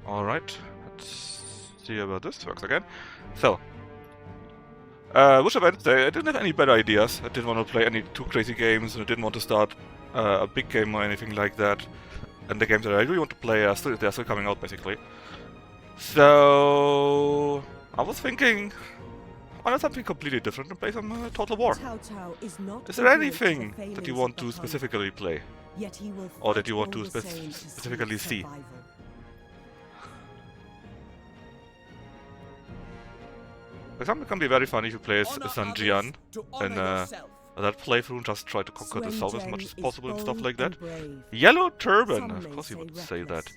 Alright, let's see about this works again. So, Wuxia Wednesday, I didn't have any better ideas. I didn't want to play any too crazy games, and I didn't want to start a big game or anything like that. And the games that I really want to play they're still coming out, basically. So, I was thinking, why not something completely different and play some Total War? Is there anything that you want to specifically play? Or that you want to specifically see? It can be very funny if you play as San Jian and that playthrough and just try to conquer the south as much as possible and stuff like that. Yellow Turban, of course you would say that.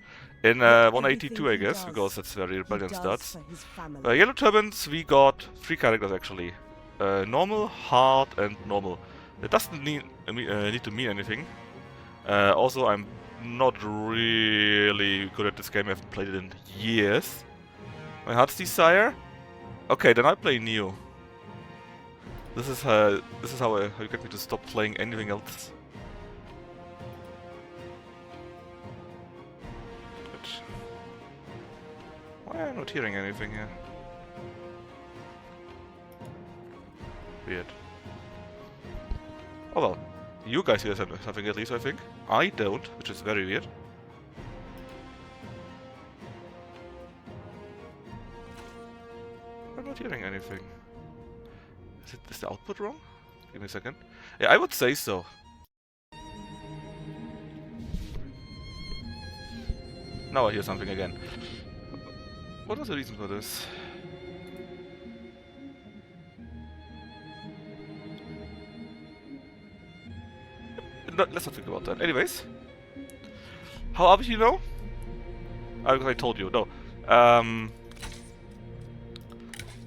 In 182 I guess, because that's where the rebellion starts. Yellow Turbans, we got 3 characters actually. Normal, hard and normal. It doesn't need to mean anything. Also I'm not really good at this game, I haven't played it in years. My heart's desire? Okay, then I play Neo. This is how you get me to stop playing anything else. But why am I not hearing anything here? Weird. Oh well, you guys hear something at least, I think. I don't, which is very weird. I'm not hearing anything. Is the output wrong? Give me a second. Yeah, I would say so. Now I hear something again. What was the reason for this? Let's not think about that. Anyways. How obvious you know? Because I told you, no.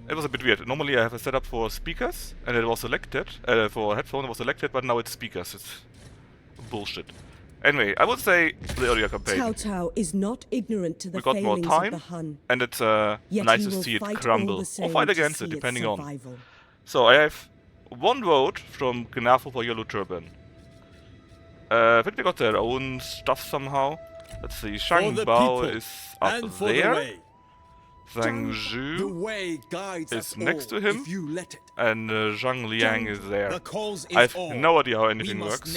It was a bit weird. Normally I have a setup for speakers, and it was selected. For headphone it was selected, but now it's speakers. It's bullshit. Anyway, I would say the earlier campaign. Cao Cao is not ignorant to the we got more failings time, of the Hun, and it's nice to see it crumble, or fight against it, depending on. survival. So I have 1 vote from Gnafo for Yellow Turban. I think they got their own stuff somehow. Let's see, Shang Bao is up there. Zhang Zhu is next to him, and Zhang Liang is there. I have no idea how anything works.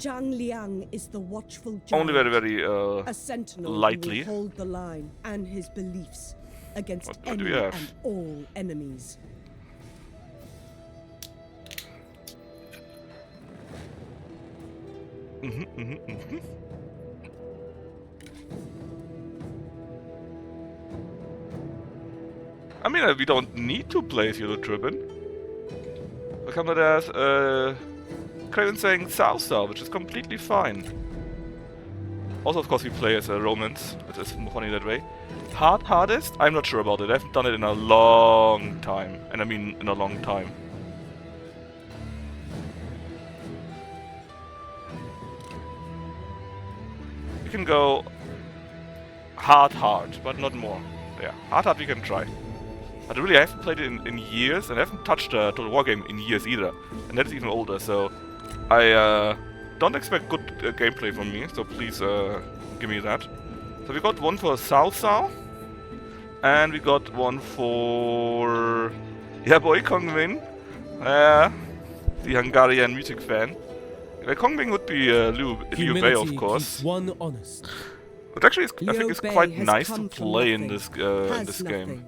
Zhang Liang is the watchful giant, Only very, a sentinel lightly. who will hold the line and his beliefs against What do we any have? and all enemies. I mean, we don't need to play as Yellow Turban. We come there's Craven saying Cao Cao, which is completely fine. Also, of course, we play as a Romans, which is more funny that way. Hardest? I'm not sure about it. I haven't done it in a long time. And I mean in a long time. We can go hard, but not more. Yeah, hard we can try. But really, I haven't played it in years, and I haven't touched a Total War game in years either. And that is even older, so I don't expect good gameplay from me, so please give me that. So we got 1 for Cao Cao, and we got 1 for... yeah boy, Kongmin. The Hungarian music fan. Kongmin would be Liu Bei, of course. One honest. But actually, I think it's quite has nice to come from play in nothing, this has game. nothing.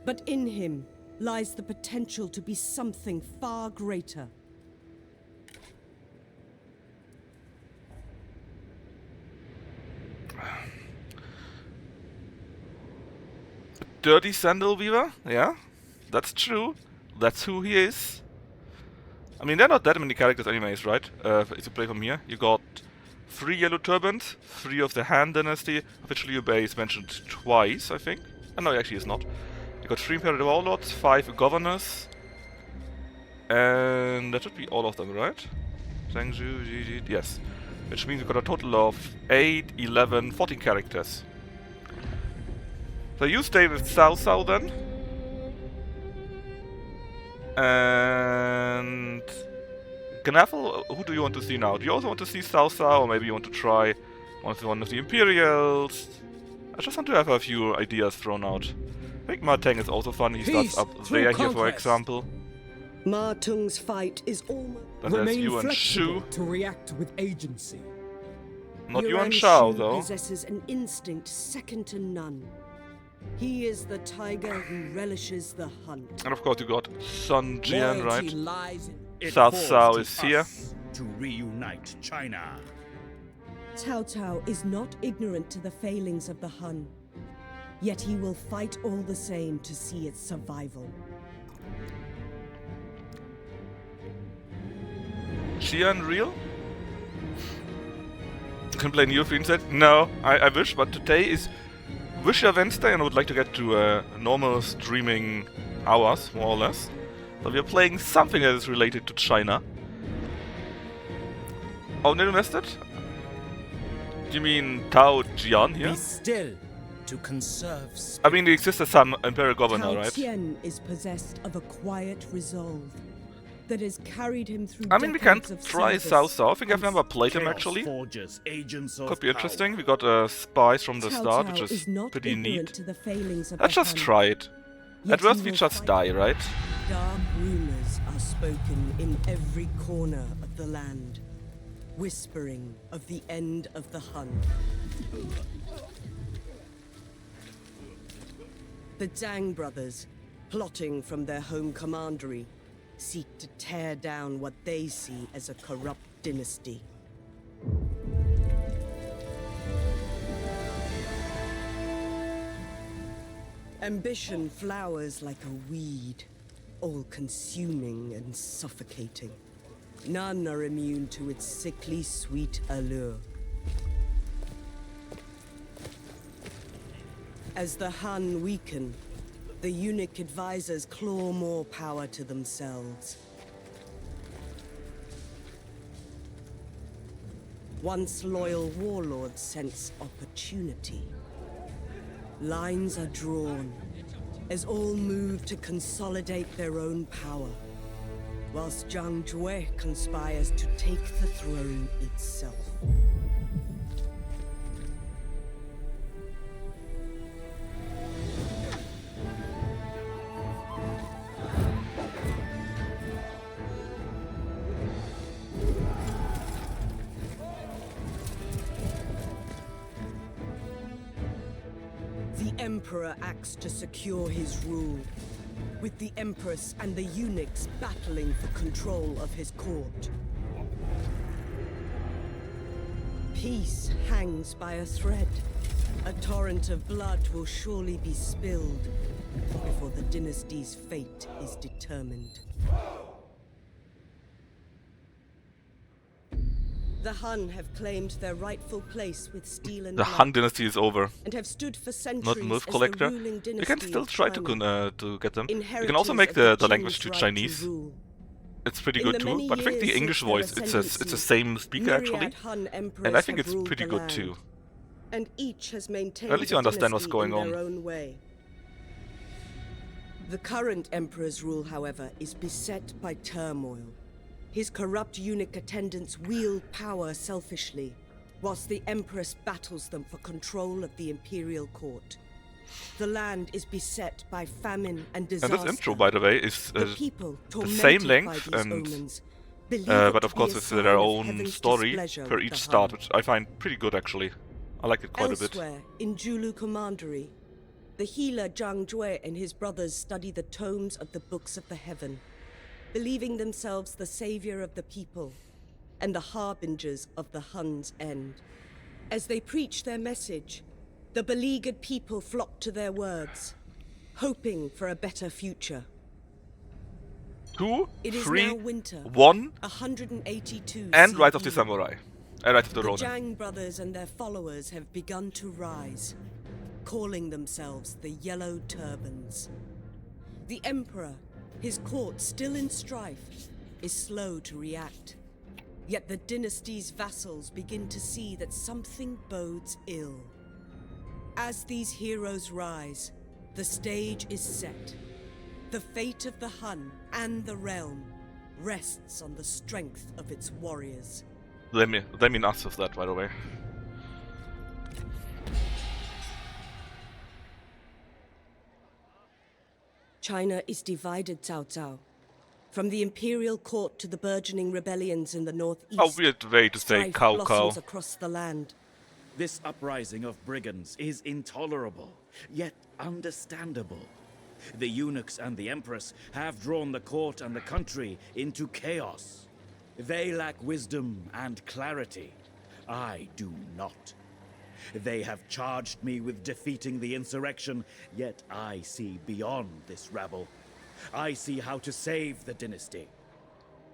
But in him lies the potential to be something far greater. Dirty Sandal Weaver? Yeah, that's true. That's who he is. I mean, there are not that many characters anyways, right? If you play from here, you got 3 Yellow Turbans, 3 of the Han Dynasty. Officially, Liu Bei is mentioned twice, I think. No, actually it's not. You got 3 Imperial Warlords, 5 Governors. And that should be all of them, right? Zhang Zhu, yes. Which means we got a total of 8, 11, 14 characters. So you stay with Cao Cao then. And... Gnafel, who do you want to see now? Do you also want to see Cao Cao, or maybe you want to try one of the Imperials? I just want to have a few ideas thrown out. I think Ma Teng is also fun. He starts up there here, for example. Ma Teng's fight is almost... Then there's Remain Yuan flexible Shu. to react with agency. Not Yuan Shu Shao, though. possesses an instinct second to none. He is the tiger who relishes the hunt. And of course you got Sun Jian, right? Lies in South Cao is here. To reunite China. Cao Cao is not ignorant to the failings of the Hun. Yet he will fight all the same to see its survival. Xian real? Can play Neo Friendset? No, I wish, but today is Wuxia Wednesday and I would like to get to normal streaming hours, more or less. So we are playing something that is related to China. Oh, not invested? You mean Tao Jian here? Be still to conserve space. I mean, he exists as some imperial governor, Tao right? Qian is possessed of a quiet resolve that has carried him through I mean, we can decades of try service Cao Cao. I think I've and never played him Chaos actually. forges agents of Could be power. interesting. We got spies from the Cao start, Cao which is not pretty ignorant neat. to the failings of Let's the just Hun, try it. yet At worst, he we will just fight. die, right? Dark rumors are spoken in every corner of the land, whispering of the end of the Hun. The Zhang brothers, plotting from their home commandery, seek to tear down what they see as a corrupt dynasty. Ambition flowers like a weed, all-consuming and suffocating. None are immune to its sickly sweet allure. As the Han weaken, the eunuch advisors claw more power to themselves. Once loyal warlords sense opportunity. Lines are drawn, as all move to consolidate their own power, whilst Zhang Jue conspires to take the throne itself. The Emperor acts to secure his rule, with the Empress and the eunuchs battling for control of his court. Peace hangs by a thread. A torrent of blood will surely be spilled before the dynasty's fate is determined. The Hun have claimed their rightful place with steel and The blood, Han dynasty is over. and have stood for centuries Not Move as the Collector. ruling You dynasty can still of try China, to get them. You can inheritors also make of the Qing's language to right Chinese. rule. It's pretty In good the too. many But I think the years English since their voice, it's the ascendancy, same speaker actually. myriad Hun emperors And I think have it's ruled pretty the good land, too. and each has maintained At least you the understand what's dynasty going in on. their own way. The current emperor's rule, however, is beset by turmoil. His corrupt eunuch attendants wield power selfishly, whilst the empress battles them for control of the imperial court. The land is beset by famine and disaster. And this intro, by the way, is The people, the same tormented length by these and omens, believe but it of to course be a it's sign their of own heaven's story displeasure per with each the start, Hun. which I find pretty good actually. I like it quite a bit. Elsewhere, in Julu Commandery, the healer Zhang Jue and his brothers study the tomes of the books of the heaven, believing themselves the savior of the people and the harbingers of the Hun's end. As they preach their message, the beleaguered people flock to their words, hoping for a better future. 2, It is 3, now winter, 1, 182 and Rise of the CE. Samurai. Rise of the The Ronin. Zhang brothers and their followers have begun to rise, calling themselves the Yellow Turbans. The Emperor, his court still in strife, is slow to react. Yet the dynasty's vassals begin to see that something bodes ill. As these heroes rise, the stage is set. The fate of the Hun and the realm rests on the strength of its warriors. They mean us with that, by the way. China is divided, Cao Cao. From the imperial court to the burgeoning rebellions in the northeast. A weird way to say strife cow blossoms cow. across the land. This uprising of brigands is intolerable, yet understandable. The eunuchs and the empress have drawn the court and the country into chaos. They lack wisdom and clarity. I do not. They have charged me with defeating the insurrection, yet I see beyond this rabble. I see how to save the dynasty.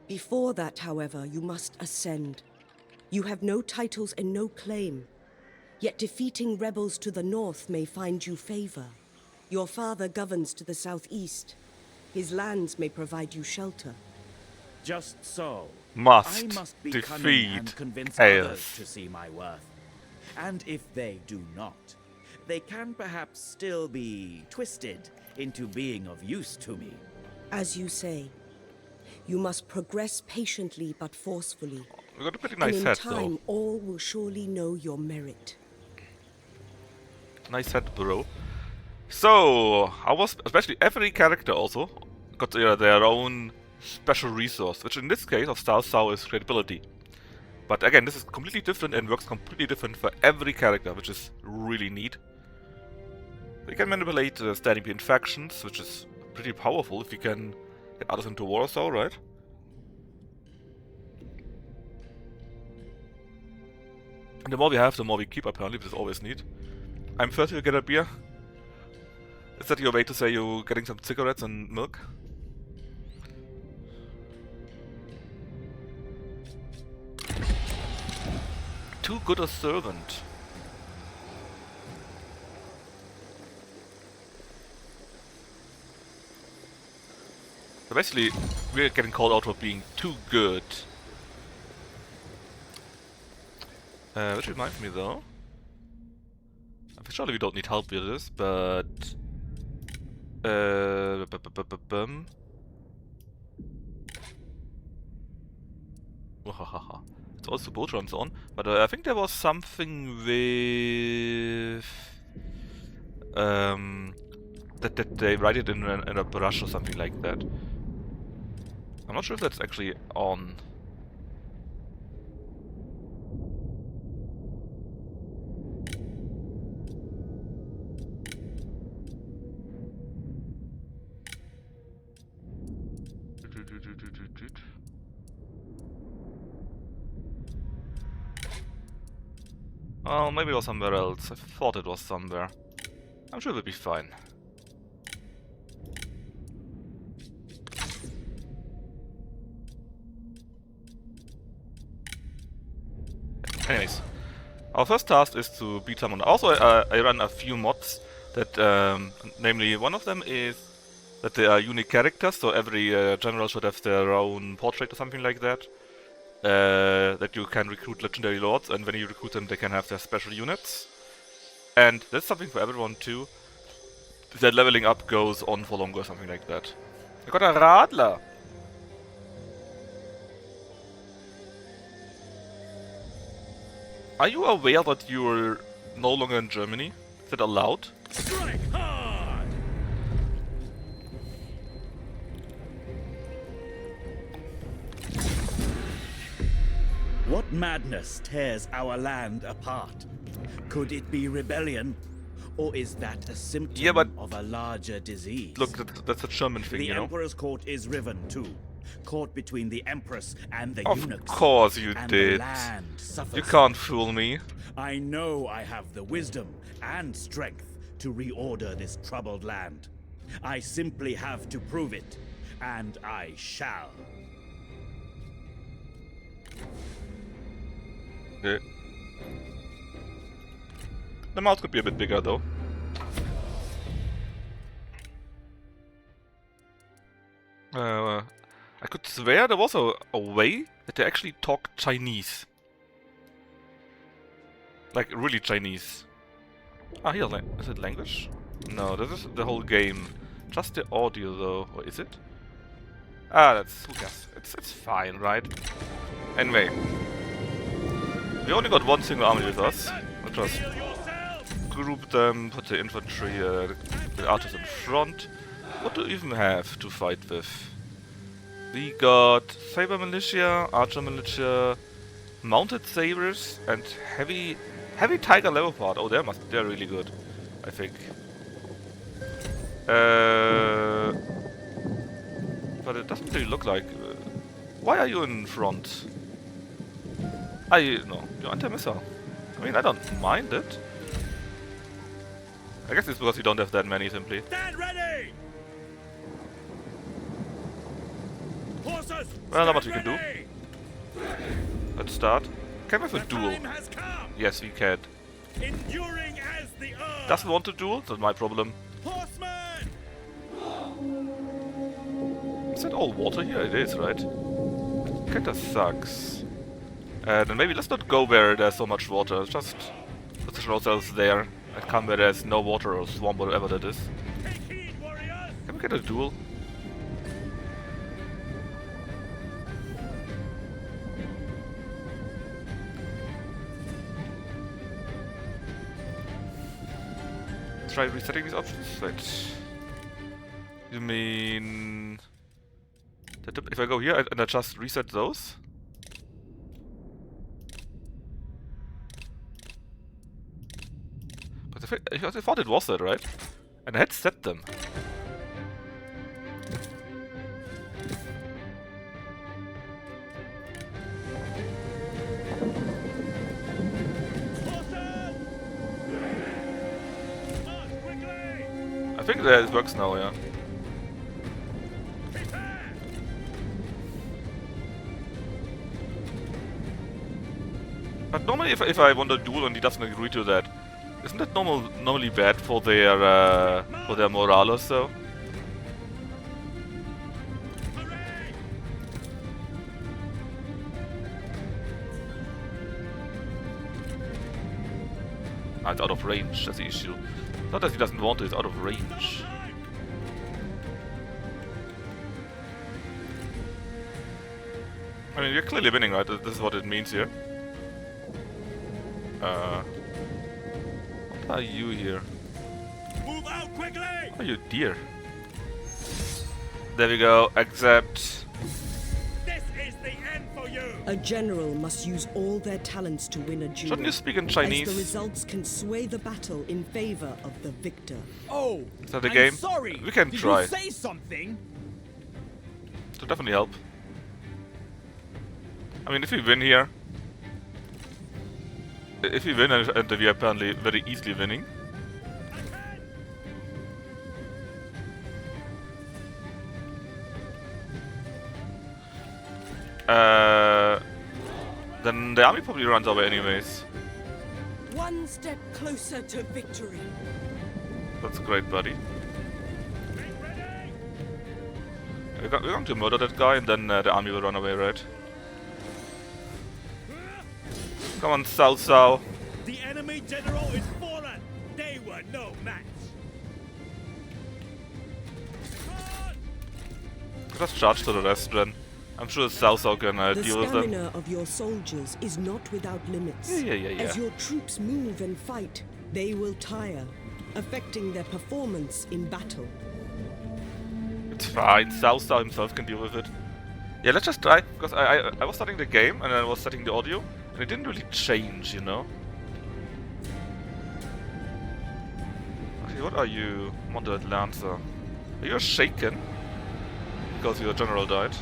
Before that, however, you must ascend. You have no titles and no claim. Yet defeating rebels to the north may find you favor. Your father governs to the southeast. His lands may provide you shelter. Just so. Must I must be cunning defeat and convince chaos. others to see my worth. And if they do not, they can perhaps still be twisted into being of use to me. As you say, you must progress patiently but forcefully. We got a pretty And nice in head time, though. all will surely know your merit. Nice head, bro. So, I was especially every character also got their own special resource, which in this case of Cao Cao is credibility. But again, this is completely different and works completely different for every character, which is really neat. We can manipulate standing between factions, which is pretty powerful if we can get others into war or so, right? And the more we have, the more we keep apparently, which is always neat. I'm thirsty to get a beer. Is that your way to say you're getting some cigarettes and milk? Too good a servant. So basically, we're getting called out for being too good. Which reminds me though. Surely we don't need help with this, but... It's also boat runs on, but I think there was something with... that they write it in a brush or something like that. I'm not sure if that's actually on. Oh, maybe it was somewhere else. I thought it was somewhere. I'm sure it will be fine. Anyways, our first task is to beat someone. Also, I run a few mods that, namely, one of them is that they are unique characters, so every general should have their own portrait or something like that. That you can recruit legendary lords, and when you recruit them, they can have their special units. And that's something for everyone too. That leveling up goes on for longer, something like that. I got a Radler! Are you aware that you're no longer in Germany? Is it allowed? Strike hard! What madness tears our land apart? Could it be rebellion? Or is that a symptom of a larger disease? Look, that's a German thing, The you know? Emperor's court is riven too. Caught between the Empress and the Of eunuchs. course you and did. The land suffers. You can't fool me. I know I have the wisdom and strength to reorder this troubled land. I simply have to prove it, and I shall. Okay. The mouth could be a bit bigger though. I could swear there was a way that they actually talk Chinese. Like, really Chinese. Ah, here, is it language? No, this is the whole game. Just the audio though, or is it? Ah, that's, who cares? It's fine, right? Anyway. We only got one single army with us. We'll just group them, put the infantry, the archers in front. What do we even have to fight with? We got Saber Militia, Archer Militia, Mounted Sabers, and Heavy Tiger Leopard. Oh, they're really good, I think. But it doesn't really look like... why are you in front? No, you're anti-missile. I mean, I don't mind it. I guess it's because you don't have that many, simply. Stand ready! Horses, Well, not much we can do. ready! Let's start. Can we have a The duel? time has come! Yes, we can. Enduring as the earth! Doesn't want to duel? That's my problem. Horsemen! Is that all water here? It is, right? Kinda sucks. Then maybe let's not go where there's so much water. Let's just position ourselves there and come where there's no water or swamp or whatever that is. Take heed, warriors! Can we get a duel? Try resetting these options? Wait. You mean... that if I go here and I just reset those? But I thought it was that, right? And I had set them. I think that it works now, yeah. But normally if I want to duel and he doesn't agree to that, isn't that normally bad for their morale or so? Ah, it's out of range, that's the issue. Not that he doesn't want to, it's out of range. I mean, we're clearly winning, right? This is what it means here. What are you here? Move out quickly! Oh, you dear. There we go, accept. This is the end for you! A general must use all their talents to win a duel. Shouldn't you speak in As Chinese? the results can sway the battle in favor of the victor. Oh, Is that the I'm game? sorry. We can Did try. you say something? To definitely help. I mean, if we win here... if we win, and we are apparently very easily winning... then the army probably runs away anyways. One step closer to victory. That's great, buddy. We're going to murder that guy and then the army will run away, right? Come on, Cao Cao. The enemy general is fallen! They were no match! Just charge to the rest then. I'm sure Cao Cao can The deal with them. stamina of your soldiers is not without limits. Yeah. As your troops move and fight, they will tire, affecting their performance in battle. It's fine, Cao Cao himself can deal with it. Yeah, let's just try, because I was starting the game and I was setting the audio, and it didn't really change, you know? Okay, what are you, Moderate Lancer? Are you shaken? Because your general died.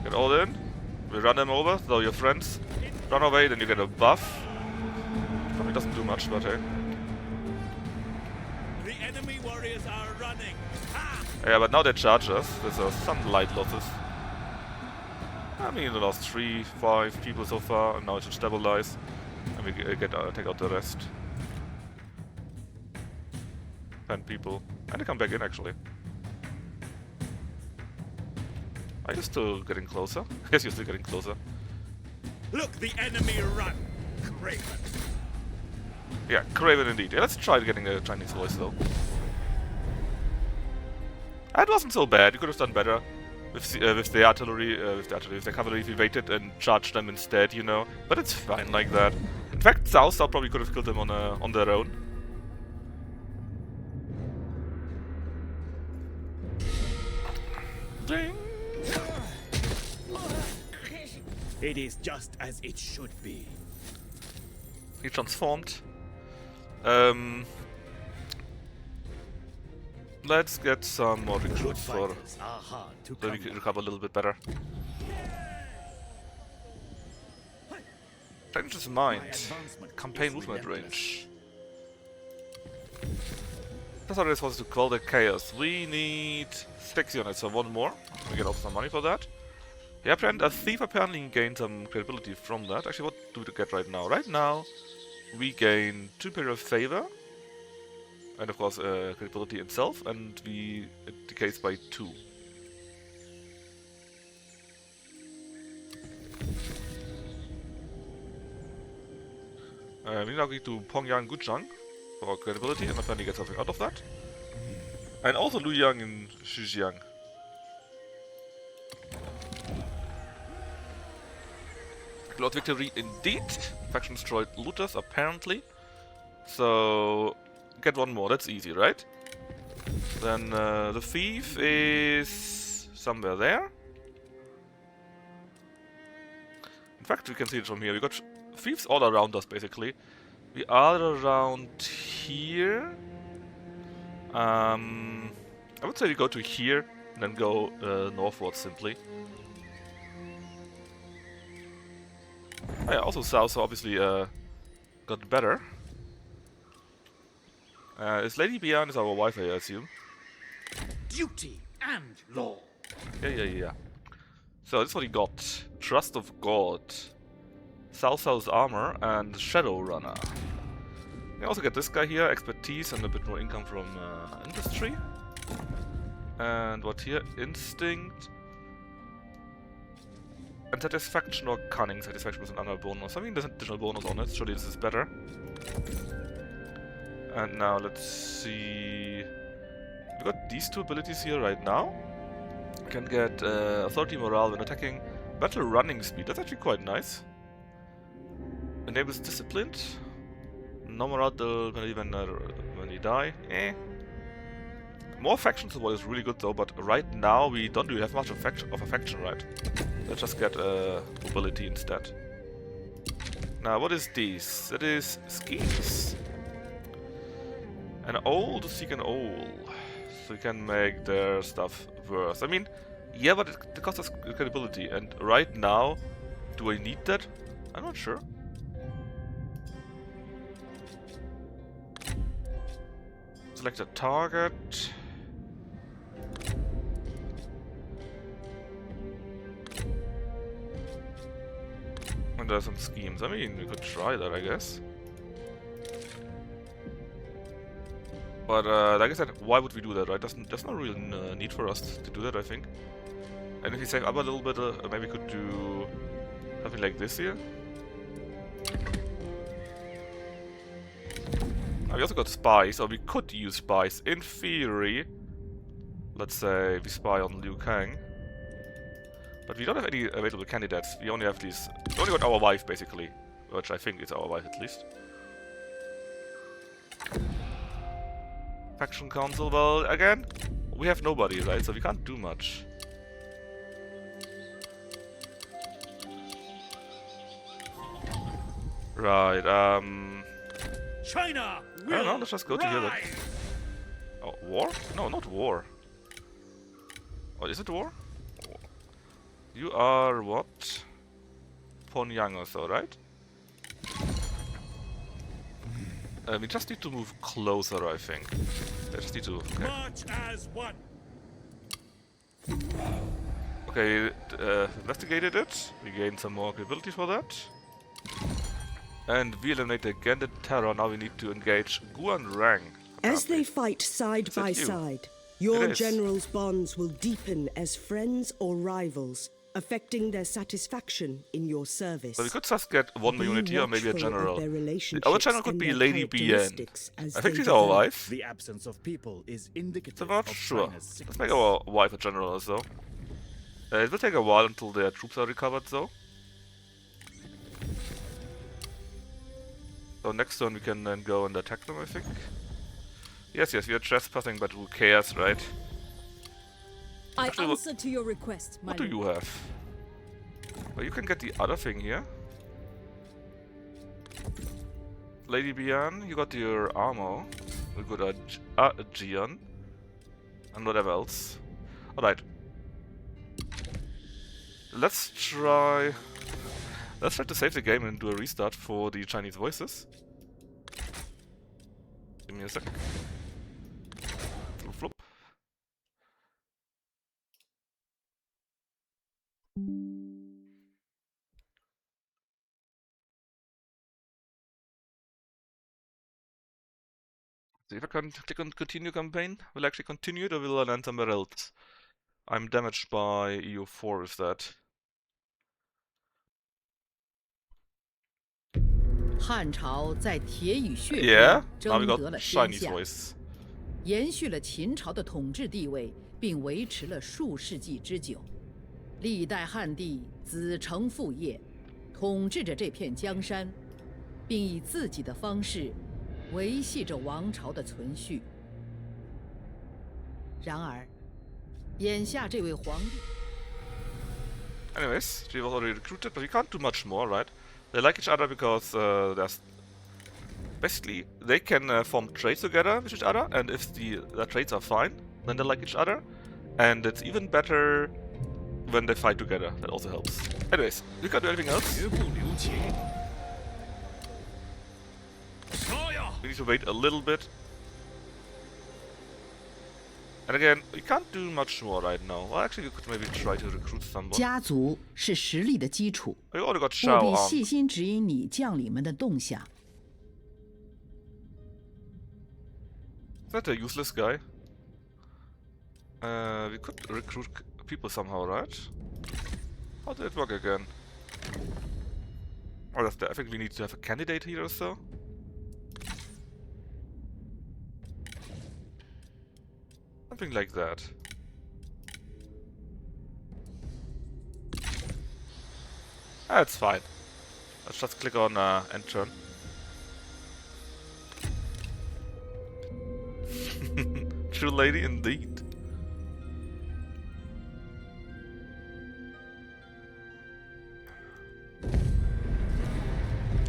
Get all in, we run them over, so your friends run away, then you get a buff. Probably doesn't do much, but hey. The enemy warriors are running! Ha! Yeah, but now they charge us. There's some light losses. I mean, we lost 3, 5 people so far, and now it should stabilize. And we take out the rest. 10 people. And they come back in, actually. Are you still getting closer? Yes, you're still getting closer. Look, the enemy run! Craven! Yeah, Craven indeed. Yeah, let's try getting a Chinese voice, though. It wasn't so bad. You could have done better with the artillery, with the cavalry if we waited and charged them instead, you know. But it's fine like that. In fact, Cao Cao probably could have killed them on their own. Ding! It is just as it should be. He transformed. Let's get some more recruits for Fighters are hard to so we come can by. recover a little bit better. Changes mind. advancement Campaign is movement relentless. range. That's how this was to call the chaos. We need 6 units, so 1 more. We get also some money for that. Yeah, and a thief apparently gained some credibility from that. Actually, what do we get right now? Right now, we gain 2 imperial favor. And of course, credibility itself, and it decays by 2. We now go to Pongyang Guzhang for credibility, and apparently get something out of that. And also Luyang in Xuzhiang. Lord victory indeed. Faction destroyed looters apparently. So get 1 more, that's easy, right? Then the thief is somewhere there. In fact, we can see it from here. We got thieves all around us, basically. We are around here. I would say we go to here and then go northwards simply. Oh, yeah, also south, so obviously got better. Is Lady Bian is our wife, I assume. Duty and law. Yeah. So this is what he got. Trust of God. South's armor and Shadow Runner. You also get this guy here, expertise and a bit more income from industry. And what here? Instinct. And satisfaction or cunning. Satisfaction with another bonus. I mean, there's an additional bonus on it. Surely this is better. And now let's see. We got these 2 abilities here right now. We can get authority morale when attacking. Battle running speed. That's actually quite nice. Enables disciplined. No morale when you die. More faction support is really good though, but right now we don't really have much of a faction, right? Let's just get mobility instead. Now, what is this? That is skis. An owl to seek an owl. So we can make their stuff worse. I mean, yeah, but it costs us credibility, and right now, do I need that? I'm not sure. Select a target. And there are some schemes. I mean, we could try that, I guess. But like I said, why would we do that, right? There's no real need for us to do that, I think. And if we save up a little bit, maybe we could do something like this here. We also got spies, or we could use spies in theory. Let's say we spy on Liu Kang. But we don't have any available candidates. We only have these. We only got our wife, basically. Which I think is our wife, at least. Faction Council, well, again, we have nobody, right? So we can't do much. Right, China I don't know, let's just go to here then. Oh, war? No, not war. Oh, is it war? You are what? Pyongyang or so, right? We just need to move closer, I think. I just need to... Okay, March as one. okay investigated it. We gained some more capability for that. And we eliminated again the terror. Now we need to engage Guan Rang. As they fight side Is that by you? side, your It is. generals' bonds will deepen as friends or rivals, affecting their satisfaction in your service. So we could just get 1 Be unit here, maybe a watchful of general. their Our relationships general could and be their Lady Bien. characteristics as I think they she's our develop. wife. The absence of people is So indicative I'm not of sure. China's Let's sickness. make our wife a general also. It will take a while until their troops are recovered though. So next turn we can then go and attack them, I think. Yes, we are trespassing, but who cares, right? I Actually, answer to your request, my what do lord. you have? Well, you can get the other thing here. Lady Bian, you got your armor. We got a Gian. And whatever else. Alright. Let's try to save the game and do a restart for the Chinese voices. Give me a sec. Flop, flop. So if I can click on continue campaign, will I actually continue it or will I land somewhere else? I'm damaged by EU4 with that. 汉朝在铁与血 Yeah, 中 now we 争得 got 了天 Chinese 下， voice. 延续了秦朝的统治地位，并维持了数世纪之久。历代汉帝子承父业，统治着这片江山，并以自己的方式维系着王朝的存续。然而，眼下这位皇帝。 Anyways, she was already recruited, but we can't do much more, right? They like each other because there's basically they can form trades together with each other, and if their trades are fine, then they like each other, and it's even better when they fight together. That also helps. Anyways, we can't do anything else. 绝不留情。 We need to wait a little bit. And again, we can't do much more right now. Well, actually, we could maybe try to recruit someone. 家族是实力的基础， We already got 务 Shao 必 on. 细心指引你将领们的动向。 Is that a useless guy? We could recruit people somehow, right? How did it work again? Oh, I think we need to have a candidate here or so. Something like that. That's fine. Let's just click on end turn. True lady indeed.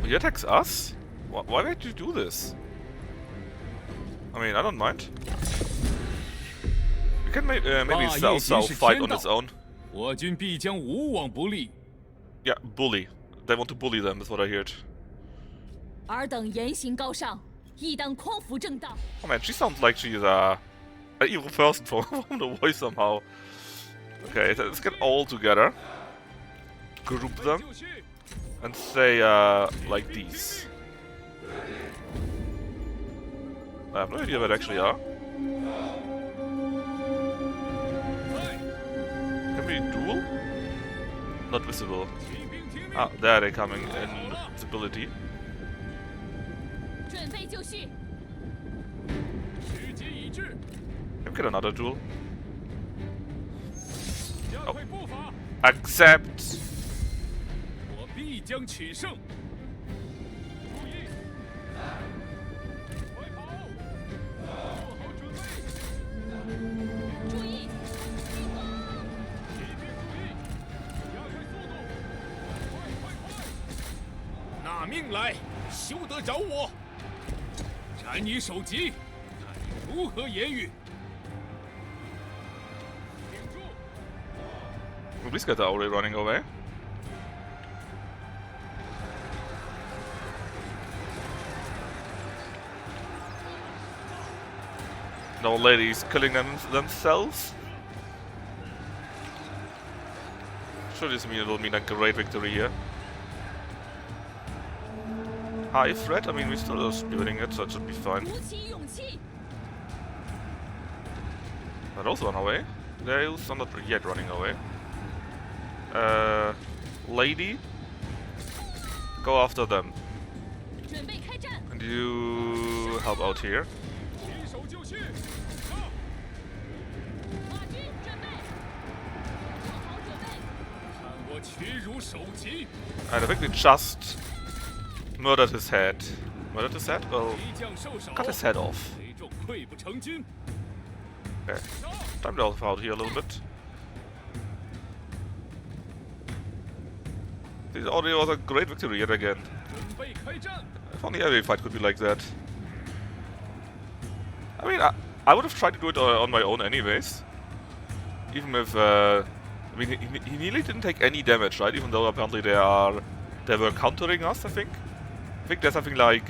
He attacks us? Why would you do this? I mean, I don't mind. We can maybe Cao Cao fight on his own. 我军必将无往不利。 Yeah, bully. They want to bully them, is what I heard. 尔等言行高尚，亦当匡扶正道。 Oh man, she sounds like she's an evil person from the voice somehow. Okay, let's get all together. Group them. And say, like these. I have no idea where they actually are. Can we duel? Not visible. Ah, there they're coming in visibility. 准备就绪。 时机已至， Can we get another duel? 加快步伐， Accept! 我必将取胜。注意，快跑！做好准备，注意，骑兵注意，加快速度，快！拿命来，休得找我！斩你首级，看你如何言语。挺住！ Well, these guys are already running away. The old ladies killing themselves. Sure, this will mean a great victory here. High threat? I mean, we still should be winning it, so it should be fine. 鼓起勇气， They're also on our way. They're also not yet running away. Lady, go after them. 准备开战。 And you help out here. 起手就绪，上！马军准备，做好准备。看我屈辱首级！ And I think we just murdered his head. Murdered his head? Well, 敌将受首， cut his head off. 贼众溃不成军。 Okay. Time to help out here a little bit. This audio was a great victory yet again. 准备开战。 If only every fight could be like that. I mean, I would have tried to do it on my own anyways. Even if, I mean, he nearly didn't take any damage, right? Even though apparently they were countering us, I think. I think there's something like,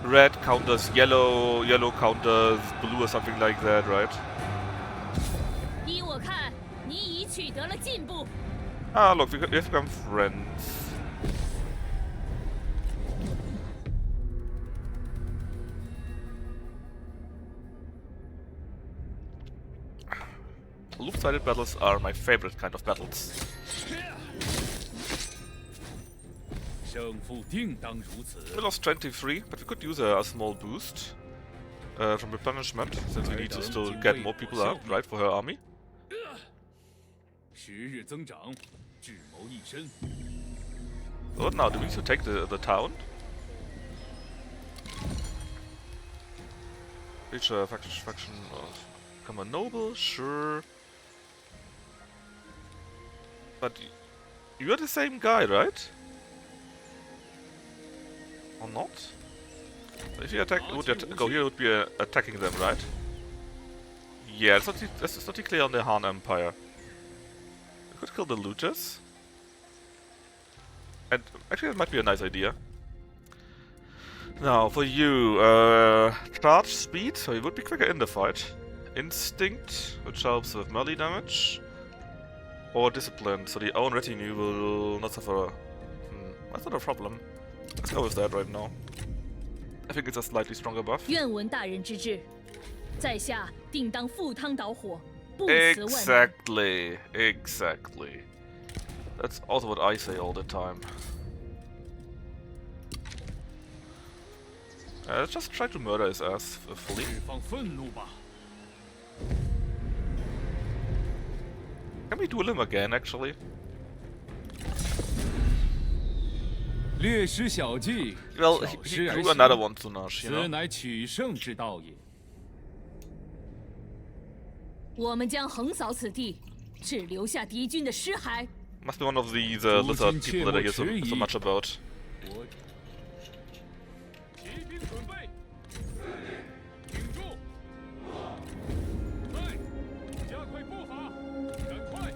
red counters yellow, yellow counters blue or something like that, right? 依我看，你已取得了进步。 Ah, look, we have become friends. Loop-sided battles are my favorite kind of battles. 胜负定当如此。 We lost 23, but we could use a small boost from replenishment, since we need to still get more people out, right, for her army. 时日增长，智谋一身。 What now? Do we need to take the town? Reach a faction become a noble, sure. But you're the same guy, right? Or not? If you attack, go here, would be attacking them, right? Yeah, it's not clear on the Han Empire. We could kill the looters. And actually, that might be a nice idea. Now, for you, charge speed, so you would be quicker in the fight. Instinct, which helps with melee damage. Or discipline, so the own retinue will not suffer. That's not a problem. Let's go with that right now. I think it's a slightly stronger buff. 愿闻大人之志，在下定当赴汤蹈火，不辞万难。 Exactly, exactly. That's also what I say all the time. Let's just try to murder his ass fully. 释放愤怒吧。 Can we duel him again, actually? 略施小计， Well, 巧 he 施而 drew 行， another one to Nash, you 此 know? 乃取胜之道也。 我们将横扫此地，只留下敌军的尸骸。 Must be one of these lizard people that I hear so much about. 我骑兵准备，挺住，来，加快步伐，赶快。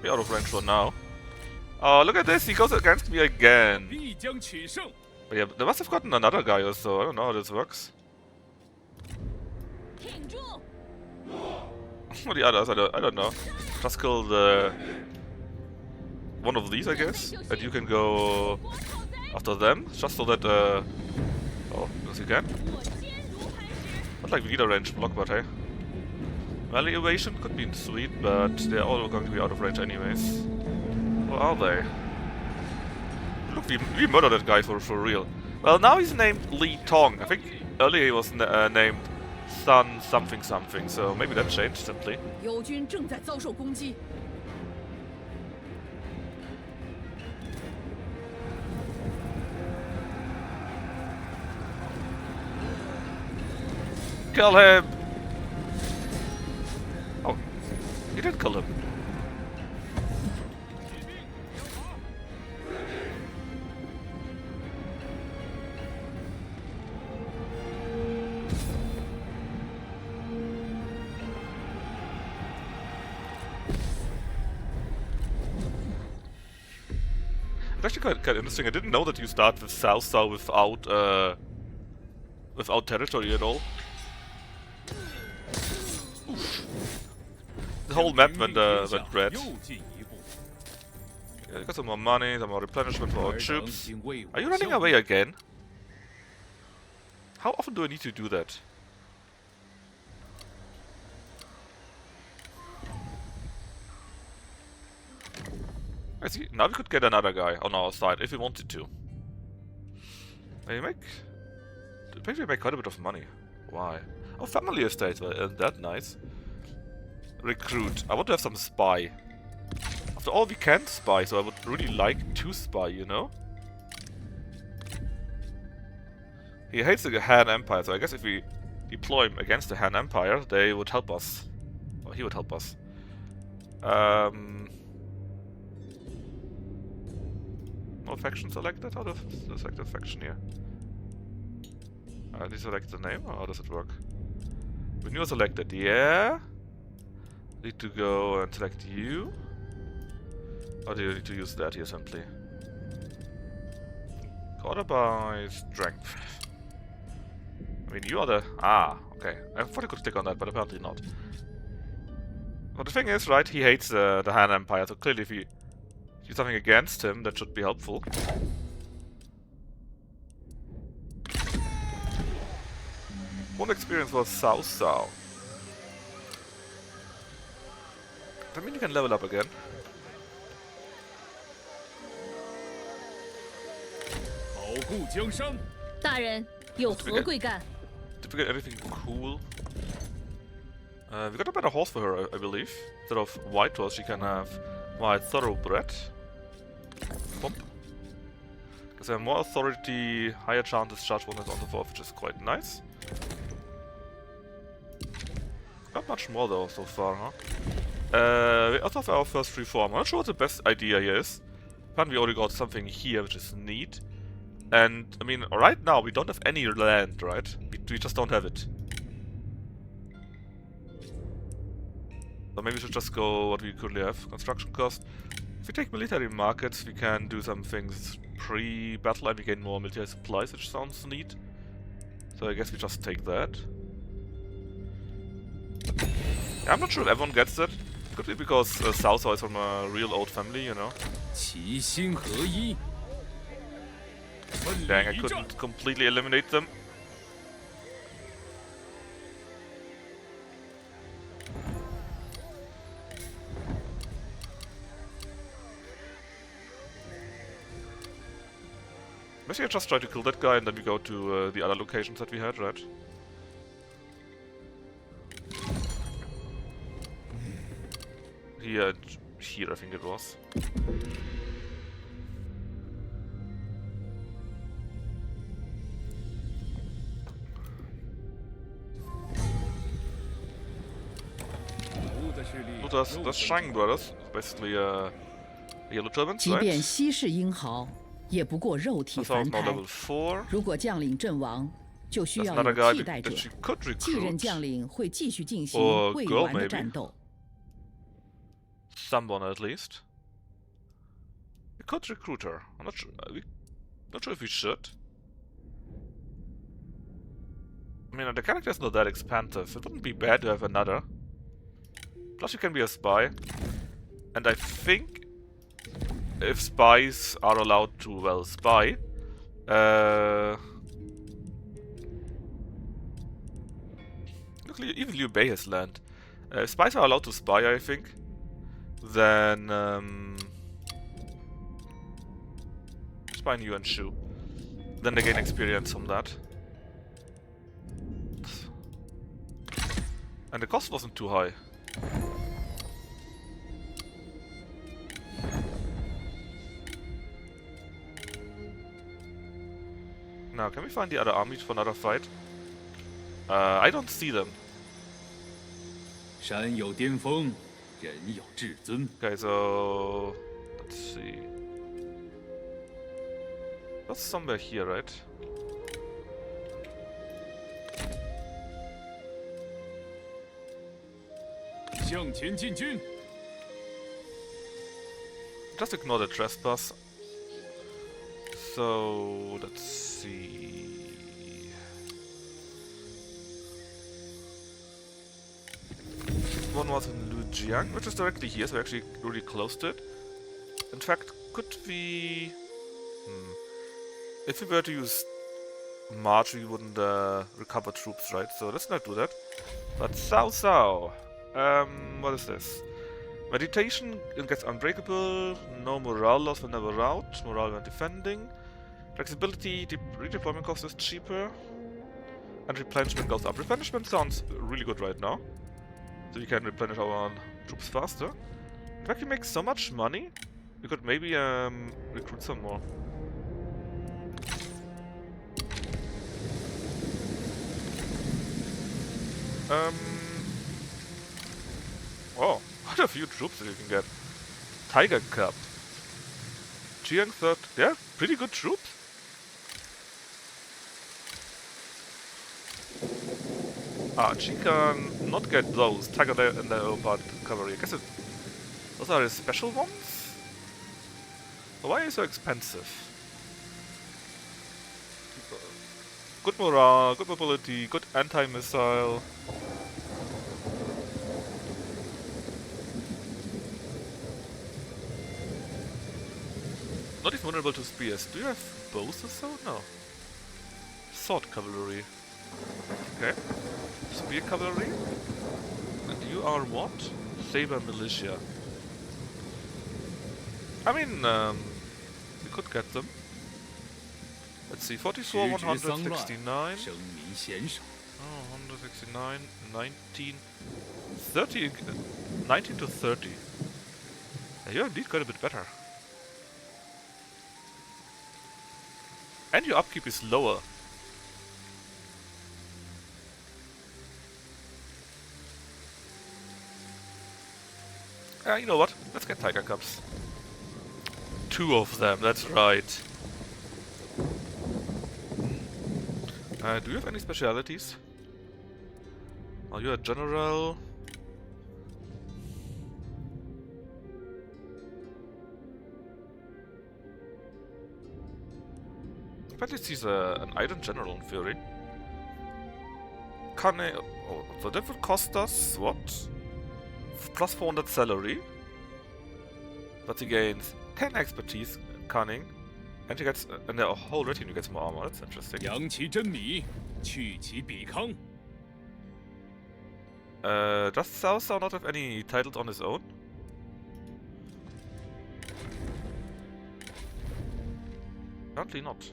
Be out of range for now. Oh, look at this, he goes against me again. 必将取胜。 But yeah, they must have gotten another guy or so. I don't know how this works. 挺住！ Or the others, I don't know. Just kill one of these, I guess. And you can go after them, just so that oh, yes you can. 我坚如磐石。 Not like we need a range block, but hey. Melee evasion could be sweet, but they're all going to be out of range anyways. Or are they? Look, we murdered that guy for real. Well, now he's named Li Tong. I think earlier he was named Sun something something, so maybe that changed simply. 友军正在遭受攻击， Kill him! Oh, he did kill him. It's actually quite interesting. I didn't know that you start with South without territory at all. Oof. The whole map went red. 又进一步。 Yeah, got some more money, some more replenishment for our troops. Are you running away again? How often do I need to do that? I see. Now we could get another guy on our side if we wanted to. We make quite a bit of money. Why? Oh, family estate. Well, isn't that nice? Recruit. I want to have some spy. After all, we can't spy, so I would really like to spy, you know? He hates the Han Empire, so I guess if we deploy him against the Han Empire, they would help us. Or he would help us. No faction selected? How does the select a faction here? Do you select the name, or how does it work? When you're selected, yeah. Need to go and select you. Or do you need to use that here simply? Order by strength. I mean, you are the... Ah, okay. I thought I could click on that, but apparently not. But the thing is, right, he hates the Han Empire, so clearly if we do something against him, that should be helpful. One experience was Cao Cao. Does that mean you can level up again? 保护江山。大人有何贵干？ Did we get anything cool? We got a better horse for her, I believe. Instead of white horse, she can have white thoroughbred. Bump. Because they have more authority, higher chances, charge bonus on the forth, which is quite nice. Not much more though so far, huh? We also have our first reform. I'm not sure what the best idea here is. Apparently we already got something here, which is neat. And, I mean, right now we don't have any land, right? We just don't have it. So maybe we should just go what we currently have. Construction cost. If we take military markets, we can do some things pre-battle and we gain more military supplies, which sounds neat. So I guess we just take that. Yeah, I'm not sure if everyone gets that. Could be because Cao Cao is from a real old family, you know. 齐心合一。 Dang, I couldn't completely eliminate them. Maybe I just try to kill that guy and then we go to the other locations that we had, right? Here, I think it was. So that's Shang Brothers, basically Yellow Turbans, 即便 right? 稀世英豪，也不过肉体 That's 凡 now 胎。 level 4. 如果将领阵亡，就需 There's 要 another 有 guy 替代者 that。she could 继任 recruit. 将领会继续进行 Or 未 girl, 完的 maybe. 战斗。 Someone at least. We could recruit her. I'm not sure. Not sure if we should. I mean, the character is not that expansive. It wouldn't be bad to have another. Plus, you can be a spy. And I think if spies are allowed to, well, spy, look, even Liu Bei has land. If spies are allowed to spy, I think, then spy Yu and Shu. Then they gain experience from that. And the cost wasn't too high. Now, can we find the other armies for another fight? I don't see them. 山有巅峰，人有至尊。 Okay, so let's see. That's somewhere here, right? Just ignore the trespass. So let's see. One was in Lujiang, which is directly here, so we're actually really close to it. In fact, could we... If we were to use March, we wouldn't recover troops, right? So let's not do that. But Cao Cao. What is this? Meditation gets unbreakable, no morale loss whenever out, morale when defending. Flexibility, redeployment cost is cheaper. And replenishment goes up. Replenishment sounds really good right now. So we can replenish our troops faster. In fact, we make so much money, we could maybe recruit some more. Oh, quite a few troops that you can get. Tiger Cub. Jiang third. Yeah, pretty good troops. She can not get those. Tiger and the Leopard cavalry. I guess those are the special ones? Why are they so expensive? Good morale, good mobility, good anti-missile. Not even vulnerable to spears. Do you have bows or so? No. Sword cavalry. Okay. Spear cavalry. And you are what? Saber militia. I mean, we could get them. Let's see, 44, 169. 生民贤手。 Oh, 169, 19, 30, 19 to 30. Yeah, you're indeed quite a bit better. And your upkeep is lower. You know what? Let's get Tiger Cubs. 2 of them, that's right. Do you have any specialities? Oh, you're a general. At least he's an iron general in theory. Cunning. Oh, so that would cost us what? Plus 400 salary. But he gains 10 expertise, cunning, and he gets, and the whole retinue gets more armor. That's interesting. 扬其真米，去其彼康。 Does Cao Cao not have any titles on his own? Apparently not.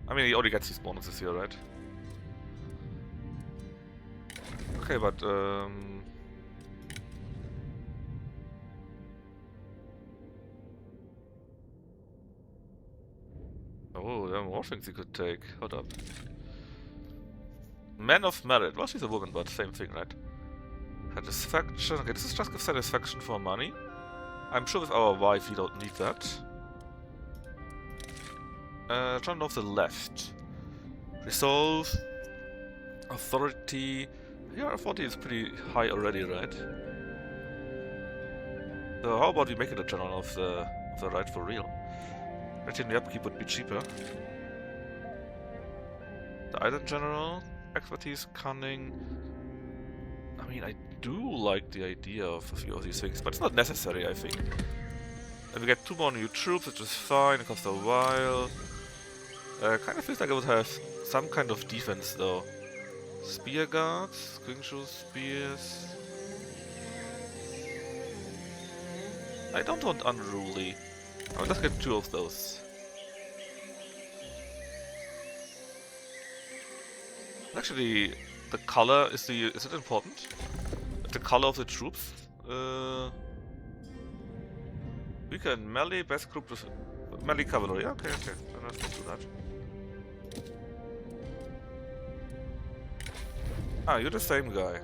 I mean, he only gets these bonuses here, right? Okay, but oh, there are more things he could take. Hold up. Man of merit. Well, she's a woman, but same thing, right? Satisfaction. Okay, this is just give satisfaction for money. I'm sure with our wife we don't need that. Turn off the left. Resolve. Authority. Yeah, authority is pretty high already, right? So how about we make it a general of the right for real? Retinue upkeep would be cheaper. The Island General, expertise, cunning. I mean, I do like the idea of a few of these things, but it's not necessary, I think. And we get 2 more new troops, which is fine, it costs a while. Kind of feels like I would have some kind of defense, though. Spear guards, Quingshoe spears. I don't want unruly. Oh, let's get 2 of those. Actually, the color is it important? The color of the troops? We can melee best group with melee cavalry. Okay, okay. Then let's not do that. Ah, you're the same guy.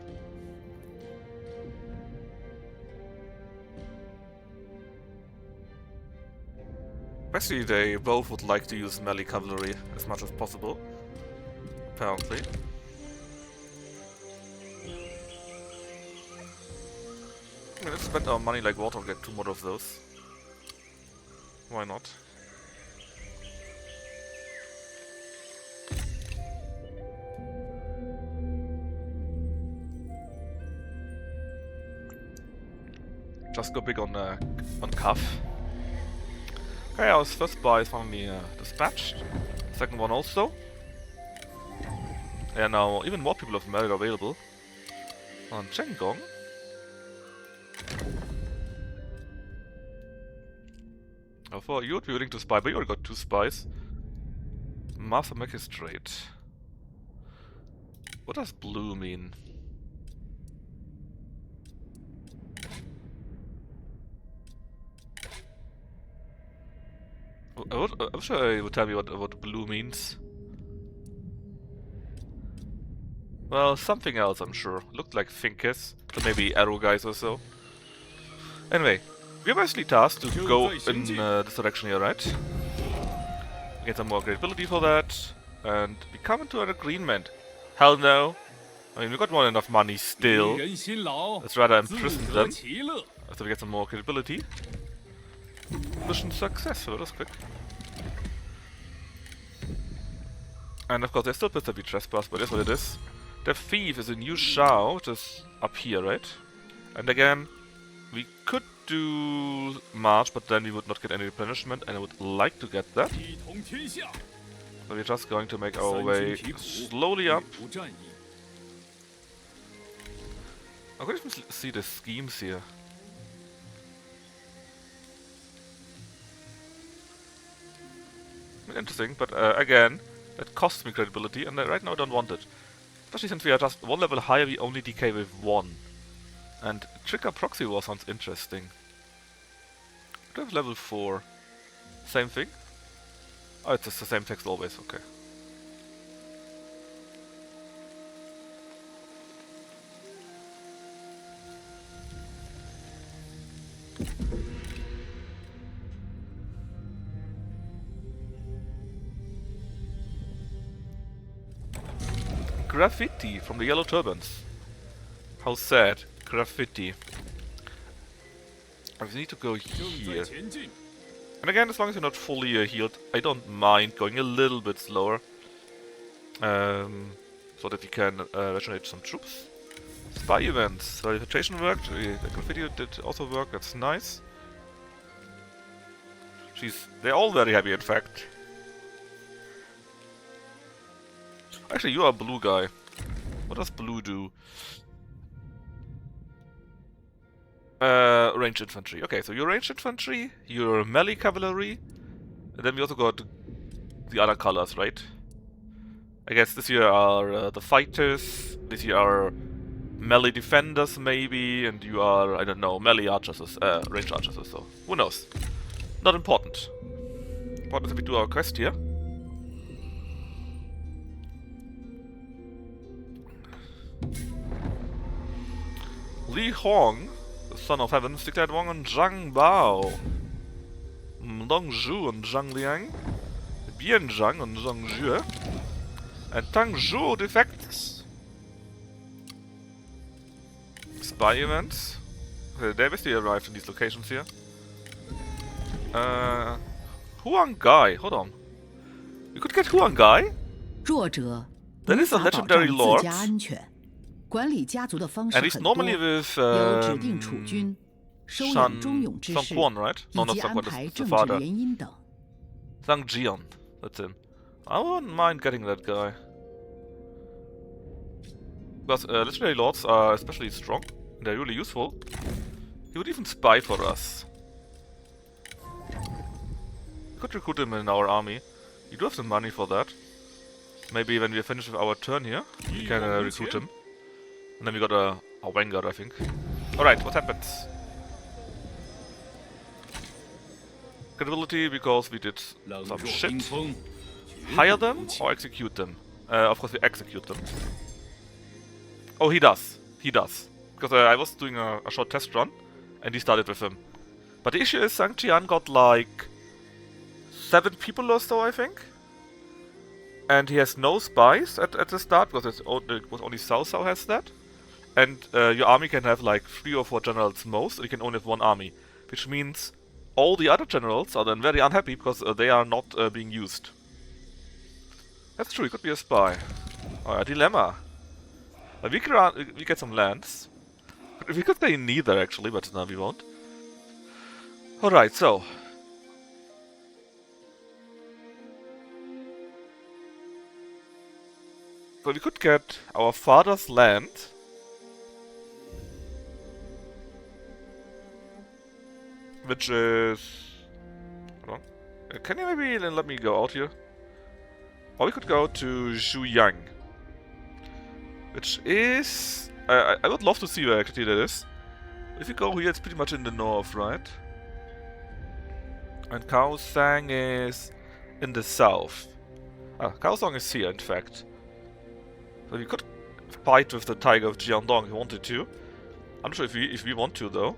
Basically, they both would like to use melee cavalry as much as possible. Apparently. I mean, let's spend our money like water and get 2 more of those. Why not? Just go big on Cuff. Okay, our first buy is finally dispatched. Second one also. And now even more people of merit are available. On Chenggong. Oh, for you would be willing to spy, but you already got 2 spies. Master Magistrate. What does blue mean? I'm sure you would tell me what blue means. Well, something else, I'm sure. Looked like Thinkers, but maybe arrow guys or so. Anyway, we're basically tasked to go in this direction here, right? We get some more credibility for that, and we come into an agreement. Hell no. I mean, we got more than enough money still. 人辛劳， Let's rather 自 imprison 得 them, 其乐。 so we get some more credibility. Mission successful, that's quick. And of course, they're still pissed that we trespass, but that's what it is. The thief is a new Shao, which is up here, right? And again, we could do March, but then we would not get any replenishment, and I would like to get that. 一统天下， So we're just going to make our 三 way 军疲苦， slowly up. 不战役。 I could even see the schemes here. Interesting, but again, that costs me credibility, and right now I don't want it. Especially since we are just one level higher, we only decay with 1. And Trigger Proxy War sounds interesting. Do I have level 4? Same thing? Oh, it's just the same text always, okay. Graffiti from the Yellow Turbans. How sad. Graffiti. I need to go 正 here. 在前进， And again, as long as you're not fully healed, I don't mind going a little bit slower. So that we can regenerate some troops. Spy events. Verification worked. The graffiti did also work. That's nice. They're all very happy, in fact. Actually, you are a blue guy. What does blue do? Ranged infantry. Okay, so you're ranged infantry, you're melee cavalry, and then we also got the other colors, right? I guess this here are the fighters, this here are melee defenders maybe, and you are, I don't know, melee archers, ranged archers or so. Who knows? Not important. Important is that we do our quest here. Li Hong, the son of heaven, declared Wang and Zhang Bao, Dong Zhu and Zhang Liang, Bian Zhang and Zhang Jue, and Tang Zhu defects. Spy events. They basically arrived in these locations here. Huang Gai, hold on. You could get Huang Gai? 弱者 That 无 is a 法保障 legendary 自 lord. 家安全。管理家族的方式 And he's 很多， normally with 有指定储君、收养忠勇之 Shan 士， Quan, right? 以 No, not 及 Shan 安 Quan, 排 that's the 政治 father. 联姻等。 Zhang Jian, that's him. I wouldn't mind getting that guy. Because legendary lords are especially strong, and they're really useful. He would even spy for us. We could recruit him in our army. We do have some money for that. Maybe when we're finished with our turn here, we can recruit him. And then we got a Vanguard, I think. Alright, what happens? Credibility because we did 冷 some 若 shit. 冰封， Hire them or execute them? Of course we execute them. Oh, he does. He does. Because I was doing a short test run, and he started with him. But the issue is Zhang Jian got like 7 people or so, I think. And he has no spies at the start, because it was only Cao Cao has that. And your army can have like 3 or 4 generals most, and you can only have 1 army. Which means all the other generals are then very unhappy, because they are not being used. That's true, he could be a spy. Oh, a dilemma. We get some lands. We could say neither, actually, but no, we won't. Alright, so. So we could get our father's land. Which is... Hold on. Can you maybe let me go out here? Or we could go to Zhuyang. Which is... I would love to see where actually that is. If you go here, it's pretty much in the north, right? And Kaohsiung is in the south. Ah, Kaohsiung is here, in fact. So we could fight with the Tiger of Jiandong if we wanted to. I'm not sure if we want to though.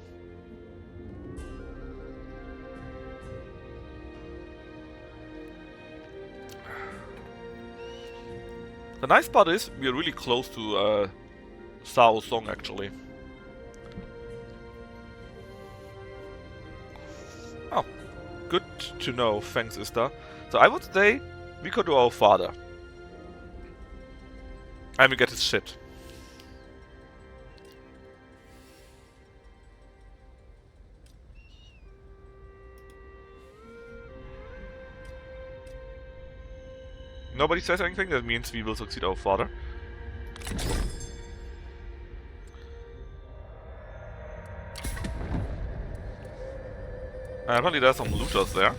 The nice part is we are really close to Sao Song actually. Oh, good to know. Thanks, Ista. So I would say we could do our father. And we get his shit. Nobody says anything, that means we will succeed our father. And apparently there's some looters there.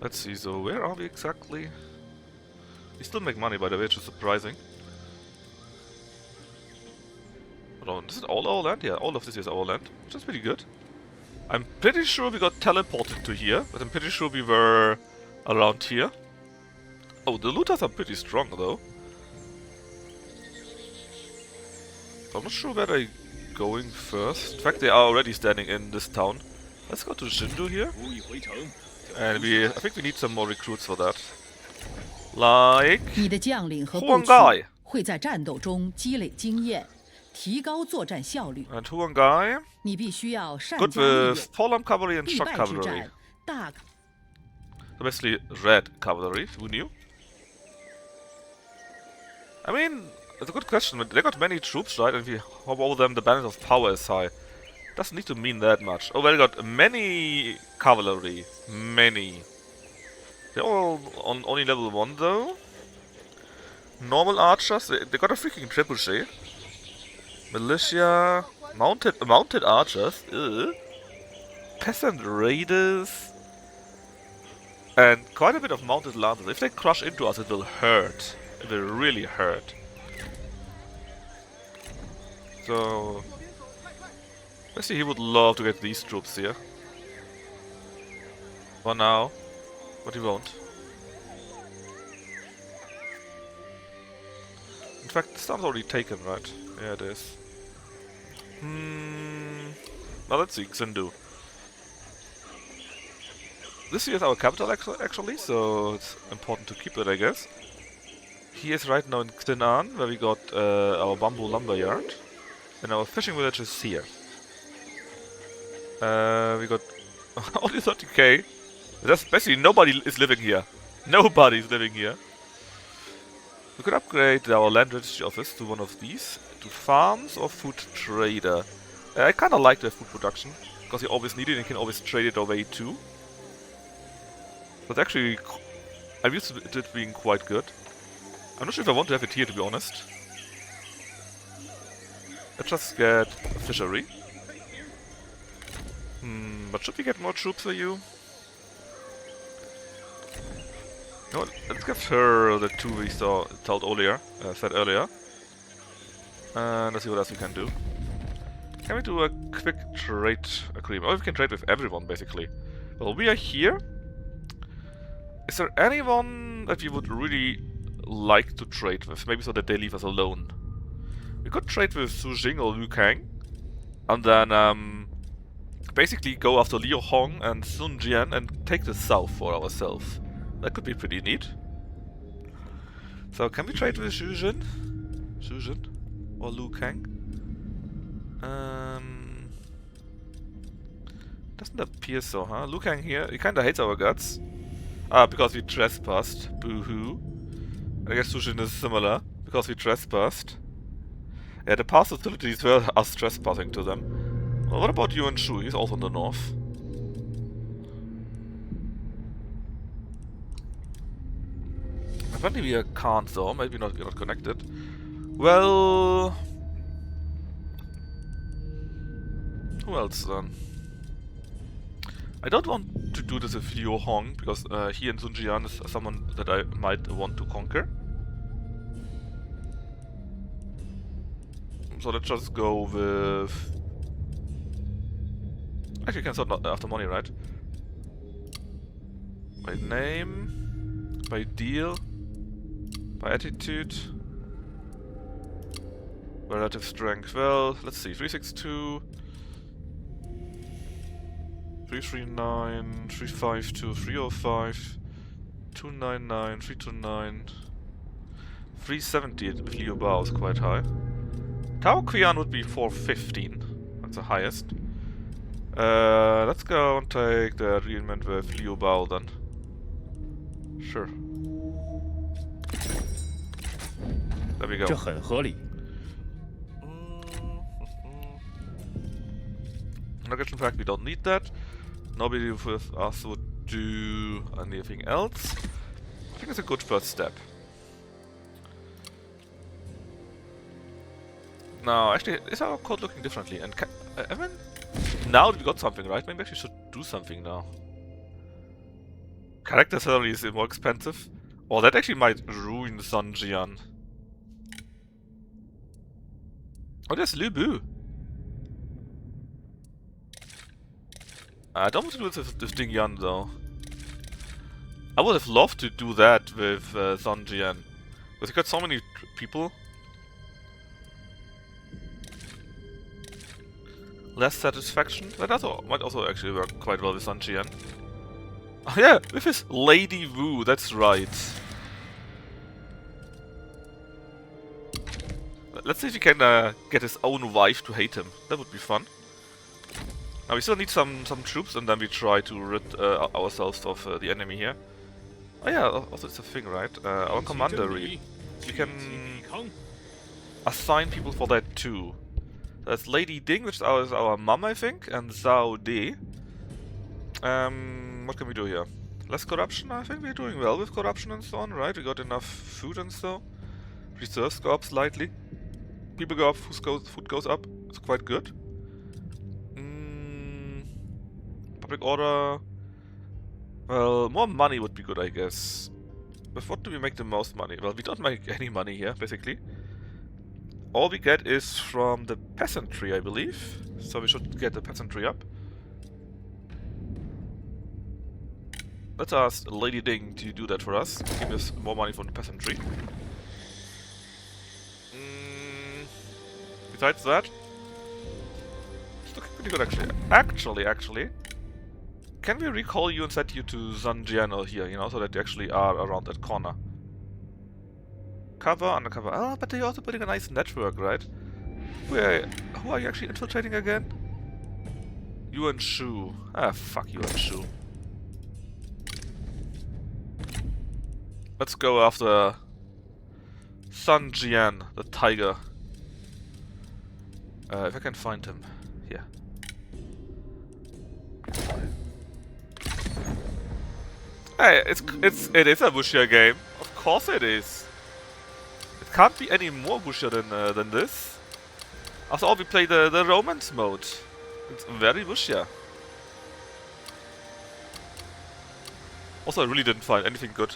Let's see, so where are we exactly? We still make money by the way, which is surprising. Hold on, is it all our land? Yeah, all of this is our land, which is pretty good. I'm pretty sure we got teleported to here, but I'm pretty sure we were around here. Oh, the looters are pretty strong though. I'm not sure where they're going first. In fact, they are already standing in this town. Let's go to Shindu here. And I think we need some more recruits for that. Like 你的将领和部 Huang 曲 Gai 会在战斗中积累经验，提高作战效率。 and Huang Gai. 你必须要善 Good 加利用 with Polam cavalry and 必 shock 败之 cavalry. 战，大 So basically red cavalry, who knew? I mean, it's a good question, but they got many troops, right? And if you hop over them, the balance of power is high. Doesn't need to mean that much. Oh, well, they got many cavalry. Many. They're all on only level 1 though. Normal archers, they got a freaking trebuchet. Militia, mounted archers, ugh. Peasant raiders, and quite a bit of mounted lancers. If they crush into us, it will hurt. It will really hurt. So, let's see. He would love to get these troops here. For now, but he won't. In fact, this town's already taken, right? Yeah, it is. Well, let's see, Xindu. This here is our capital, actually, so it's important to keep it, I guess. He is right now in Xinan, where we got our bamboo lumber yard. And our fishing village is here. We got only 30k. That's basically nobody is living here. Nobody is living here. We could upgrade our land registry office to one of these. To farms or food trader. I kinda like the food production, because you always need it and you can always trade it away too. But actually, I'm used to it being quite good. I'm not sure if I want to have it here, to be honest. Let's just get fishery. But should we get more troops for you? No, let's give her the 2 we said earlier. And let's see what else we can do. Can we do a quick trade agreement? Or we can trade with everyone, basically. Well, we are here. Is there anyone that we would really like to trade with? Maybe so that they leave us alone. We could trade with Su Jing or Liu Kang. And then, basically go after Liu Hong and Sun Jian and take the south for ourselves. That could be pretty neat. So, can we trade with Xu Jin? Xu Jin? Or Liu Kang? Doesn't appear so, huh? Liu Kang here, he kinda hates our guts. Ah, because we trespassed. Boo-hoo. I guess Xu Jin is similar, because we trespassed. Yeah, the past hostilities were us trespassing to them. Well, what about Yuan Shu? He's also in the north. Apparently we can't though, maybe we're not connected. Well... who else then? I don't want to do this with Liu Hong, because he and Sun Jian is someone that I might want to conquer. So let's just go with Actually, you can sort after money, right? By name, by deal, by attitude, by relative strength. Well, let's see. 362, 339, 352, 305, 299, 329, 370 with Liu Bao is quite high. Tao Qian would be 415. That's the highest. Let's go and take the agreement with Liu Bao then. Sure. There we go. 这很合理。 Negation fact, we don't need that. Nobody with us would do anything else. I think it's a good first step. Now, actually, is our code looking differently? And I mean, now that we got something, right? Maybe we actually should do something now. Character salary is more expensive. Oh, that actually might ruin Sun Jian. Oh, there's Lu Bu. I don't want to do this with Ding Yan though. I would have loved to do that with Sun Jian. But you got so many people. Less satisfaction. That also might also actually work quite well with Sun Jian. Oh yeah, with his Lady Wu, that's right. Let's see if he can get his own wife to hate him. That would be fun. Now we still need some troops, and then we try to rid ourselves of the enemy here. Oh yeah, also it's a thing, right? Our commandery. We can assign people for that too. That's Lady Ding, which is our mom, I think, and Zhao Di. What can we do here? Less corruption? I think we're doing well with corruption and so on, right? We got enough food and so. Reserves go up slightly. People go up, food goes up. It's quite good. Public order. Well, more money would be good, I guess. With what do we make the most money? Well, we don't make any money here, basically. All we get is from the peasantry, I believe. So we should get the peasantry up. Let's ask Lady Ding to do that for us. Give us more money from the peasantry. Besides that, it's looking pretty good actually. Actually. Can we recall you and set you to Zhanjian here, you know, so that they actually are around that corner? Cover, undercover. Oh, but they're also putting a nice network, right? Who are you actually infiltrating again? Yuan Shu. Ah, fuck Yuan Shu. Let's go after Sun Jian, the tiger. If I can find him. Yeah. Hey, it is a Wuxia game. Of course it is. It can't be any more Wuxia than this. After all, we play the romance mode. It's very Wuxia. Also, I really didn't find anything good.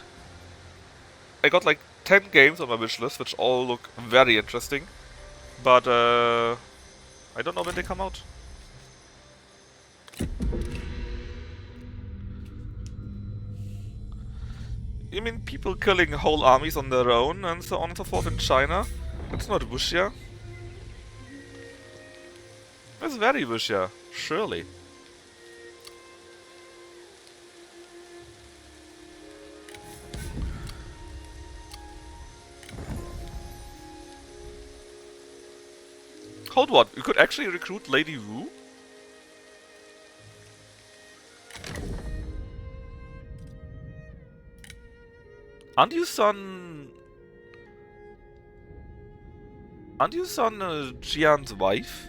I got like 10 games on my wishlist, which all look very interesting. But I don't know when they come out. You mean people killing whole armies on their own and so on and so forth in China? That's not Wuxia. That's very Wuxia, surely. Hold on, you could actually recruit Lady Wu? Aren't you son Jian's wife?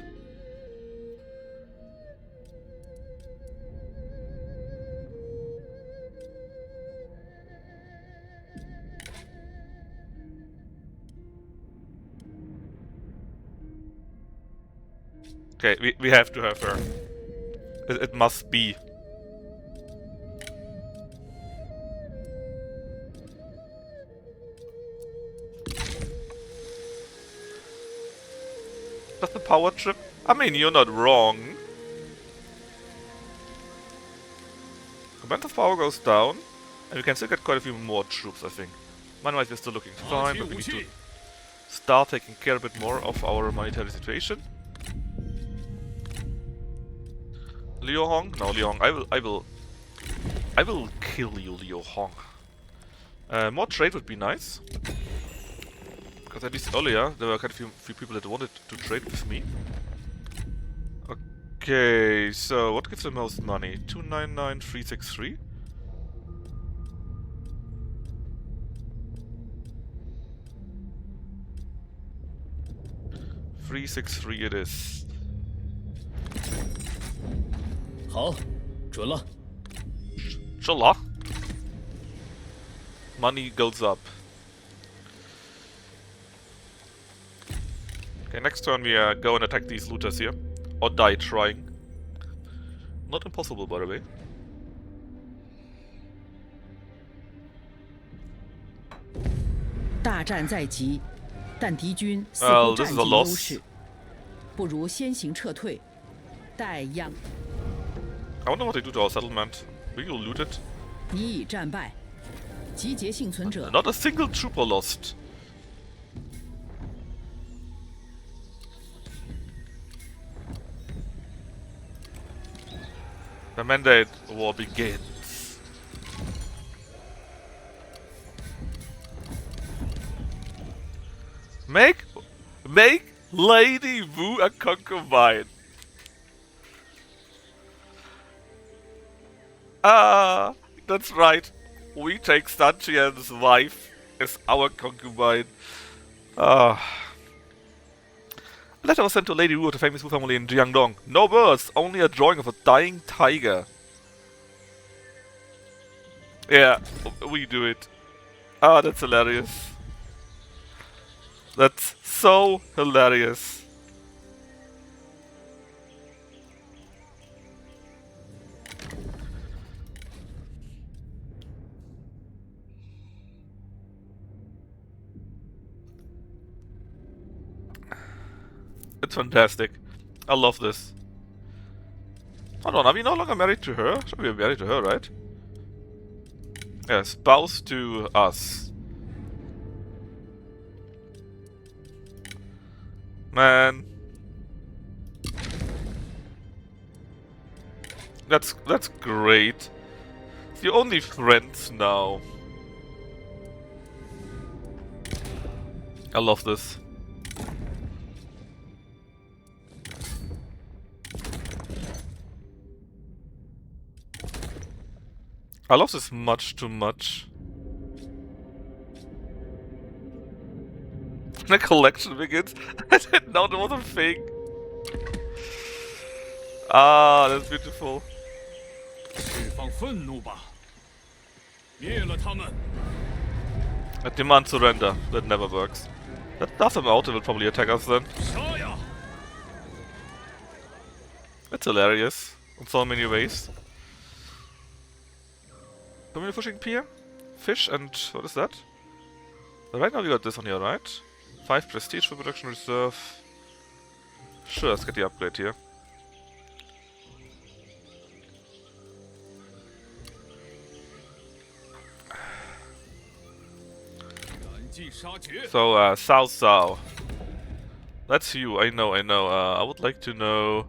Okay, we have to have her. It must be. That's the power trip? I mean, you're not wrong. Mental power goes down, and we can still get quite a few more troops, I think. Money-wise, we're still looking fine, but we need to start taking care a bit more of our monetary situation. Liu Hong? No, Liu Hong. I will kill you, Liu Hong. More trade would be nice. Because at least earlier, there were quite a few people that wanted to trade with me. Okay, so what gives the most money? 299,363? $363 it is. 好，准了。 Shala. Money goes up. Okay, next turn we go and attack these looters here. Or die trying. Not impossible, by the way.大战在即，但敌军似 Well, 乎 this 占 is a 尽 loss. 优势，不如先行撤退，待央。 I wonder what they do to our settlement. We will loot it. 你已战败，集结幸存者。 Not a single trooper lost. The Mandate War begins. Make Lady Wu a concubine. Ah, that's right. We take Stanchian's wife as our concubine. Ah. A letter was sent to Lady Wu of the famous Wu family in Jiangdong. No words, only a drawing of a dying tiger. Yeah, we do it. Ah, that's hilarious. That's so hilarious. It's fantastic. I love this. Hold on, are we no longer married to her? Should we be married to her, right? Yeah, spouse to us. Man. That's great. You're only friends now. I love this. I love this much too much. The collection begins. I didn't know there was a thing. Ah, that's beautiful. 释放愤怒吧，灭了他们。 I demand surrender. That never works. That does them out, they will probably attack us then. 杀呀！ That's hilarious. In so many ways. How many fishing pier? Fish and what is that? Right now we got this on here, right? 5 prestige for production reserve. Sure, let's get the upgrade here. So, Cao Cao. That's you, I know. I would like to know...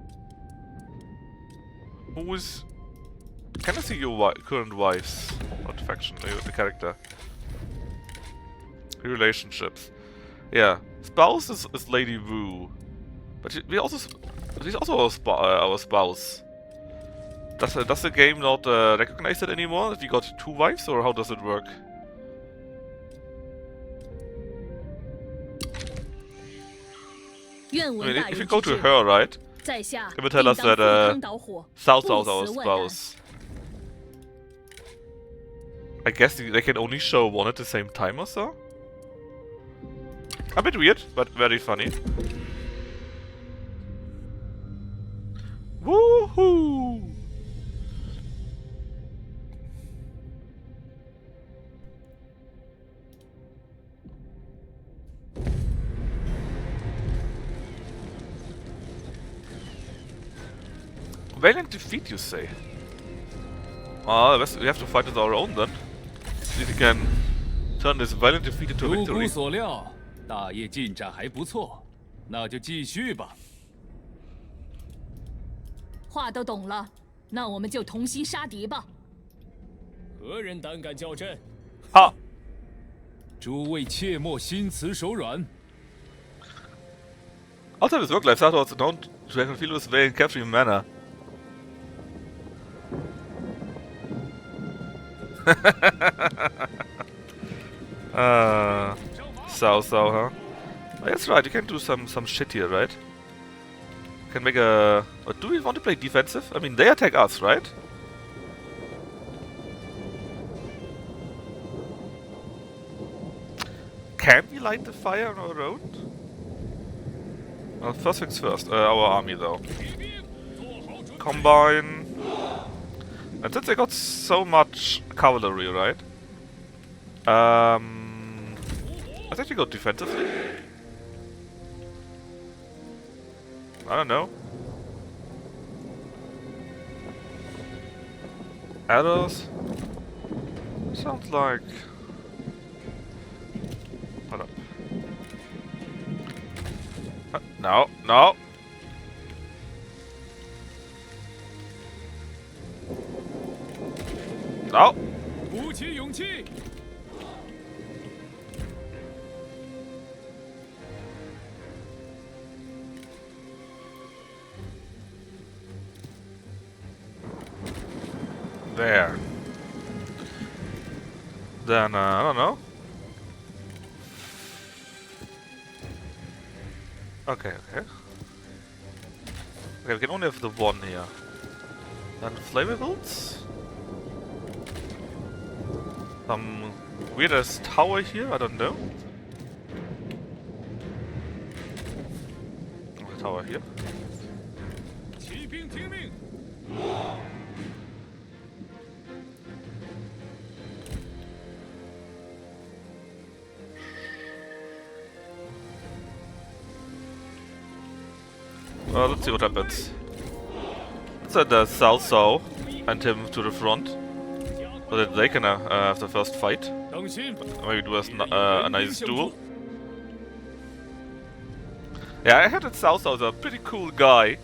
Who is... Can I see your current wives? Not faction, the character. Relationships. Yeah, spouse is Lady Wu. But she's also our spouse. Does the game not recognize it anymore? If you got 2 wives, or how does it work? I mean, if you go to her, right? It will tell us that Cao Cao is our spouse. I guess they can only show one at the same time or so? A bit weird, but very funny. Woohoo! Valiant defeat, you say? Oh, we have to fight with our own then. See if we can turn this violent defeat into 如 victory. 古所料，大业进展还不错，那就继续吧。话都懂了，那我们就同心杀敌吧。何人胆敢叫阵？ Ha! 诸位切莫心慈手软。 Outside his work life, Sato known to have feel his way in capturing mana. So, huh? Oh, that's right, you can do some shit here, right? Can make a... Or do we want to play defensive? I mean, they attack us, right? Can we light the fire on our own? Well, first things first, our army though. Combine. And since they got so much cavalry, right? I think we go defensively. I don't know. Arrows? Sounds like... Hold up. No, no! No! 鼓起勇气！ There. Then, I don't know. Okay. Okay, we can only have the one here. Then flammables? Some weirdest tower here, I don't know. A tower here. 骑兵听命！ Well, let's see what happens. Let's send Salso and him to the front, so that they can have the first fight. 等心， Maybe do a nice duel. Yeah, I heard that Salso is a pretty cool guy.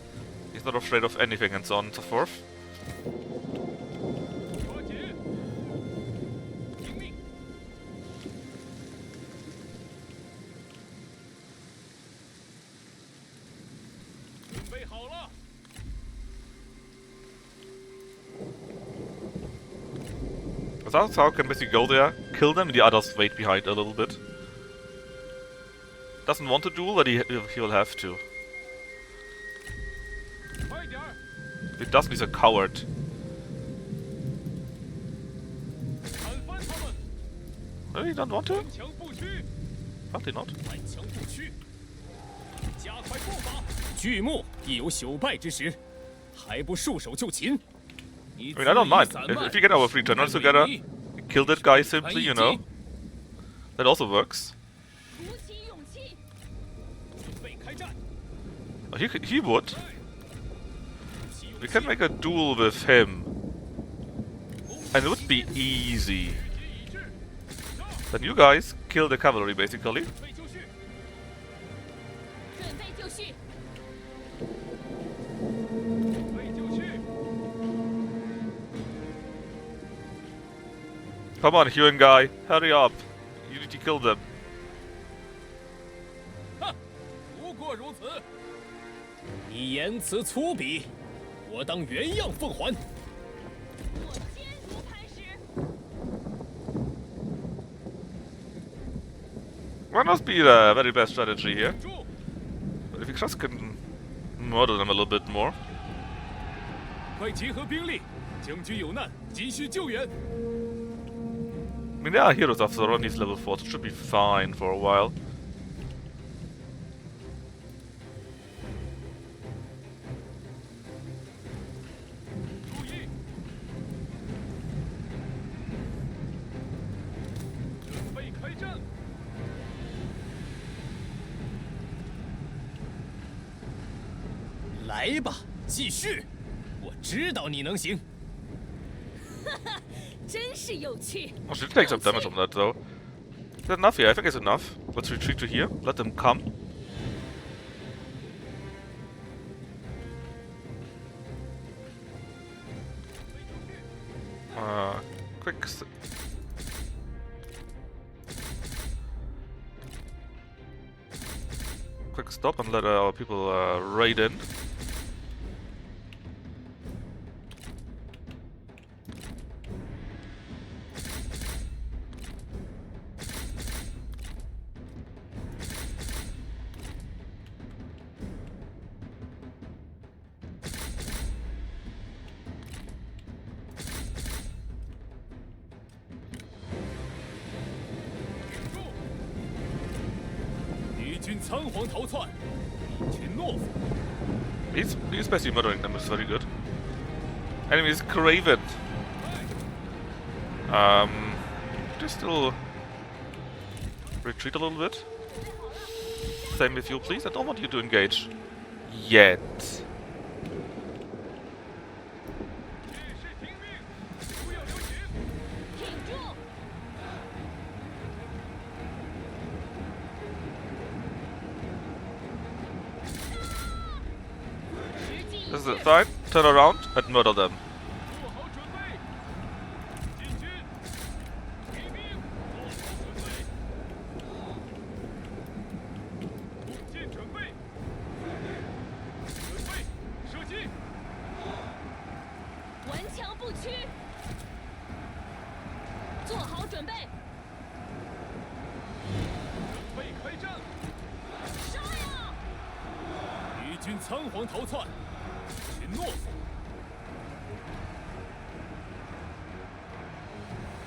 He's not afraid of anything and so on and so forth. 抓紧！听命！ 准备好了。 Salso can basically go there, kill them, and the others wait behind a little bit. Doesn't want to duel, but he will have to. 快点儿！ If he doesn't, he's a coward. 砍翻他们！ Really, don't want to? 顽强不屈， Probably not. 顽强不屈，加快步伐。巨木亦有朽败之时，还不束手就擒？ I mean, I don't mind. If you get our 3 generals together, kill that guy simply, you know. That also works. 鼓起勇气， 准备开战！ Oh, he would. We can make a duel with him. And it would be easy. Then you guys kill the cavalry, basically. 准备就绪！ 准备就绪， 准备就绪！ Come on, Huon guy, hurry up. You need to kill them. 哼，不过如此。你言辞粗鄙，我当原样奉还。我坚如磐石。 Might not be the very best strategy here. 住！ But if you just can murder them a little bit more. 快集合兵力，将军有难，急需救援。 I mean, they are heroes after all, he's level 4, so it should be fine for a while. 注意！准备开战！来吧，继续！我知道你能行。真是有趣。 Oh, she did take some damage on that though. Is that enough? Yeah, I think it's enough. Let's retreat to here. Let them come. Quick. Quick stop and let our people raid in. He's basically murdering them, it's very good. Enemy is Craven. Just still retreat a little bit. Same with you, please. I don't want you to engage yet. This is it, fine. Turn around and murder them.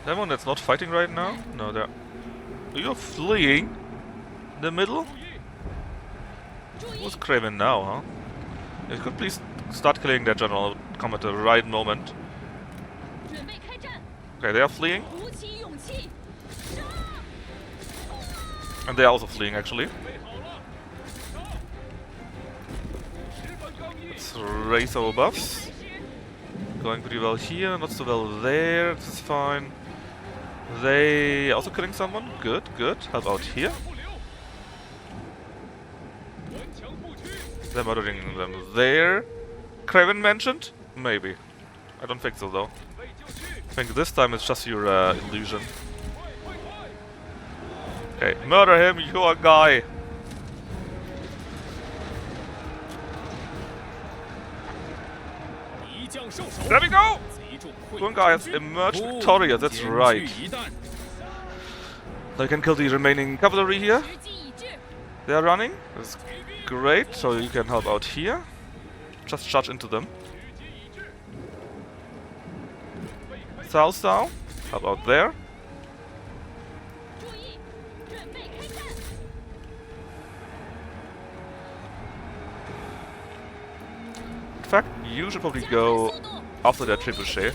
Anyone that's not fighting right now? No, they're... You're fleeing? In the middle? Who's Craven now, huh? You could please start killing their general. Come at the right moment. Okay, they are fleeing. And they are also fleeing, actually. Let's raise our buffs. Going pretty well here, not so well there. This is fine. They also killing someone. Good, good. How about here? They're murdering them there. Craven mentioned? Maybe. I don't think so, though. I think this time it's just your illusion. Okay, murder him, you're a guy. There we go! One guy has emerged victorious, that's right. They can kill the remaining cavalry here. They are running. That's great, so you can help out here. Just charge into them. South. How about there? In fact, you should probably go after that trebuchet.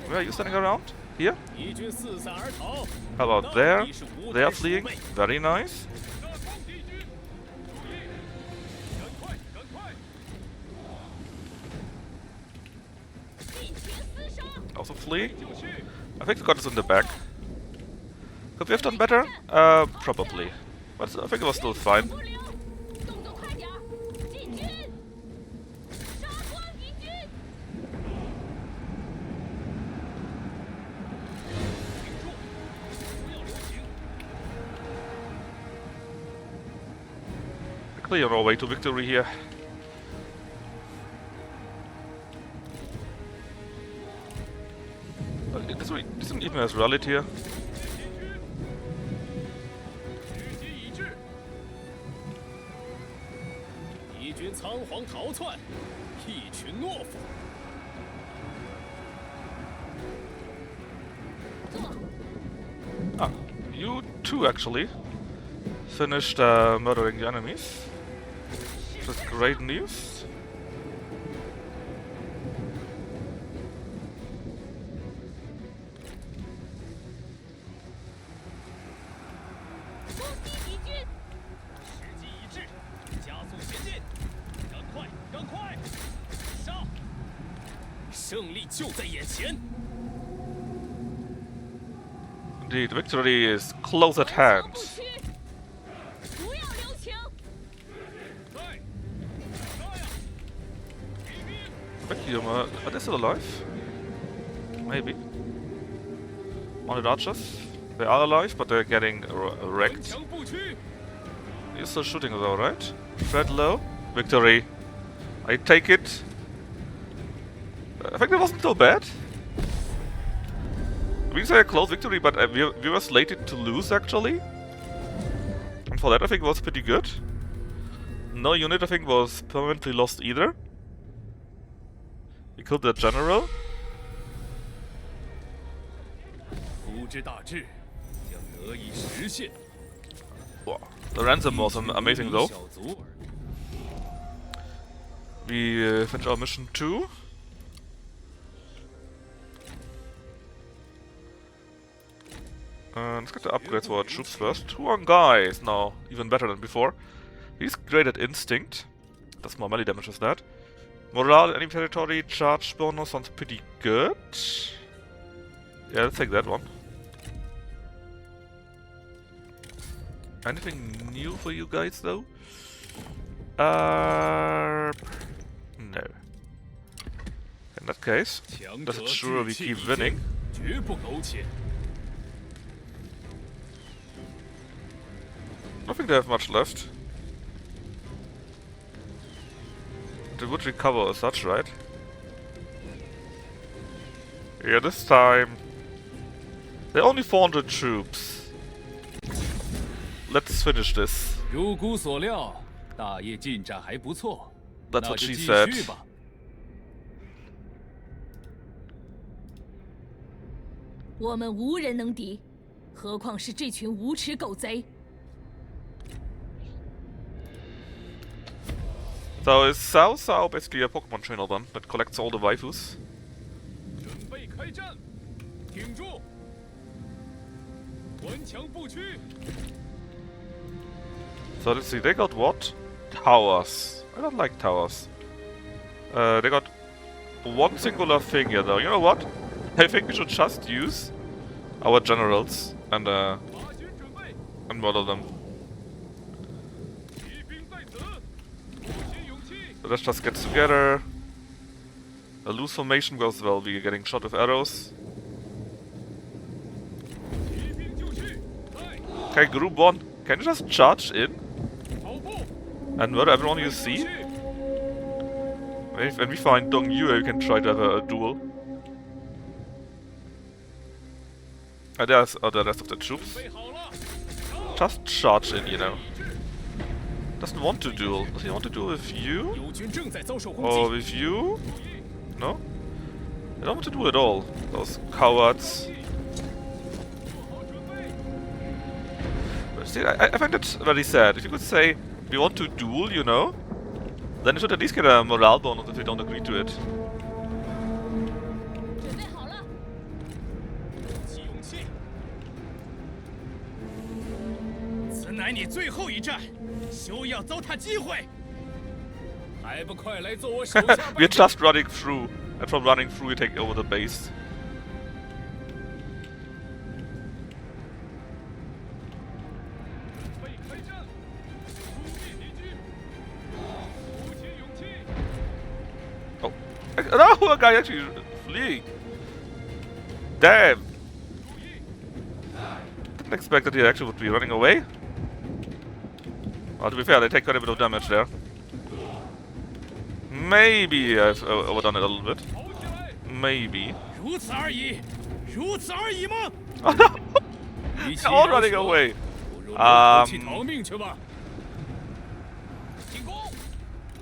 Where are you standing around? Here? How about there? They are fleeing. Very nice. Also flee. I think we got this in the back. Could we have done better? Probably. But I think it was still fine. Clear our way to victory here. This isn't even as rallied here. Ah, you too actually finished murdering the enemies. Which is great news. 胜利就在眼前。 Indeed, victory is close at hand. 不屈，不要留情。在，杀呀！骑兵， Vacuum, are they still alive? Maybe. Mounted archers? They are alive, but they're getting 顽 wrecked. 强不屈。 You're still shooting though, right? Threat low. Victory. I take it. I think that wasn't so bad. We can say a close victory, but we were slated to lose actually. And for that I think it was pretty good. No unit I think was permanently lost either. We killed the general. 夫之大志将得以实现。 Wow. The ransom was amazing though. 小卒而已。 We finished our mission too. Let's get the upgrades for our troops first. Huang Gai is now even better than before. He's great at instinct. Does more melee damage with that. Morale, enemy territory, charge bonus sounds pretty good. Yeah, let's take that one. Anything new for you guys though? No. In that case, 强 does 者 it sure 志 we 气 keep 一坚 winning? 绝不苟且。 I don't think they have much left. They would recover as such, right? Yeah, this time... They're only 400 troops. Let's finish this. 如姑所料，大业进展还不错。 That's 那 what 就 she 继 said. 续吧。 我们无人能敌，何况是这群无耻狗贼！ So is Cao Cao basically a Pokemon trainer then that collects all the waifus? 准备开战，挺住！顽强不屈。 So let's see, they got what? Towers. I don't like towers. They got one singular thing here though. You know what? I think we should just use our generals and 马军准备， model them. 骑兵在此，鼓起勇气。 So let's just get together. A loose formation because well we're getting shot with arrows. 骑兵就绪，在 Okay, group 1, can you just charge in 跑步。 and murder everyone you see? 去 When we find Dong Yue, you can try to have a duel. And there's the rest of the troops. 备好了， Just charge in, you know. Doesn't want to duel. Does he want to duel with you? 友军正在遭受攻 Or 击。 with you? No? They don't want to duel at all. Those cowards. 做好准备。 But see, I find that very sad. If you could say, we want to duel, you know, then you should at least get a morale bonus if they don't agree to it. 准备好了，鼓起勇气。此乃你最后一战，休要糟蹋机会。还不快来做我手下 We're 败将！ just running through. And from running through, we take over the base. 准备开战，扑灭敌军。鼓起勇气。 Oh. No, a guy actually fleeing. Damn. 注意， Didn't expect that he actually would be running away. Well, to be fair, they take quite a bit of damage there. Maybe I've overdone it a little bit. 跑起来！ Maybe. 如此而已，如此而已吗？ Oh no! 一起 They're all 饶 running 舌 away. 不如留口气逃命去吧。进攻！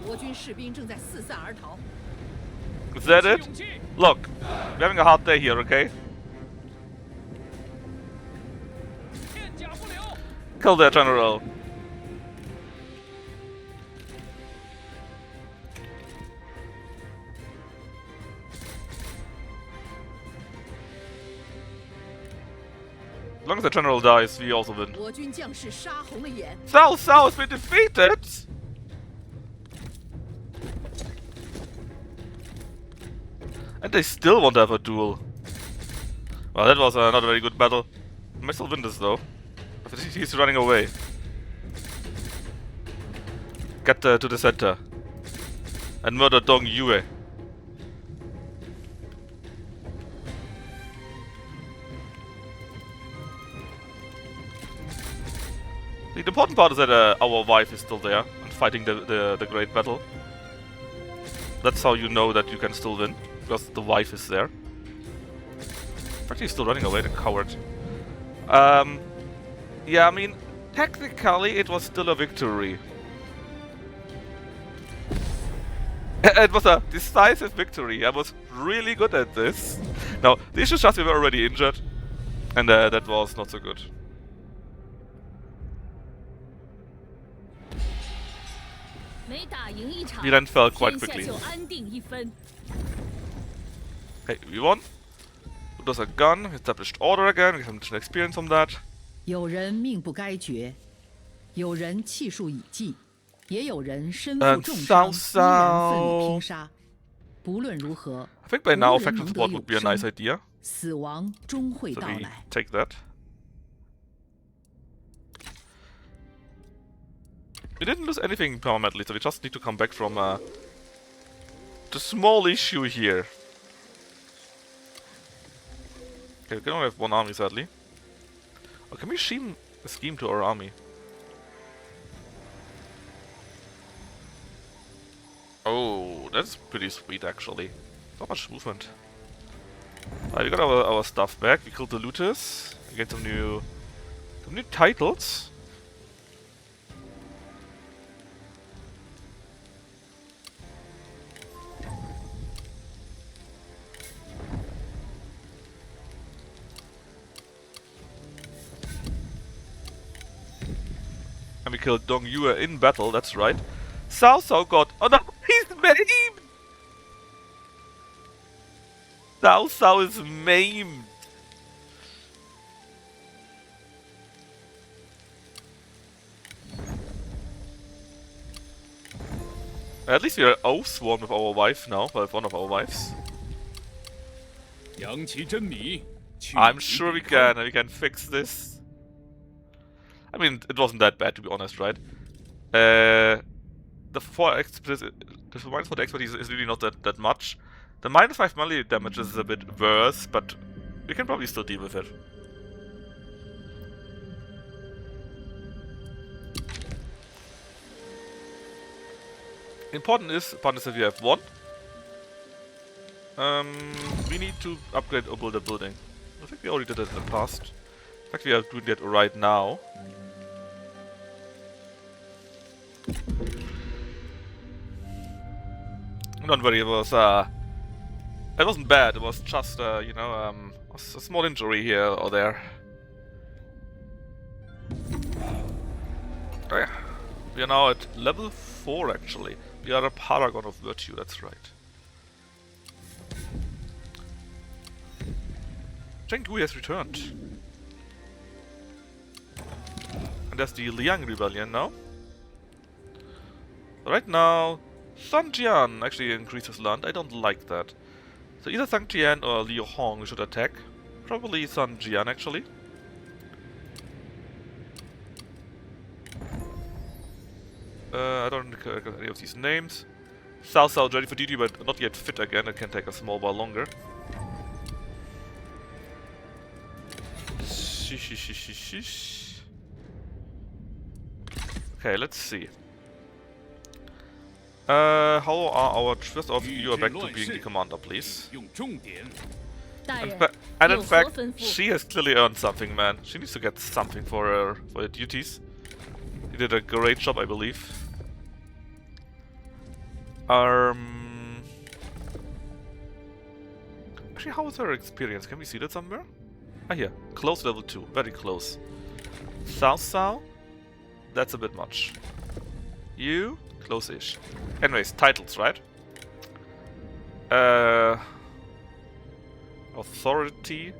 国军士兵正在四散而逃。 Is that 鼓 it? 起勇气！ Look, we're having a hard day here, okay? 片甲不留。 Kill their general. As long as the general dies, we also win. 我军将士杀红了眼。 Cao Cao has been defeated! And they still want to have a duel. Well, that was not a very good battle. I might still win this though. But he's running away. Get to the center. And murder Dong Yue. The important part is that our wife is still there and fighting the great battle. That's how you know that you can still win, because the wife is there. But he's still running away, the coward. Yeah, I mean, technically it was still a victory. It was a decisive victory. I was really good at this. Now, the issue is just we were already injured, and that was not so good. We then fell quite quickly. Hey, we won. There's a gun, established order again, we have some additional experience on that. 有人命不该绝，有人气数已尽，也有人身负重伤，依然奋力拼杀。不论如何， I think by now 无人 faction 能得 support 永 would be a 生 nice idea. 死亡终会 So 到 we 来。 take that. We didn't lose anything permanently, so we just need to come back from the small issue here. Okay, we can only have one army, sadly. Or can we scheme to our army? Oh, that's pretty sweet, actually. Not much movement. We got our stuff back. We killed the looters. We get some new titles. And we killed Dong Yue in battle, that's right. Cao Cao got... Oh no, he's maimed! Cao Cao is maimed! At least we are oath-sworn with our wife now, with one of our wives. 扬其真米，去 I'm 其 sure we 抵抗 can fix this. I mean, it wasn't that bad, to be honest, right? The minus 4 expertise is really not that much. The minus 5 melee damage is a bit worse, but we can probably still deal with it. Important is that we have one. We need to upgrade or build a building. I think we already did it in the past. In fact, we are doing that right now. Don't worry, it wasn't bad. It was just, you know, a small injury here or there. Oh yeah. We are now at level 4, actually. We are a paragon of virtue, that's right. Zheng Gui has returned. And there's the Liang Rebellion now. Right now, Sun Jian actually increases land. I don't like that. So either Sun Jian or Liu Hong should attack. Probably Sun Jian, actually. I don't recognize any of these names. Cao Cao ready for duty, but not yet fit again. It can take a small while longer. Okay, let's see. How are our first of you are back to being the commander, please? 用重点 And in fact, she has clearly earned something, man. She needs to get something for her duties. You did a great job, I believe. Actually, how is her experience? Can we see that somewhere? Ah, here. Close level 2. Very close. Cao Cao? That's a bit much. You? Close-ish. Anyways, titles, right? Authority.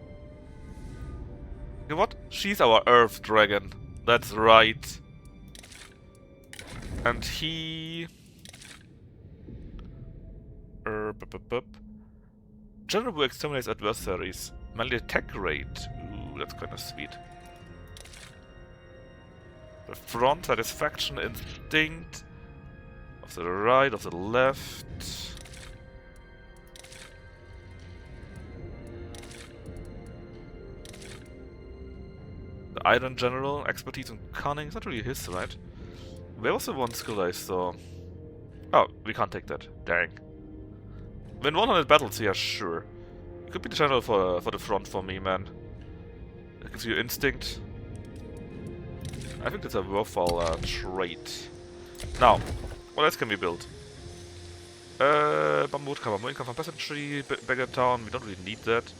You know what? She's our Earth Dragon. That's right. And he... General who exterminates adversaries. Melee attack rate. Ooh, that's kind of sweet. The front, satisfaction, instinct. Of the right, of the left. The Iron General, expertise and cunning. It's not really his, right? Where was the one skill I saw? Oh, we can't take that. Dang. Win 100 battles, yeah, sure. You could be the general for the front for me, man. That gives you instinct. I think that's a worthwhile trait. Now, what else can we build? Bamboo cover, more income from peasantry, beggar town. We don't really need that.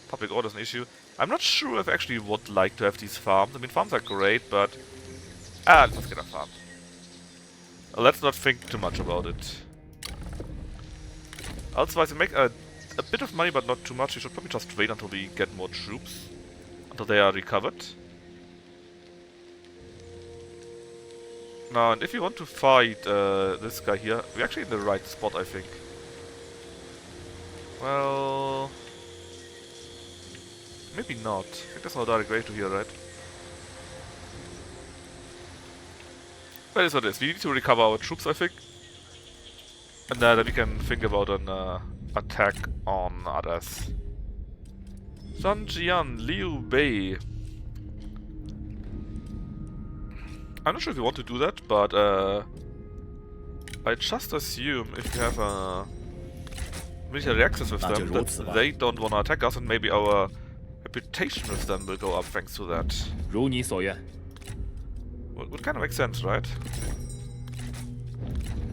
Public order is an issue. I'm not sure if I actually would like to have these farms. I mean, farms are great, but let's get a farm. Let's not think too much about it. Otherwise, we make a bit of money, but not too much. We should probably just wait until we get more troops. Until they are recovered. Now, and if you want to fight this guy here, we're actually in the right spot, I think. Well... maybe not. I think there's no direct way to here, right? But it's what it is. We need to recover our troops, I think. And then we can think about an attack on others. Zhangjian, Liu Bei. I'm not sure if you want to do that, but I just assume if we have a military access with them, that they don't want to attack us, and maybe our reputation with them will go up thanks to that. 如你所愿。 Would kind of make sense, right?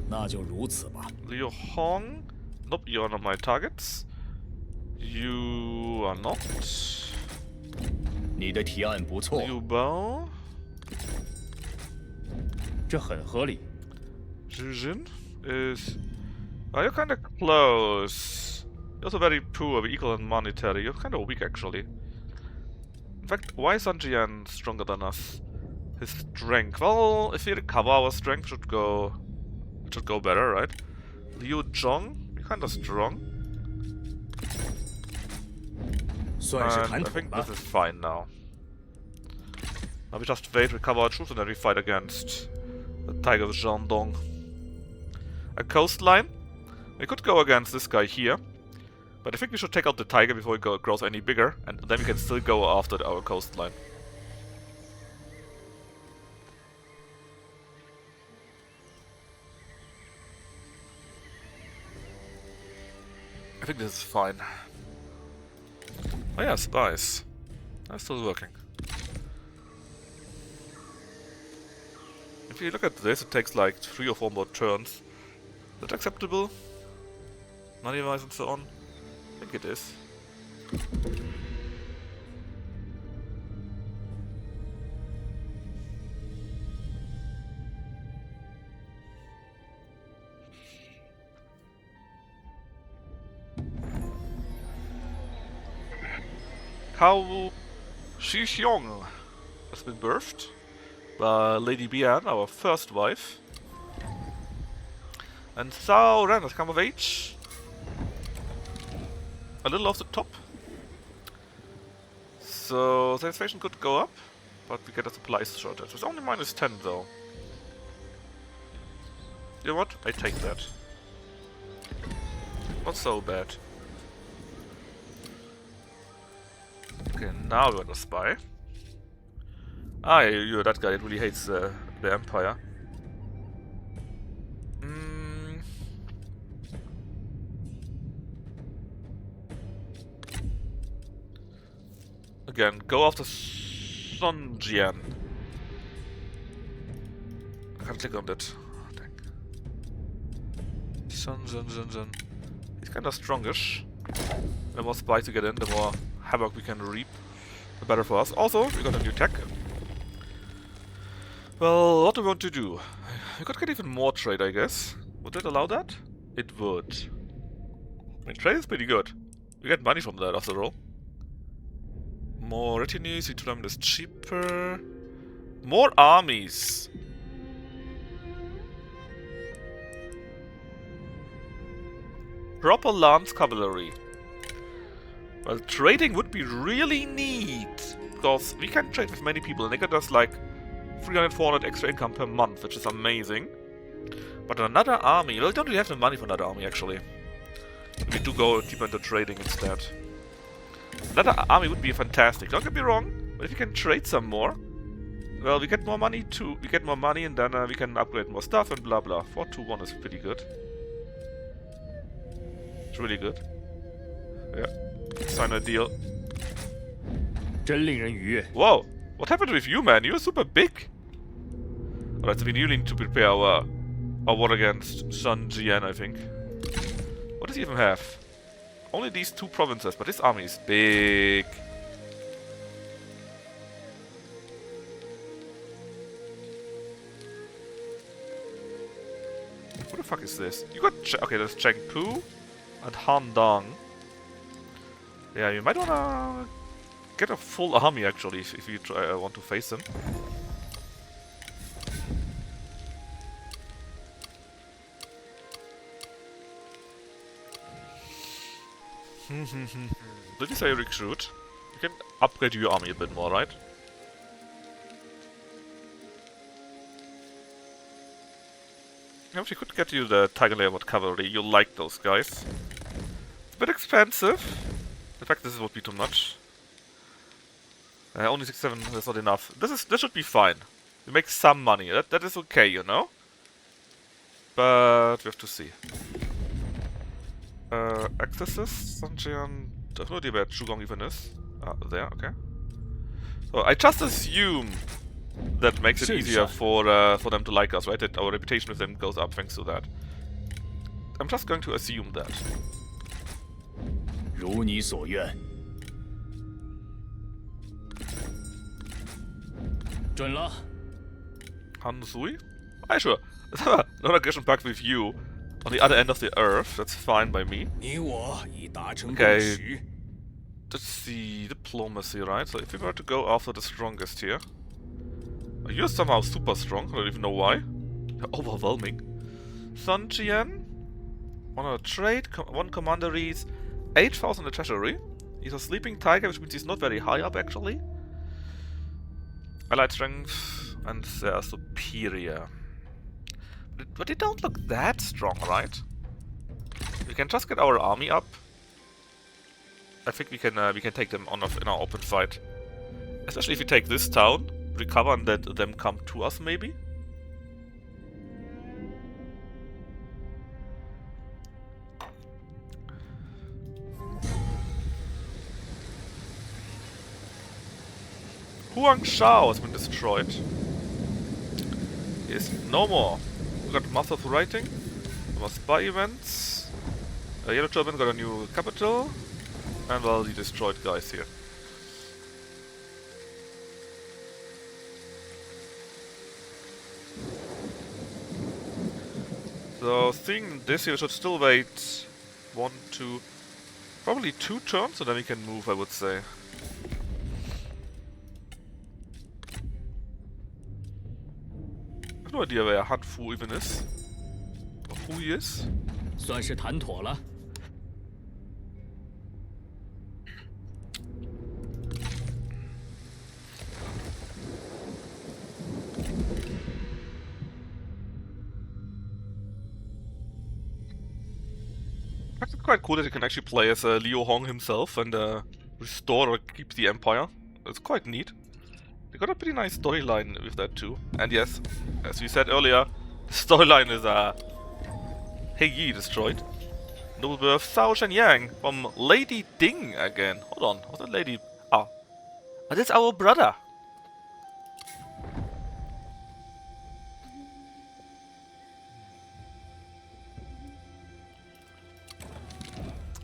那就如此吧。 Liu Hong? Nope, you are not my targets. You are not. 你的提案不错， Liu Bao? 这很合理。 Zhu Jin is... oh, you're kind of close. You're also very poor, equal in monetary. You're kind of weak, actually. In fact, why is Sanjian stronger than us? His strength. Well, if we recover our strength, it should go better, right? Liu Zhong, you're kind of strong. 算是 And 谈 I 妥 think 了 this。is fine now. Now we just wait, recover our troops, and then we fight against the Tiger of Shandong. A coastline. We could go against this guy here. But I think we should take out the tiger before it grows any bigger, and then we can still go after our coastline. I think this is fine. Oh yeah, spies. They're still working. If you look at this, it takes like 3 or 4 more turns. Is that acceptable? Money-wise and so on? I think it is. Cao Shixiong has been birthed by Lady Bian, our first wife. And Cao Ren has come of age. A little off the top. So the inflation could go up, but we get a supplies shortage. It's only minus 10 though. You know what? I take that. Not so bad. Okay, now we're gonna spy. Ah, yeah, you're that guy that really hates the Empire. Again, go after Sonjian. I can't click on that. Oh, dang. Son. He's kinda strongish. The more spies we get in, the more havoc we can reap, the better for us. Also, we got a new tech. Well, what do we want to do? We could get even more trade, I guess. Would that allow that? It would. I mean, trade is pretty good. We get money from that, after all. More retinues, Utulam is cheaper. More armies! Proper lance cavalry. Well, trading would be really neat, because we can trade with many people and they get us like 300, 400 extra income per month, which is amazing. But another army, well, we don't really have the money for another army actually. We do go deeper into trading instead. Another army would be fantastic, don't get me wrong, but if you can trade some more, well, we get more money too. We get more money and then we can upgrade more stuff and blah blah. 421 is pretty good. It's really good. Yeah. Sign a deal. 真令人愉悦。 Whoa! What happened with you, man? You're super big! Alright, so we really need to prepare our war against Sun Jian, I think. What does he even have? Only these 2 provinces, but this army is big. Who the fuck is this? You got okay, there's Chengpu and Handong. Yeah, you might wanna get a full army actually if you want to face them. Did you say recruit? You can upgrade your army a bit more, right? Yeah, if you could get you the Tiger Layered Cavalry, you'll like those guys. It's a bit expensive. In fact, this would be too much. Only 67, that's not enough. This should be fine. We make some money. That is okay, you know? But we have to see. Accesses, Sanjian. I have no idea where Zhugong even is. There, okay. So I just assume that makes it easier for them to like us, right? That our reputation with them goes up thanks to that. I'm just going to assume that. 如你所愿。准了。 Hansui? Sure. Not aggression pact with you on the other end of the earth. That's fine by me. 你我已达成共 Okay. 识。 Let's see, diplomacy, right? So if we were to go after the strongest here. You're somehow super strong, I don't even know why. You're overwhelming. Sun Jian. Wanna trade? 1 commander reads 8,000 in the treasury. He's a sleeping tiger, which means he's not very high up actually. Allied strength, and they are superior. But they don't look that strong, right? We can just get our army up. I think we can take them on in our open fight. Especially if we take this town, recover and let them come to us maybe. Huang Shao has been destroyed. He is no more. We got Master of Writing, more spy events. Yellow Turban got a new capital, and well, the destroyed guys here. So, seeing this here, we should still wait 1, 2, probably 2 turns, so then we can move, I would say. I have no idea where Han Fu even is, or who he is. 算是谈妥了。 It's quite cool that you can actually play as Liu Hong himself and restore or keep the empire. It's quite neat. They got a pretty nice storyline with that too. And yes, as we said earlier, the storyline is He Yi destroyed. Noble birth Cao Shenyang from Lady Ding again. Hold on, what's that lady? Oh, that's our brother.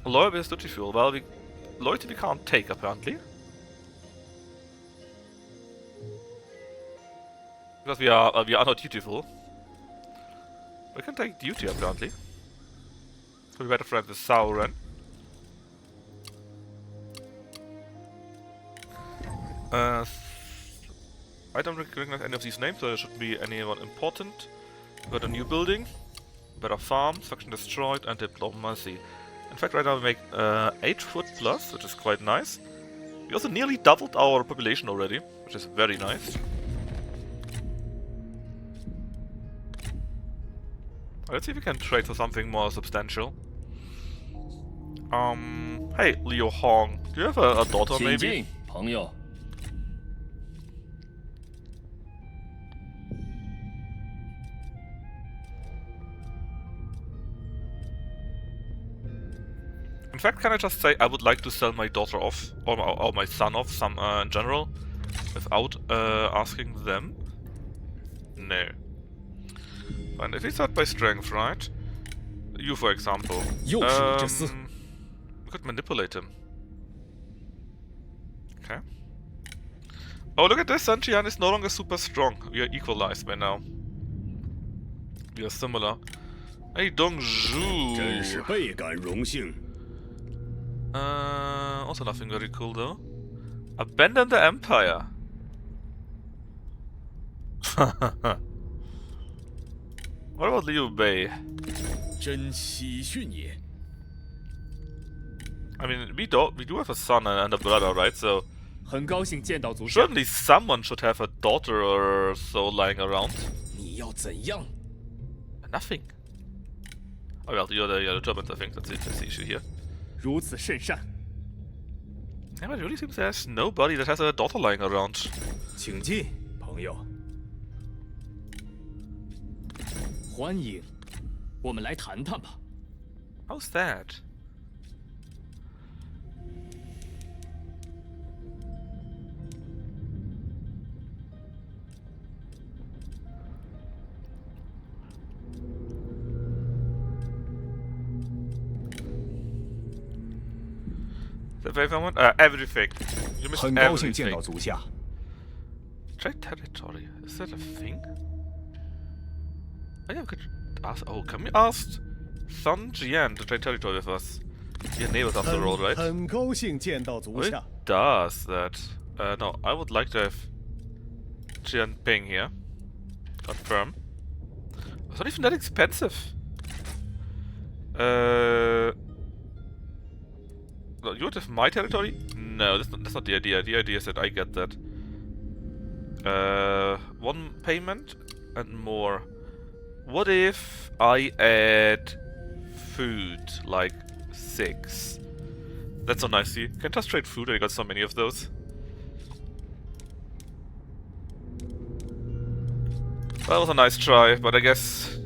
Loyalty is dutiful. Well, loyalty we can't take apparently. Because we are not dutiful. We can take duty apparently. So we better friend with Sauron. I don't recognize any of these names, so there shouldn't be anyone important. We got a new building, better farm, faction destroyed, and diplomacy. In fact, right now we make 8 foot plus, which is quite nice. We also nearly doubled our population already, which is very nice. Let's see if we can trade for something more substantial. Hey, Liu Hong, do you have a daughter maybe? 朋友。 In fact, can I just say I would like to sell my daughter off, or my son off, some in general, without asking them? No. And if we start by strength, right? You, for example. We could manipulate him. Okay. Oh, look at this! Sun Jian is no longer super strong. We are equalized by now. We are similar. Hey, Dongzhu! 真是倍感荣幸。 Also nothing very cool though. Abandon the Empire. What about Liu Bei? 真喜讯也。 I mean, we do have a son and a brother, right? So 很高兴见到族下。 certainly someone should have a daughter or so lying around. 你要怎样？ Nothing. Oh well, you're the Germans, I think. That's the issue here. 如此甚善。 Yeah, but it really seems there's nobody that has a daughter lying around. 请进，朋友。欢迎，我们来谈谈吧。 How's that? Everything. You missed 很高兴见 everything. 到族下。 Trade territory. Is that a thing? Oh yeah, we could ask. Oh, can we ask Sun Jian to trade territory with us? We're neighbors after all, right? 很高兴见到族 Oh, it 下。 does that. No, I would like to have Jian Ping here. Confirm. It's not even that expensive. No, you would have my territory? No, that's not the idea. The idea is that I get that. One payment and more. What if I add food, like 6? That's so nice. You can just trade food, I got so many of those. That was a nice try, but I guess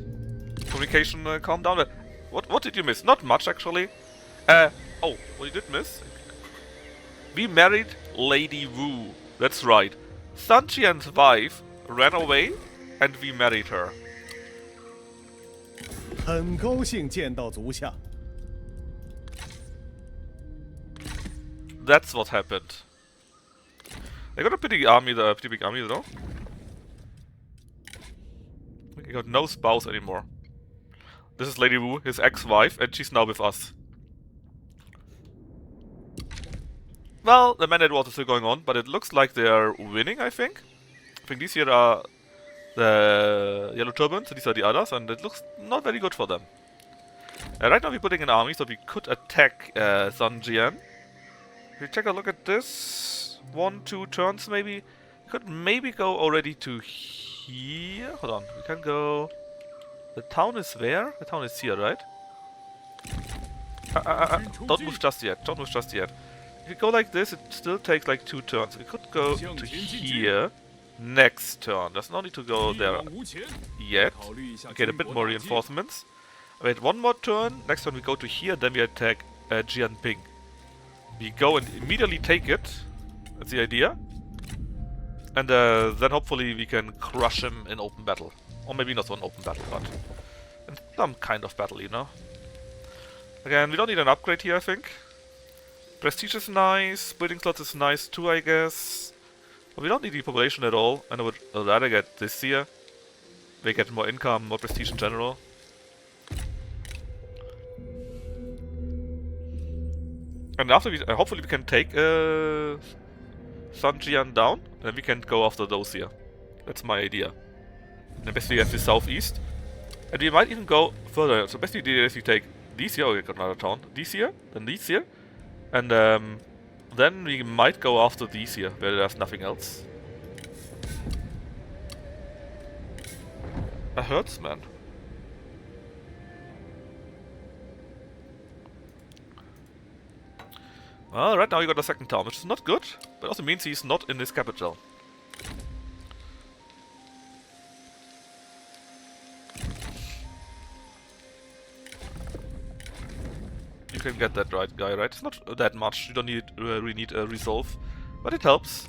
communication calmed down. What did you miss? Not much, actually. Oh, what you did miss? We married Lady Wu. That's right. Sun Jian's wife ran away, and we married her. 很高兴见到族下。 That's what happened. They got a pretty army, pretty big army though. They got no spouse anymore. This is Lady Wu, his ex-wife, and she's now with us. Well, the Mandate Wars is still going on, but it looks like they are winning, I think. I think these here are the Yellow Turbans, these are the others, and it looks not very good for them. Right now we're putting an army, so we could attack Sun Jian. If we take a look at this, 1, 2 turns maybe, we could maybe go already to here. Hold on, we can go... The town is where? The town is here, right? Don't move just yet, don't move just yet. If you go like this, it still takes like 2 turns. We could go to here next turn. There's no need to go there yet. We get a bit more reinforcements. Wait, 1 more turn. Next turn we go to here, then we attack Jianping. We go and immediately take it. That's the idea. And then hopefully we can crush him in open battle. Or maybe not one open battle, but in some kind of battle, you know. Again, we don't need an upgrade here, I think. Prestige is nice, building slots is nice too, I guess. But we don't need the population at all, and I would rather get this here. We get more income, more prestige in general. And after we, hopefully we can take Sun Jian down, and we can go after those here. That's my idea. And basically we have the southeast. And we might even go further, so basically the idea is we take these here. Oh, we got another town. These here, then these here. And then we might go after these here, where there's nothing else. That hurts, man. Well, right now he got a second town, which is not good, but also means he's not in his capital. You can get that right guy, right? It's not that much, you don't need really need a resolve, but it helps.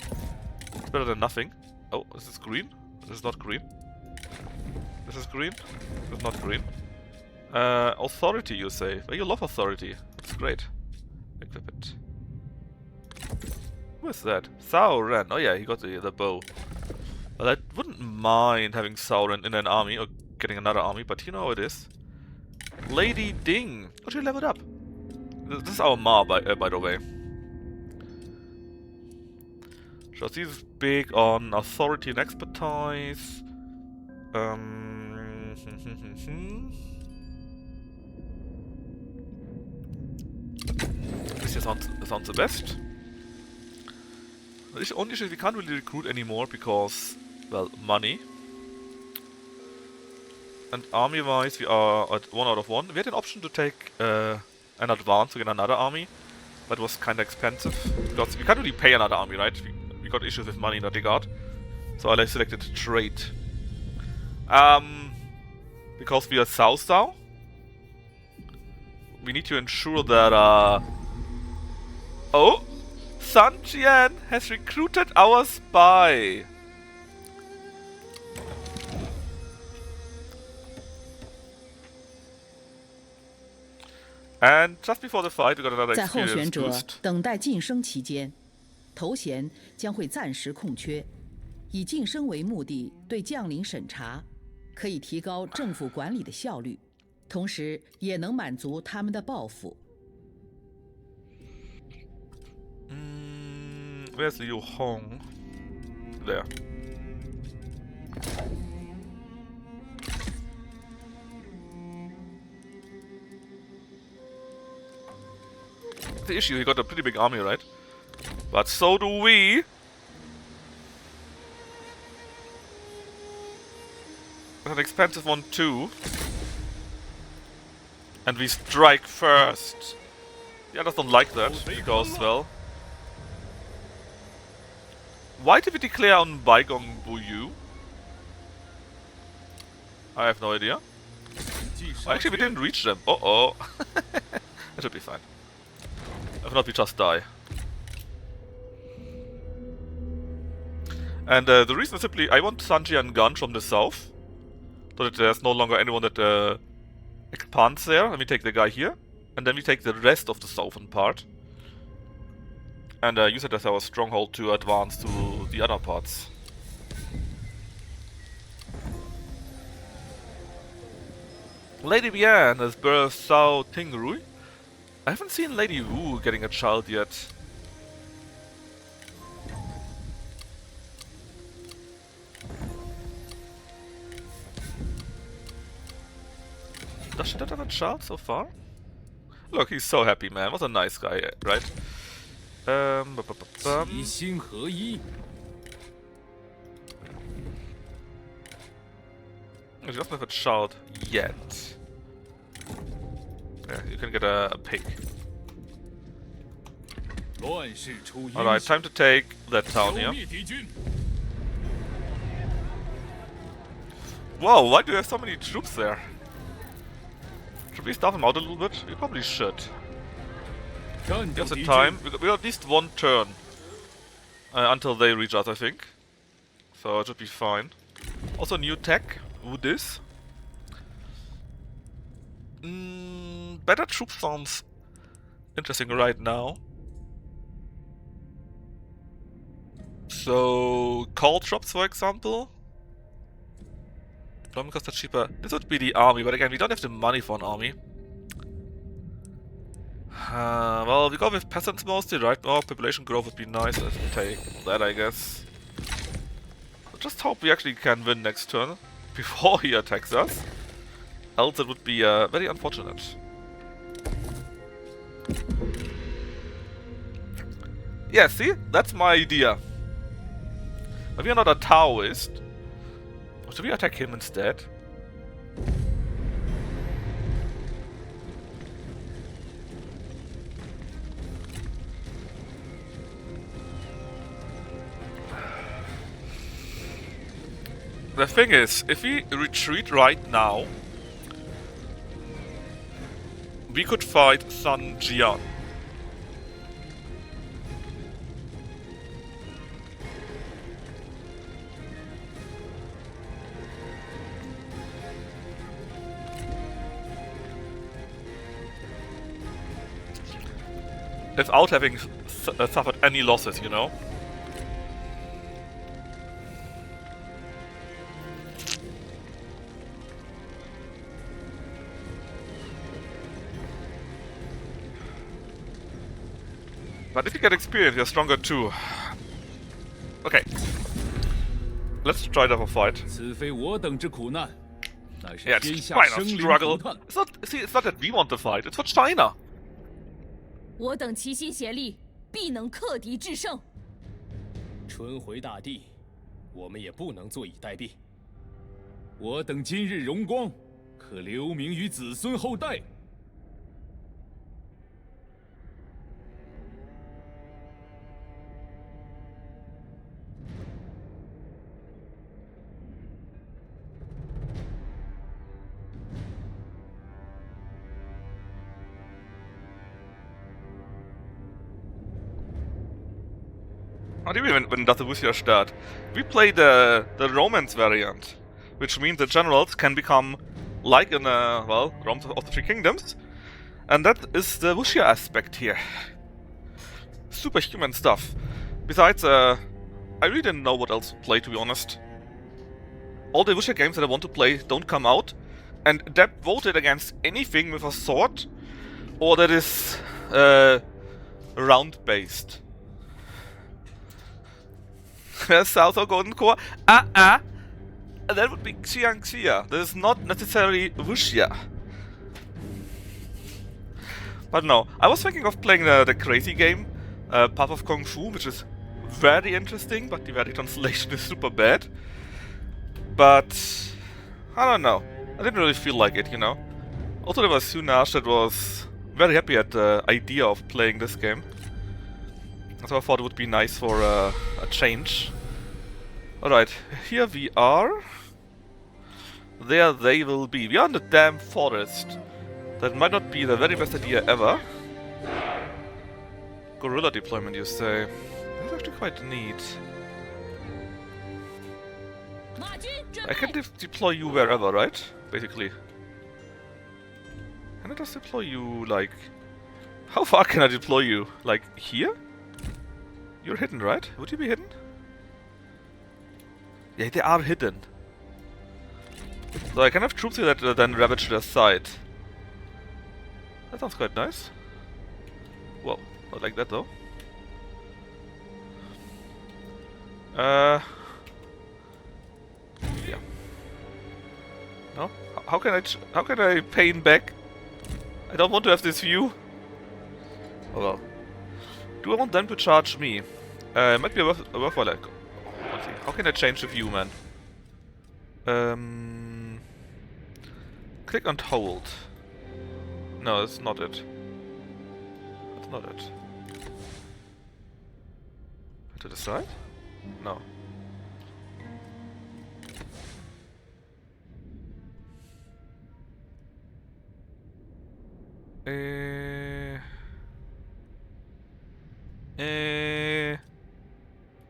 It's better than nothing. Oh, is this green? This is not green. This is green. This is not green. Authority, you say? Well, you love authority. That's great. Equip it. Who is that? Sauron. Oh yeah, he got the bow. Well, I wouldn't mind having Sauron in an army, or getting another army, but you know how it is. Lady Ding! Oh, she leveled up. This is our Ma, by the way. So she's big on authority and expertise. This sounds the best. The only issue is we can't really recruit anymore because, well, money. And army-wise, we are at 1 out of 1. We had an option to take an advance to get another army, but it was kind of expensive because we can't really pay another army, right? We got issues with money in that regard. So I selected trade. Because we are south now, we need to ensure that oh! Sun Jian has recruited our spy! And just before the fight, we got another 在候选 experience 者 boost. 等待晋升期间，头衔将会暂时空缺，以晋升为目的对将领审查，可以提高政府管理的效率，同时也能满足他们的抱负。 Where's Liu Hong? There. The issue, he got a pretty big army, right? But so do we! An expensive one too. And we strike first. The others don't like that, because, well... Why did we declare on Baigong Buyu? I have no idea. Actually, we didn't reach them. Uh-oh. That should be fine. If not, we just die. And the reason is simply, I want Sanji and Gun from the south. So that there's no longer anyone that expands there. Let me take the guy here. And then we take the rest of the southern part. And use it as our stronghold to advance to the other parts. Lady Bian has birthed Sao Tingrui. I haven't seen Lady Wu getting a child yet. Does she not have a child so far? Look, he's so happy, man. What a nice guy, right? 齐心合一。 She doesn't have a child yet. Yeah, you can get a pig. 乱世出英雄。 Alright, time to take that town here. 消灭敌军。 Whoa, why do you have so many troops there? Should we starve them out a little bit? We probably should. 战斗 Just 敌 in 军 time. We got at least one turn until they reach us, I think. So it should be fine. Also, new tech. Who this? Better troop sounds interesting right now. So, call drops, for example. Don't cost cheaper. This would be the army, but again, we don't have the money for an army. Well, we go with peasants mostly, right? Oh, population growth would be nice. Let's take that, I guess. Just hope we actually can win next turn before he attacks us. Else it would be very unfortunate. Yeah, see? That's my idea. But we are not a Taoist. Should we attack him instead? The thing is, if we retreat right now, we could fight Sun Jian. Without having suffered any losses, you know? But if you get experience, you're stronger too. Okay. Let's try to have a fight. 此非我等之苦难，乃是 Yeah, 天 it's 下 China's 生灵 struggle. 涂炭。 It's not, see, it's not that we want to fight, it's for China. 我等齐心协力，必能克敌制胜。春回大地，我们也不能坐以待毙。我等今日荣光，可留名于子孙后代。 What do you mean when does the Wuxia start? We play the Romance variant, which means the generals can become like in well, Realms of the Three Kingdoms, and that is the Wuxia aspect here. Superhuman stuff. Besides, I really didn't know what else to play, to be honest. All the Wuxia games that I want to play don't come out, and Deb voted against anything with a sword or that is round-based. South or Golden Core? That would be Xiangxia. That is not necessarily Wuxia. But no, I was thinking of playing the crazy game, Path of Kung Fu, which is very interesting, but the very translation is super bad. But I don't know. I didn't really feel like it, you know. Also, there was Sunash that was very happy at the idea of playing this game. So I thought it would be nice for a change. Alright, here we are. There they will be. We are in the damn forest. That might not be the very best idea ever. Guerrilla deployment, you say? That's actually quite neat. I can deploy you wherever, right? Basically. Can I just deploy you, like... How far can I deploy you? Like, here? You're hidden, right? Would you be hidden? Yeah, they are hidden. So I can have troops here that then ravage their side. That sounds quite nice. Whoa, not like that though. Yeah. No? How can I paint back? I don't want to have this view. Oh well. Do I want them to charge me? It might be a worthwhile. Let's see. How can I change the view, man? Click and hold. No, that's not it. That's not it. To the side? No.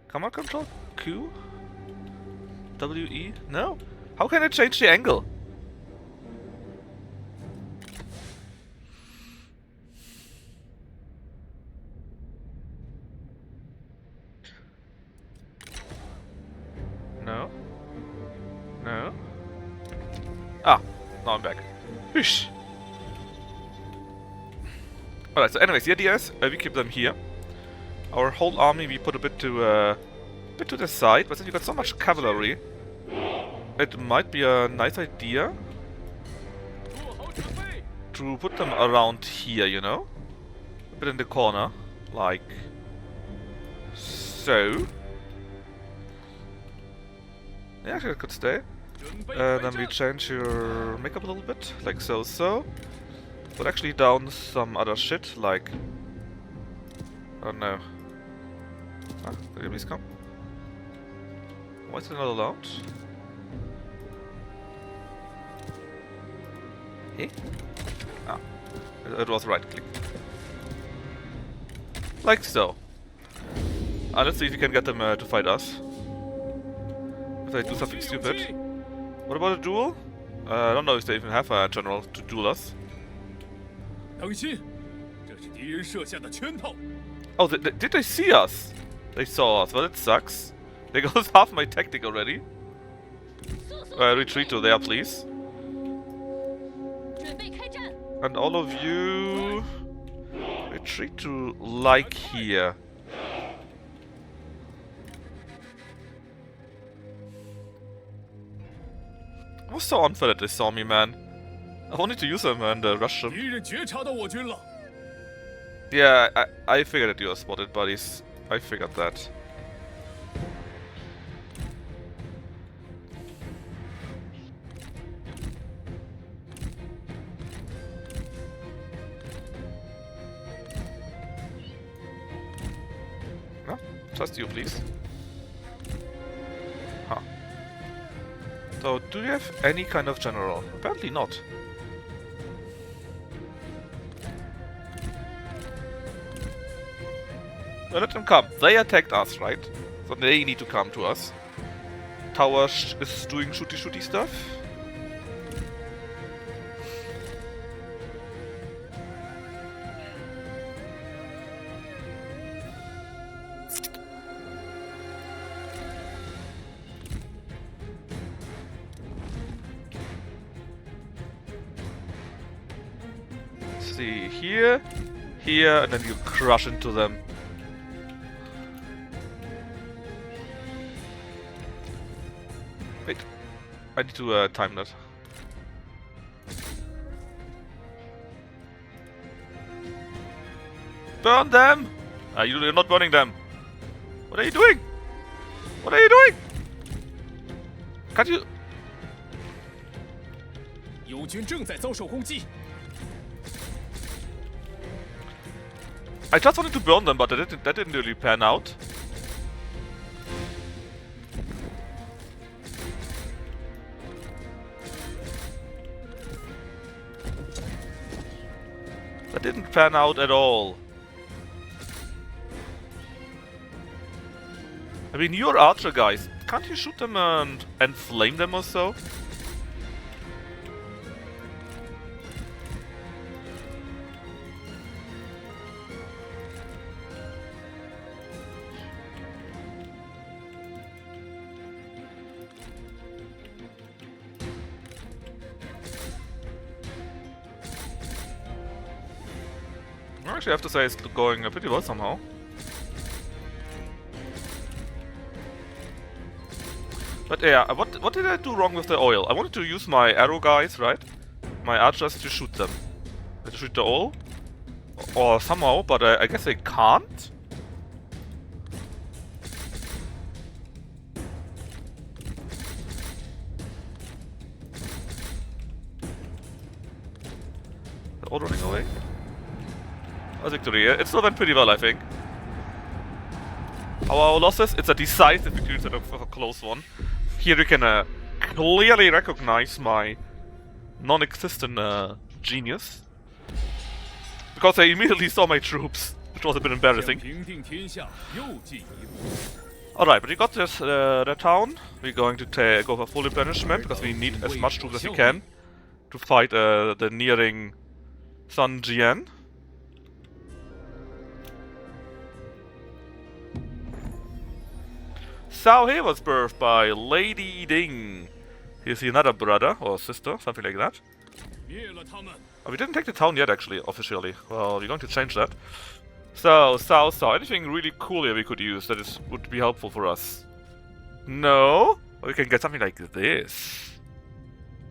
Command control? Q? WE? No? How can I change the angle? No? No? Ah, now I'm back. Whoosh! Alright, so anyways, the idea is we keep them here. Our whole army we put a bit to the side, but since you got so much cavalry, it might be a nice idea to put them around here, you know? bit in the corner, like so. Yeah, actually, it could stay. Then we change your makeup a little bit, like so. But actually down some other shit, like... Oh no. Ah, did you please come? Why is it not allowed? Hey? Ah, it was right click. Like so. Let's see if we can get them to fight us. If they do something stupid. What about a duel? I don't know if they even have a general to duel us. 当心，这是敌人设下的圈套。 Oh, did they see us? They saw us. Well, it sucks. There goes half my tactic already. Retreat to there, please. 准备开战。 And all of you... retreat to like here. It was so unfair that they saw me, man. I wanted to use them and rush them. 敌人觉察到我军了。 Yeah, I figured that you were spotted, buddies. I figured that. No? Just you, please. Huh. So, do you have any kind of general? Apparently not. Well, let them come. They attacked us, right? So they need to come to us. Tower is doing shooty stuff. Let's see, here, and then you crush into them. Wait, I need to time that. Burn them! You're not burning them. What are you doing? What are you doing? Can't you? 友军正在遭受攻击。 I just wanted to burn them, but that didn't really pan out. That didn't pan out at all. I mean, you're archer guys. Can't you shoot them and flame them or so? Actually, I have to say it's going pretty well somehow. But yeah, what did I do wrong with the oil? I wanted to use my arrow guys, right? My archers to shoot them. To shoot the oil? Or somehow, but I guess they can't? They're all running away? A victory. It still went pretty well, I think. Our losses, it's a decisive victory instead of a close one. Here you can clearly recognize my non-existent genius. Because they immediately saw my troops, which was a bit embarrassing. 平定天下又进一步。 Alright, but we got this the town. We're going to go for full replenishment because we need as much troops as we can to fight the nearing Sun Jian. Cao He was birthed by Lady Ding. He's another brother or sister, something like that. 灭了他们。 Oh, we didn't take the town yet, actually, officially. Well, we're going to change that. So, anything really cool here we could use that would be helpful for us? No? Or we can get something like this.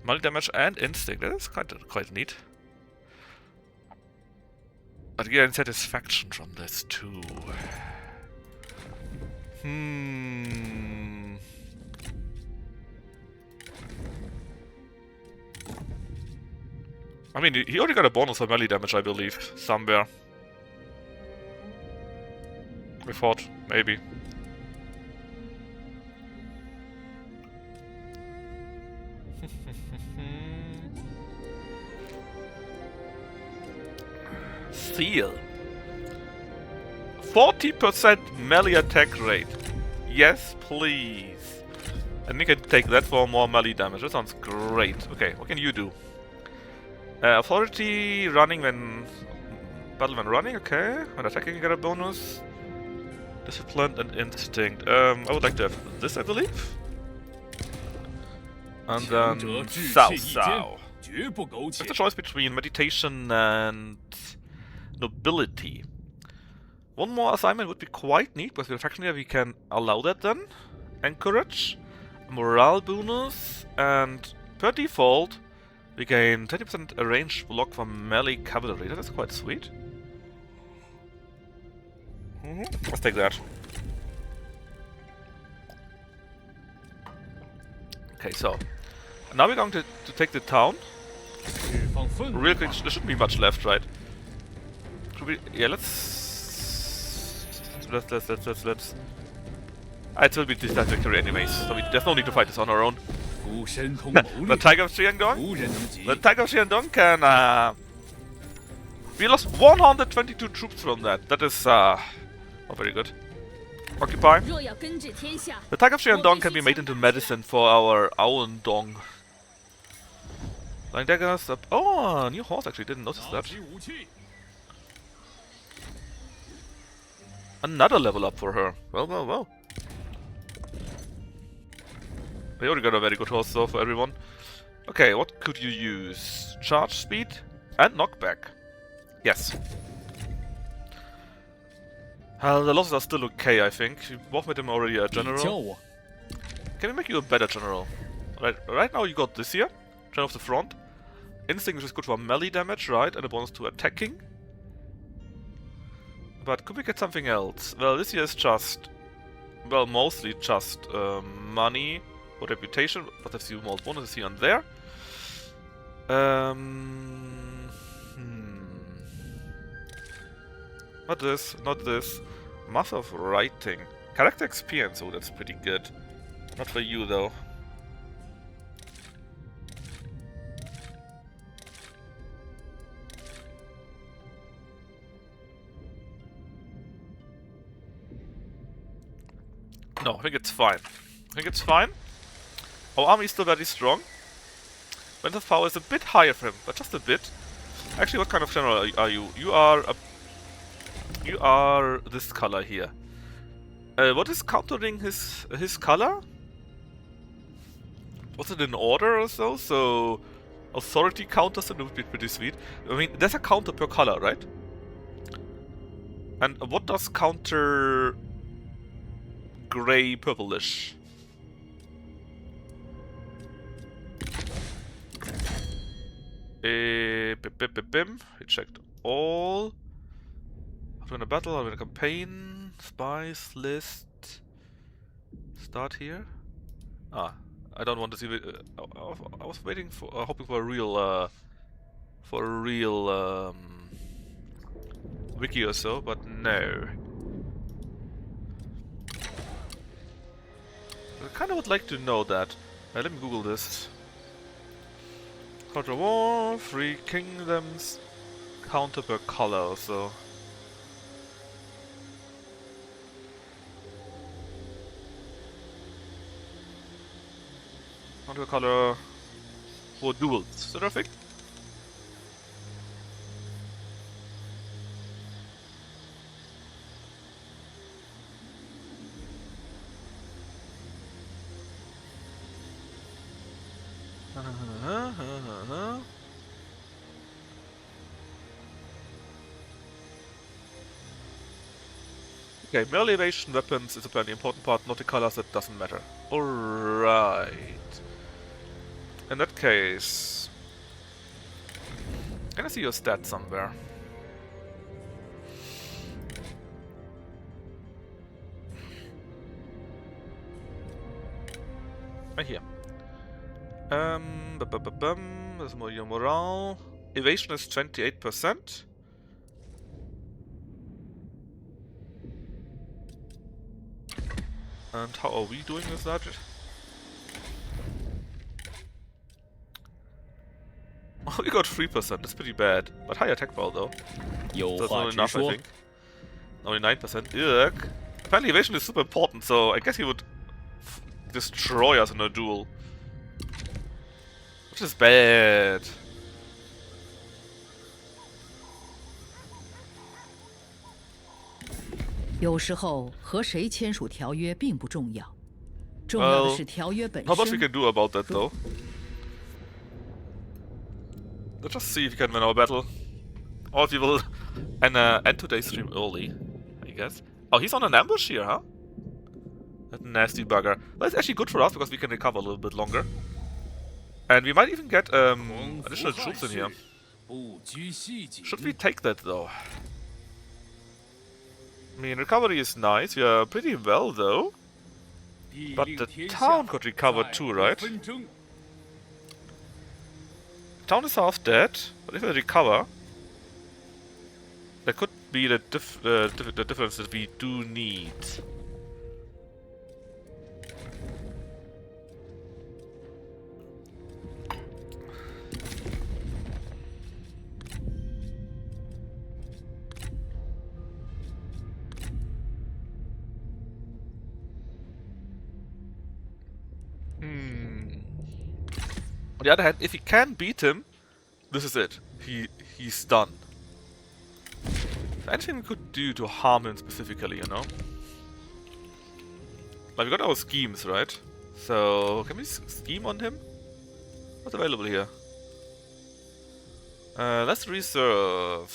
Multi damage and instinct. That is quite neat. But gain satisfaction from this too. I mean, he already got a bonus for melee damage, I believe, somewhere. We thought, maybe. Seal. 40% melee attack rate. Yes, please. And you can take that for more melee damage. That sounds great. Okay, what can you do? Authority, running when... Battle when running, okay. When attacking you get a bonus. Discipline and instinct. I would like to have this, I believe. And then... Cao. It's a choice between meditation and... nobility. One more assignment would be quite neat, because with a faction here we can allow that then. Encourage, morale bonus, and per default we gain 20% range block from melee cavalry. That is quite sweet. Let's take that. Okay, so now we're going to take the town. Real quick, there shouldn't be much left, right? Should we? Yeah, let's. It will be this victory anyways, so there's no need to fight this on our own. The Tiger of Xiandong? The Tiger of Xiandong can, we lost 122 troops from that. That is, not very good. Occupy. The Tiger of Xiandong can be made into medicine for our Aowen Dong. Flying daggers up. Oh, new horse actually, didn't notice that. Another level up for her. Well, well, well. We already got a very good horse though for everyone. Okay, what could you use? Charge speed and knockback. Yes. The losses are still okay, I think. You both made him already a general. Can we make you a better general? Right now you got this here. General of the front. Instinct is good for melee damage, right? And a bonus to attacking. But could we get something else? Well, this here is just... Well, mostly just money or reputation, but there's a few more bonuses here and there. Not this, not this. Master of Writing. Character experience, oh that's pretty good. Not for you though. No, I think it's fine. I think it's fine. Our army is still very strong. Mental power is a bit higher for him, but just a bit. Actually, what kind of general are you? You are this color here. What is countering his color? Was it in order or so? So authority counters it would be pretty sweet. I mean, there's a counter per color, right? And what does counter gray purplish? Bim. We checked all. After in a battle, after in a campaign, spies list. Start here. Ah, I don't want to see. I was waiting for, hoping for a real, wiki or so, but no. I kind of would like to know that. Let me Google this. Counter war, 3 kingdoms, counter per color, so. Counter color for duels. Terrific. Okay, melee evasion weapons is apparently the important part, not the colors, that doesn't matter. Alright. In that case... Can I see your stats somewhere? Right here. There's more your morale. Evasion is 28%. And how are we doing with that? Oh, we got 3%. That's pretty bad. But high attack power though. 有 That's 话 not 直 enough, I 说。 think. Only 9%. Yuck. Apparently evasion is super important, so I guess he would destroy us in a duel. Which is bad. "有时候和谁签署条约并不重要，重要的是条约本 Not much we 身。 can do about that though. Let's just see if we can win our battle. Or if we will end today's stream early, I guess. Oh, he's on an ambush here, huh? That nasty bugger. Well, it's actually good for us because we can recover a little bit longer. And we might even get additional troops in here. 不拘细节。 Should we take that though? I mean, recovery is nice. We are pretty well though. 必 But 令 the 天 town 下 could recover 再 too, 无 right? 纷争。 Town is half dead, but if I recover, that could be the difference that we do need. On the other hand, if he can beat him, this is it. He's done. Anything we could do to harm him specifically, you know? Like, we got our schemes, right? So, can we scheme on him? What's available here? Let's reserve.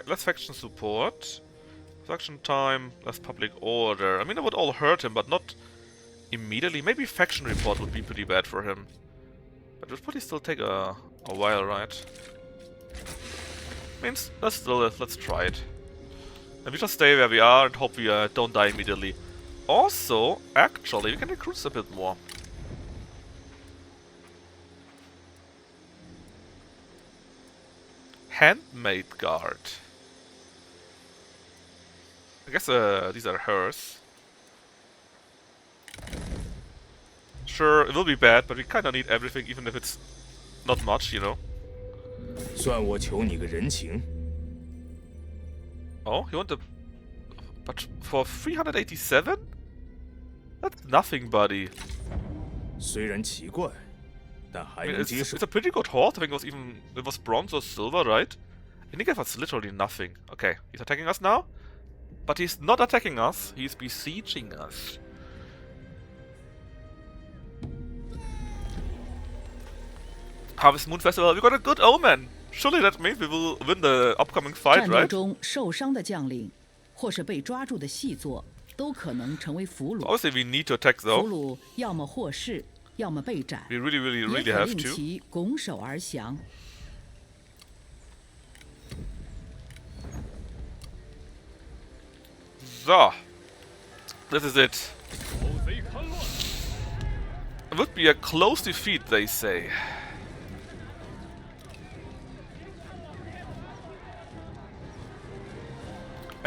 Less faction support. Faction time, less public order. I mean, it would all hurt him, but not immediately. Maybe faction report would be pretty bad for him. But it would probably still take a while, right? Means let's try it. And we just stay where we are and hope we don't die immediately. Also, actually, we can recruit a bit more. Handmaid guard. I guess these are hers. Sure, it will be bad, but we kinda need everything, even if it's not much, you know. 算我求你个人情。 Oh, you want the... But for 387? That's nothing, buddy. 虽然奇怪，但 I 还 mean, 能接受 it's。a pretty good horse. I think it was bronze or silver, right? And he gave us literally nothing. Okay, he's attacking us now. But he's not attacking us, he's besieging us. Harvest Moon Festival, we got a good omen! Surely that means we will win the upcoming fight, 战斗 right? 中受伤的将领，或是被抓住的细作，都可能成为俘虏。 Obviously we need to attack 俘 though. 虏要么获释，要么被斩， We really 也 really 可 have 令 to. 其拱手而降。 So, this is it. 狗贼戡乱， It would be a close defeat, they say.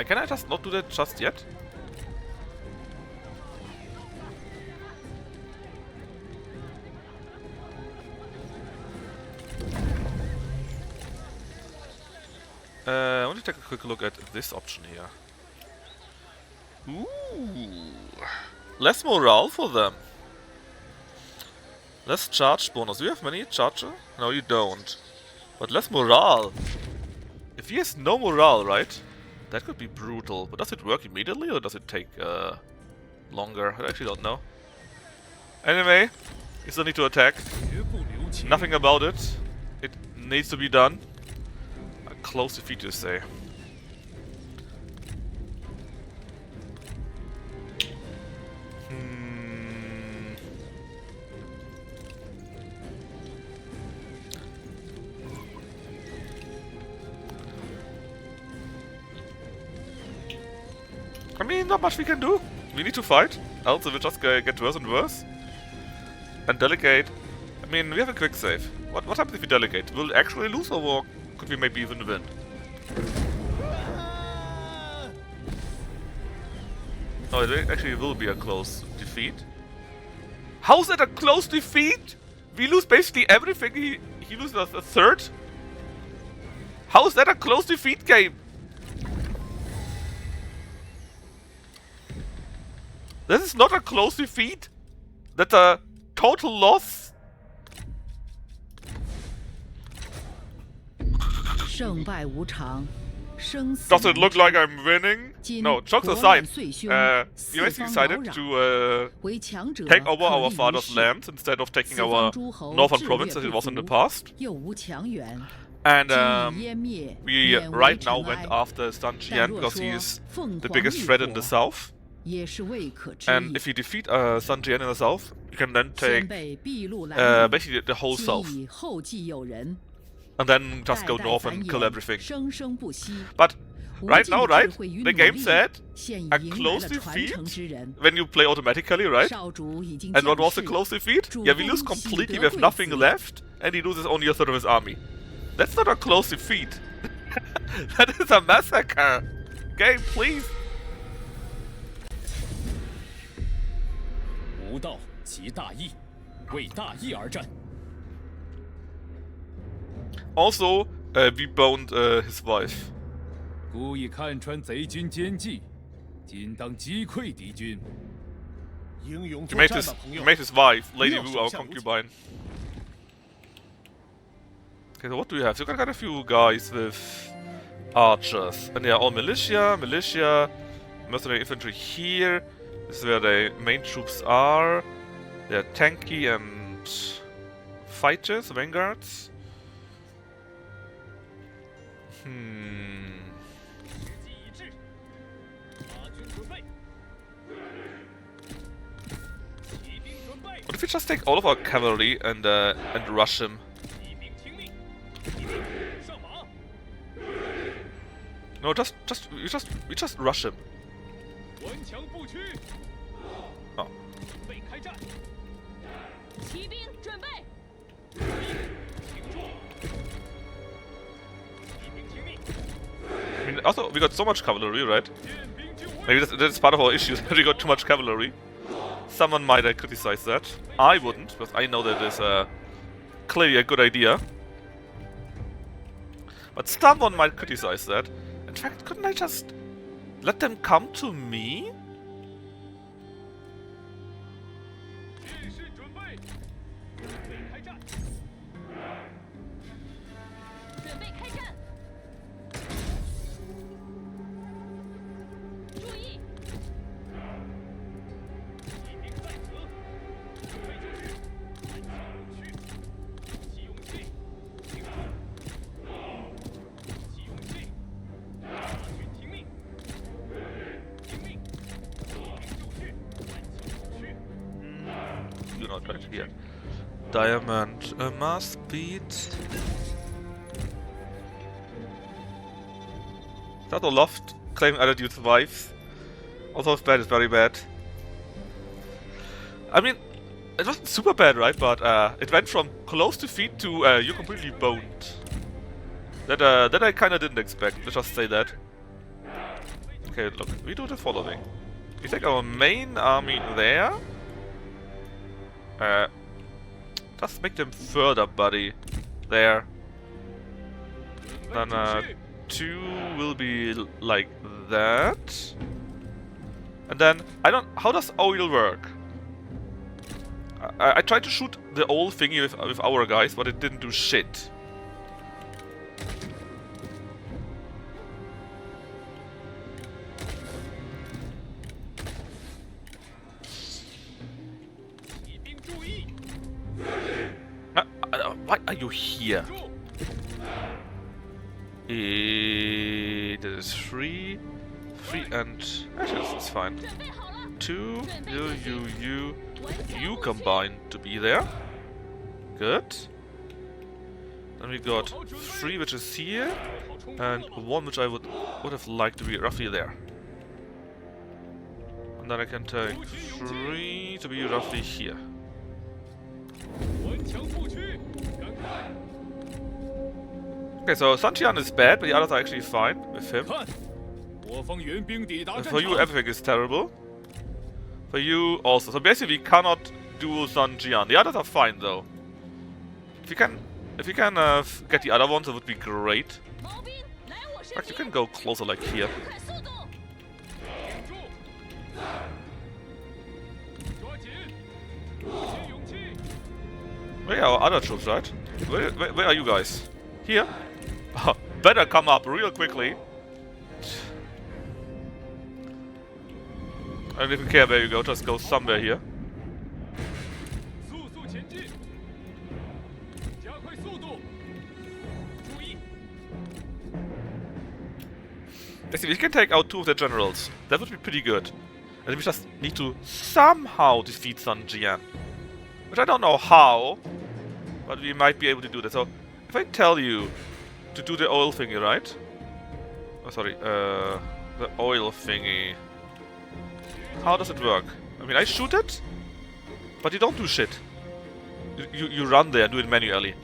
Can I just not do that just yet? I want to take a quick look at this option here. Ooh, less morale for them. Less charge bonus. Do you have many charger? No, you don't. But less morale. If he has no morale, right? That could be brutal. But does it work immediately or does it take longer? I actually don't know. Anyway, we still need to attack. 绝不留情。 Nothing about it. It needs to be done. A close defeat, you say. I mean, not much we can do. We need to fight, else it will just get worse and worse. and delegate. I mean, we have a quick save. What happens if we delegate? Will we actually lose, or could we maybe even win? No, it actually will be a close defeat. How's that a close defeat? We lose basically everything. He loses a third. How's that a close defeat game? This is not a close defeat. That's a total loss. Does it look like I'm winning? No, jokes aside, we basically decided to take over our father's lands instead of taking our northern province as it was in the past. And we right now went after Sun Jian because he is the biggest threat in the south. And if you defeat Sun Jian in the south, you can then take basically the whole south. And then just go north and kill everything. But right now, right? The game said a close defeat when you play automatically, right? And what was a close defeat? Yeah, we lose completely, we have nothing left, and he loses only a third of his army. That's not a close defeat. That is a massacre. Game, please. 无道即大义，为大义而战。 Also, we boned his wife. 故意看穿贼军奸计，今当击溃敌军。 You made his wife, Lady Wu, our concubine. Okay, so what do we have? So we got quite a few guys with archers. And they are all militia, mercenary infantry here. This is where the main troops are. They're tanky and fighters, vanguards. What if we just take all of our cavalry and rush him? No, we just rush him. Oh. I mean, also, we got so much cavalry, right? Maybe that's part of our issue, that we got too much cavalry. Someone might criticize that. I wouldn't, because I know that is clearly a good idea. But someone might criticize that. In fact, couldn't I just let them come to me? Do not right here. Diamond mass speed. That loft claiming other dude's wives. Also, if bad is very bad. I mean, it wasn't super bad, right? But it went from close defeat to you're completely boned. That I kind of didn't expect. Let's just say that. Okay, look, we do the following. We take our main army there. Just make them further, buddy. There. Then 2 will be like that. And then how does oil work? I tried to shoot the old thingy with our guys, but it didn't do shit. Why are you here? It is 3 and actually it's fine. 2, you combine to be there. Good. Then we got 3 which is here, and 1 which I would have liked to be roughly there. And then I can take 3 to be roughly here. Okay, so Sun Jian is bad, but the others are actually fine with him. 看，我方援兵抵达战 For you, 场。 everything is terrible. For you also. So basically, we cannot duel Sun Jian. The others are fine though. If you can get the other ones, it would be great. 毛兵来我身 In fact, you 边， can go closer, like here. 快速度！顶住！抓紧！鼓起勇气！ Where are our other troops, right? Where are you guys? Here? Better come up real quickly. I don't even care where you go, just go somewhere here. 速速前进！加快速度！注意！ Basically, we can take out 2 of the generals. That would be pretty good. And we just need to somehow defeat Sun Jian. Which I don't know how, but we might be able to do that. So, if I tell you to do the oil thingy, right? Oh, sorry, the oil thingy. How does it work? I mean, I shoot it, but you don't do shit. You run there and do it manually.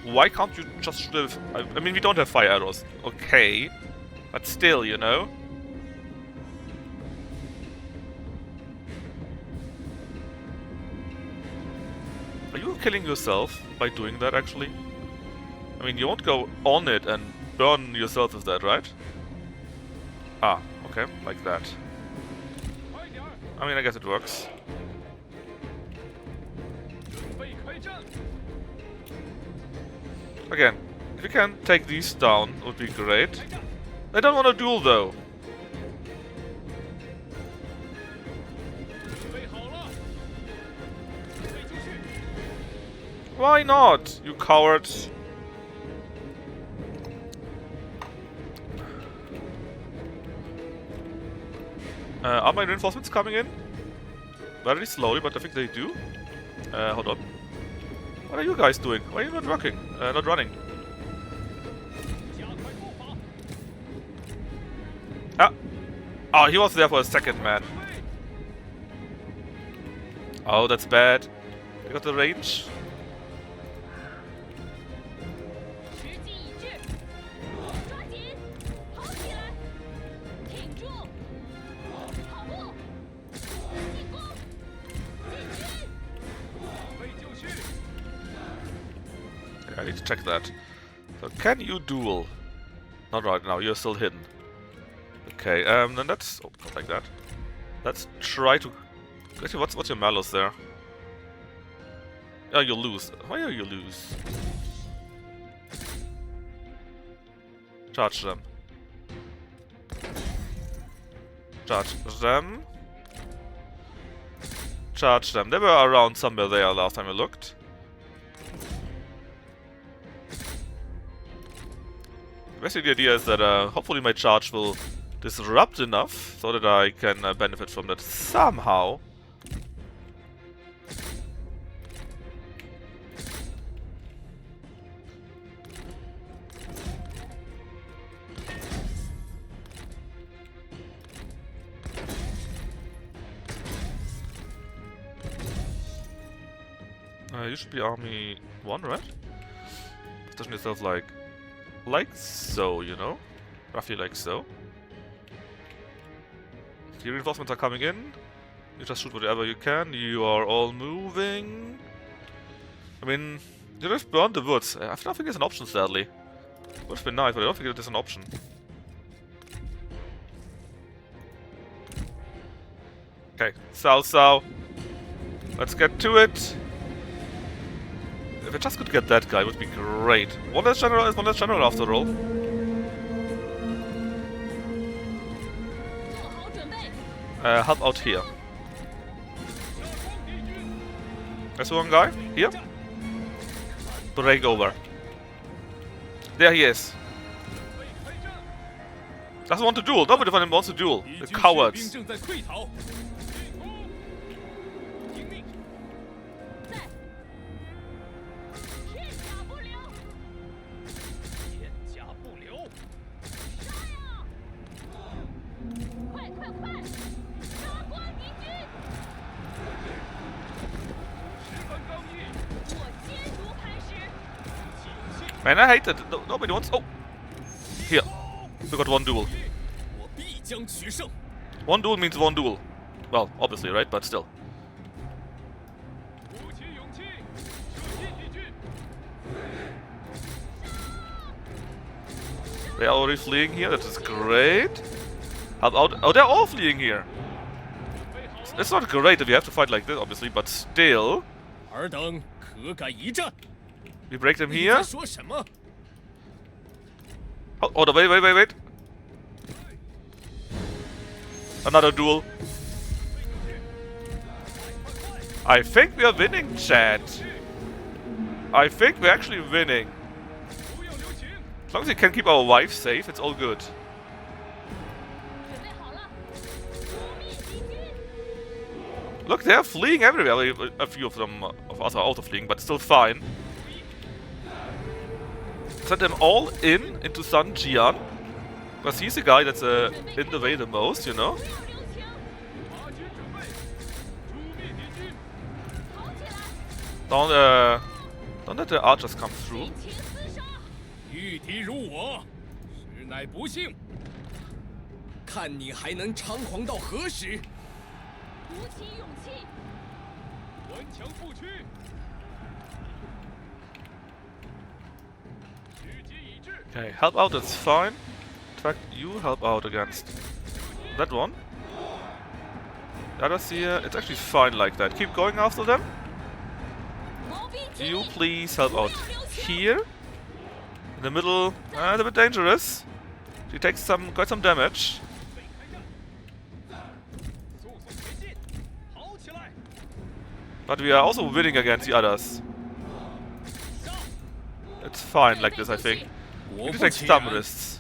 Why can't you just shoot it? I mean, we don't have fire arrows. Okay, but still, you know. Are you killing yourself by doing that, actually? I mean, you won't go on it and burn yourself with that, right? Ah, okay, like that. 快点儿！ I mean, I guess it works. 准备开战！ Again, if you can take these down, it would be great. I don't want to duel, though. 准备好了！准备就绪！ Why not, you cowards? Are my reinforcements coming in? Very slowly, but I think they do. Hold on. What are you guys doing? Why are you not working? Not running? 加快步伐！ Ah! Oh, he was there for a second, man. 准备！ Oh, that's bad. They got the range. 时机已至，抓紧，跑起来，挺住，跑步，进攻，进军。 准备就绪！ I need to check that. So, can you duel? Not right now, you're still hidden. Okay, then let's... Oh, not like that. Let's try to... Actually, what's your malus there? Oh, you'll lose. Why are you lose? Charge them. Charge them. Charge them. They were around somewhere there last time I looked. Basically, the idea is that hopefully my charge will disrupt enough so that I can benefit from that somehow. You should be army 1, right? Position yourself like so, you know? Roughly like so. The reinforcements are coming in. You just shoot whatever you can. You are all moving. I mean, you just burn the woods. I don't think it's an option, sadly. Would have been nice, but I don't think it is an option. Okay, Sao. Let's get to it. If I just could get that guy, it would be great. One less general is one less general after all. 做好准备， Help out here. There's one guy. Here. Break over. There he is. Doesn't want to duel. Nobody from him wants to duel. 敌 The 军士兵 cowards. 正在溃逃。进攻！听命！在，片甲不留，片甲不留！杀呀！快，杀光敌军！十分刚毅，我坚如磐石，起 Man, I hate that nobody wants... Oh! Here. We got one duel. 我必将取胜。 One duel means one duel. Well, obviously, right? But still. 鼓起勇气，舍弃敌军。 They're already fleeing here. That is great. How about... Oh, they're all fleeing here. It's not great if you have to fight like this, obviously, but still. 尔等可敢一战？ We break them 你 here. 在说什么？ Oh, wait. Another duel. I think we are winning, chat. I think we're actually winning. 不要留情。 As long as we can keep our wives safe, it's all good. 准备好了，扑灭敌军！ Look, they're fleeing everywhere. A few of them, of us are also fleeing, but still fine. Send them all into Sun Jian. Because he's the guy that's in the way the most, you know? 不要留情， 法军准备，诛灭敌军。 跑起来！ Don't let the archers come through. 尽情厮杀！ 遇敌如我，实乃不幸。看你还能猖狂到何时！ 鼓起勇气！ 顽强不屈，时机已至。 Okay, help out is fine. In fact, you help out against that one. The others here, it's actually fine like that. Keep going after them. 毛兵击 You 利！ please help out here. In the middle, it's a bit dangerous. She takes quite some damage. 速速前进，跑起来！ But we are also winning against the others. It's fine like this, I think. 果 We need 不 to take 其 some 然， risks.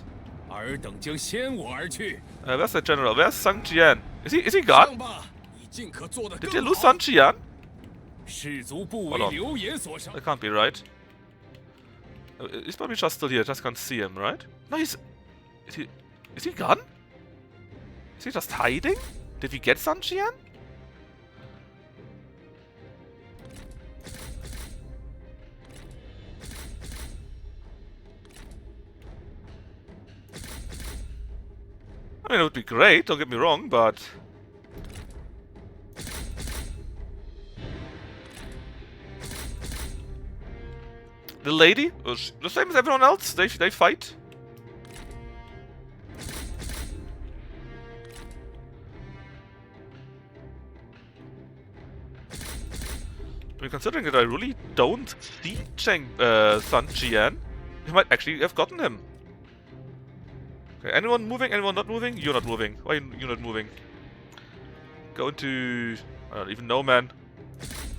尔等将先我而去。 Where's the general? Where's Sang Jian? Is he gone? 上吧，你尽可做得 Did 更 they lose 好。 Sang Jian? 士卒不 Hold 为 on. 流言所伤 That。can't be right. He's probably just still here. Just can't see him, right? No, is he gone? Is he just hiding? Did we get Sang Jian? I mean, it would be great, don't get me wrong, but... The lady was the same as everyone else. They fight. I mean, considering that I really don't see Sun Jian, we might actually have gotten him. Okay, anyone moving? Anyone not moving? You're not moving. Why are you not moving? Go into... I don't even know, man.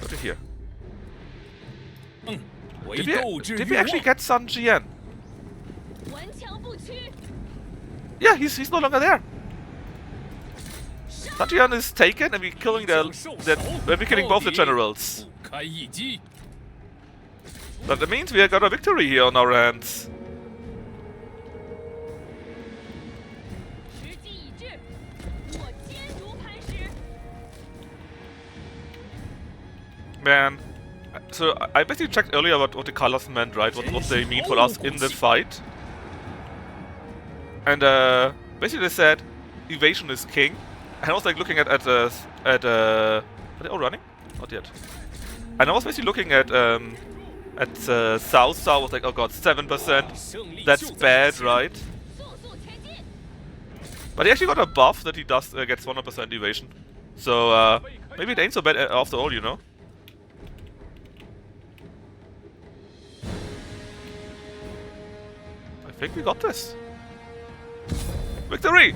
Go to here. 为 Did 斗志 we 欲 actually 望。 get Sun Jian? 顽强不屈！ Yeah, he's no longer there. Sun Jian is taken and we're killing we're killing both the generals. 不堪一击。 That means we got a victory here on our hands. 时机已至，我坚如磐石。 Man. So I basically checked earlier what the colors meant, right? What they mean for us in this fight. And basically they said evasion is king. And I was like looking are they all running? Not yet. And I was basically looking at south. So I was like, oh god, 7%. 胜利 That's 就在 bad, 眼前 right? 速速前进！ But he actually got a buff that he does gets 100% evasion. So maybe it ain't so bad after all, you know. I think we got this. Victory!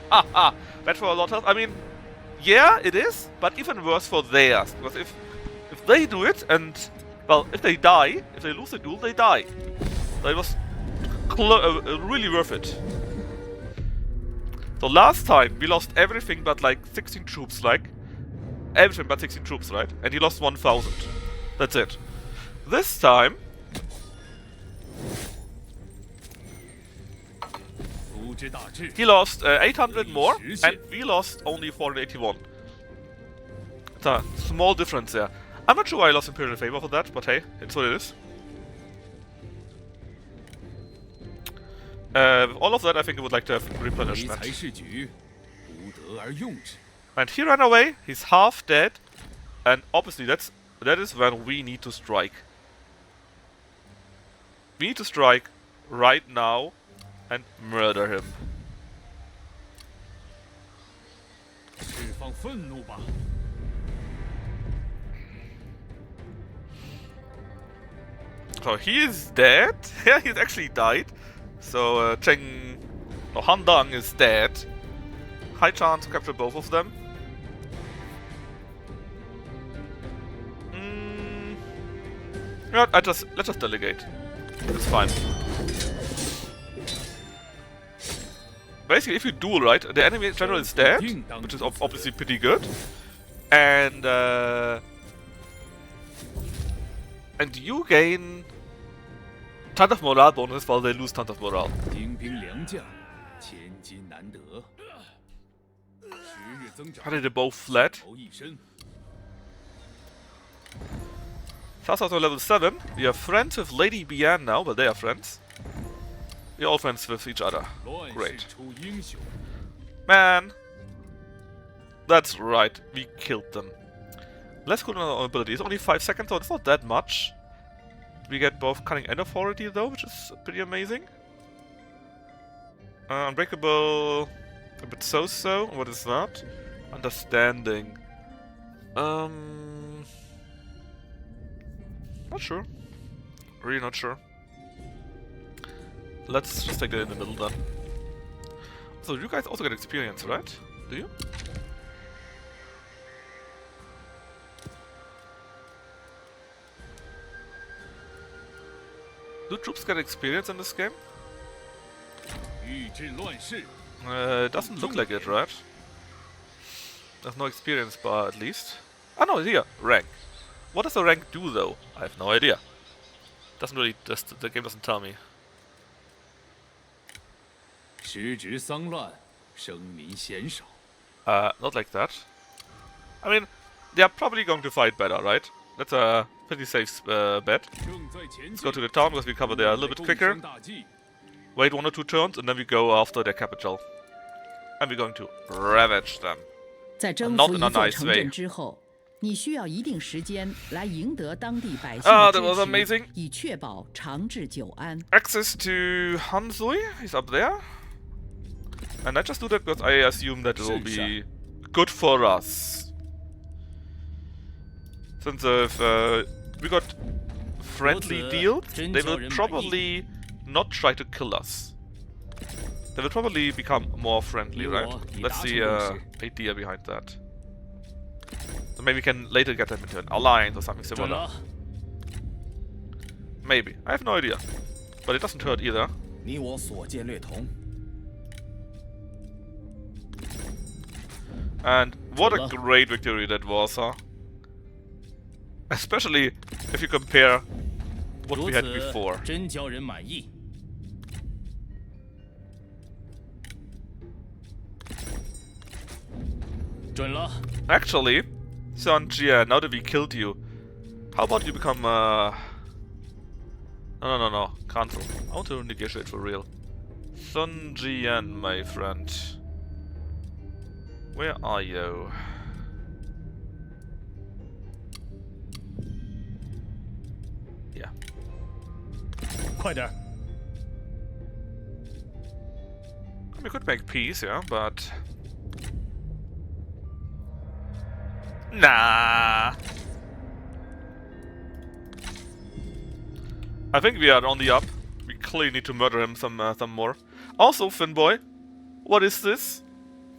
Bad for a lot of... I mean, yeah, it is, but even worse for theirs. Because if they do it and... Well, if they die, if they lose the duel, they die. So it was really worth it. So last time, we lost everything but like 16 troops, like... Everything but 16 troops, right? And he lost 1,000. That's it. This time... 组织大致， He lost 800 more, and we lost only 481. It's a small difference there. I'm not sure why I lost Imperial Favor for that, but hey, it's what it is. With all of that, I think I would like to have 唯 replenishment. 才是举，不得而用之。 And he ran away. He's half dead, and obviously that is when we need to strike. We need to strike right now and murder him. 释放愤怒吧！ So he is dead. Yeah, he's actually died. So Han Dang is dead. High chance to capture both of them. You know what, let's just delegate. It's fine. Basically, if you duel right, the enemy general is dead, which is obviously pretty good, and you gain tons of morale bonuses while they lose tons of morale. 精兵良将，千金难得。时日增长， How did they both fled? 谋一身。 That's also level 7. We are friends with Lady Bian now, but they are friends. We're all friends with each other. 乱 Great. 世出英雄。 Man! That's right, we killed them. Let's go to our abilities. Only 5 seconds, so it's not that much. We get both Cunning and Authority though, which is pretty amazing. Unbreakable... a bit so-so. What is that? Understanding. Not sure. Really not sure. Let's just take that in the middle then. So you guys also get experience, right? Do you? Do troops get experience in this game? 欲治乱世， It doesn't look like it, right? There's no experience bar at least. Ah no, here, rank. What does the rank do though? I have no idea. Doesn't really, the game doesn't tell me. 时值丧乱，生民鲜少。 Not like that. I mean, they are probably going to fight better, right? That's a pretty safe bet. 正在前 Let's 进。 go to the town because we cover there a little bit 攻 quicker. 城大计， Wait 1 or 2 turns and then we go after their capital. And we're going to ravage them. 在征 Not 服 in 一 a 座 nice 城 way. 镇之后，你需要一定时间来赢得当地百姓 Ah, 的 that was 支 amazing. 持，以确保长治久安。 Access to Hanzui, he's up there. And I just do that because I assume that it will be good for us. Since if we got friendly deals, they will probably not try to kill us. They will probably become more friendly, right? Let's see idea behind that. So maybe we can later get them into an alliance or something 准 similar. 了， Maybe. I have no idea. But it doesn't hurt either. 你我所见略同。 And what a 准了。 great victory that was, huh? Especially if you compare what 如 we had 此 before. 真叫人满意。 准了， Actually, Sun Jia, now that we killed you, how about you become No, cancel. I want to negotiate for real. Sun Jian, my friend. Where are you? Yeah. 快点儿！ We could make peace, yeah, but... Nah. I think we are on the up. We clearly need to murder him some more. Also, Finboy, what is this?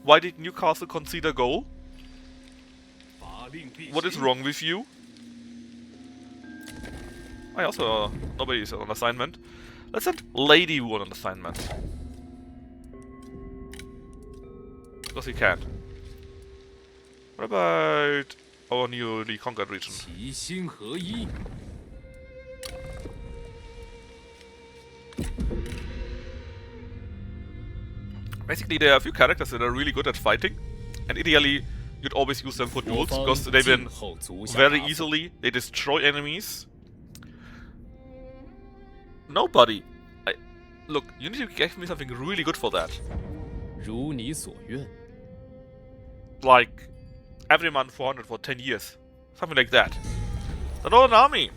Why did Newcastle concede a goal? 法令必行。 What is wrong with you? I also nobody is on assignment. Let's send Lady Wu on assignment. Because he can. What about our newly conquered region? 齐心合一， Basically, there are a few characters that are really good at fighting, and ideally, you'd always use them for 我 duels 方 because they 静 win 候足下 very 答复 easily. They destroy enemies. Nobody. look, you need to give me something really good for that. 如你所愿。 Like, every month 400 for 10 years. Something like that. The Northern Army!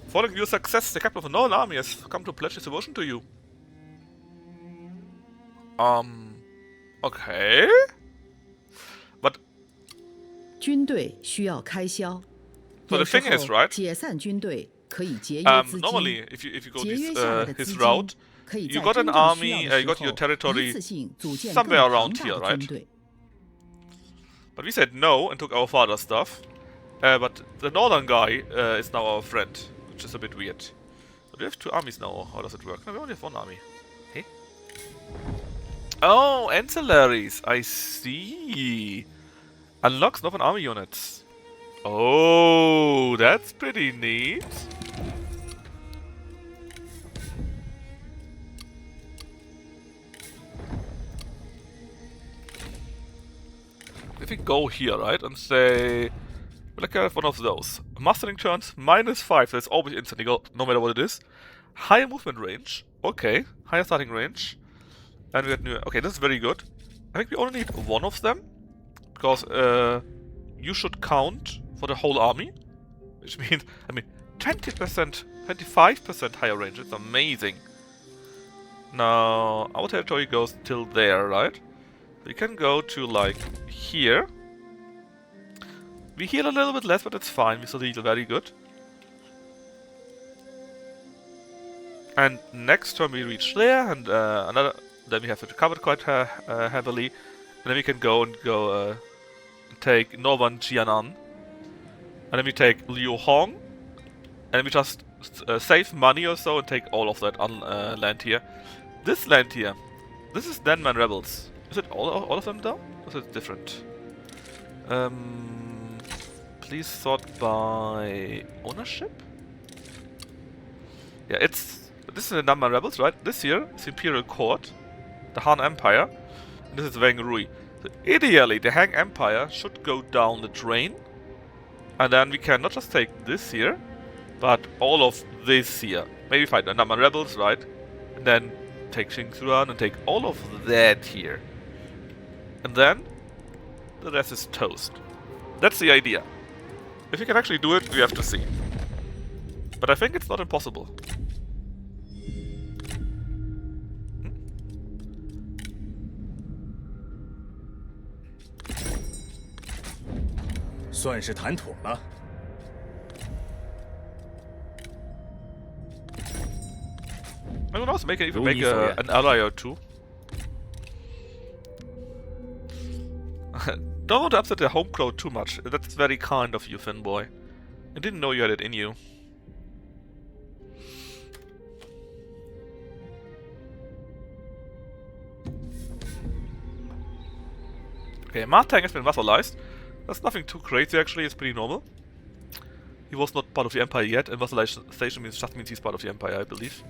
Following your success, the captain of the Northern Army has come to pledge his devotion to you. Okay. But 军队需要开销， So the 有时 thing is, 候 right? 解散军队可以节约资 Normally, 金， if you go 节 this 约下来的资 his 金 route, 可以 you 在 got 真 an 正需 army, 要的 you 时 got your 候 territory 一次性组建更 somewhere 庞 around 大 here, 的 right? 军队。 But we said no and took our father's stuff. But the northern guy is now our friend, which is a bit weird. So do we have 2 armies now, or how does it work? No, we only have 1 army. Hey? Oh, ancillaries! I see! Unlocks Northern army units. Oh, that's pretty neat. If we go here, right, and say, like I have one of those. Mastering turns, -5, that's always instantly go, no matter what it is. Higher movement range, okay. Higher starting range. And we got new, okay, this is very good. I think we only need 1 of them. Because, you should count for the whole army. Which means, I mean, 20%, 25% higher range, it's amazing. Now, our territory goes till there, right? We can go to, like, here. We heal a little bit less, but it's fine. We still heal very good. And next turn we reach there, and then we have to cover it quite heavily. And then we can go and take Northern Jianan. And then we take Liu Hong. And we just save money or so and take all of that land here. This land here, this is Denman Rebels. Is it all of them though? Or is it different? Please sort by ownership? Yeah, this is the Denman Rebels, right? This here is Imperial Court, the Han Empire, and this is Wang Rui. So ideally, the Han Empire should go down the drain, and then we can not just take this here, but all of this here. Maybe fight the Denman Rebels, right? And then take Xingchuan and take all of that here. And then the rest is toast. That's the idea. If you can actually do it, we have to see. But I think it's not impossible. 算是谈妥了。 I can also even make an ally or 2. Don't want to upset the home crowd too much. That's very kind of you, Finboy. I didn't know you had it in you. Okay, Martang has been vassalized. That's nothing too crazy actually, it's pretty normal. He was not part of the Empire yet, and vassalization just means he's part of the Empire, I believe.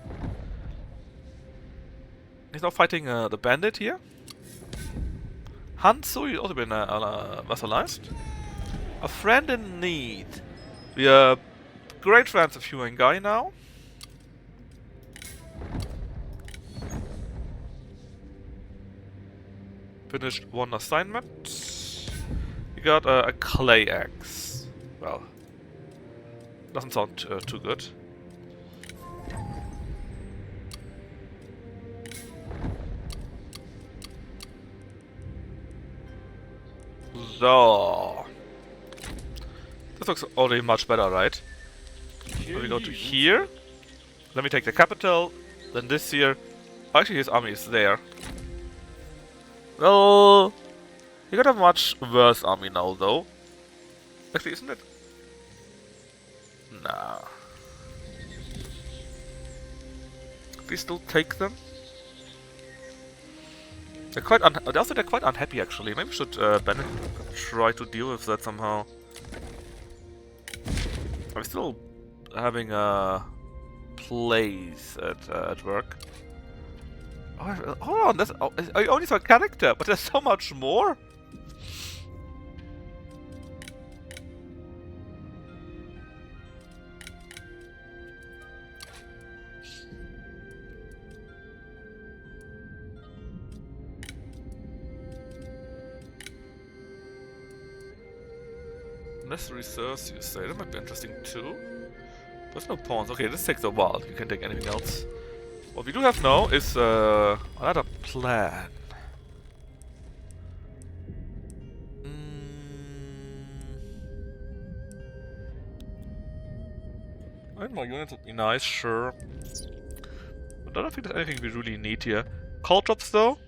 He's now fighting the bandit here. Hansu, he's also been vassalized. A friend in need. We are great friends of Yuan Gai now. Finished 1 assignment. We got a clay axe. Well, doesn't sound too good. So, this looks already much better, right? So we go to here. Let me take the capital. Then this here. Actually, his army is there. Well, he got a much worse army now, though. Actually, isn't it? Nah. We still take them. They're quite they're quite unhappy actually. Maybe we should Bennett try to deal with that somehow. Are we still having plays at work? Oh, hold on, that's I only saw a character, but there's so much more. Necessary reserves, you say. That might be interesting too. There's no pawns. Okay, this takes a while. You can take anything else. What we do have now is another plan. And more units would be nice, sure. But I don't think there's anything we really need here. Call drops though.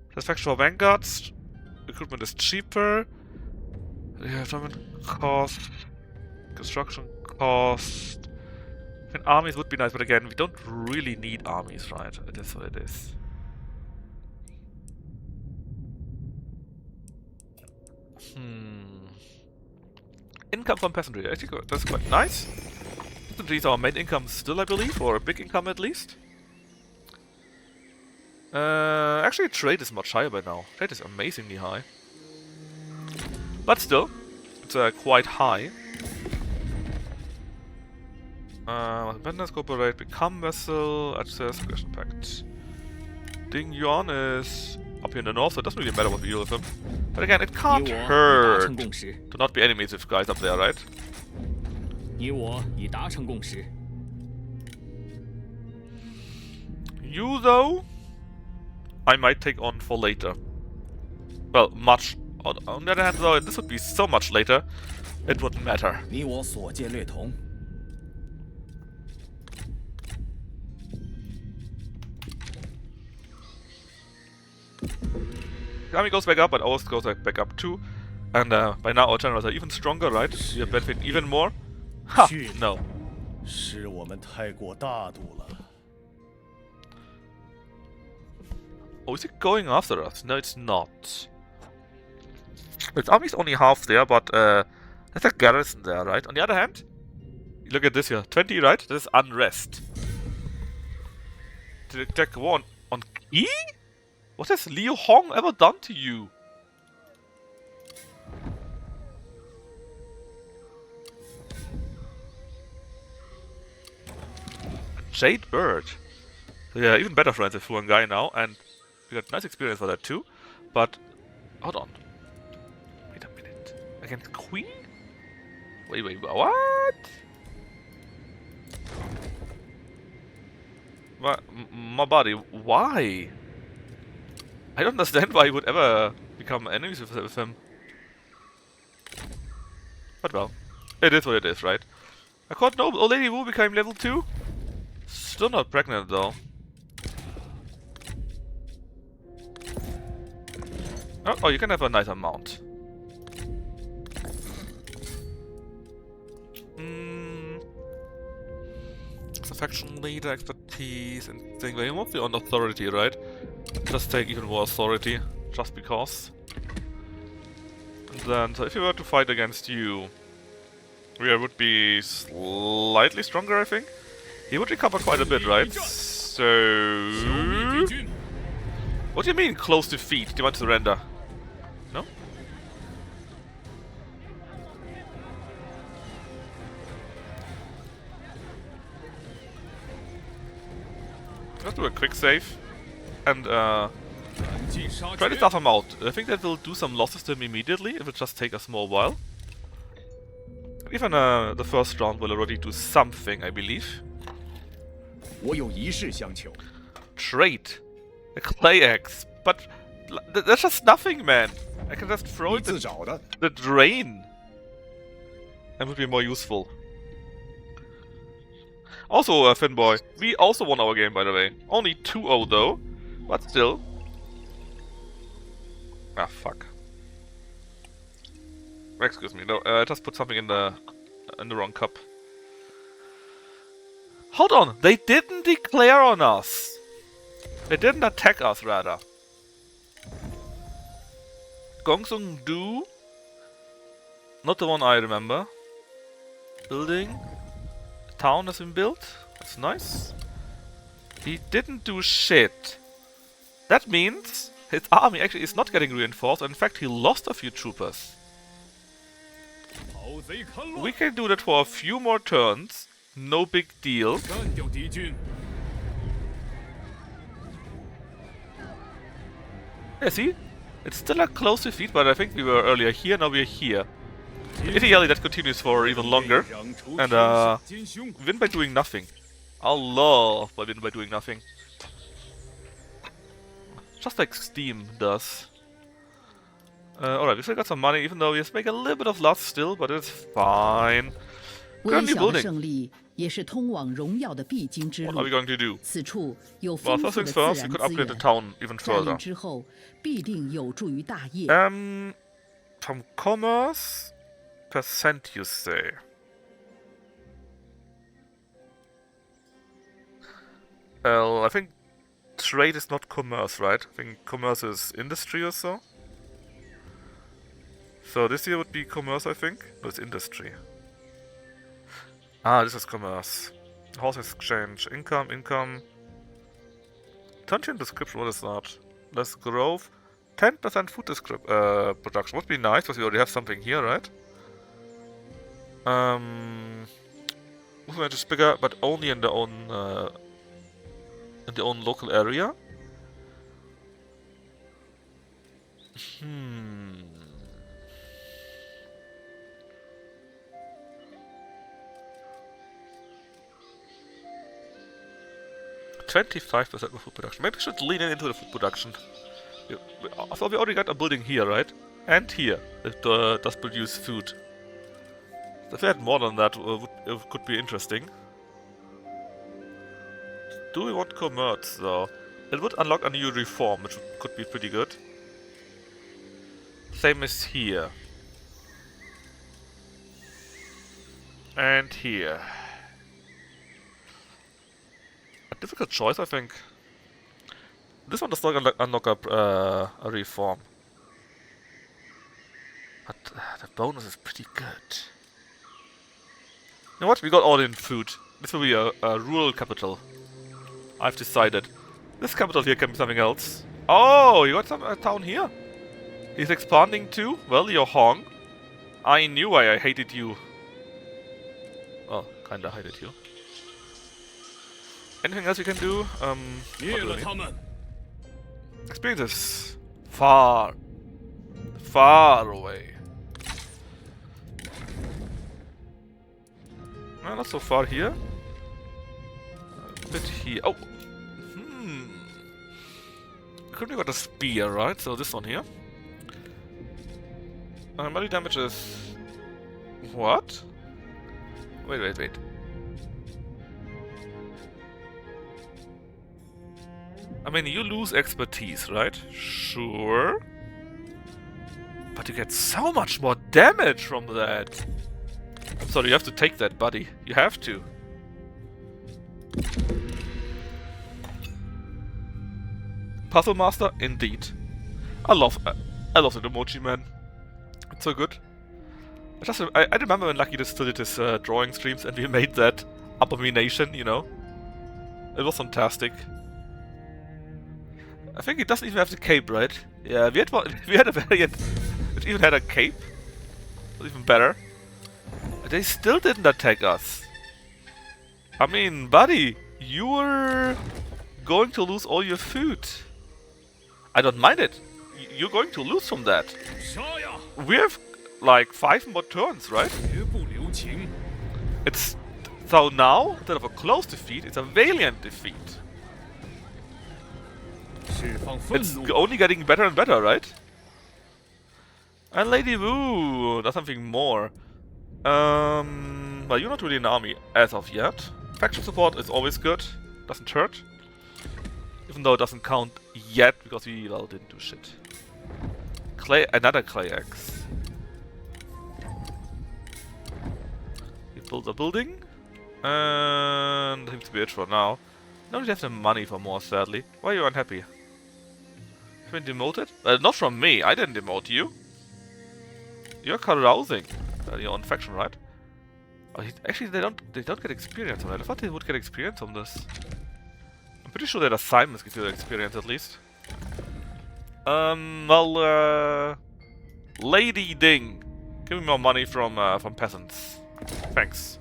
Satisfaction for vanguards. Recruitment is cheaper. Yeah, German cost. Construction cost. And armies would be nice, but again, we don't really need armies, right? It is what it is. Income from peasantry. Actually, that's quite nice. Peasantry is our main income still, I believe, or a big income at least. Actually, trade is much higher by now. Trade is amazingly high. But still, it's quite high. Vendors cooperate, become vessel, access, question pact. Ding Yuan is up here in the north, so it doesn't really matter what we do with him. But again, it can't hurt to not be enemies with guys up there, right? You, though, I might take on for later. Well, much. On the other hand, though, this would be so much later, it wouldn't matter. The army goes back up, but ours goes back up too. And by now our generals are even stronger, right? We are benefiting even more. Ha! No. Oh, is it going after us? No, it's not. Its army's only half there, but there's a garrison there, right? On the other hand, look at this here. 20, right? This is unrest. To attack war on Yi? What has Liu Hong ever done to you? Jade Bird. So yeah, even better friends with Fuan Guy now, and we got nice experience for that too. But hold on. Wait a minute. Against Queen? Wait, what? My body, why? I don't understand why you would ever become enemies with him. But well, it is what it is, right? I caught no old Lady Wu became level 2. Still not pregnant though. Oh, you can have a nice amount. Faction leader expertise and things. We're mostly on authority, right? Just take even more authority, just because. And then, so if we were to fight against you, we would be slightly stronger, I think. He would recover quite a bit, right? So... What do you mean, close defeat? Do you want to surrender? No? Let's do a quick save. And, try to stuff him out. I think that will do some losses to him immediately. It will just take a small while. Even the first round will already do something, I believe. Trade. A clay axe. But there's just nothing, man. I can just throw it in the drain. That would be more useful. Also, Finboy, we also won our game, by the way. Only 2-0 though, but still. Ah, fuck. Excuse me, no, I just put something in the wrong cup. Hold on, they didn't declare on us. They didn't attack us, rather. Gongsung Do? Not the one I remember. Building. Town has been built. That's nice. He didn't do shit. That means his army actually is not getting reinforced. In fact, he lost a few troopers. We can do that for a few more turns. No big deal. Yeah, see? It's still a close defeat, but I think we were earlier here, now we're here. Ideally, that continues for even longer, and win by doing nothing. I'll love win by doing nothing. Just like Steam does. Alright, we still got some money, even though we have to make a little bit of loss still, but it's fine. 微 Currently 小的 building. 胜利也是通往荣耀的必经之 What 路 are。we going to do? 此处有 Well, 丰 first 富 things 的自 first, we 然 could 资 upgrade the 源， town even 占领 further. 之后必定有助于大业。 Some commerce percent, you say? Well, I think trade is not commerce, right? I think commerce is industry or so. So this here would be commerce, I think. No, it's industry. Ah, this is commerce. Horse exchange. Income, income. Content description, what is that? Less growth. 10% food production. Would be nice, because we already have something here, right? Movement is bigger, but only in their own local area. Hmm. 25% of food production. Maybe we should lean into the food production. I thought we already got a building here, right? And here, that does produce food. If we had more than that, it could be interesting. Do we want commerce, though? It would unlock a new reform, which could be pretty good. Same as here. And here. A difficult choice, I think. This one does not unlock a reform. But the bonus is pretty good. You know what? We got all in food. This will be a rural capital. I've decided. This capital here can be something else. Oh, you got some town here? He's expanding too? Well, you're Hong. I knew why I hated you. Well, kinda hated you. Anything else you can do? Not really. Experiences. Far away. Well, not so far here. A bit here. Oh! Currently got a spear, right? So this one here. Melee damage is... What? Wait. I mean, you lose expertise, right? Sure. But you get so much more damage from that. I'm sorry, you have to take that, buddy. You have to. Puzzle Master, indeed. I love the emoji, man. It's so good. I remember when Lucky still did his drawing streams and we made that abomination, you know? It was fantastic. I think it doesn't even have the cape, right? Yeah, we had a variant which even had a cape. It was even better. They still didn't attack us. I mean, buddy, you were going to lose all your food. I don't mind it. You're going to lose from that. We have like 5 more turns, right? It's so now, instead of a close defeat, it's a valiant defeat. It's only getting better and better, right? And Lady Wu does something more. Well, you're not really an army as of yet. Faction support is always good. Doesn't hurt. Even though it doesn't count yet, because we, well, didn't do shit. Another clay axe. We build a building. And seems to be it for now. Don't have the money for more, sadly. Why are you unhappy? You've been demoted? Not from me, I didn't demote you. You're carousing. Your own faction, right? Oh, actually, they don't get experience on that. I thought they would get experience on this. I'm pretty sure that assignments give you experience at least. Well, Lady Ding, give me more money from peasants. Thanks.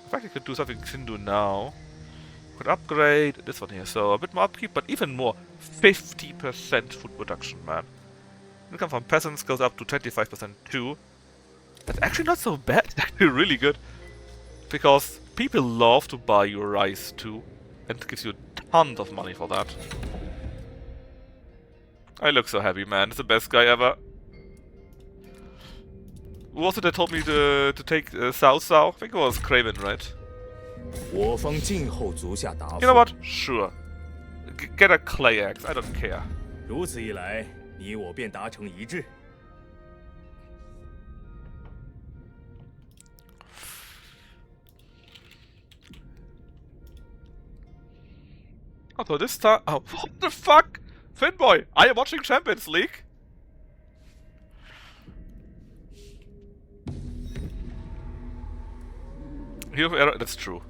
In fact, I could do something Sindu now. Could upgrade this one here, so a bit more upkeep, but even more. 50% food production, man. Income from peasants goes up to 25% too. That's actually not so bad. It's actually really good. Because people love to buy your rice too. And it gives you tons of money for that. I look so happy, man. It's the best guy ever. Who was it that told me to take Cao Cao? I think it was Craven, right? 我方静候足下答复。 You know what? Sure. Get a clay axe. I don't care. 如此一来，你我便达成一致。 Although this time... Oh, what the fuck? Finboy, are you watching Champions League? That's true.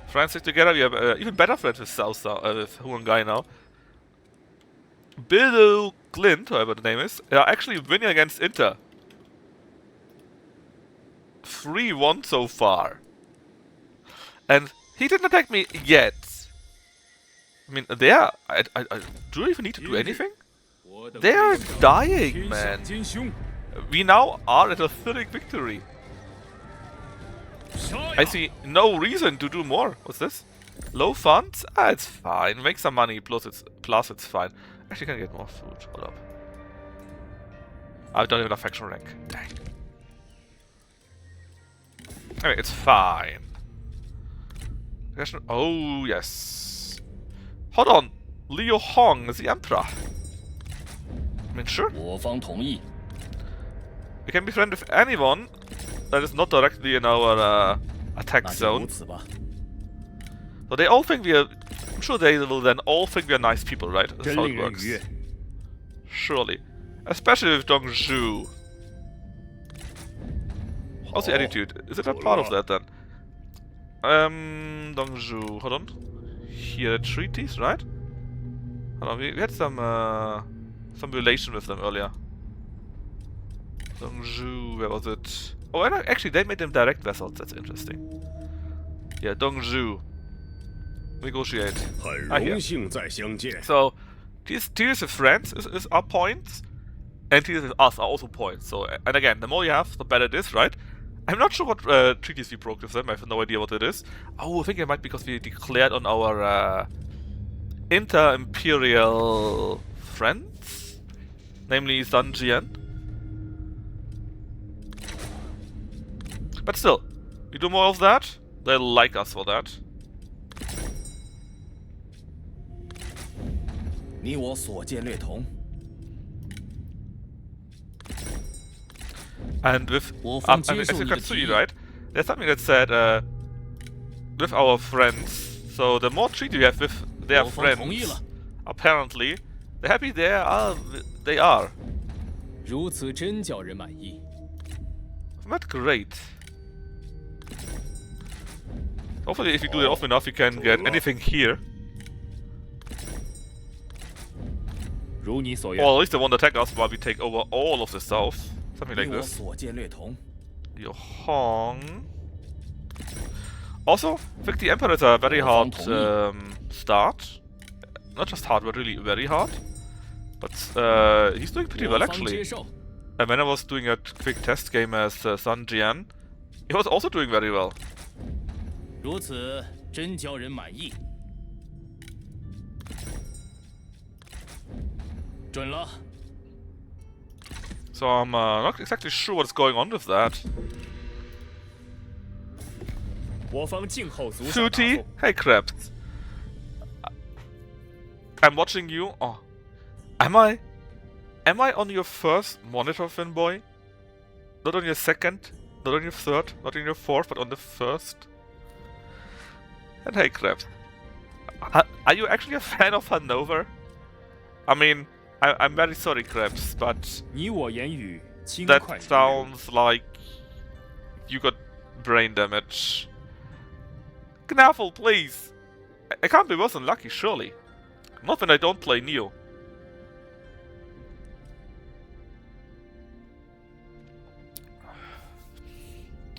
Friends stick together, we have even better friends with with Huangai now. Bill Glint, whatever the name is, are actually winning against Inter. 3-1 so far. And he didn't attack me yet. I mean, they are... do I even need to do anything? They are dying, man. We now are at a 30 victory. I see no reason to do more. What's this? Low funds? Ah, it's fine. Make some money, plus it's fine. Actually, can I get more food? Hold up. I don't have enough faction rank. Dang. Anyway, it's fine. Oh, yes. Hold on. Liu Hong is the emperor. I mean, sure. 我方同意。 We can be friends with anyone that is not directly in our attack 那就 zone. 如此吧。 So they all think we are... I'm sure they will then all think we are nice people, right? That's 真 how 令 it 人 works. 愉悦。 Surely. Especially with Dongzhu. How's the attitude? Is it a part of that then? Dongzhu, hold on. Here, treaties, right? Hold on, we had some relation with them earlier. Dongzhu, where was it? Oh, and actually, they made them direct vessels. That's interesting. Yeah, Dongzhu. Negotiate. 很 Ah, here. 荣幸再相见。 So, tears with friends is our points, and tears with us are also points. So, and again, the more you have, the better it is, right? I'm not sure what treaties we broke with them. I have no idea what it is. Oh, I think it might be because we declared on our inter-imperial friends, namely Zanjian. But still, we do more of that. They like us for that. 你我所见略同。 And with Well, from as you Jesu can to see, T. right? There's something that said with our friends. So the more treaty we have with their 我方同意 friends, 了。 apparently, the happy they are. 如此真叫人满意。 Not great. Hopefully, if you do it often enough, you can get anything here. 如你所 Or 愿。 at least they won't attack us while we take over all of the south. Something 你 like 我 this. 所见略同。 Yohong. Also, I think the Emperor is a very hard start. Not just hard, but really very hard. But he's doing pretty well 我方 actually. 接受。 And when I was doing a quick test game as Sun Jian, he was also doing very well. 如此真叫人满意。准了。 So I'm not exactly sure what's going on with that. 我方静候足下答 Suti, 复。 hey Krebs. I'm watching you. Oh, am I on your first monitor, Finboy? Not on your second, not on your third, not on your fourth, but on the first. And hey Krebs, are you actually a fan of Hanover? I mean, I'm very sorry, Krebs, but 你我言语轻快 that 如流。 sounds like you got brain damage. Knaffle, please! I can't be worse than lucky, surely. Not when I don't play Neo.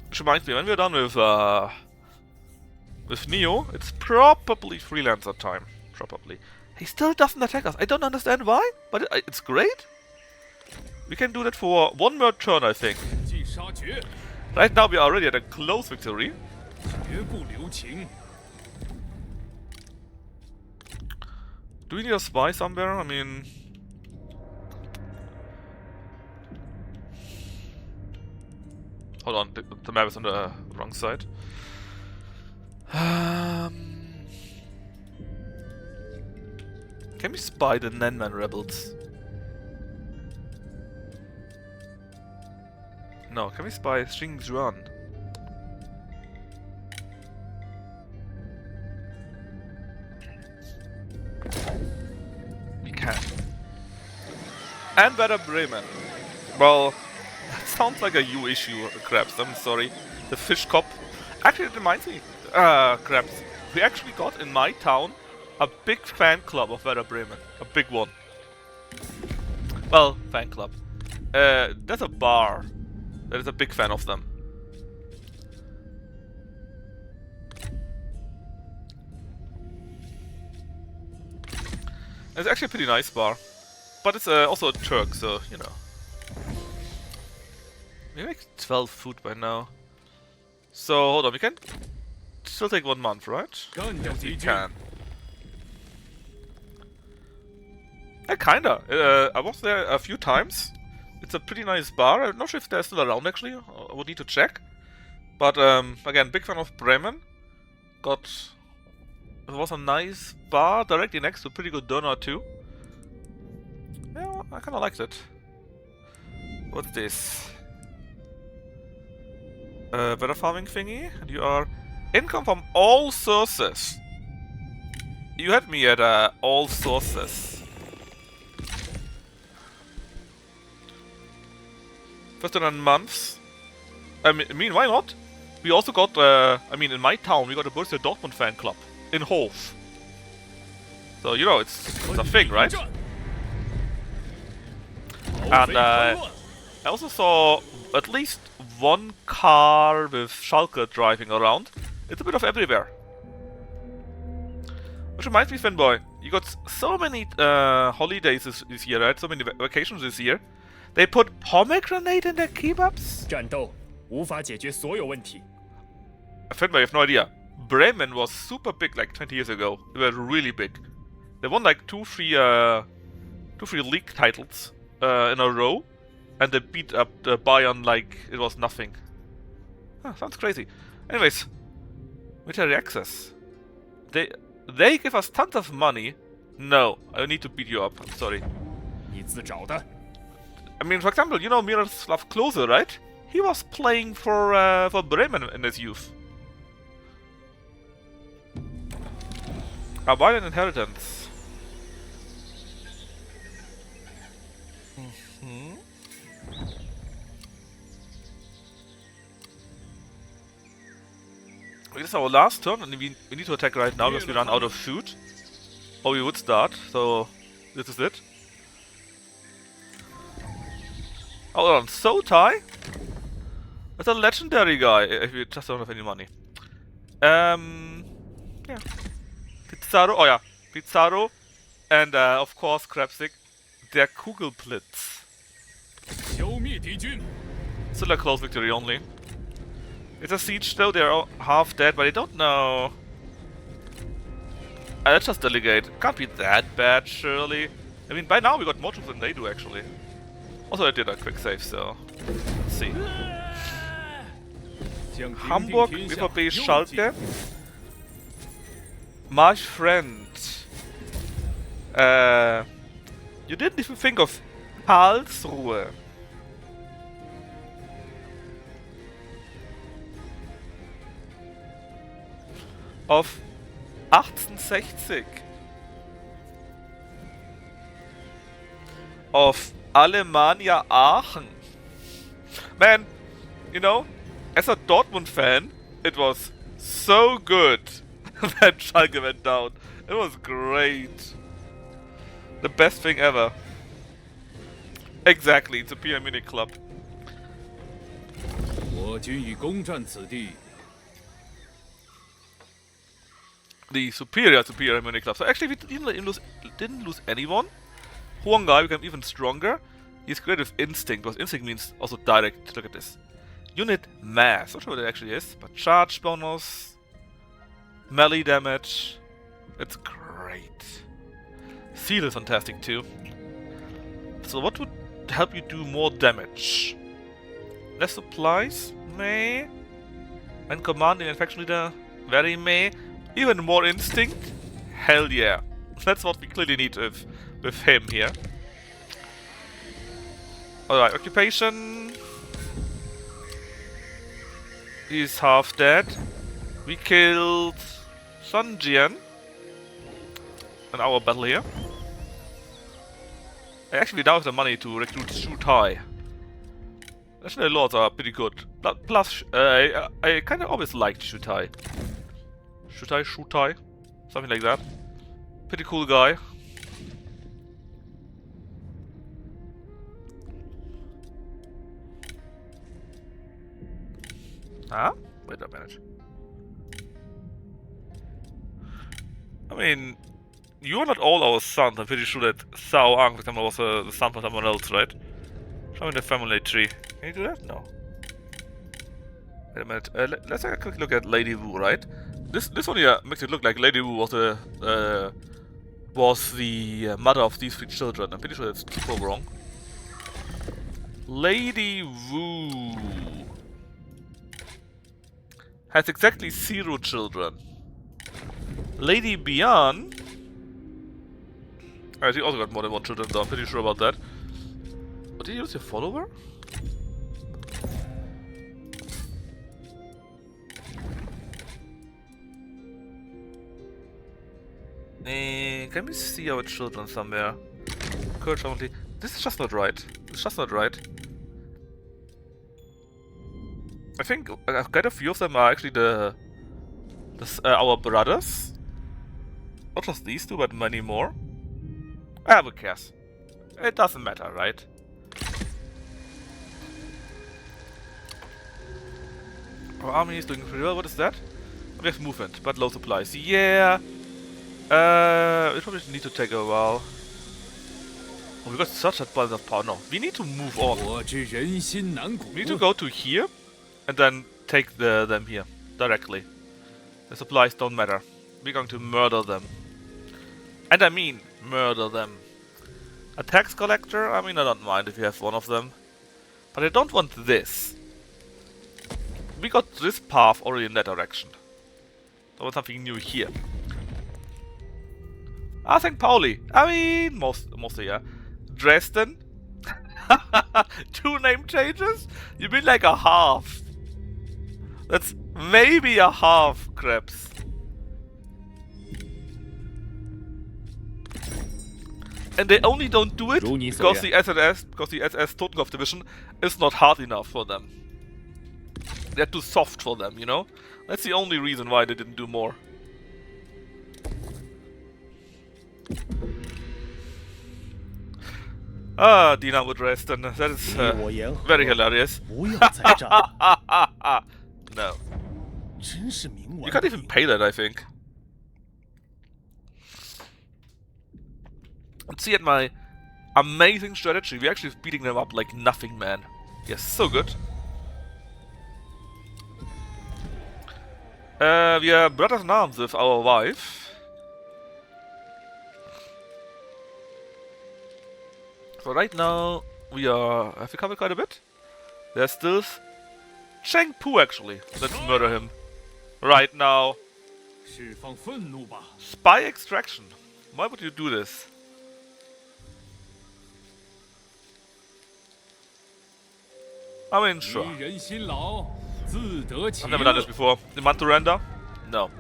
Which reminds me, when we're done with Neo, it's probably freelancer time. Probably. He still doesn't attack us. I don't understand why, but it's great. We can do that for one more turn, I think. 即杀绝， Right now we are already at a close victory. 绝不留情。 Do we need a spy somewhere? I mean... Hold on, the map is on the wrong side. Can we spy the Nanman rebels? No, can we spy Xingzhuan? We can. And Werder Bremen. Well, that sounds like a you issue, Krabs. I'm sorry. The fish cop. Actually, it reminds me, Krabs. We actually got in my town a big fan club of Werder Bremen. A big one. Well, fan club. There's a bar that is a big fan of them. It's actually a pretty nice bar. But it's also a Turk, so, you know. We make 12 food by now. So, hold on, we can still take 1 month, right? 干掉 Yes, we 敌军， can. Yeah, kinda. I was there a few times. It's a pretty nice bar. I'm not sure if they're still around, actually. I would need to check. But, again, big fan of Bremen. It was a nice bar directly next to a pretty good donut, too. Yeah, I kinda liked it. What's this? Better farming thingy? And you are income from all sources. You had me at all sources. First in months. I mean, why not? We also got, I mean, in my town, we got a Borussia Dortmund fan club in Hof. So, you know, it's a thing, right? And I also saw at least one car with Schalke driving around. It's a bit of everywhere. Which reminds me, Fanboy, you got so many holidays this year, right? So many vacations this year. They put pomegranate in their kebabs? 战斗无法解决所有问题。 Fanboy, I have no idea. Bremen was super big like 20 years ago. They were really big. They won like 2-3 league titles in a row. And they beat up the Bayern like it was nothing. Huh, sounds crazy. Anyways, military access. They give us tons of money. No, I need to beat you up. I'm sorry. 你自找的。 I mean, for example, you know Miroslav Klose, right? He was playing for Bremen in his youth. A violent inheritance. This is our last turn, and we need to attack right now because we run out of food. Or we would start, so this is it. Hold on, Sotai? That's a legendary guy, if you just don't have any money. Yeah. Pizarro, oh yeah, Pizarro, and of course Krapsik, der Kugelblitz. 消灭敌军， Still a close victory only. It's a siege though, they're all half dead, but I don't know. Let's just delegate. Can't be that bad, surely. I mean, by now we got more troops than they do, actually. Also, I did a quick save, so... Let's see. 将平定 Hamburg, 天下 BVB 又几 Schalke. My friend. You didn't even think of Karlsruhe. Of 1860. Of Alemannia Aachen. Man, you know, as a Dortmund fan, it was so good that Schalke went down. It was great. The best thing ever. Exactly, it's a Bayern Munich club. 我军已攻占此地， the superior Munich club. So actually, we didn't lose anyone. One guy became even stronger. He's great with instinct, because instinct means also direct. Look at this. Unit mass. Not sure what it actually is, but charge bonus, melee damage. It's great. Seal is fantastic too. So what would help you do more damage? Less supplies? Meh. And commanding and faction leader? Very meh. Even more instinct? Hell yeah. That's what we clearly need with him here. Alright, occupation. He's half dead. We killed Sun Jian in our battle here. I actually now have the money to recruit Shu Tai. National lords are pretty good. Plus, I kind of always liked Shu Tai. Shu Tai? Something like that. Pretty cool guy. Huh? Wait a minute. I mean, you are not all our sons. I'm pretty sure that Sao Ang, for example, was the son of someone else, right? Show me the family tree. Can you do that? No. Wait a minute. Let's take a quick look at Lady Wu, right? This one here makes it look like Lady Wu was the mother of these 3 children. I'm pretty sure that's so wrong. Lady Wu has exactly 0 children. Lady Bian, she also got more than 1 children, though. I'm pretty sure about that. But did you use your follower? Can we see our children somewhere? Courage only. This is just not right. It's just not right. I think quite a few of them are actually our brothers. Not just these 2, but many more. Who cares? It doesn't matter, right? Our army is doing pretty well. What is that? We have movement, but low supplies. Yeah. We probably need to take a while. Oh, we got such a bunch of power. No, we need to move on. We need to go to here, and then take them here directly. The supplies don't matter. We're going to murder them. And I mean, murder them. A tax collector? I mean, I don't mind if you have one of them. But I don't want this. We got this path already in that direction. I want something new here. I think Pauli. I mean, mostly, yeah. Dresden? 2 name changes? You mean like a half? That's maybe a half, Krebs. And they only don't do it because the SS Totenkopf division is not hard enough for them. They're too soft for them, you know? That's the only reason why they didn't do more. Ah, Dynamo Dresden. That is very hilarious. No. You can't even pay that, I think. And see at my amazing strategy, we're actually beating them up like nothing, man. Yes, so good. We are brothers in arms with our wife. So right now, have we covered quite a bit? There's still Chengpu, actually. Let's murder him. Right now. Spy extraction. Why would you do this? I mean, sure. I've never done this before. Demand to render? No.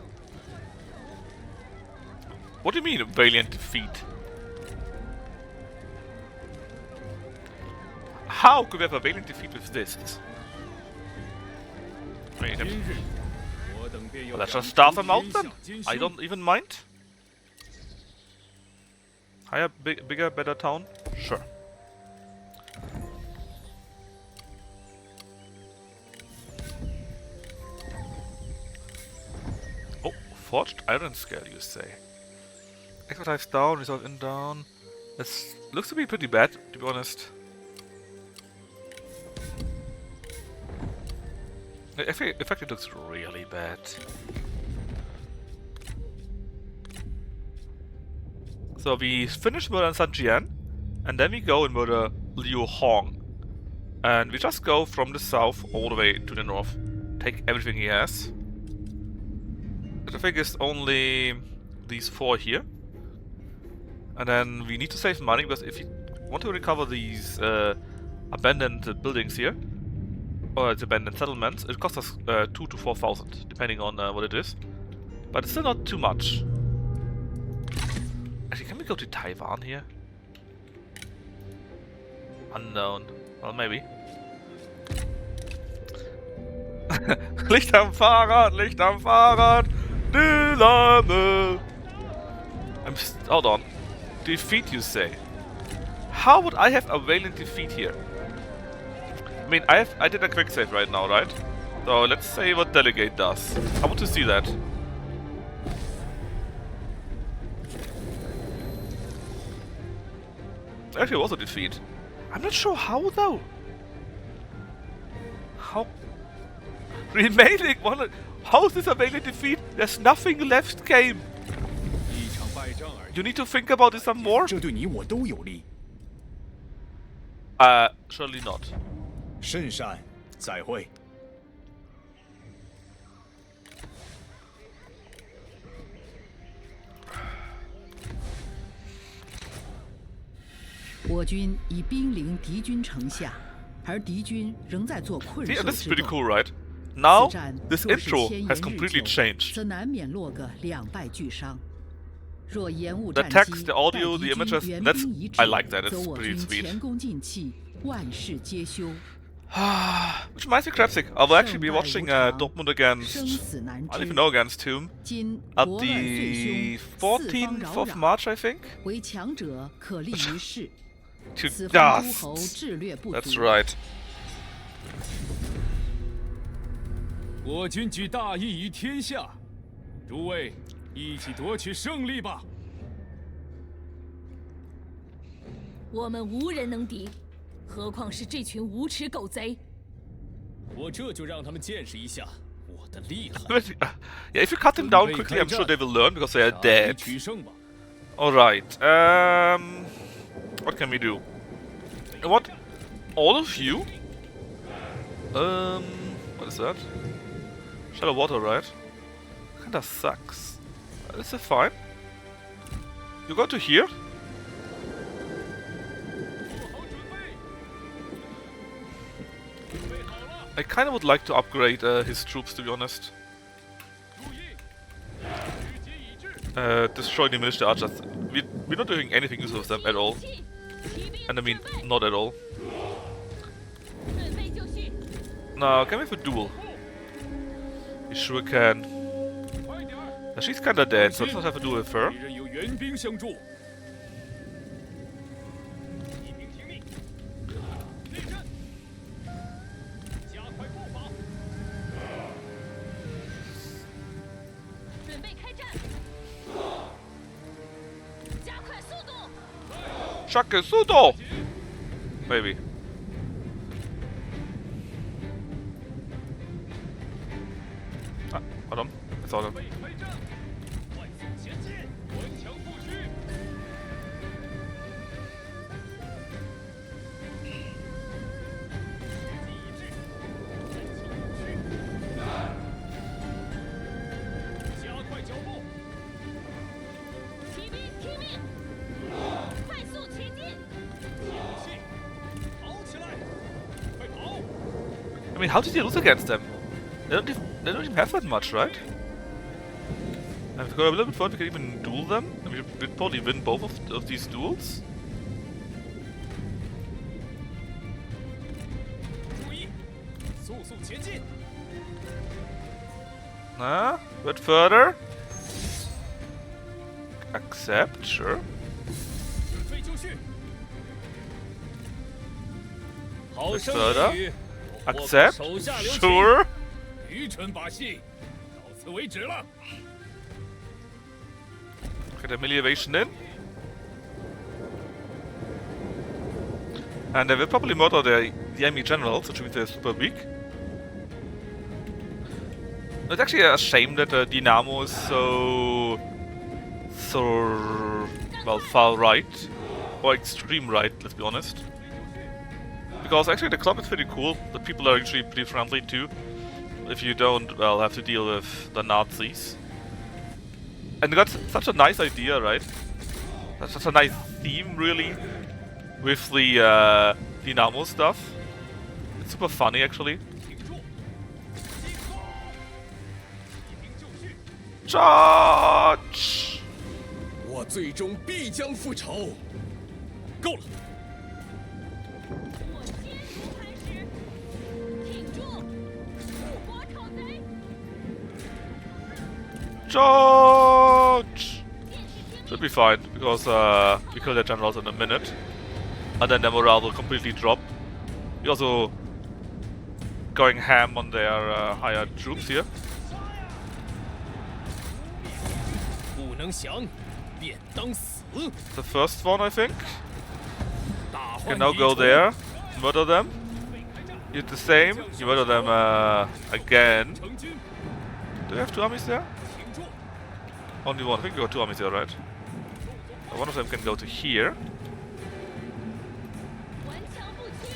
What do you mean, valiant defeat? How could we have a valiant defeat with this? Wait, well, let's just starve them out then. I don't even mind. Higher, bigger, better town? Sure. Forged iron scale, you say? Expertise down, resolve in down. This looks to be pretty bad, to be honest. In fact, it looks really bad. So we finish murder San Jian, and then we go and murder Liu Hong. And we just go from the south all the way to the north. Take everything he has. I think it's only these 4 here. And then we need to save money, because if you want to recover these abandoned buildings here, or it's abandoned settlements, it costs us 2,000 to 4,000, depending on what it is. But it's still not too much. Actually, can we go to Taiwan here? Unknown. Well, maybe. Licht am Fahrrad, Licht am Fahrrad, Dynamo. Hold on. Defeat, you say? How would I have a valiant defeat here? I mean, I did a quick save right now, right? So let's say what delegate does. I want to see that. Actually, it was a defeat. I'm not sure how though. How? Remaining one. How is this a valiant defeat? There's nothing left, game. You need to think about it some more. 这对你我都有利。 Surely not. 甚善，再会。我军已兵临敌军城下，而敌军仍在做困 Yeah, 守 this is 之 pretty 斗。 cool, right? Now, 此战 this 若是 intro 千 has 言日 completely 久， changed. 则难免落个两败俱伤。若延误 The 战 text, 机， the 待 audio, 敌 the 军 images, 援 that's 兵一致， I like that. 则 It's 我 pretty 军 sweet. 前功尽弃，万事皆休， Which reminds me, Krapsik, I will actually be 胜败 watching 无常， Dortmund 生 against, 死难 I don't 知 even。know, against Tomb 今 at 国乱岁 the 凶，四方 14th 扰 of 攘， March, I think. 唯强者可立于世。 To 此方诸 dust. 侯智略不 That's 足， right. 我军举大义于天下，诸位一起夺取胜利吧！ 我们无人能敌，何况是这群无耻狗贼！我这就让他们见识一下我的厉害。 Yeah, if you cut them down quickly, I'm sure they will learn because they are 大义 dead. 取胜吧！ Alright, what can we do? You know what? All of you? What is that? Shallow water, right? Kinda sucks. Is it fine? You go to here? I kinda would like to upgrade his troops, to be honest. Destroy, diminish the archers. We're not doing anything useful with them at all. 骑兵 And I mean, 准备 not at all. 准备就绪， Now, can we have a duel? We sure can. Now, she's kinda dead, so let's not have a duel with her. 敌人有援兵相助。骑兵听命，立正，加快步伐。 准备开战，加快速度， Shake Sudo! Maybe. Ah, hold on. It's all done. 备开战，快速前进，顽强不屈。一致，顽强不屈。加快脚步，骑兵听命，快速前进，有戏，跑起来，快跑！ I mean, how did you lose against them? They don't even have that much, right? And if we go a little bit further, we can even duel them. And we'd probably win both of these duels. 注意，速速前进！ Nah, a bit further. Accept, sure. 准备就绪。好 Bit 胜 further. 一语，我获 Accept, 手下留情。 sure. 愚蠢把戏，到此为止了。Get a melee evasion in. And they will probably murder the enemy generals, which means they're super weak. It's actually a shame that Dynamo is so well, far right. Or extreme right, let's be honest. Because actually the club is pretty cool. The people are usually pretty friendly too. If you don't, well, have to deal with the Nazis. And they got such a nice idea, right? That's such a nice theme, really, with the Dynamo stuff. It's super funny, actually. Charge! 我最终必将复仇。够了，我先出开始，挺住，复国讨贼， Charge! 剑士听 Should 命， be fine, because we kill their generals in a minute. And then their morale will completely drop. We're also going ham on their higher troops here. 不能降，便当死。 The first one, I think. 大 You 患 can now 已 go 除， there, murder them. You do the same, you murder them again. 成军， Do you have two armies there? 挺住， Only one. I think you got two armies there, right? One of them can go to here. 顽强不屈，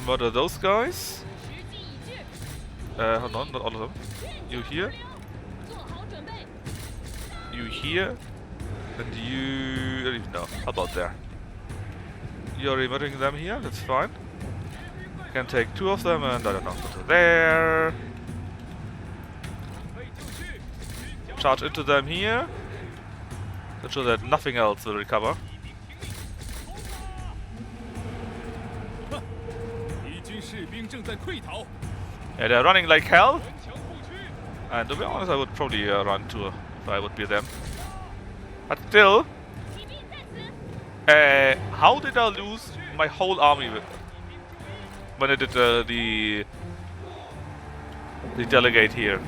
Murder those guys. 时机已至， Hold on, not all of them. 愿 You 酒 here? 酌凉，做好准备， You here. And you... I don't even know. How about there? You're murdering them here, that's fine. Can take two of them and I don't know, go to there. 备就绪， Charge into them here. To show that nothing else will recover. 敌军士兵正在溃逃， Yeah, they're running like hell. 顽强不屈， And to be honest, I would probably run too if I would be them. But still, 骑兵在此， how did I lose my whole army when I did the delegate here?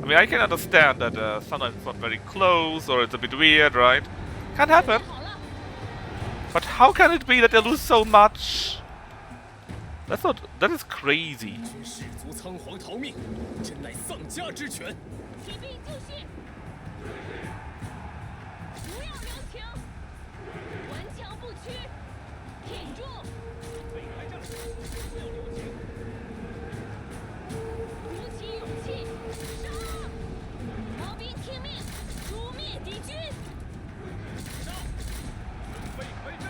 I mean, I can understand that sometimes it's not very close or it's a bit weird, right? Can happen. 好了， But how can it be that they lose so much? That is crazy. 君士卒仓皇逃命，真乃丧家之犬。骑兵就绪，不要留情，顽强不屈，挺住，备开战，不要留情，鼓起勇气，杀！毛兵听命，诛灭敌军。上，准备开战，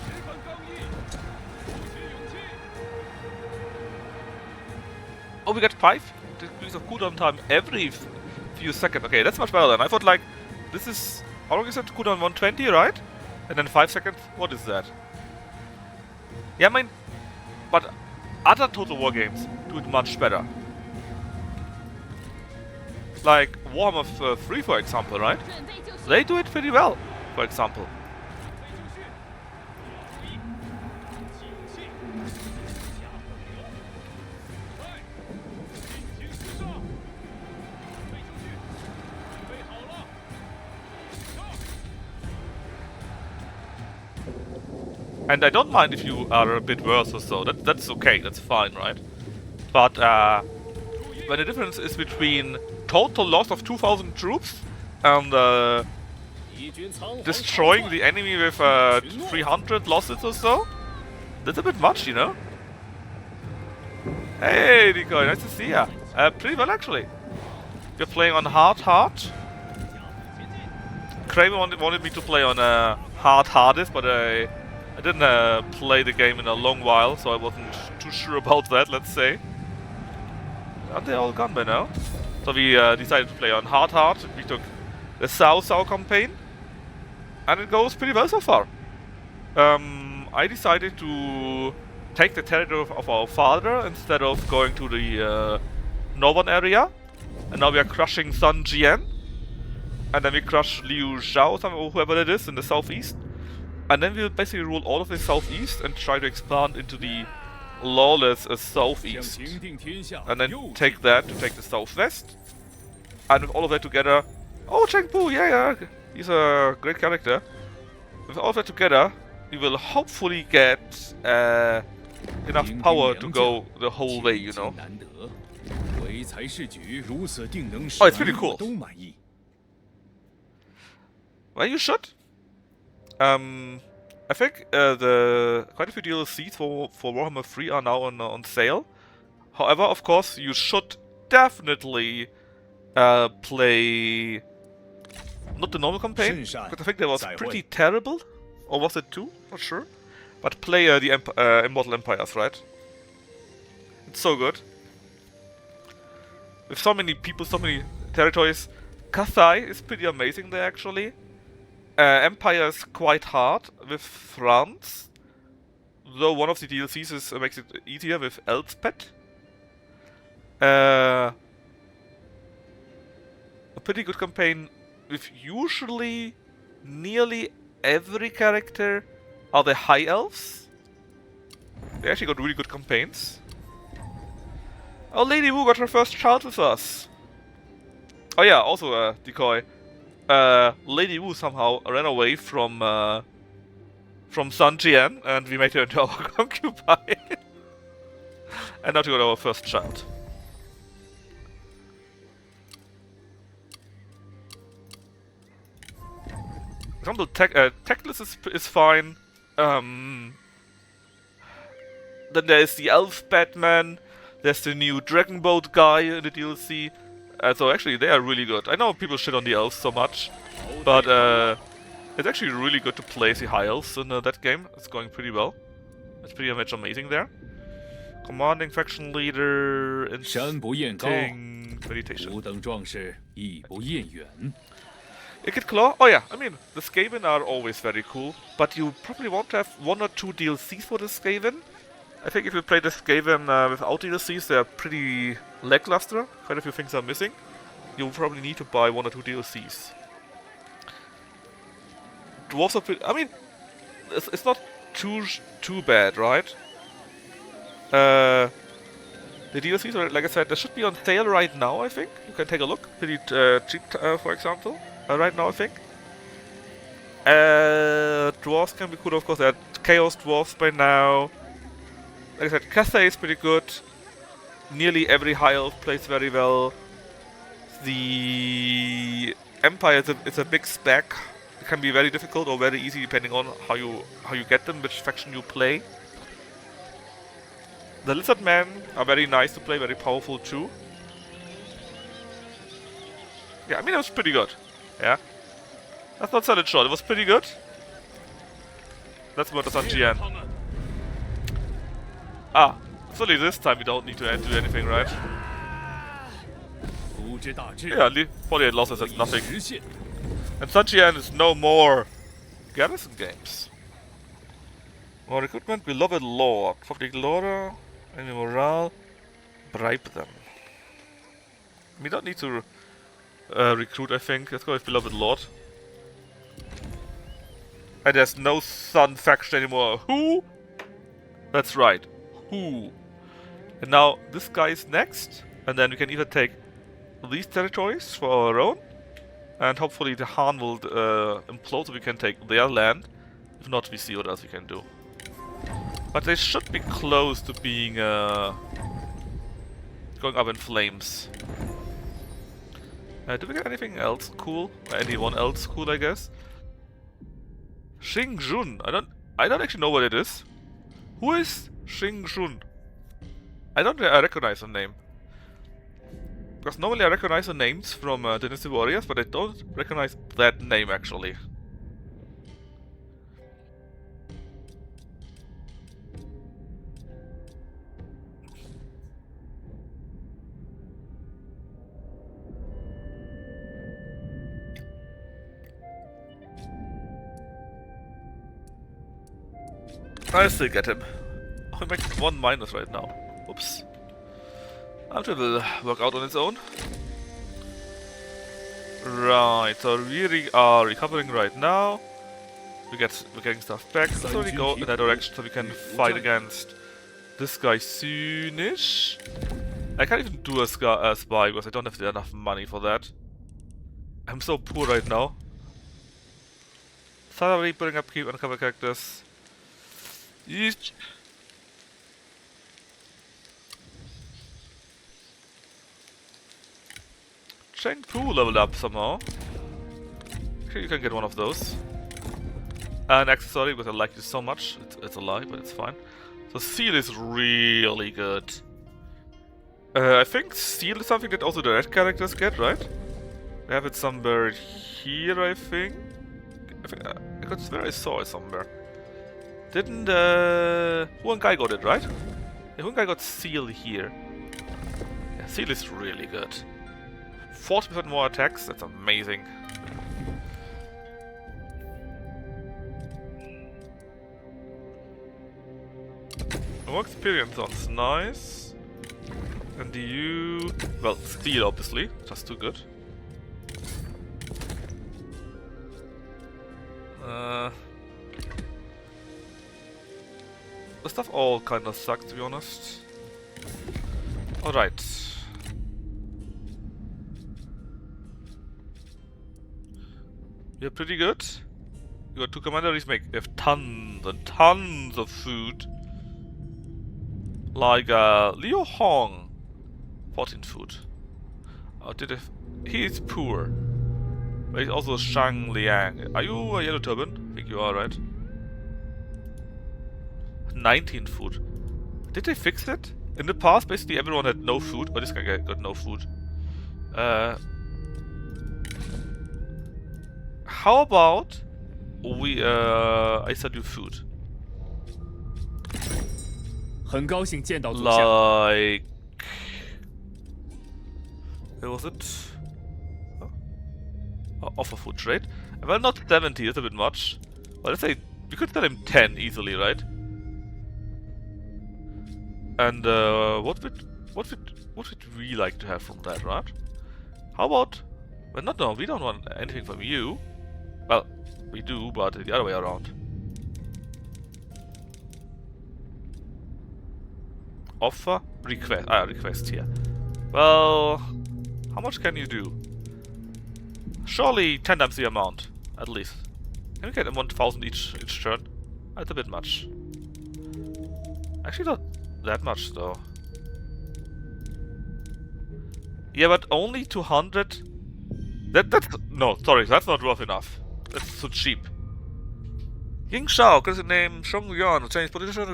十分刚毅，鼓起勇气。 Oh, we got 5 degrees of cooldown time every few seconds. Okay, that's much better than I thought. Like, this is how long is it? Cooldown 120, right? And then 5 seconds. What is that? Yeah, I mean, but other Total War games do it much better. Like Warhammer 3, for example, right? 准备就绪， They do it pretty well, for example. 备就绪，注意，鼓起勇气，下河流，快，进行厮杀，备就绪，准备好了，上。 And I don't mind if you are a bit worse or so. That's okay. That's fine, right? But when the difference is between total loss of 2,000 troops and 敌军仓皇逃 destroying 窜 the enemy with 300 losses or so, that's a bit much, you know? Hey, Nico, nice to see ya. Pretty well, actually. You're playing on hard. Kramer wanted me to play on hardest, but I didn't play the game in a long while, so I wasn't too sure about that, let's say. Aren't they all gone by now? So we decided to play on hard. We took the South campaign, and it goes pretty well so far. I decided to take the territory of our father instead of going to the northern area, and now we are crushing Sun Jian, and then we crush Liu Zhao, or whoever it is, in the southeast, and then we'll basically rule all of the southeast and try to expand into the lawless 将 southeast, 平定天下 and then 又 take that to take the southwest, and with all of that together, Oh, Chengpu, yeah. He's a great character. With all that together, we will hopefully get enough power to go the whole way, you know. 难得，唯才是举，如此定能使 Oh, it's pretty 万 cool. 物都满意。 Well, you should. I think the quite a few DLCs for Warhammer 3 are now on sale. However, of course, you should definitely play not the normal campaign, because I think that was pretty terrible. Or was it 2? Not sure. But play the Immortal Empires, right? It's so good. With so many people, so many territories. Cathay is pretty amazing there, actually. Empire is quite hard with France. Though one of the DLCs makes it easier with Elspeth. A pretty good campaign with usually nearly every character are the High Elves. They actually got really good campaigns. Oh, Lady Wu got her first child with us. Oh yeah, also decoy. Lady Wu somehow ran away from Sun Jian, and we made her into our concubine. And now we got our first child. For example, Tactless is fine. Then there is the Elf Batman. There's the new Dragon Boat guy in the DLC. So actually, they are really good. I know people shit on the elves so much, but it's actually really good to play the high elves in that game. It's going pretty well. It's pretty much amazing there. Commanding faction leader, 山不厌高， meditation. 吾等壮士亦不厌远。 Ikit Claw? Oh yeah, I mean, the Skaven are always very cool, but you probably want to have 1 or 2 DLCs for the Skaven. I think if you play the Skaven without DLCs, they're pretty lackluster. Quite a few things are missing. You'll probably need to buy 1 or 2 DLCs. Dwarves are pretty... I mean, it's not too bad, right? The DLCs, are, like I said, they should be on sale right now, I think. You can take a look. Pretty cheap, for example. Right now, I think. Dwarves can be cool, of course. There are Chaos Dwarves by now. Like I said, Cathay is pretty good. Nearly every High Elf plays very well. The Empire is a big stack. It can be very difficult or very easy depending on how you get them, which faction you play. The Lizard Men are very nice to play, very powerful too. Yeah, I mean, it was pretty good. Yeah. Let's not sell it short, it was pretty good. Let's murder Sun Jian. Ah, fully this time we don't need to do anything, right? Yeah, probably losses at nothing. And Sun Jian is no more garrison games. More recruitment, beloved lord. Public order, enemy morale, bribe them. We don't need to recruit, I think. Let's go with beloved lord. And there's no Sun faction anymore. Who? That's right. Who? And now this guy is next, and then we can either take these territories for our own, and hopefully the Han will implode so we can take their land. If not, we see what else we can do. But they should be close to being going up in flames. Do we get anything else cool? Anyone else cool, I guess? Xing Jun. I don't actually know what it is. Who is Xing Jun? I don't recognize the name. Because normally I recognize the names from Dynasty Warriors, but I don't recognize that name actually. I still get him. Oh, he makes 1 minus right now. Oops. Until it will work out on its own. Right, so we are recovering right now. We're getting stuff back. Let's already go in that direction so we can fight against this guy soonish. I can't even do a spy because I don't have enough money for that. I'm so poor right now. Salary, building upkeep, uncover characters. Yeesh. Cheng Pu leveled up somehow. Okay, you can get one of those. An accessory, because I like you so much. It's a lie, but it's fine. So Seal is really good. I think Seal is something that also the red characters get, right? I have it somewhere here, I think. I could swear I saw it somewhere. Didn't Huangai got it, right? Yeah, Huangai got Seal here. Yeah, Seal is really good. 40% more attacks, that's amazing. More experience sounds nice. And you... well, Steel obviously, just too good. The stuff all kinda sucks, to be honest. Alright. You're pretty good. You got 2 commanderies, you have tons and tons of food. Like Liu Hong. 14 food. Oh, he's poor. But he's also Shang Liang. Are you a yellow turban? I think you are, right? 19 food. Did they fix it? In the past, basically everyone had no food. Oh, this guy got no food. How about I sell you food? 很高兴见到祖先。 Like... where was it? Oh, offer food trade. Well, not 70, that's a bit much. But let's say we could sell him 10 easily, right? And what would we like to have from that, right? How about... well, no, we don't want anything from you. Well, we do, but the other way around. Offer? Request. Request here. Well, how much can you do? Surely 10 times the amount, at least. Can we get 1,000 each turn? That's a bit much. Actually not that much though. Yeah, but only 200? That's... no, sorry, that's not worth enough. That's so cheap. Ying Shao, because the name Shong Yuan, Chinese politician.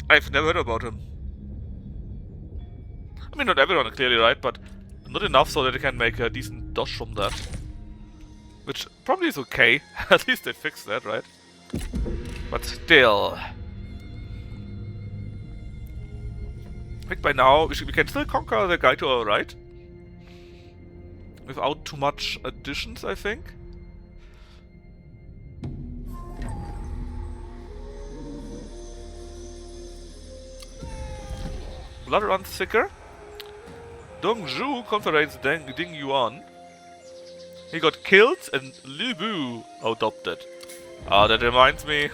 I've never heard about him. I mean, not everyone clearly, right? But not enough so that they can make a decent dosh from that. Which probably is okay. At least they fixed that, right? But still. I think by now we can still conquer the guy to our right. Without too much additions, I think. Blood runs thicker. Dongzhu confederates Ding Yuan. He got killed and Lu Bu adopted. Ah, that reminds me.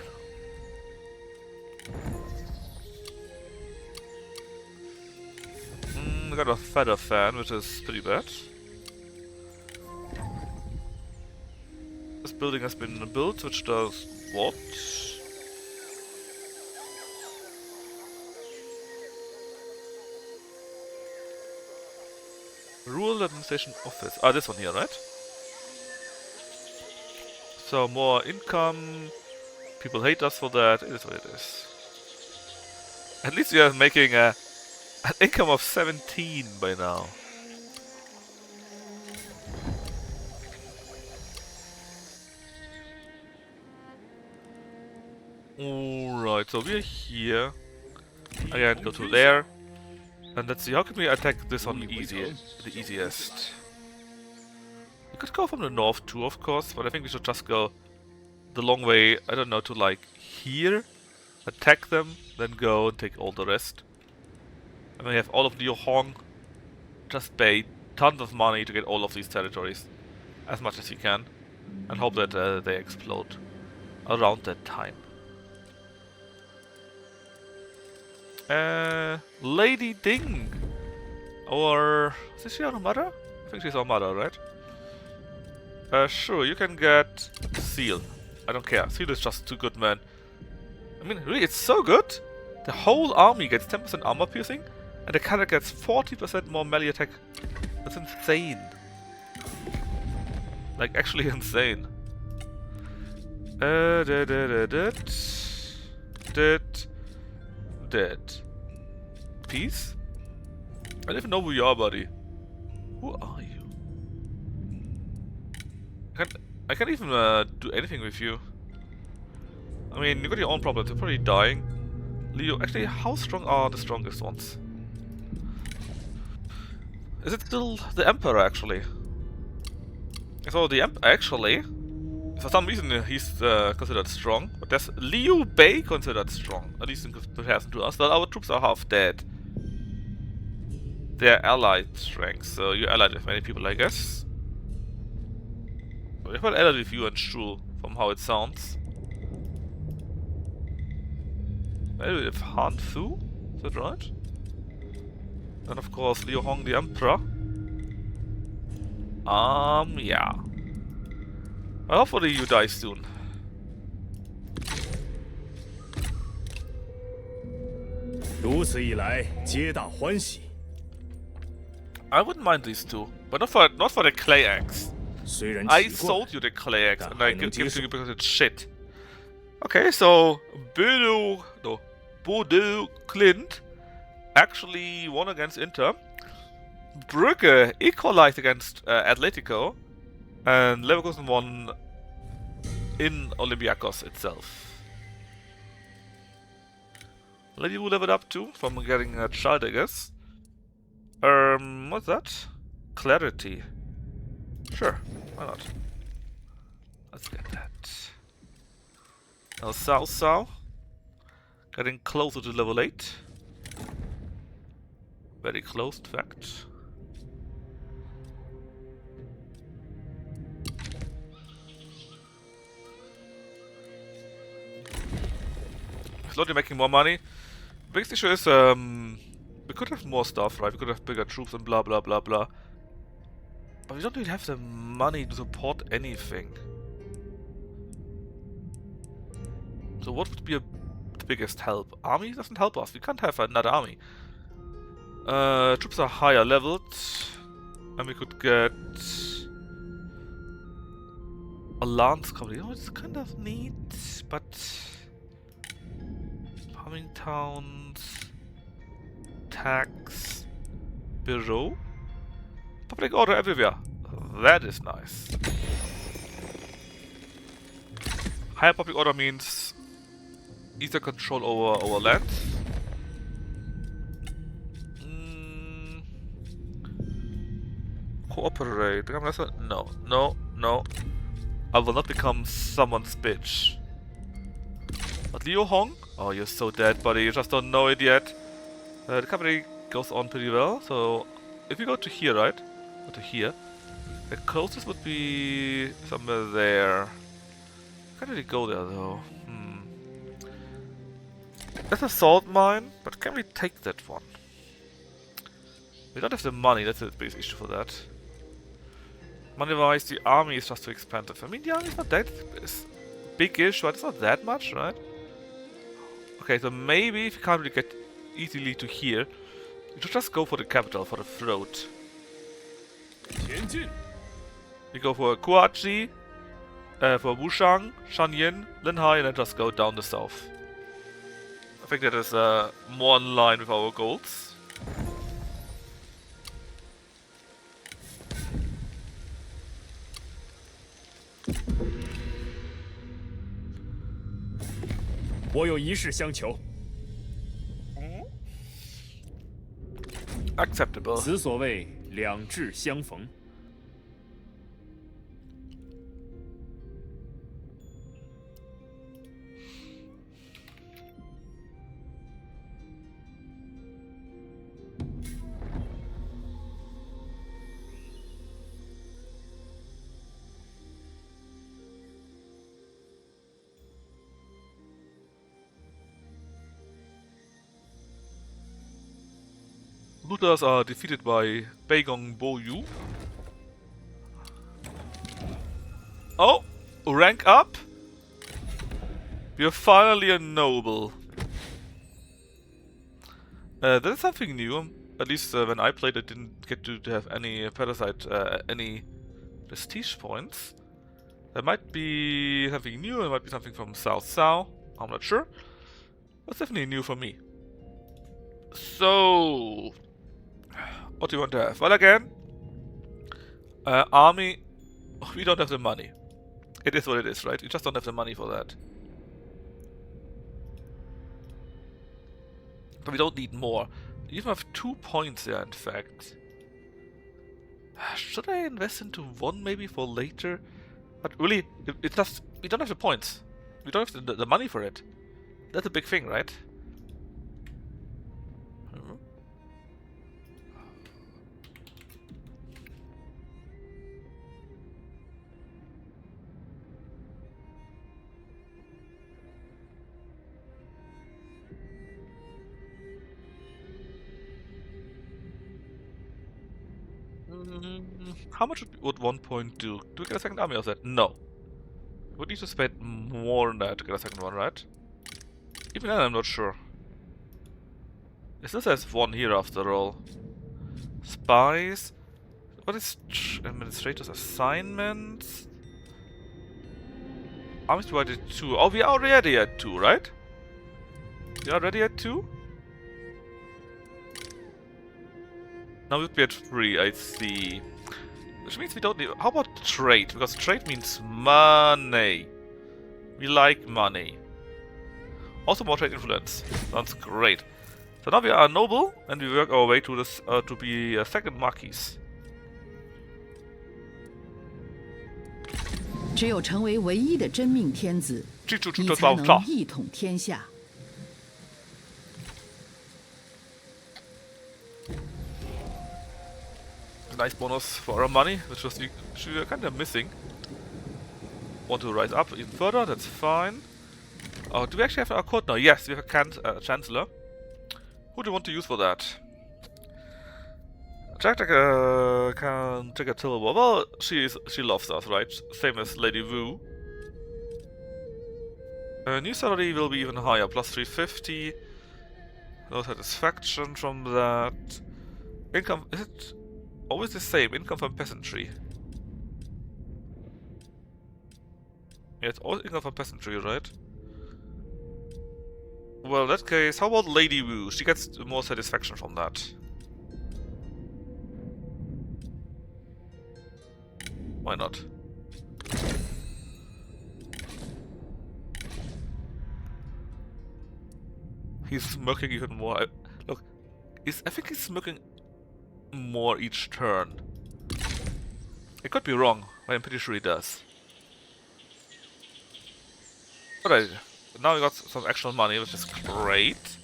I got a feather fan, which is pretty bad. This building has been built, which does what? Rural Administration Office. Ah, this one here, right? So, more income. People hate us for that. It is what it is. At least we are making an income of 17 by now. Alright, so we're here. Again, go to there. And let's see, how can we attack this one the easiest? We could go from the north too, of course, but I think we should just go the long way, I don't know, to like here, attack them, then go and take all the rest. And then we have all of Liu Hong, just pay tons of money to get all of these territories, as much as you can, and hope that they explode around that time. Lady Ding! Or is she our mother? I think she's our mother, right? Sure, you can get Seal. I don't care. Seal is just too good, man. I mean, really, it's so good. The whole army gets 10% armor piercing, and the character gets 40% more melee attack. That's insane. Like, actually insane. Dead. Peace? I don't even know who you are, buddy. Who are you? I can't even do anything with you. I mean, you got your own problems. You're probably dying. Leo, actually, how strong are the strongest ones? Is it still the Emperor, actually? So the actually, for some reason he's considered strong, but there's Liu Bei considered strong, at least in comparison to us. Well, our troops are half dead. They're allied strength, so you're allied with many people, I guess. We're not allied with you and Shu, from how it sounds. Maybe with Han Fu? Is that right? And of course Liu Hong the Emperor. Yeah. Well, hopefully you die soon. I wouldn't mind these two, but not for the clay axe. I sold you the clay axe and I give it to you because it's shit. Okay, so Bodo Clint actually won against Inter. Brugge equalized against Atletico, and Leverkusen won in Olympiacos itself. Let you level up too from getting a child, I guess. What's that? Clarity. Sure, why not? Let's get that. Now Sao. Getting closer to level 8. Very close, in fact. Slowly making more money. Biggest issue is, we could have more stuff, right? We could have bigger troops and blah blah blah blah. But we don't really have the money to support anything. So what would be the biggest help? Army doesn't help us. We can't have another army. Troops are higher leveled. And we could get a lance company. Oh, it's kind of neat, but farming towns, tax, bureau, public order everywhere. That is nice. Higher public order means easier control over our land. Cooperate. No, no, no. I will not become someone's bitch. But Liu Hong? Oh, you're so dead, buddy. You just don't know it yet. The company goes on pretty well. So, if you go to here, right? Go to here. The closest would be somewhere there. Can't really go there though. That's a salt mine, but can we take that one? We don't have the money. That's the biggest issue for that. Money-wise, the army is just too expensive. I mean, the army is not that big-ish, but it's not that much, right? Okay, so maybe if you can't really get easily to here, you should just go for the capital, for the throat. We go for Kuachi, for Wushang, Shanyin, Linhai, and then just go down the south. I think that is more in line with our goals. Acceptable. 此所谓两志相逢。Buddhas are defeated by Beigong Boyu. Oh! Rank up! You're finally a noble. That is something new. At least when I played, I didn't get to have any parasite, any prestige points. There might be something new, there might be something from South Sao. I'm not sure. That's definitely new for me. So, what do you want to have? Well, again, army, we don't have the money. It is what it is, right? We just don't have the money for that. But we don't need more. We even have 2 points there, in fact. Should I invest into 1 maybe for later? But really, it's just, we don't have the points. We don't have the money for it. That's a big thing, right? How much would 1 point do? Do we get a second army of that? No. We would need to spend more than that to get a second one, right? Even then, I'm not sure. Is this as 1 here after all? Spies? What is administrators' assignments? Armies divided 2. Oh, we are already at 2, right? We are already at 2? Now we'll be at 3, I see. Which means we don't need... How about trade? Because trade means money. We like money. Also more trade influence. Sounds great. So now we are a noble, and we work our way to this to be a second marquis. 只有成为唯一的真命天子，你才能一统天下。 Nice bonus for our money, which we were kind of missing. Want to rise up even further? That's fine. Oh, do we actually have our court now? Yes, we have a chancellor. Who do you want to use for that? Jack can take a Tilwa. Well, she loves us, right? Same as Lady Wu. New salary will be even higher, plus 350. No satisfaction from that. Income, is it always the same? Income from peasantry. Yeah, it's always income from peasantry, right? Well, in that case, how about Lady Wu? She gets more satisfaction from that. Why not? He's smirking even more. Look, I think he's smirking more each turn. I could be wrong, but I'm pretty sure he does. Alright, now we got some actual money, which is great.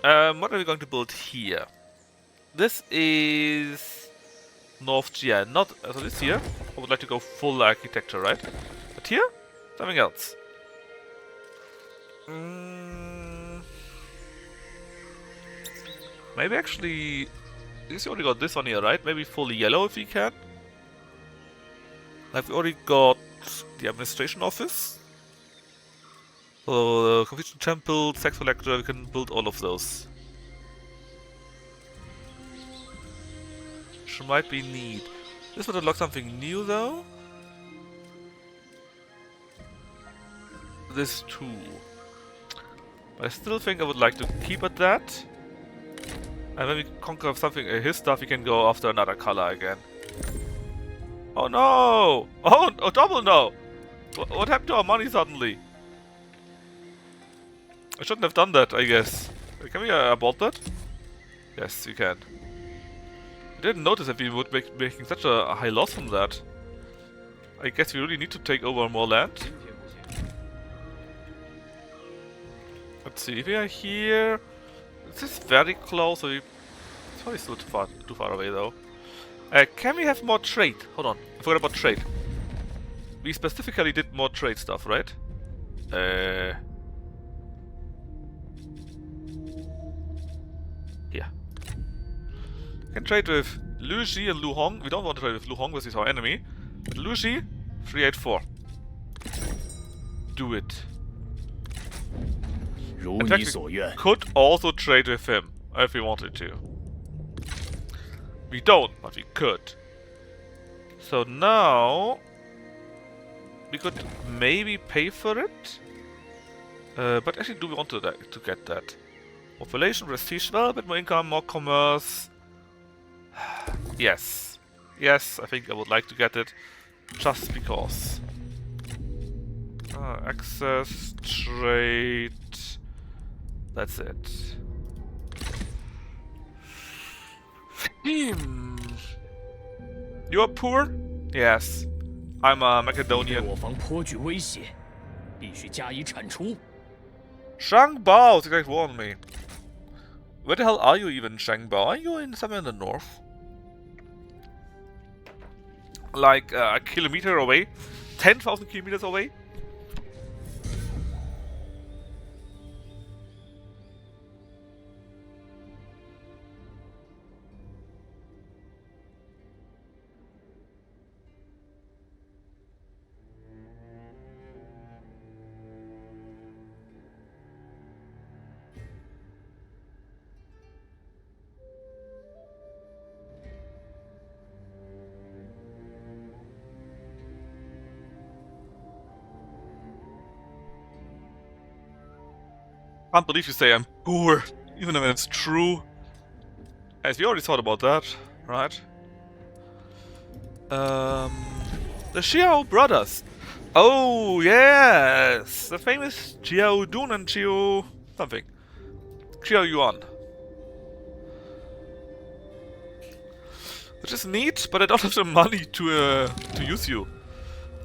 What are we going to build here? This is North Jian, not so this here. I would like to go full architecture, right? But here, something else. Maybe actually, we already got this one here, right? Maybe fully yellow if we can. Like we already got the administration office. So the Confucian Temple, Sex Collector, we can build all of those. Which might be neat. This would unlock something new though. This too. But I still think I would like to keep at that. And when we conquer something, his stuff, we can go after another color again. Oh no! Oh, double no! What happened to our money suddenly? I shouldn't have done that, I guess. Can we abort that? Yes, we can. I didn't notice that we would be making such a high loss from that. I guess we really need to take over more land. Let's see, if we are here... This is very close, so it's probably still too far away though. Can we have more trade? Hold on, I forgot about trade. We specifically did more trade stuff, right? Here. We can trade with Lu Xi and Lu Hong. We don't want to trade with Lu Hong because he's our enemy. But Lu Xi, 384. Do it. 如 In 你 fact, 所 we 愿。 could also trade with him if we wanted to. We don't, but we could. So now we could maybe pay for it. But actually, do we want to get that? Population, prestige, well, a bit more income, more commerce. Yes. Yes, I think I would like to get it. Just because. Access, trade. That's it. You are poor? Yes. I'm a 对 Macedonian. 我方颇具威胁，必须加以铲除。 Shang Bao, the guy warned me. Where the hell are you even, Shang Bao? Are you in somewhere in the north? Like a kilometer away? 10,000 kilometers away? Can't believe you say I'm poor, even when it's true. As we already thought about that, right? The Xiao brothers. Oh yes, the famous Xiao Dun and Xiao something. Xiao Yuan. Which is neat, but I don't have the money to use you.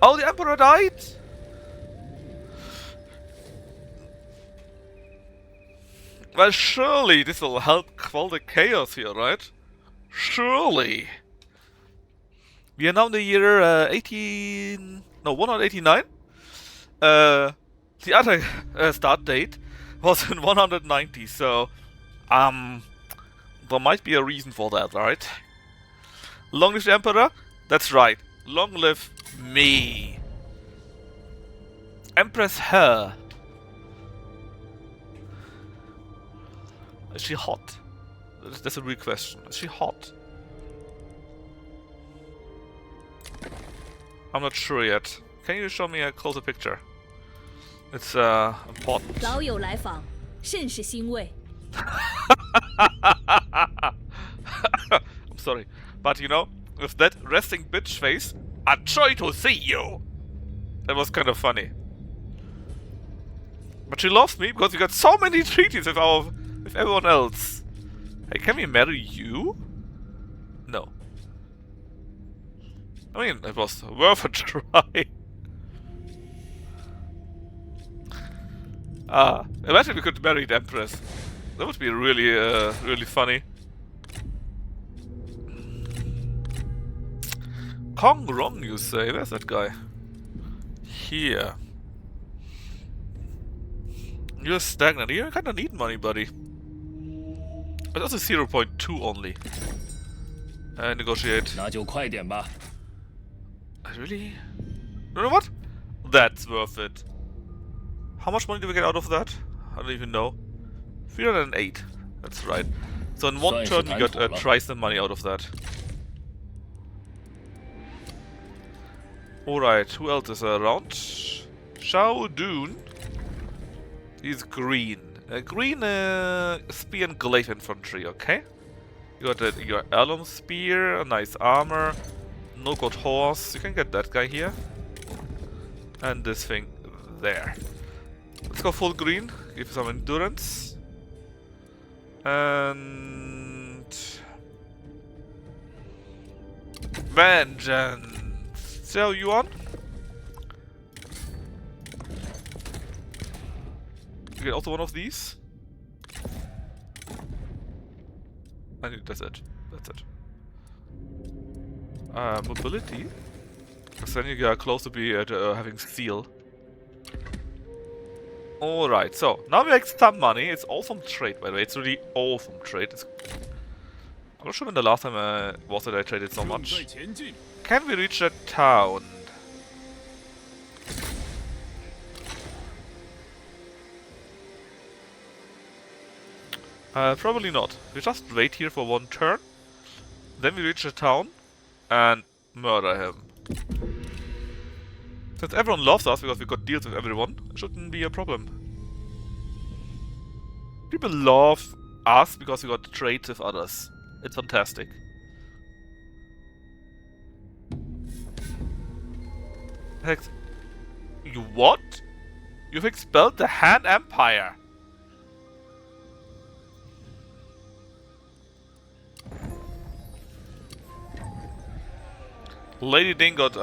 Oh, the Emperor died. Well, surely this will help quell the chaos here, right? Surely. We are now in the year 189. The other start date was in 190, so there might be a reason for that, right? Long live the Emperor? That's right. Long live me. Empress Her. Is she hot? That's a real question. Is she hot? I'm not sure yet. Can you show me a closer picture? It's important. 老友来访，甚是欣慰。 I'm sorry, but you know, with that resting bitch face, I try to see you. That was kind of funny. But she loves me because we got so many treaties with everyone else. Hey, can we marry you? No. I mean, it was worth a try. Imagine we could marry the Empress. That would be really, really funny. Kong Rong, you say? Where's that guy? Here. You're stagnant. You kind of need money, buddy. But also 0.2 only. Negotiate. 那就快点吧。 Really? You know what? That's worth it. How much money do we get out of that? I don't even know. 308. That's right. So in one turn we got twice the money out of that. Alright, who else is around? Xiao Dun. He's green. Green spear and glaive infantry, okay? You got your heirloom spear, a nice armor, no good horse. You can get that guy here. And this thing there. Let's go full green, give some endurance. And vengeance. Xiao Yuan. You get also one of these. I think that's it. That's it. Mobility. Because then you get close to be at having steel. Alright, so now we make some money. It's all from trade, by the way. It's really all from trade. I'm not sure when the last time was that I traded so 正在 much. 前进。 Can we reach that town? Probably not. We just wait here for one turn. Then we reach the town and murder him. Since everyone loves us because we got deals with everyone, it shouldn't be a problem. People love us because we got trades with others. It's fantastic. You what? You've expelled the Han Empire! Lady Ding got,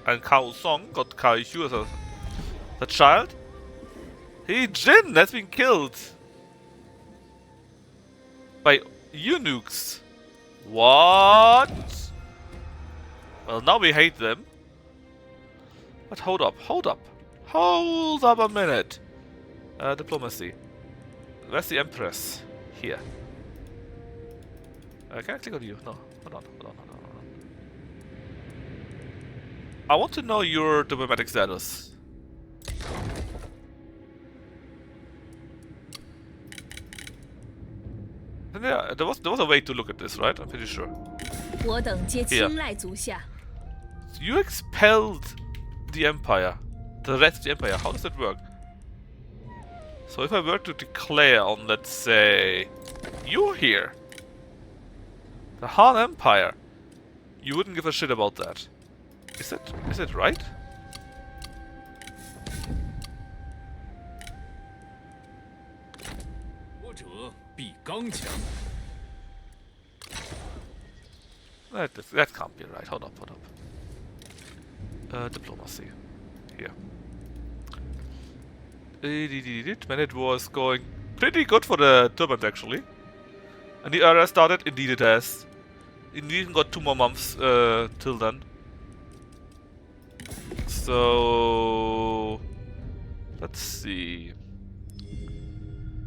and Kao Song got Kai Shu as a child. He Jin has been killed by eunuchs. What? Well, now we hate them. But hold up. Hold up a minute. Diplomacy. Where's the Empress? Here. Can I click on you? No. Hold on. I want to know your diplomatic status. And yeah, there was a way to look at this, right? I'm pretty sure. 我等皆青睐足下。 You expelled the Empire. The rest of the Empire. How does that work? So if I were to declare on, let's say, you here, the Han Empire, you wouldn't give a shit about that. Is it right? That can't be right. Hold up. Diplomacy. Here. When it was going pretty good for the Turbans actually. And the era started, indeed it has. It even got 2 more months till then. So let's see.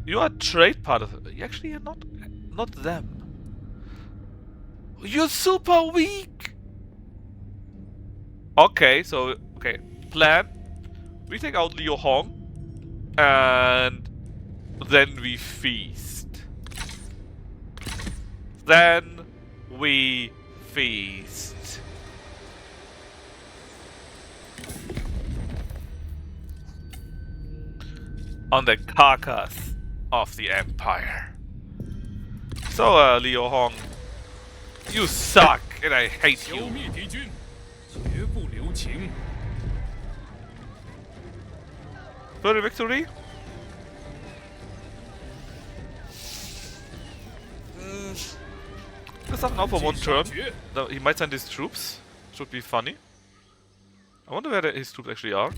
You are trade part of it. Actually, you're not them. You're super weak. Okay, plan. We take out Liu Hong, and then we feast. On the carcass of the Empire. So, Liu Hong, you suck, and I hate 消 you. 灭敌军，绝不留情。 Further victory? Just up now for one turn. No, he might send his troops. Should be funny. I wonder where his troops actually are.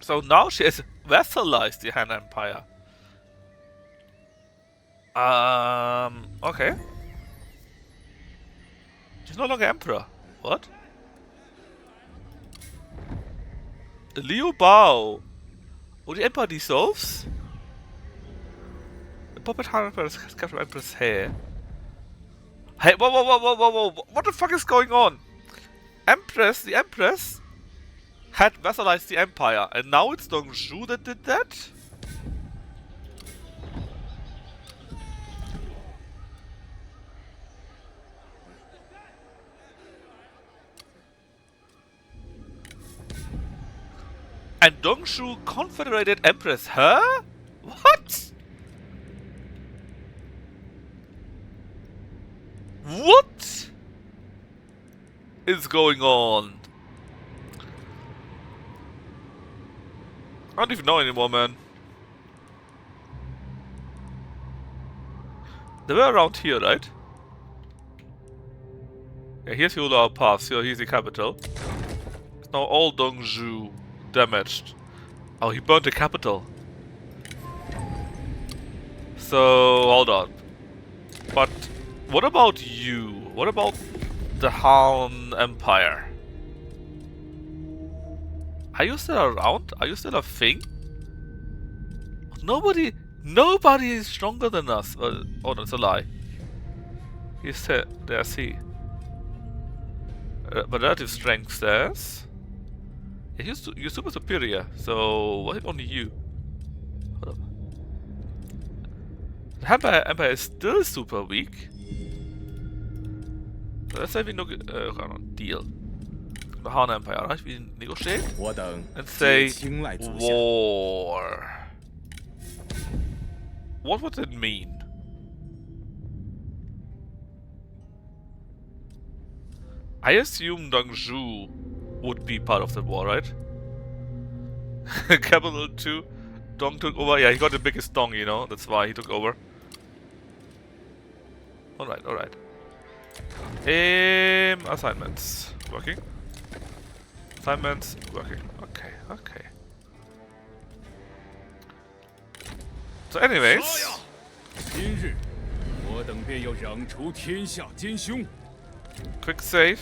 So now she has vassalized the Han Empire. Okay. She's no longer emperor. What? Liu Bao. Oh, the emperor dissolves? The puppet Han Emperor has captured Empress hair. Hey, whoa. What the fuck is going on? The Empress had vassalized the Empire, and now it's Dong Zhuo that did that? And Dong Zhuo confederated Empress her? What? What is going on? I don't even know anymore, man. They were around here, right? Yeah, here's Hula Pass. So here's the capital. It's now all Dong Zhuo damaged. Oh, he burned the capital. So, hold on. But what about you? What about the Han Empire? Are you still around? Are you still a thing? Nobody is stronger than us. Oh, that's a lie. He said, there's he. But relative strength says... Yeah, you're super superior, so what if only you? Hold up. The Empire is still super weak. So let's say we deal. The Han Empire, right? We negotiate 我等 and 皆 say 青睐足下。 war. What would it mean? I assume Dongzhou would be part of the war, right? Capital 2, Dong took over. Yeah, he got the biggest Dong, you know, that's why he took over. Alright, alright. Assignments. Working. Assignments. Working. Okay, okay. So anyways... 今日我等便要攘除天下奸凶。 Quick save.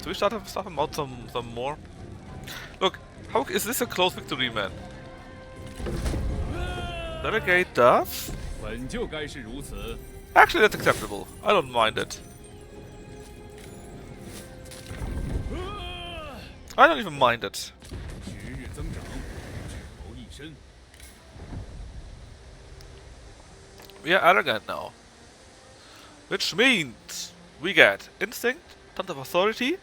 Do we start him out some more? Look, how is this a close victory, man? Delegate does? 本就该是如此。 Actually, that's acceptable. I don't mind it. I don't even mind it. 学日增长，智谋一身。 We are arrogant now. Which means we get instinct, tons of authority,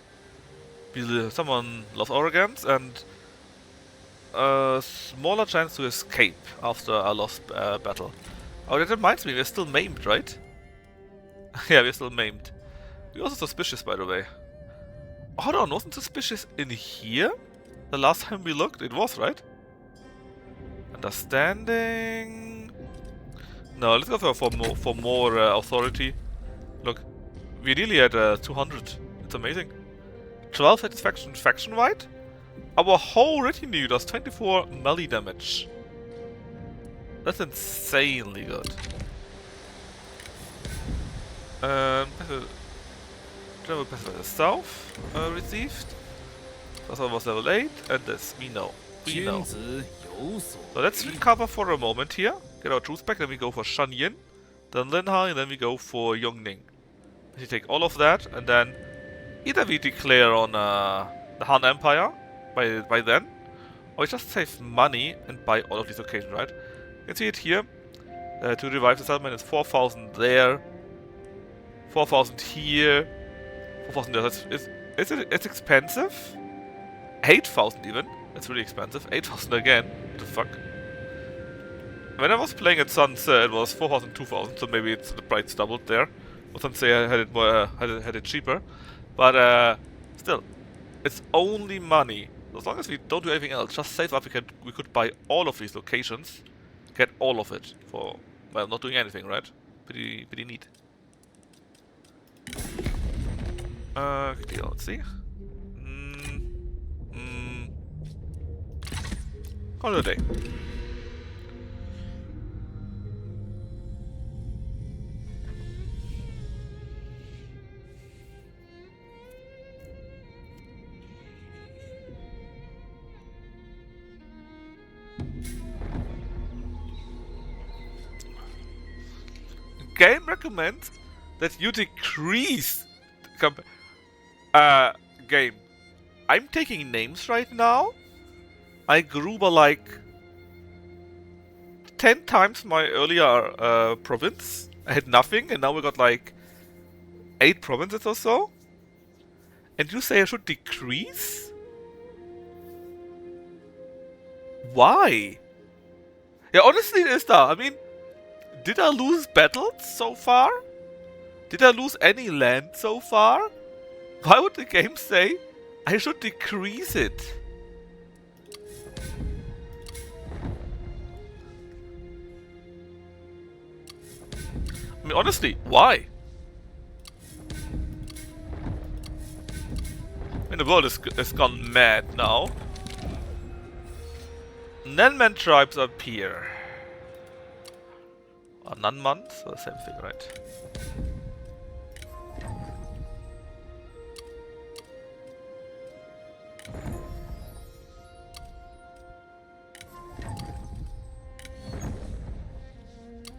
someone lost arrogance, and a smaller chance to escape after a lost battle. Oh, that reminds me, we're still maimed, right? Yeah, we're still maimed. We're also suspicious, by the way. Hold on, wasn't suspicious in here? The last time we looked, it was, right? Understanding... No, let's go for more authority. Look, we nearly had 200. It's amazing. 12 satisfaction faction-wide. Our whole retinue does 24 melee damage. That's insanely good. General Pacific South received. That's was level 8, and this we know. We know. 天子有所 So let's 为 recover for a moment here. Get our troops back, then we go for Shanyin, then Linhai, and then we go for Yongning. We take all of that, and then either we declare on the Han Empire by then, or we just save money and buy all of these locations, right? You can see it here. To revive the settlement is 4,000 there, 4,000 here, 4,000 there. It's expensive. 8,000 even. That's really expensive. 8,000 again. What the fuck? When I was playing at Sunset, it was 4,000, 2,000, so maybe it's the price doubled there. Or Sunset had it more, had it cheaper, but still, it's only money. As long as we don't do anything else, just save up. We could buy all of these locations, get all of it for well, not doing anything, right? Pretty neat. Deal. Let's see. Call it a day. Game recommends that you decrease game. I'm taking names right now. I grew by like 10 times my earlier province. I had nothing, and now we got like 8 provinces or so. And you say I should decrease? Why? Yeah, honestly, Ista, I mean, did I lose battles so far? Did I lose any land so far? Why would the game say I should decrease it? I mean, honestly, why? I mean, the world is gone mad now. Nanman tribes appear. Or Nanman, so same thing, right?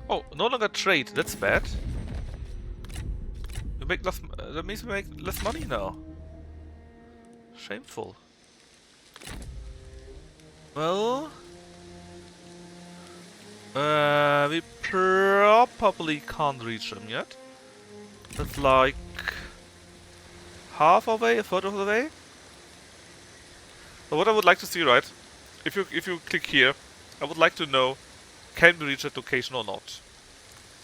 Oh, no longer trade. That's bad. We make less. That means we make less money now. Shameful. Well, we probably can't reach them yet. That's like half away, a third of the way. But what I would like to see, right? If you click here, I would like to know, can we reach that location or not?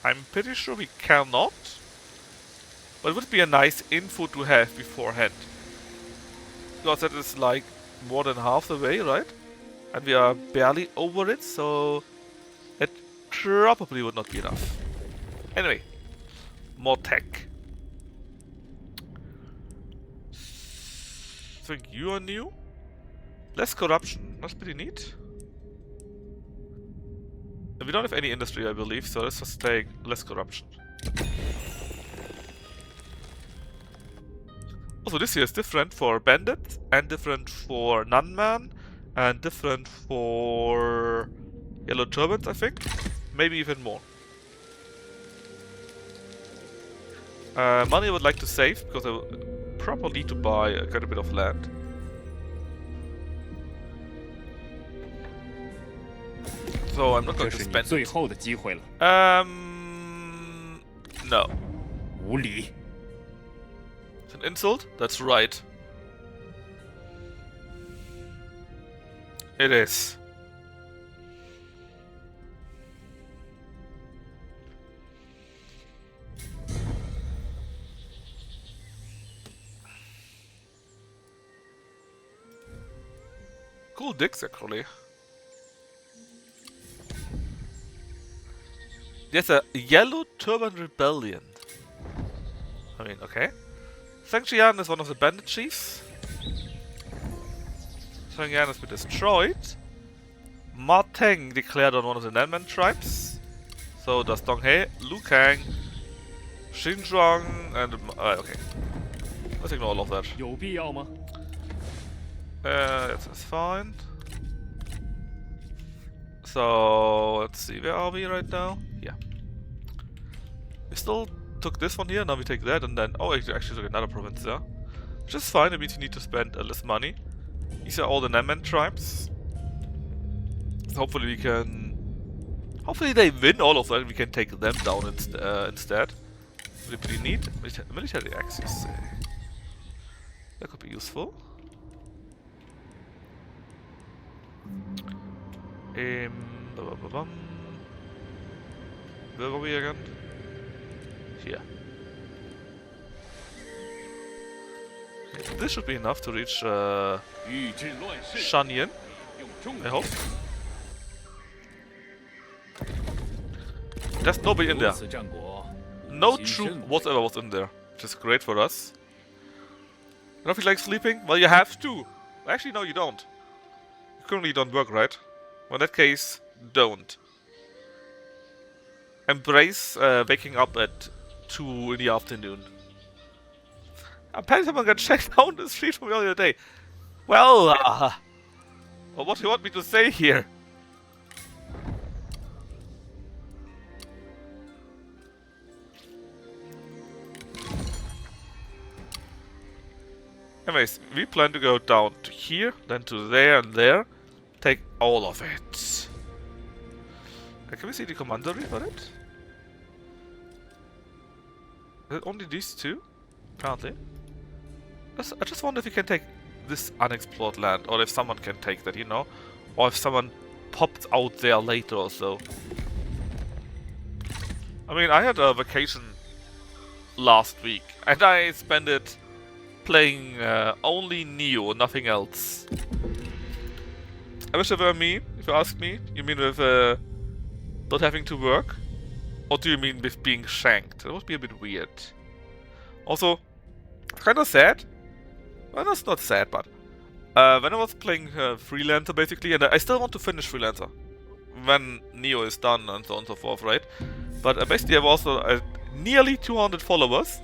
I'm pretty sure we cannot. But it would be a nice info to have beforehand. Because that is like more than half the way, right? And we are barely over it, so it probably would not be enough. Anyway, more tech. Think you are new? Less corruption, that's pretty neat. And we don't have any industry, I believe, so let's just take less corruption. Also, this here is different for bandits, and different for Nunman, and different for yellow turbans, I think. Maybe even more. Money I would like to save, because I will probably need to buy quite a bit of land. So I'm not going to 这是你 spend 最 it. 后的机会了。 No. 无礼！ It's an insult? That's right. It is. Cool dicks, actually. There's a yellow turban rebellion. I mean, okay. Zhangjian is one of the bandit chiefs. Zhangjian has been destroyed. Ma Teng declared on one of the Nanman tribes. So does Donghe, Lu Kang, Xinzhuang, and... okay. Let's ignore all of that. 有必要吗？ That's fine. So, let's see, where are we right now? Yeah. We still took this one here, now we take that, and then... Oh, actually took another province there. Which is fine, it means you need to spend less money. These are all the Nanman tribes. So hopefully we can... Hopefully they win all of that, and we can take them down instead. Would it be neat? Military axis. That could be useful. Where were we again? Here. Okay, this should be enough to reach 欲治乱世， Shanyan, 用忠 I hope. There's nobody in 如 there. 此战果， No 谨 troop 慎 whatsoever was in there, which is great for us. You don't feel like sleeping? Well, you have to. Actually, no, you don't. You currently don't work, right? Well, in that case, don't. Embrace waking up at 2 in the afternoon. Apparently someone got checked down the street from the other day. Well, well, what do you want me to say here? Anyways, we plan to go down to here, then to there and there. Take all of it. Can we see the commandery for it? Is it only these two? Apparently. I just wonder if we can take this unexplored land, or if someone can take that, you know? Or if someone popped out there later or so. I mean, I had a vacation last week, and I spent it playing only Neo, nothing else. I wish it were me, if you ask me. You mean with not having to work? Or do you mean with being shanked? That would be a bit weird. Also, kinda sad. Well, that's not sad, but when I was playing Freelancer basically, and I still want to finish Freelancer when Neo is done and so on and so forth, right? But basically I have also nearly 200 followers.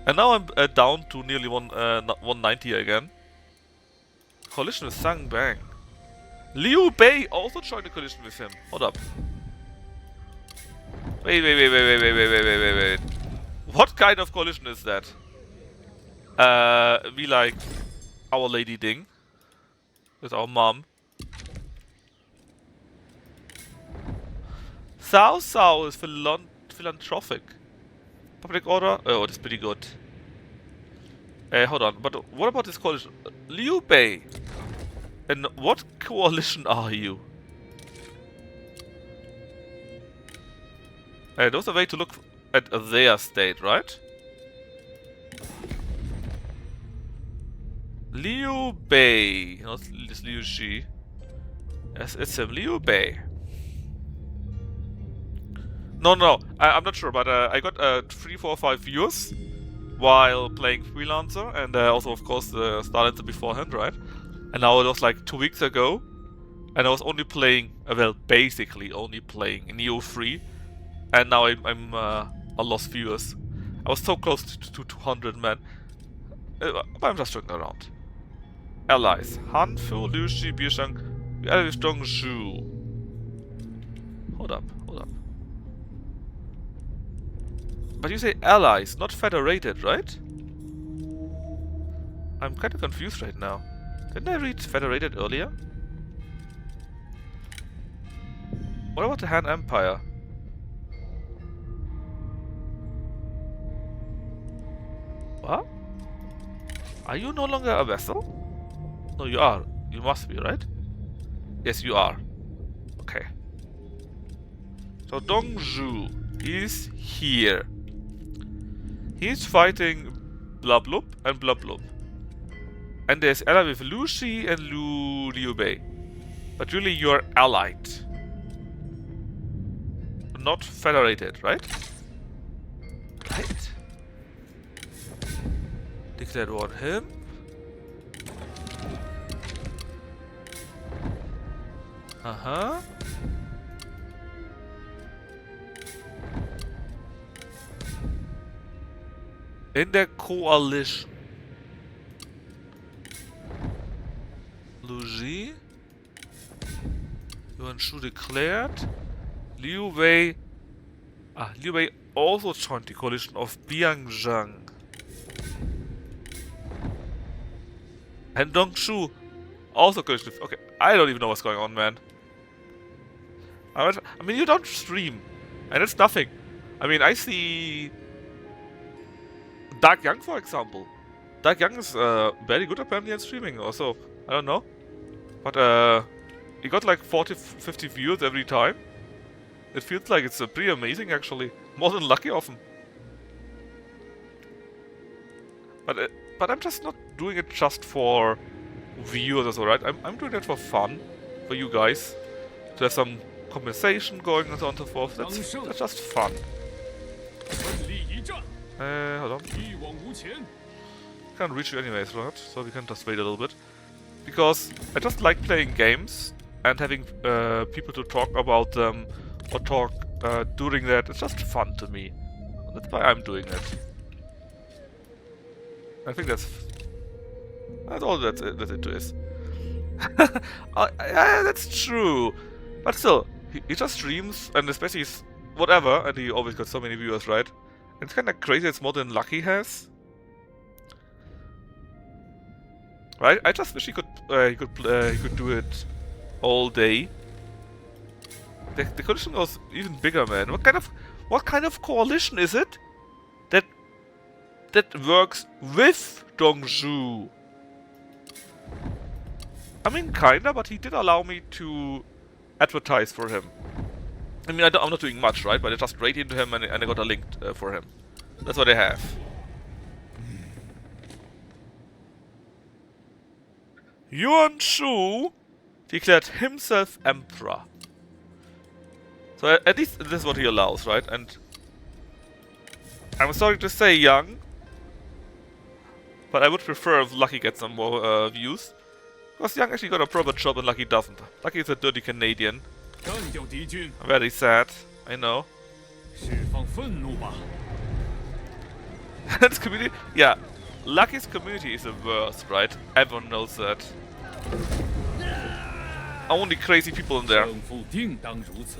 And now I'm down to nearly 190 again. Coalition with Sang Bang. Liu Bei also joined a coalition with him. Hold up. Wait. What kind of coalition is that? We like Our Lady Ding. With our mom. Cao Cao is philanthropic. Public order? Oh, that's pretty good. Hold on, but what about this coalition? Liu Bei! And what coalition are you? There's a way to look at their state, right? Liu Bei, not this Liu Shi. Yes, it's him, Liu Bei. No, I'm not sure, but I got 3, 4, 5 viewers while playing Freelancer, and also, of course, the Starlancer beforehand, right? And now it was like 2 weeks ago, and I was only playing, well, basically only playing Neo 3, and now I'm I lost viewers. I was so close to 200, man. But I'm just joking around. Allies. Han, Fu, Liu Shi, Bishang, we added with Dong Zhu. Hold up. But you say allies, not federated, right? I'm kind of confused right now. Didn't I read federated earlier? What about the Han Empire? What? Are you no longer a vassal? No, you are. You must be, right? Yes, you are. Okay. So Dong Zhu is here. He's fighting Blablup and Blablup. And there's ally with Liu Shi and Liu Bei. But really you're allied. Not federated, right? Right? Declared war on him. Uh-huh. In der coalition. Lu Ji. Yuan Shu declared. Liu Wei. Liu Wei also joined the coalition of Biangzhang. And Dong Shu also coalition. Okay, I don't even know what's going on, man. I mean, you don't stream, and it's nothing. I mean, I see Dark Young, for example. Dark Young is very good apparently at streaming also. I don't know. But he got like 40, 50 views every time. It feels like it's pretty amazing actually. More than Lucky often. But I'm just not doing it just for viewers or so, right? I'm doing it for fun. For you guys. To have some compensation going and so on and so forth. That's just fun. Hold on. Can't reach you anyways, right? So we can just wait a little bit. Because I just like playing games and having people to talk about them or talk during that. It's just fun to me. That's why I'm doing it. I think that's all that it is. Yeah, that's true. But still, he just streams and especially whatever, and he always got so many viewers, right? It's kind of crazy. It's more than Lucky has, right? I just wish he could do it all day. The coalition was even bigger, man. What kind of coalition is it that works with Dong Zhu? I mean, kinda, but he did allow me to advertise for him. I mean, I'm not doing much, right? But I just rated into him and I got a link for him. That's what I have. Yuan Shu declared himself emperor. So at least this is what he allows, right? And I'm sorry to say, Young, but I would prefer if Lucky gets some more views. Because Young actually got a proper job and Lucky doesn't. Lucky is a dirty Canadian. Very sad, I know. 释放愤怒吧！ This community, yeah, Lucky's community is the worst, right? Everyone knows that. Only crazy people in there. 胜负定当如此。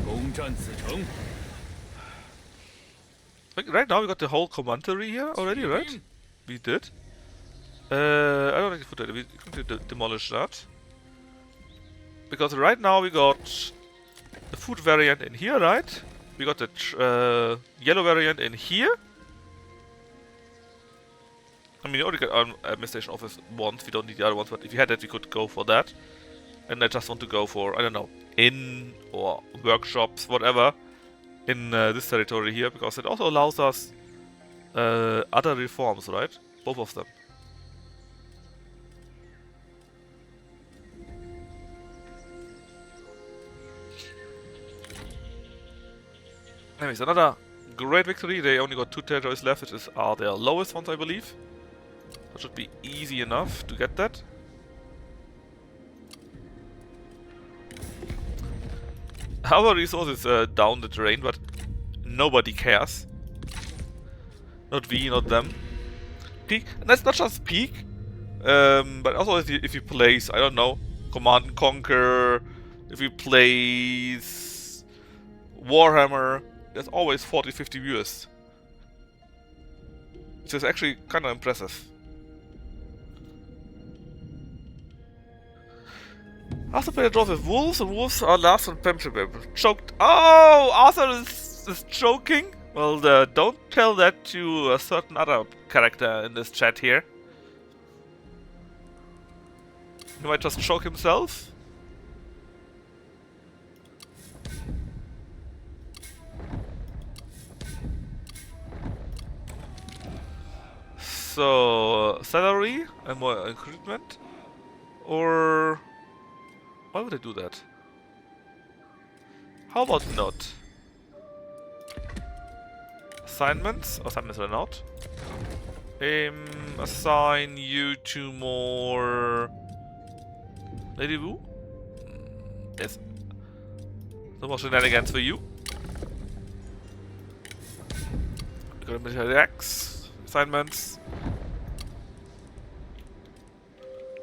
攻占此城。 I think right now we got the whole commentary here already, right? We did. I don't think we put it. We can demolish that. Because right now we got the food variant in here, right? We got the yellow variant in here. I mean, we already got our administration office once. We don't need the other ones, but if you had that, we could go for that. And I just want to go for, I don't know, inn or workshops, whatever, in this territory here, because it also allows us other reforms, right? Both of them. Anyways, another great victory. They only got 2 territories left, which are their lowest ones, I believe. That should be easy enough to get that. Our resources down the drain, but nobody cares. Not we, not them. Peak, and that's not just peak, but also if you place, I don't know, Command and Conquer, if you place Warhammer, there's always 40-50 viewers. Which is actually kind of impressive. Arthur played a draw with wolves, and wolves are last on championship. Choked. Oh, Arthur is choking. Well, don't tell that to a certain other character in this chat here. He might just choke himself. So, salary and more recruitment? Or... why would I do that? How about not? Assignments? Assignments run out. Assign you to more... Lady Wu? Yes. No more shenanigans for you. We got a military X. Assignments.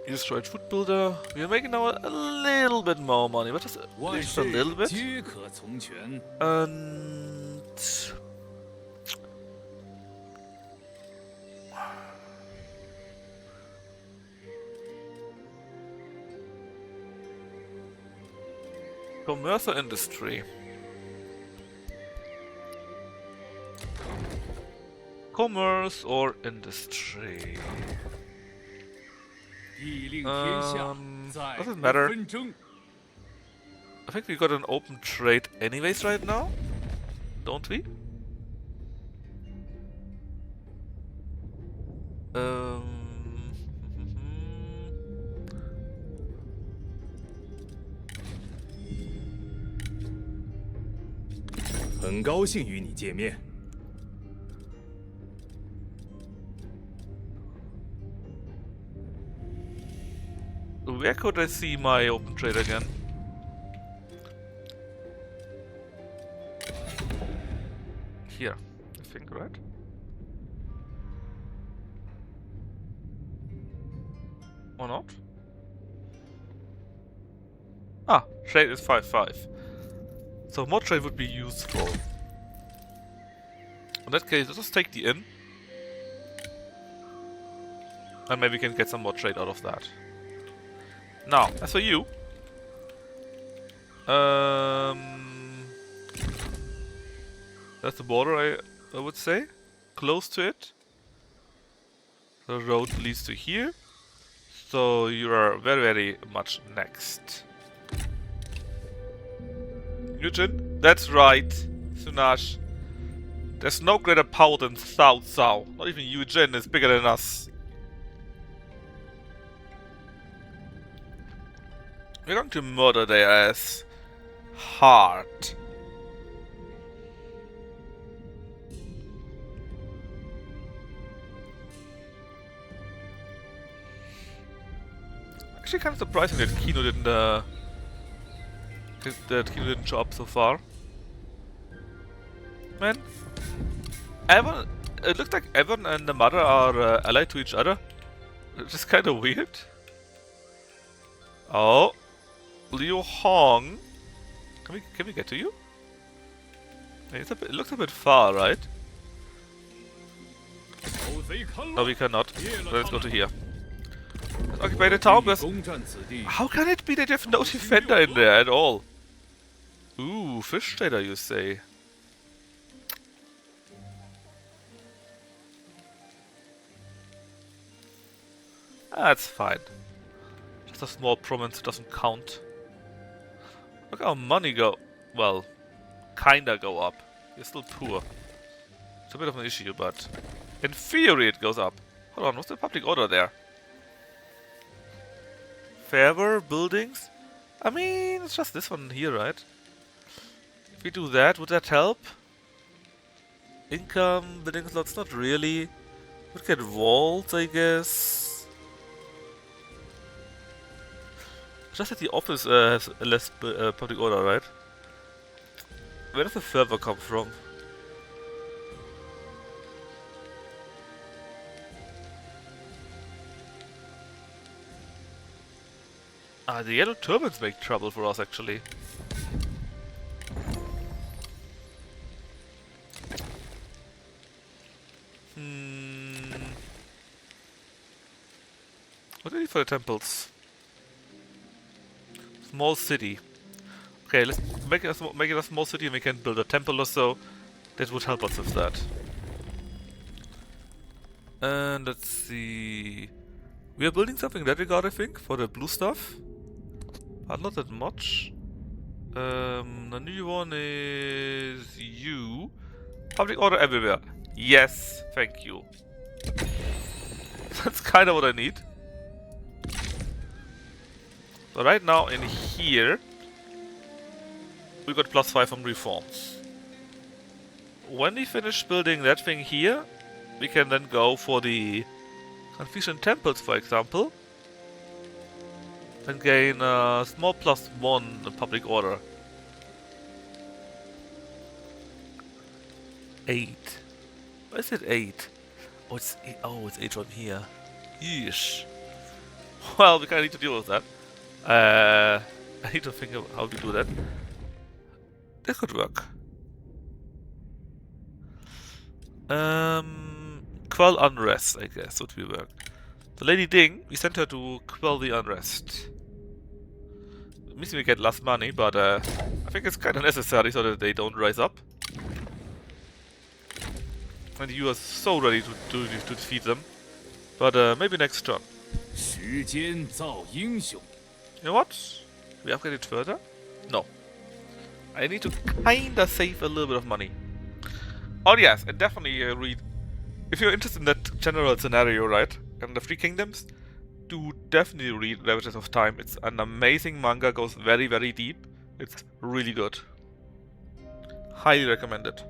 You destroyed food builder. We are making now a little bit more money, but just a little bit. 皆可从权。 And commerce or industry? Commerce or industry? 地令天下，再 doesn't 无 matter. 纷争。 I think we got an open trade anyways right now, don't we? Um, 很高兴与你见面。 where could I see my open trade again? Here, I think, right? Or not? Ah, trade is 5-5. So more trade would be useful. In that case, let's just take the inn. And maybe we can get some more trade out of that. Now, as for you, that's the border, I would say, close to it. The road leads to here, so you are very, very much next. Eugen, that's right, Sunash. There's no greater power than Cao Cao. Not even Eugen is bigger than us. We're going to murder their ass hard. Actually, kind of surprising that Kino didn't show up so far. Man, Evan. It looks like Evan and the mother are allied to each other. It's just kind of weird. Oh, Liu Hong. Can we get to you? It looks a bit far, right? No, we cannot. Let's go to here. Let's occupy the town. How can it be that you have no defender in there at all? Ooh, fish trader, you say? That's fine. Just a small province doesn't count. Look how money go. Well, kinda go up. You're still poor. It's a bit of an issue, but in theory it goes up. Hold on, what's the public order there? Fairer buildings? I mean, it's just this one here, right? If we do that, would that help? Income, building slots, not really. Would get walls, I guess. Just that the office has less public order, right? Where does the server come from? Ah, the yellow turbans make trouble for us, actually. What do we need for the temples? Small city. Okay, let's make it a small city and we can build a temple or so. That would help us with that. And let's see. We are building something in that regard, I think, for the blue stuff. But not that much. The new one is you. Public order everywhere. Yes, thank you. That's kind of what I need. So right now in here, we got +5 from reforms. When we finish building that thing here, we can then go for the Confucian temples, for example, and gain a small +1 in public order. 8. Why is it 8? Oh, it's 8 from here. Yeesh. Well, we kind of need to deal with that. I need to think of how to do that. That could work. Quell unrest, I guess, would be work. The Lady Ding, we sent her to quell the unrest. It means we get less money, but I think it's kind of necessary so that they don't rise up. And you are so ready to defeat them. But maybe next turn. You know what? We upgrade it further? No. I need to kinda save a little bit of money. Oh yes, and definitely read. If you're interested in that general scenario, right? And the Three Kingdoms, do definitely read Ravages of Time. It's an amazing manga, goes very, very deep. It's really good. Highly recommend it.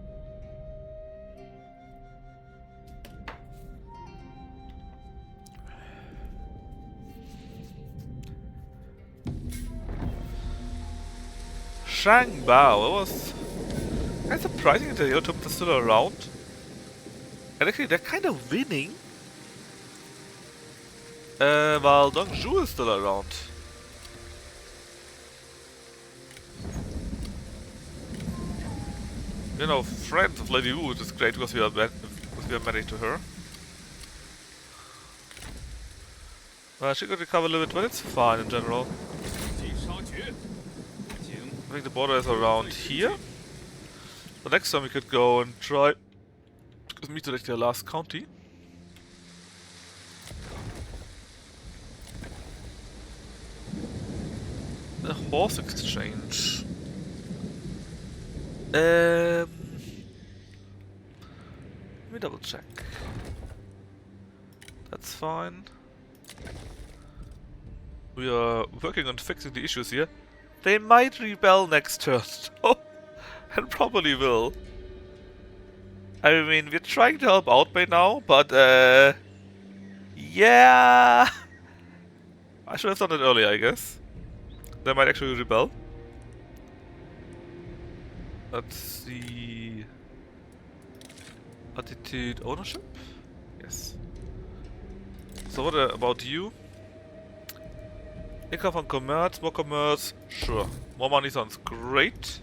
Shang Bao, it was kind of surprising that the Yellow Turbans are still around. And actually, they're kind of winning. While Dongzhu is still around. You know, friends of Lady Wu, which is great because we are married to her. She could recover a little bit, but it's fine in general. I think the border is around here. The next time we could go and try to meet like the last county. The horse exchange. Let me double check. That's fine. We are working on fixing the issues here. They might rebel next turn, and probably will. I mean, we're trying to help out by now, but yeah, I should have done it earlier, I guess. They might actually rebel. Let's see. Attitude ownership? Yes. So what about you? Income from commerce, more commerce, sure. More money sounds great.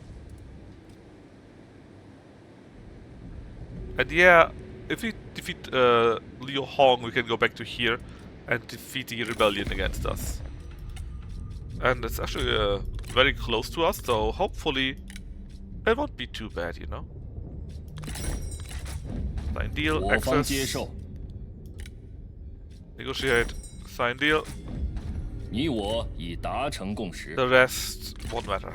And yeah, if we defeat Liu Hong, we can go back to here and defeat the rebellion against us. And it's actually very close to us, so hopefully it won't be too bad, you know? Sign deal, 我方接 access, 受， negotiate, sign deal. 你我已达成共识。 The rest won't matter.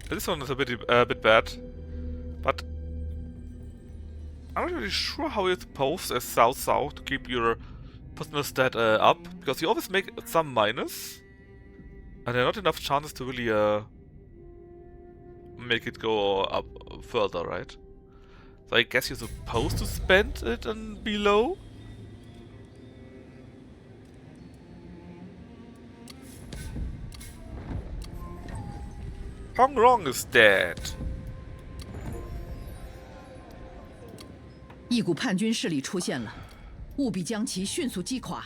This one is a bit bad, but I'm not really sure how you're supposed as South to keep your personal stat up, because you always make some minus, and there are not enough chances to really make it go up further, right? So I guess you're supposed to spend it and below. Hong Rong is dead. 一股叛军势力出现了，务必将其迅速击垮。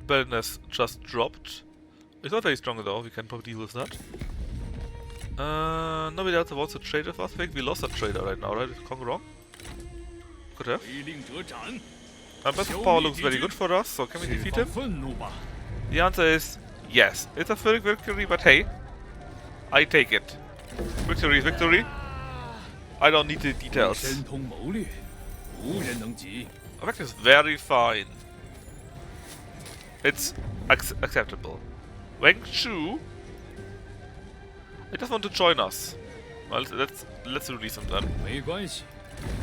Balance just dropped. It's not very strong though, we can probably deal with that. Nobody else wants to trade with us. I think we lost a trader right now, right? Is Hong Rong? Could have. 违令者斩， Best power looks very good for us, so can we 释 defeat 放 him? 愤怒吧！ The answer is yes. It's a victory, but hey, I take it. Victory is victory. I don't need the details. 深通谋略，无人能及。 In fact, it's very fine. It's acceptable. Wang Chu, I just want to join us. Well, let's release him then. 没关系，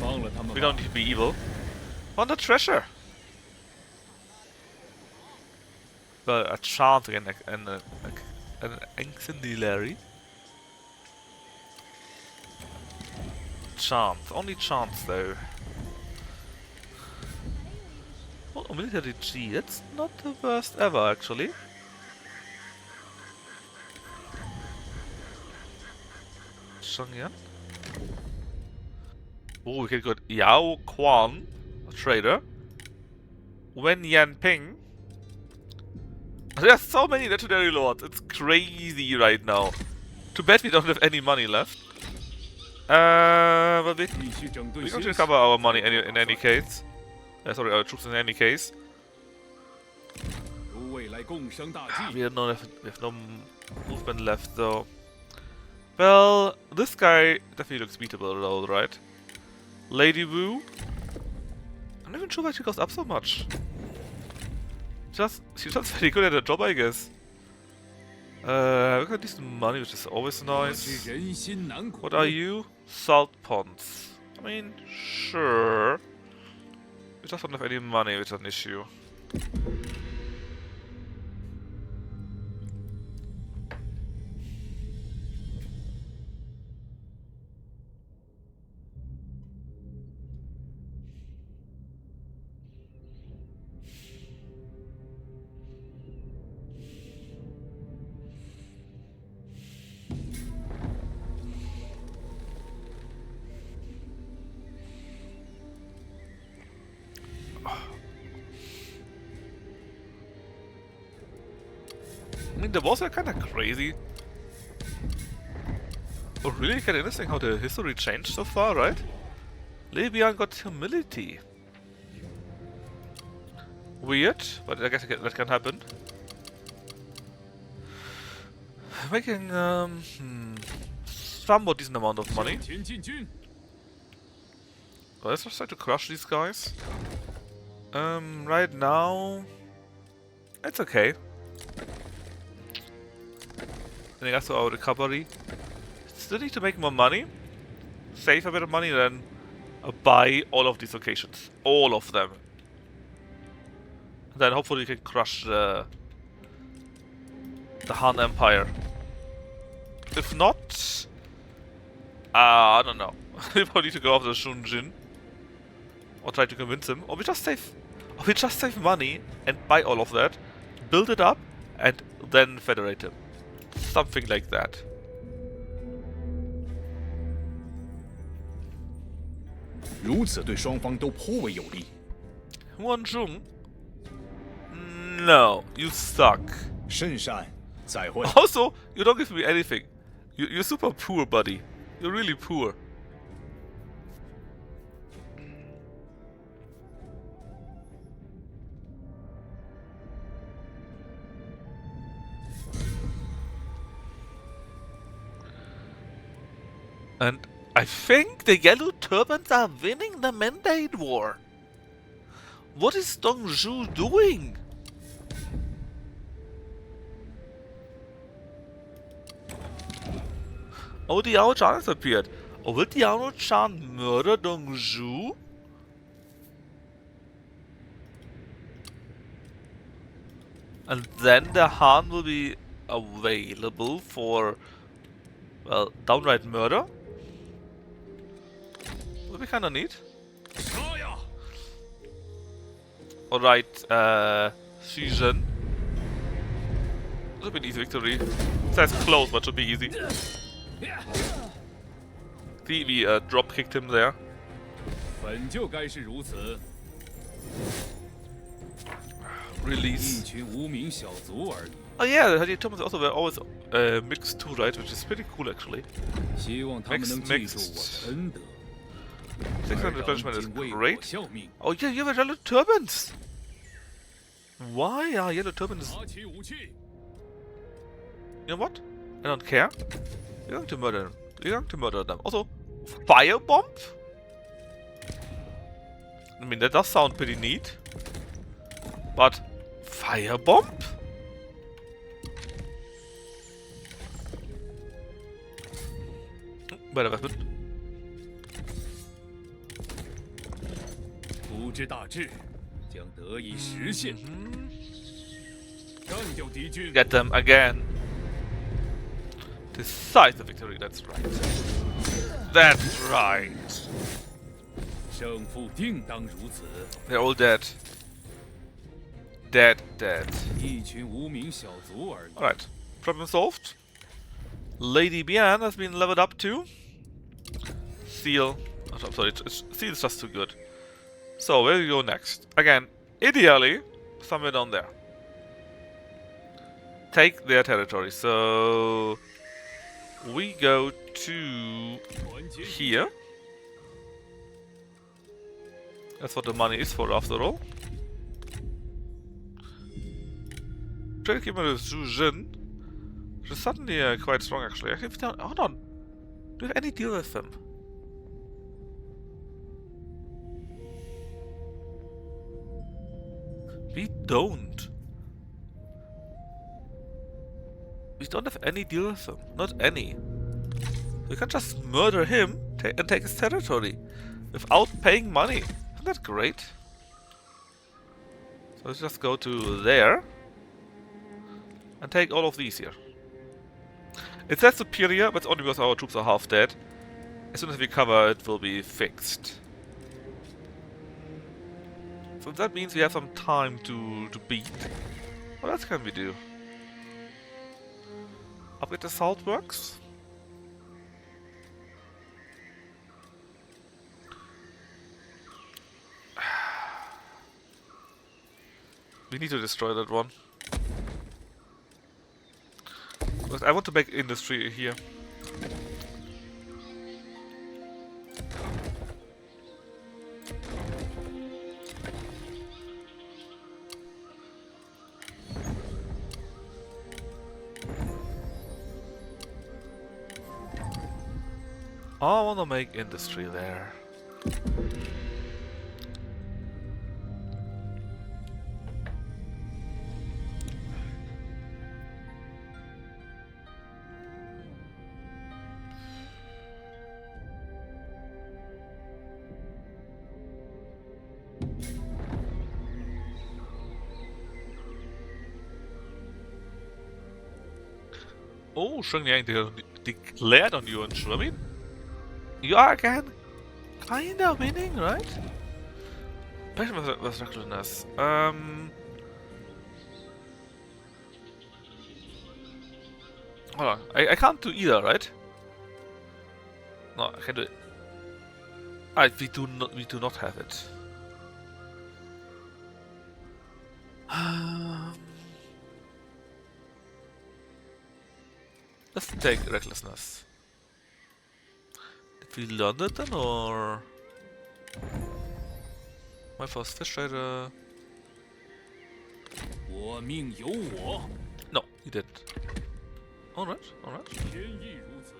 放了他们 We 吧 don't。need to be evil. On the treasure. Well, a chance again, an auxiliary. Chance, only chance though. Oh, military G, that's not the worst ever actually. Shangyan. Oh, we can go Yao Quan, a trader. Wen Yanping. There's so many legendary lords, it's crazy right now. Too bad we don't have any money left. But 继续整顿 we 学 can 习。 recover our money in any case. Sorry, our troops in any case. 如未来共生大计。 We have no movement left though. Well, this guy definitely looks beatable though, right? Lady Wu. I'm not even sure why she goes up so much. She's just very good at her job, I guess. We got decent money, which is always 我 nice. 知人心难苦。 What are you? Salt ponds. I mean, sure. We just don't have any money, which is an issue. I mean, the wars are kind of crazy. Oh, really kind of interesting how the history changed so far, right? Libyan got humility. Weird, but I guess that can happen. Making somewhat decent amount of money. 向前进军。 Well, let's just try to crush these guys. Right now, it's okay. Then as to our recovery, still need to make more money, save a bit of money, then buy all of these locations, all of them. Then hopefully we can crush the Han Empire. If not, I don't know. We probably need to go after Shunjin. Or try to convince him. Or we just save... We just save money and buy all of that, build it up, and then federate him. Something like that. 如此对双方都颇为有利。 Huanzhong? No, you suck. 甚善，再会。 Also, you don't give me anything. You're super poor, buddy. You're really poor. And I think the Yellow Turbans are winning the Mandate War. What is Dongzhu doing? Oh, Diao Chan has appeared. Oh, will Diao Chan murder Dongzhu? And then the Han will be available for, well, downright murder? Would be kinda neat. Alright, Xuzhen. Should be an easy victory. It says close, but should be easy. See, we drop kicked him there. 本就该是如此。 Release. 一群无名小卒而已。 Oh yeah, the Thomas also were always mixed too, right? Which is pretty cool actually. 希望他们能记住我的恩德。 600 replenishment is 为我 great. 效命。 Oh yeah, you have yellow turbans. Why are yellow turbans? 拿起武器。 You know what? I don't care. You're going to murder them. You're going to murder them. Also, firebomb? I mean, that does sound pretty neat. But, firebomb? Better weapon. 图之大志将得以实现。干掉敌军。 Get them again. Decisive victory, that's right. That's right. 胜负定当如此。 They're all dead. Dead. 一群无名小卒而已。 Alright, problem solved. Lady Bian has been leveled up too. Seal. Oh, I'm sorry, Seal is just too good. So, where do we go next? Again, ideally, somewhere down there. Take their territory. So, we go to here. That's what the money is for, after all. Trade agreement with Zhu Jin, which is suddenly quite strong, actually. Hold on. Do you have any deal with them? We don't. We don't have any deal with him. Not any. We can just murder him and take his territory without paying money. Isn't that great? So let's just go to there and take all of these here. It says superior, but it's only because our troops are half dead. As soon as we cover, it will be fixed. So that means we have some time to beat. What else can we do? Upgrade the salt works. We need to destroy that one. But I want to make industry here. I want to make industry there. Oh, Shenyang declared on you and I mean, you are again kinda winning, right? Patient was recklessness. Hold on. I can't do either, right? No, I can do it. We do not have it. Let's take recklessness. Did we learn it then, or my first fish trader? 我命由我， No, you didn't. Alright, alright. 天意如此。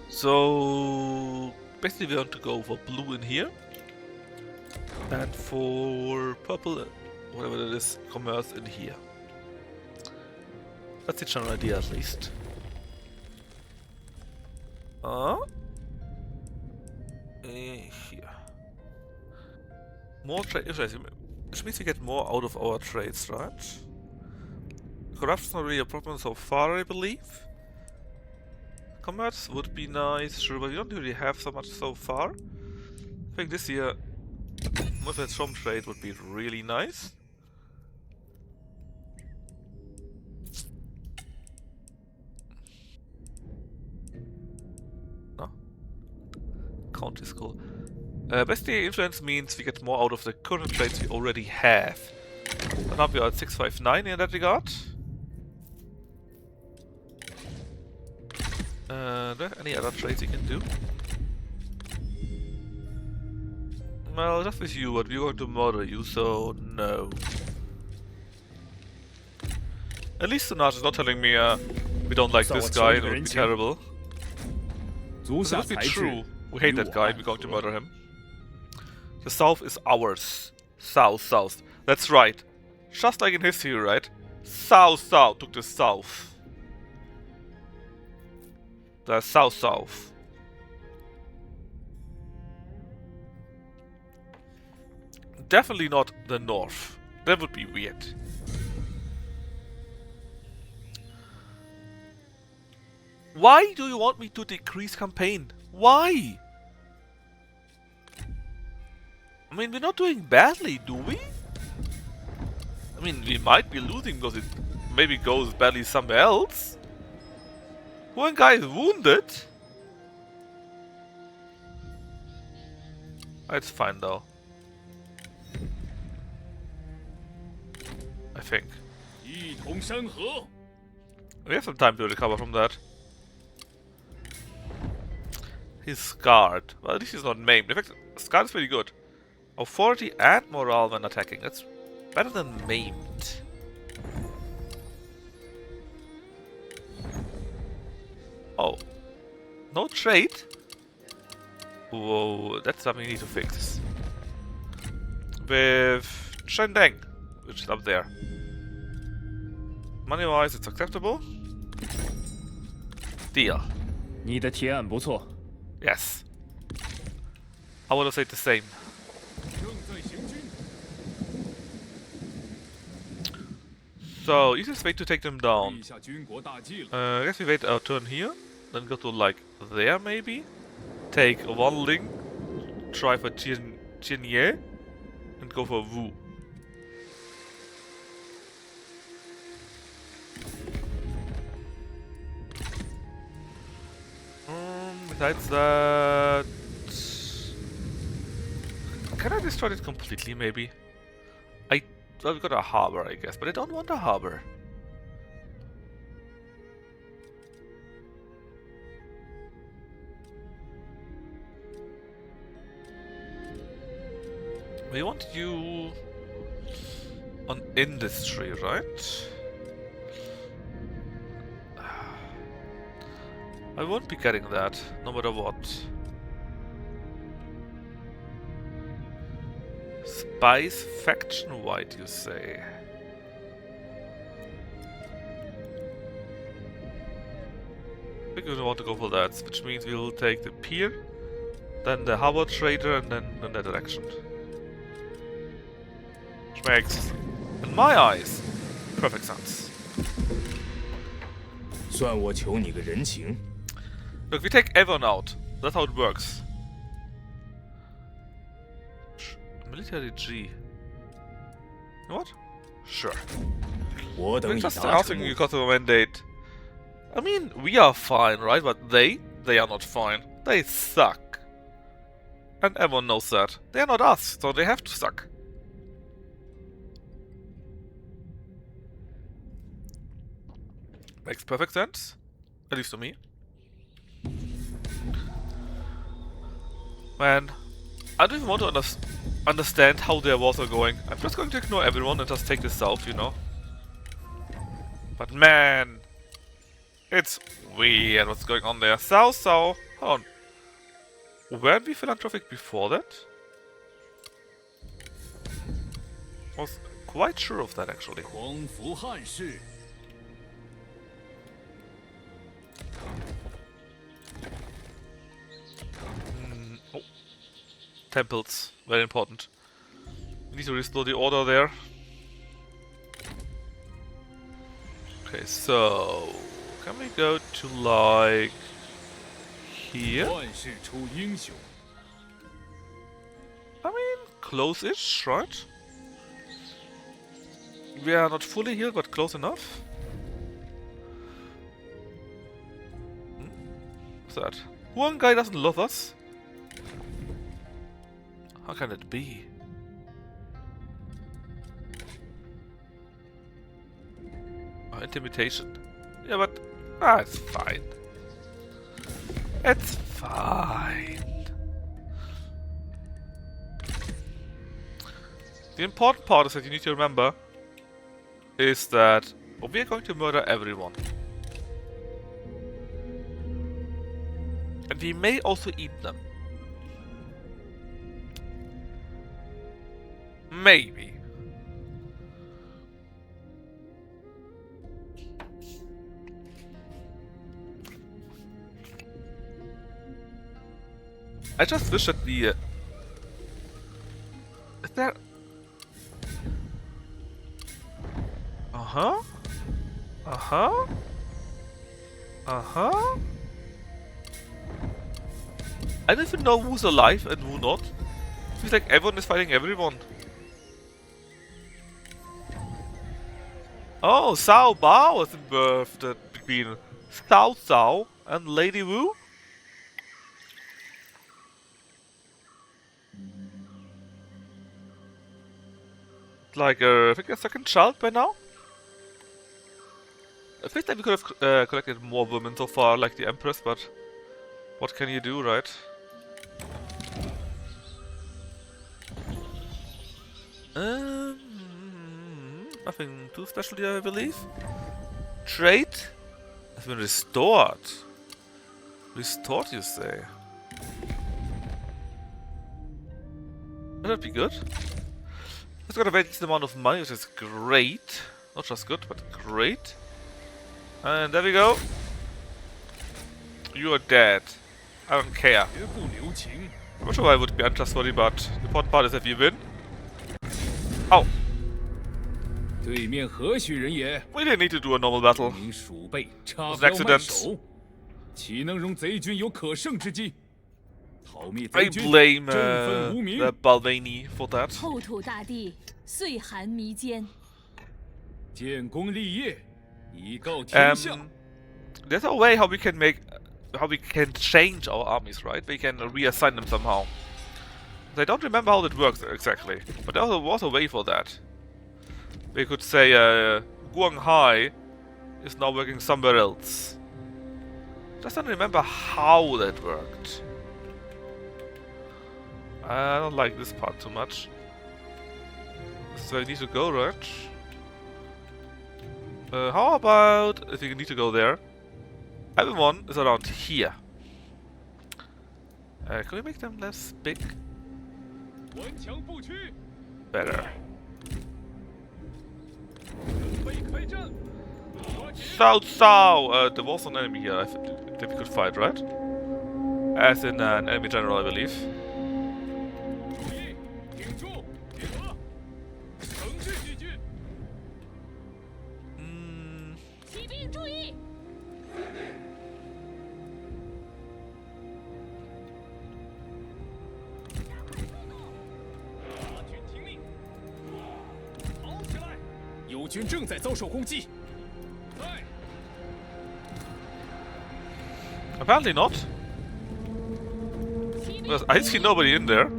So basically we want to go for blue in here. And for purple, whatever it is, commerce in here. That's the general idea at least. Here. More trade, which means we get more out of our trades, right? Corruption's not really a problem so far, I believe. Commerce would be nice, sure, but we don't really have so much so far. I think this year, with a Strom trade would be really nice. No? County school. Basically, influence means we get more out of the current trades we already have. So now we are at 659 in that regard. Any other trades you can do? Well, just with you, but we're going to murder you, so no. At least Sonage is not telling me we don't like this guy, it would be terrible. This would be true. We hate that guy, we're going to murder him. The south is ours. South, south. That's right. Just like in history, right? South, south took the south. The south-south. Definitely not the north. That would be weird. Why do you want me to decrease campaign? Why? I mean, we're not doing badly, do we? I mean, we might be losing because it maybe goes badly somewhere else. One guy is wounded. It's fine though. I think. 一统山河。 We have some time to recover from that. He's scarred. Well, at least he's not maimed. In fact, scarred is pretty good. Authority and morale when attacking. That's better than maimed. Oh. No trade? Whoa, that's something we need to fix. With Shendeng, which is up there. Money-wise, it's acceptable. Deal. 你的提案不错。 Yes. I would have said the same. 正在行军。 So, easiest way to take them down. 立下军国大计了。 I guess we wait our turn here. Then go to like there maybe. Take one link. Try for Jinye. And go for Wu. Besides that... Can I destroy it completely maybe? Well, we got a harbor I guess, but I don't want a harbor. We want you on industry, right? I won't be getting that, no matter what. Spice faction white, you say? I think we want to go for that, which means we will take the pier, then the harbor trader, and then in that direction. Which makes, in my eyes, perfect sense. 算我求你个人情。 Look, we take everyone out. That's how it works. Military G. You know what? Sure. 我等 We're 已 just 达 asking 成目 you because of a mandate. I mean, we are fine, right? But they are not fine. They suck. And everyone knows that. They are not us, so they have to suck. Makes perfect sense. At least to me. Man, I don't even want to understand how their wars are going. I'm just going to ignore everyone and just take this south, you know? But man, it's weird what's going on there. South. Hold on. Weren't we philanthropic before that? Was quite sure of that actually. 匡扶汉室， Oh. Temples, very important. We need to restore the order there. Okay, so can we go to like here? 万事出英雄。 I mean, close-ish, right? We are not fully healed, but close enough. What's that? One guy doesn't love us? How can it be? Oh, intimidation. Yeah, but it's fine. It's fine. The important part is that you need to remember is that we are going to murder everyone. And we may also eat them. Maybe. I just wish that the... is there... Uh-huh? Uh-huh? Uh-huh? I don't even know who's alive and who not. Feels like everyone is fighting everyone. Oh, Cao Bao was birthed between Cao Cao and Lady Wu? Like, I think a second child by now? I think that we could have collected more women so far, like the Empress, but what can you do, right? Nothing too special here, I believe. Trade has been restored. Restored, you say? Would that be good? It's got a very decent amount of money, which is great. Not just good, but great. And there we go. You are dead. I don't care. 绝不留情。 I'm not sure why I would be untrustworthy, but the important part is that we win. Oh, 对面何许人也？ we didn't need to do a normal battle. 您鼠辈插 Was 标 an 卖 accident. 首，岂能容贼军有可胜之机？讨灭 I 贼军， blame 振奋无名。 the Balvenie for that. 后土大帝岁寒弥坚， 建功立业，以告天下。 There's a way how we can change our armies, right? We can reassign them somehow. I don't remember how that works exactly, but there was a way for that. We could say Guanghai is now working somewhere else. Just don't remember how that worked. I don't like this part too much. So I need to go, right? How about if you need to go there? Everyone is around here. Can we make them less big? 顽强不屈， Better. 准备开战。抓紧 Cao! There was an enemy here that we could fight, right? As in an enemy general, I believe. 注意，挺住，集合，惩治敌军。注意！大军听令，跑起来！友军正在遭受攻击。在。 Apparently not. Because I see nobody in there.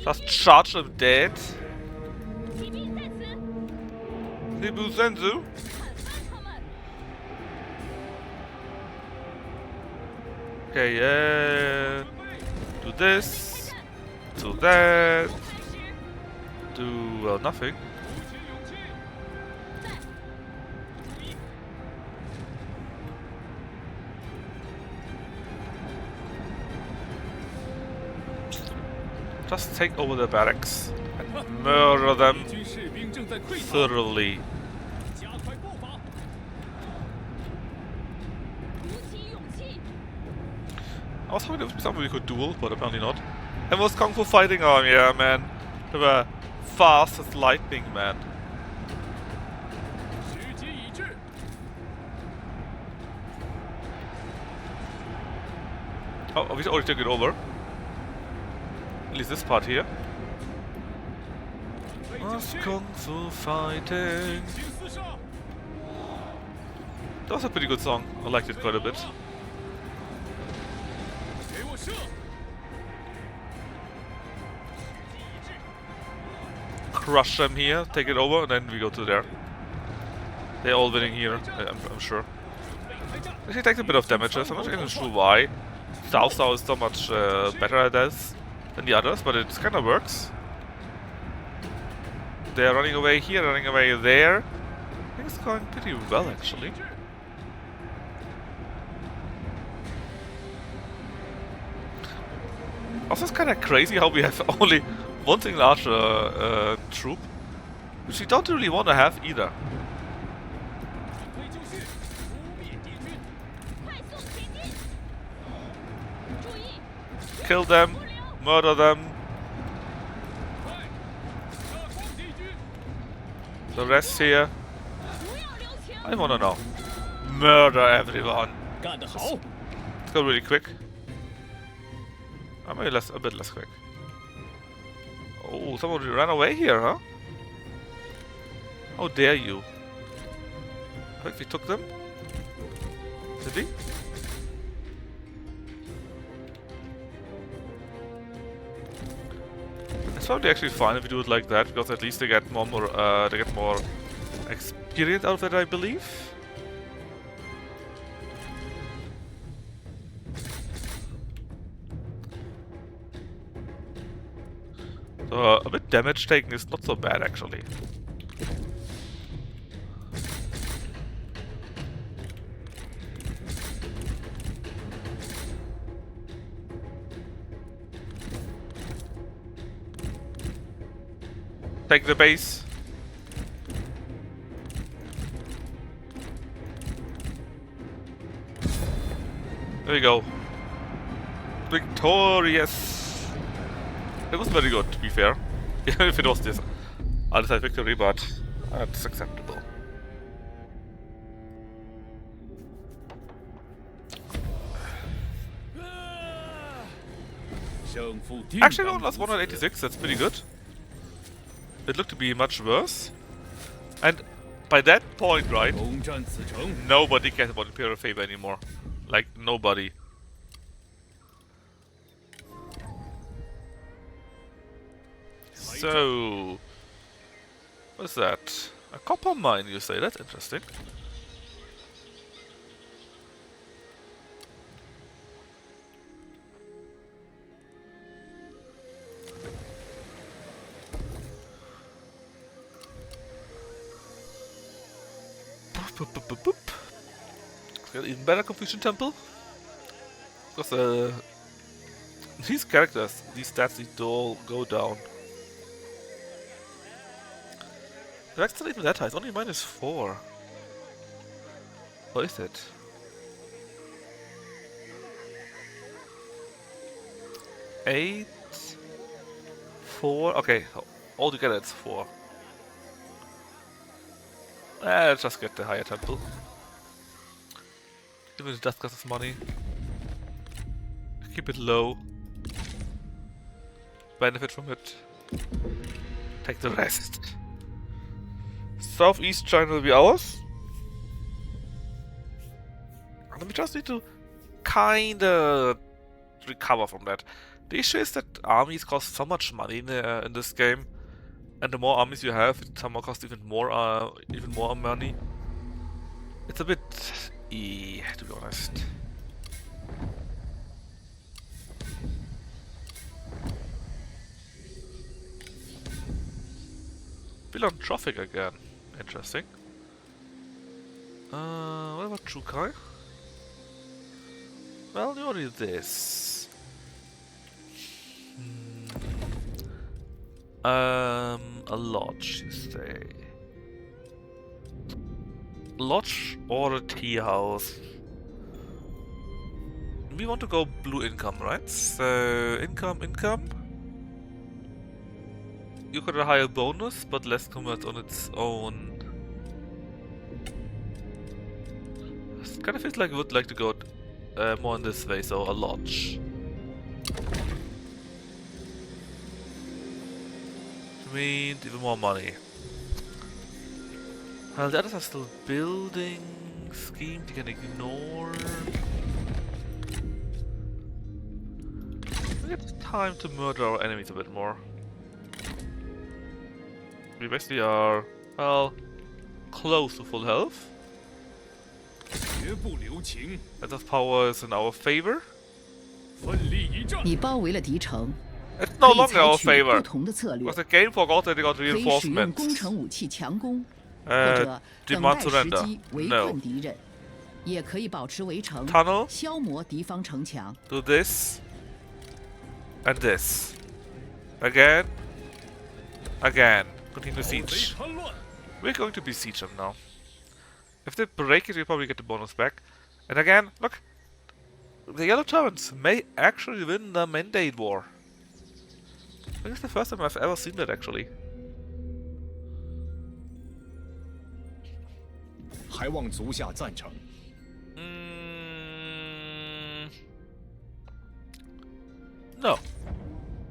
Just charge them dead. 骑兵在此， Nibu Senzu. 砍翻他们！ Okay, yeah. Do this. Do that. 开始， Do nothing. 鼓起勇气， Just take over the barracks and murder them 敌军士兵正在溃逃， thoroughly. 加快步伐。 鼓起勇气！ I was hoping there would be something we could duel, but apparently not. And was Kung Fu fighting arm, yeah, man. They were fast as lightning, man. 时机已至， Oh, we already took it over. At least this part here. 准备就 Was 绪， Kung Fu fighting? 进行厮杀。 That was a pretty good song. I liked it quite a bit. 给我射！ Crush them here, take it over, and then we go to there. They're all winning here, I'm sure. 准备开战！ Actually takes a bit of damage, so I'm not even sure why. South South is so much better at this than the others, but it kind of works. They're running away here, running away there. I think it's going pretty well, actually. Also, it's kind of crazy how we have only one single archer troop, which we don't really want to have either. 准备就绪，污蔑敌军。 快速前进！注意， Kill them, murder them. 快，杀光敌军！ The rest here, 不要留情！ I want to know. Murder everyone. 干得好！ Let's go really quick. Maybe a bit less quick. Oh, someone ran away here, huh? How dare you? I think we took them. Did we? It's probably actually fine if we do it like that, because at least they get more experience out of it, I believe. So a bit damage taken is not so bad, actually. Take the base. There we go. Victorious. It was very good, to be fair. Even if it was this other victory, but it's acceptable. Actually, no, that's 186. That's pretty good. It looked to be much worse. And by that point, right, 攻占此城， nobody cares about Imperial Favor anymore. Like, nobody. So, what's that? A copper mine, you say? That's interesting. Boop, boop, boop, boop. Got even better Confucian Temple. Because these characters, these stats need to all go down. That's not even that high, it's only -4. What is it? 8, 4, okay, altogether it's 4. Let's just get the higher temple. Even if it does cost us money. Keep it low. Benefit from it. Take the rest. Southeast China will be ours. And we just need to kinda recover from that. The issue is that armies cost so much money in this game, and the more armies you have, it somehow costs even more money. It's a bit to be honest. Philanthropic again. Interesting. What about Chukai? Well, you already this. A lodge, you say. Lodge or a tea house? We want to go blue income, right? So, income. You got a higher bonus, but less commerce on its own. It kind of feels like I would like to go more in this way, so a lodge. Which means even more money. Well, the others are still building schemes you can ignore. I think it's time to murder our enemies a bit more. We basically are, well, close to full health. That of power is in our favor. 你包围了敌城， It's 可 no 以 longer 采 our 取不 favor. 同的策略 Because，the game forgot that they got 可以使用 reinforcements. 工程武器强攻，或 Uh, 者等 demand 待时 surrender. 机围 No. 困敌人，也可以保持围城， Tunnel. 消磨敌方城墙。 Do this. And this. Again. Again. Continue siege. We're going to besiege them now. If they break it, we probably get the bonus back. And again, look. The Yellow Turbans may actually win the Mandate War. I think it's the first time I've ever seen that, actually. 还望足下赞成。 No.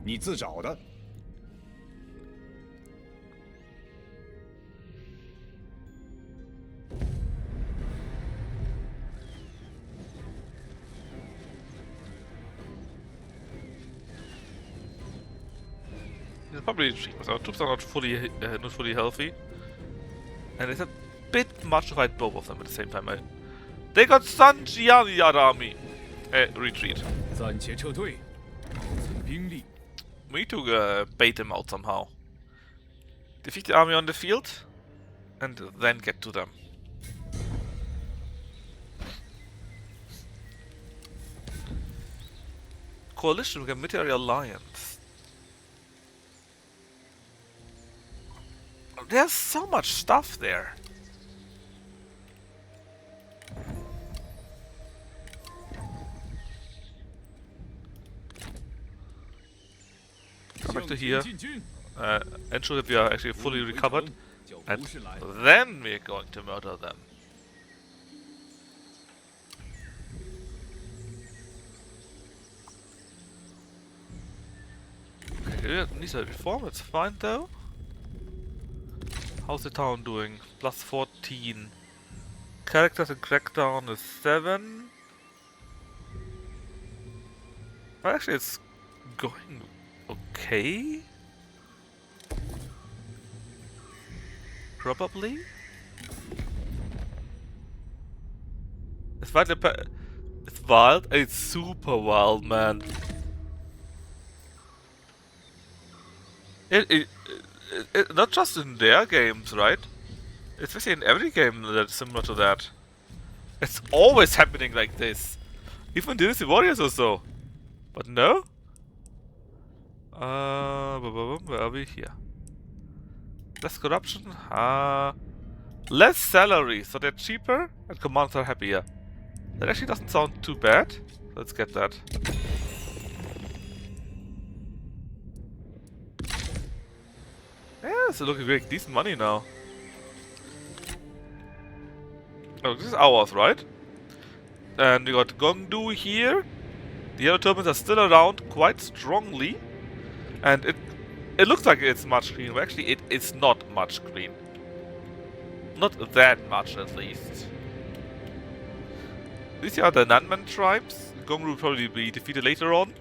你自找的。 It's probably cheap, because our troops are not fully healthy. And it's a bit much to fight both of them at the same time. They got Sun Jian, the other army. Retreat. 暂且撤退，保存兵力。 We need to bait them out somehow. Defeat the army on the field, and then get to them. Coalition with a military alliance. There's so much stuff there. Come back to here. 进军， Ensure that we are actually fully 围 recovered, 城叫 and 不是来。 then we're going to murder them. Okay, it needs a reform, it's fine though. How's the town doing? Plus 14. Characters in Crackdown is 7. Well, actually, it's going okay. Probably. It's it's wild. It's super wild, man. Not just in their games, right? Especially in every game that's similar to that. It's always happening like this. Even Dynasty Warriors or so. But no? Where are we? Here. Less corruption. Less salary, so they're cheaper and commands are happier. That actually doesn't sound too bad. Let's get that. Yeah, it's looking like decent money now. Oh, this is ours, right? And we got Gongdu here. The yellow turbans are still around quite strongly. And it looks like it's much green, but actually it's not much green. Not that much, at least. These are the Nanman tribes. Gongru will probably be defeated later on.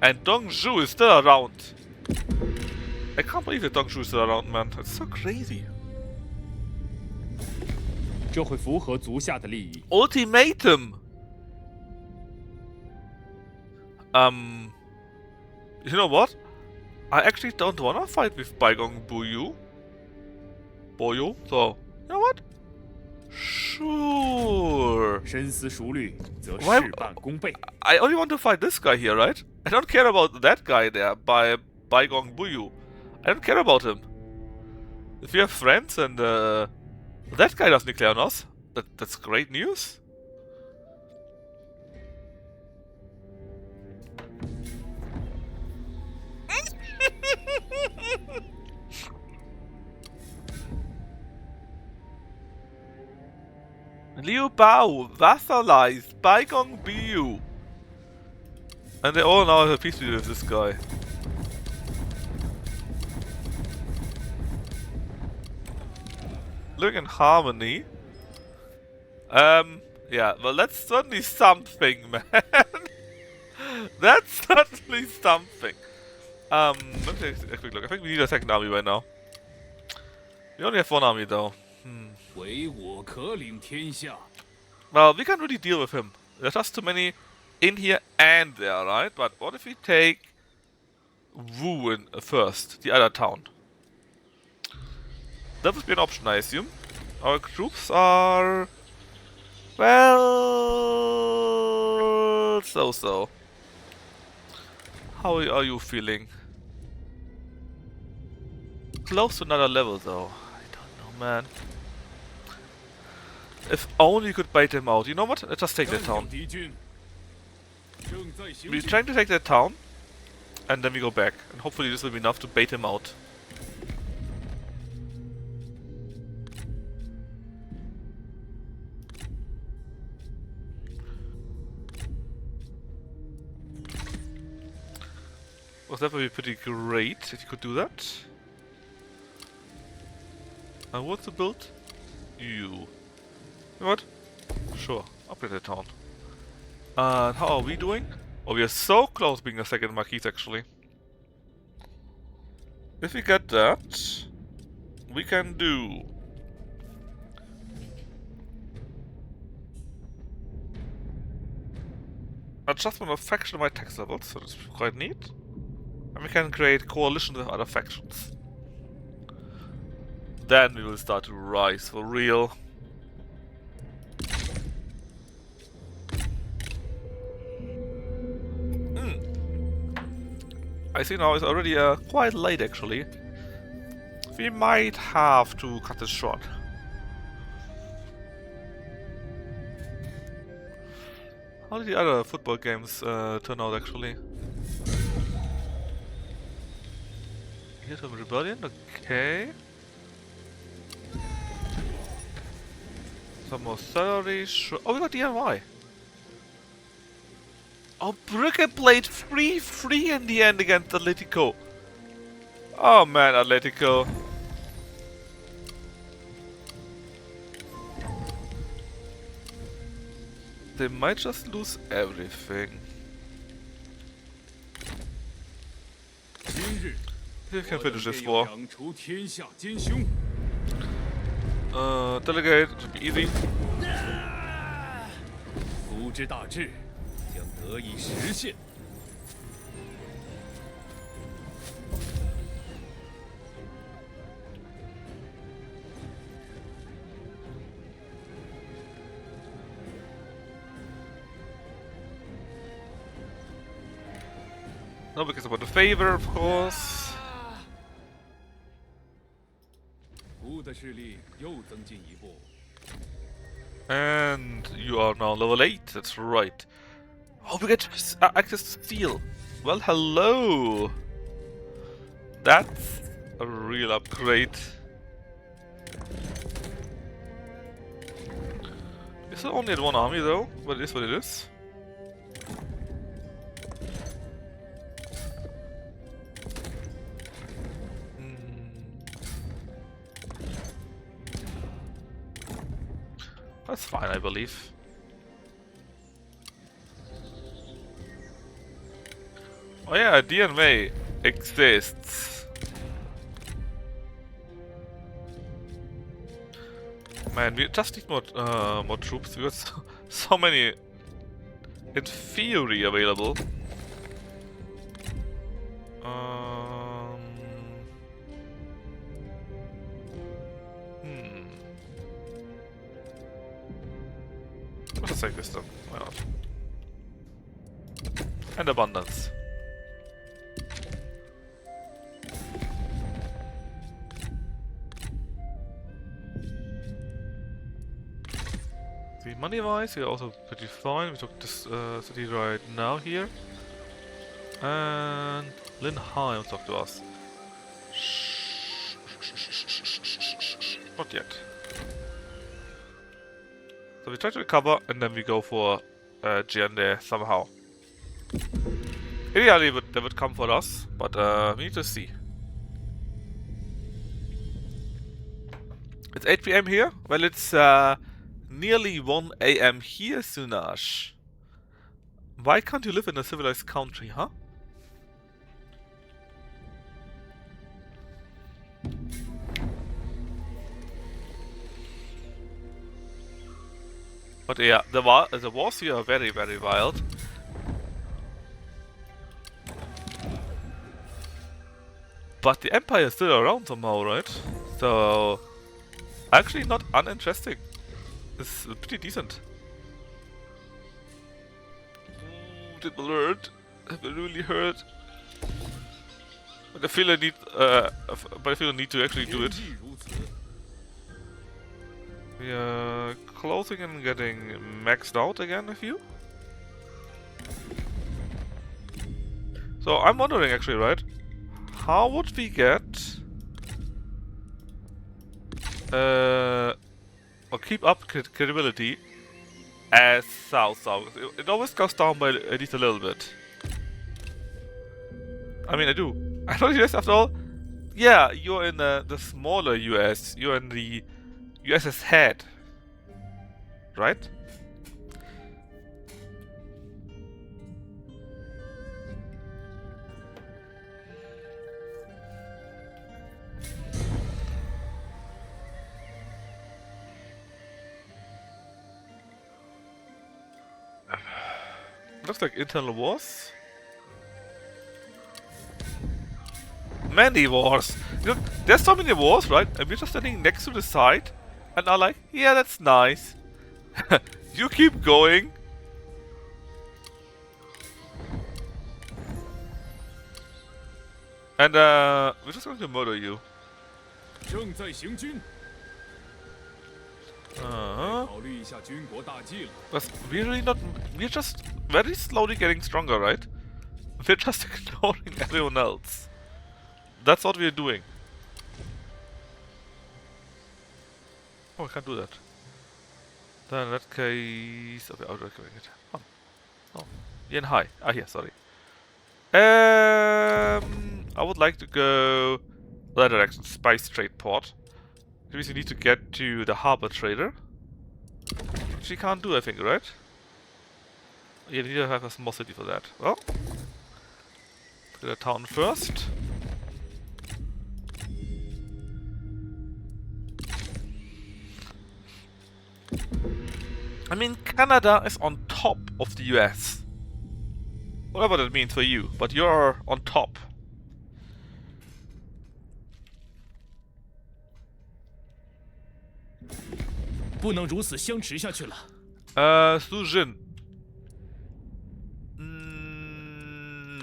And Dongzhu is still around. I can't believe that Dongzhu is still around, man. It's so crazy. 这会符合族下的利益。 Ultimatum! You know what? I actually don't wanna fight with Baigong Boyu. So, you know what? Sure. 深思熟虑，则 Why- 事半功倍。 I only want to fight this guy here, right? I don't care about that guy there by Baigong Buyu. I don't care about him. If we have friends and that guy doesn't declare on us, that's great news. Liu Bao vassalized Baigong Biu. And they all now have a peace treaty with this guy. Living in harmony. Yeah, well that's certainly something, man. That's certainly something. Let me take a quick look. I think we need a second army right now. We only have one army though. 唯我可领天下。 Well, we can't really deal with him. There's just too many in here and there, right? But what if we take Wu in first, the other town? That would be an option, I assume. Our troops are... well... so-so. How are you feeling? Close to another level, though. I don't know, man. If only you could bait him out. You know what? Let's just take that town. 敌军正在行 We're 进。 trying to take that town, and then we go back. And hopefully this will be enough to bait him out. Well, that would be pretty great if you could do that. I want to build you. You know what? Sure, upgrade the town. And how are we doing? Oh, we are so close being a second Marquis, actually. If we get that, we can do... adjustment of faction by tax levels, so that's quite neat. And we can create coalitions with other factions. Then we will start to rise for real. I see now it's already quite late actually. We might have to cut this short. How did the other football games turn out actually? Here's some rebellion, okay. Some more salary, sure. Oh, we got DIY. Oh, Brugge played 3-3 in the end against Atletico. Oh man, Atletico. They might just lose everything. 今日 You can 我 finish 等 this 便要 war. 扬除天下奸凶。 Delegate, should be easy. 夫之大志将得以实现。 No, because about the favor, of course. 吴的势力又增进一步。 And you are now level 8, that's right. Oh, we get access to steel. Well, hello. That's a real upgrade. Is it only at one army though? But it is what it is. That's fine, I believe. Oh yeah, DNV exists. Man, we just need more troops. We got so many, in theory, available. Let's take this then. Why not? And abundance. The money-wise, we're also pretty fine. We took this city right now here. And Linheim talk to us. Not yet. So we try to recover and then we go for Jian there somehow. Ideally they would come for us, but we need to see. It's 8 PM here? Well, it's nearly 1 AM here, Sunash. Why can't you live in a civilized country, huh? But yeah, the wars here are very, very wild. But the Empire is still around somehow, right? So, actually not uninteresting. It's pretty decent. Ooh, did it hurt? Did it really hurt? But I feel I need to actually do it. We are closing and getting maxed out again a few. So I'm wondering actually, right? How would we get or keep up credibility as South? It always goes down by at least a little bit. I mean, I do. I know the US after all. Yeah, you're in the smaller US. You're in the US's head, right? Looks like internal wars. Many wars. You know, there's so many wars, right? And we're just standing next to the side and are like, yeah, that's nice. You keep going. And we're just going to murder you. But we're really not. We're just very slowly getting stronger, right? We're just ignoring everyone else. That's what we're doing. Oh, I can't do that. Then in that case, okay, I'll recommend it. Oh, oh, Yen Hai. Ah, here, sorry. I would like to go that direction, Spice Trade Port. That means we need to get to the Harbor Trader. Which we can't do, I think, right? Yeah, we need to have a small city for that. Well, let's get a town first. I mean, Canada is on top of the US. Whatever that means for you, but you're on top. Sujin.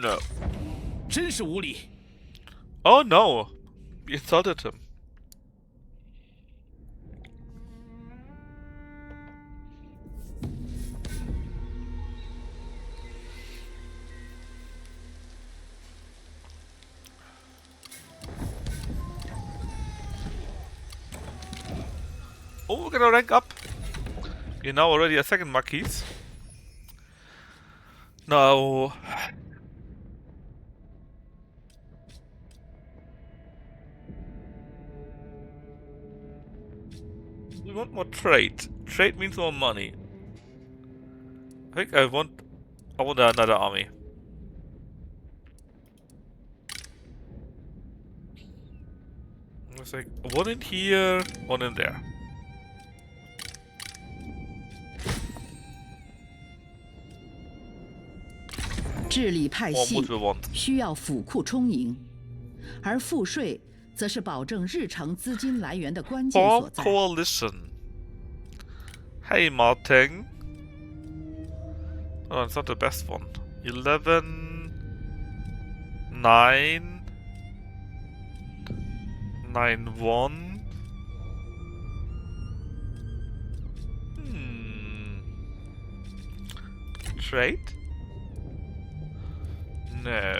No. Oh no! We insulted him. Oh, we're gonna rank up. You know already a second Marquise. Now... We want more trade. Trade means more money. I think I want another army. It's like one in here, one in there. "治理派系需要府库充盈，而赋税则是保证日常资金来源的关键所在。" Coalition. Hey Martin. Oh, it's not the best one. 11, 9, 9, 1. Trade? No.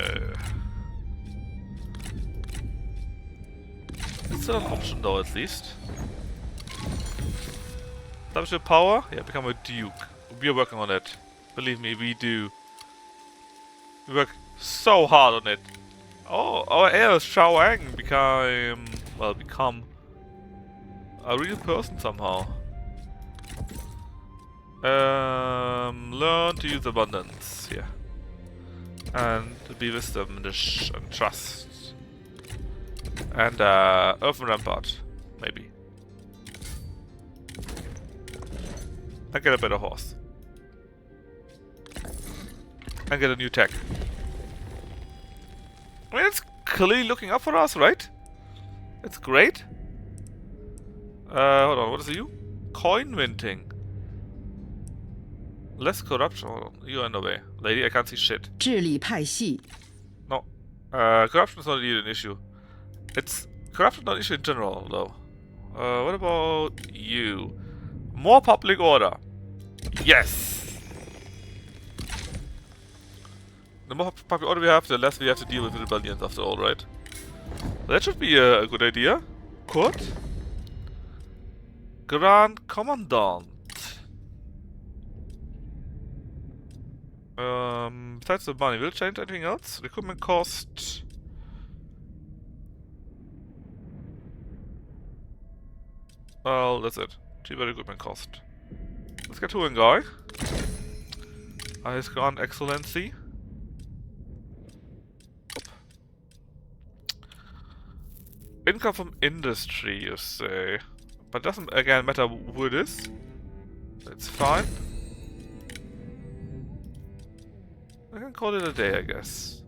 It's still an option though, at least. Double power? Yeah, become a duke. We are working on it. Believe me, we do. We work so hard on it. Oh, our heir Xiaoang become a real person somehow. Learn to use abundance here. And to be wisdom and trust. And Earthen Rampart, maybe. I get a better horse. And get a new tech. I mean, it's clearly looking up for us, right? It's great. Hold on, what is you? Coin minting. Less corruption. Hold on, you are in the way. Lady, I can't see shit. 治理派系 No. Corruption is not really an issue. It's corruption not an issue in general, though. What about you? More public order. Yes! The more public order we have, the less we have to deal with rebellions after all, right? That should be a good idea. Court? Grand Commandant. Besides the money, will it change anything else? Recruitment cost... Well, that's it. Cheaper recruitment cost. Let's get to a guy. His Grand Excellency. Income from industry, you say. But doesn't again matter who it is. That's fine. I can call it a day, I guess.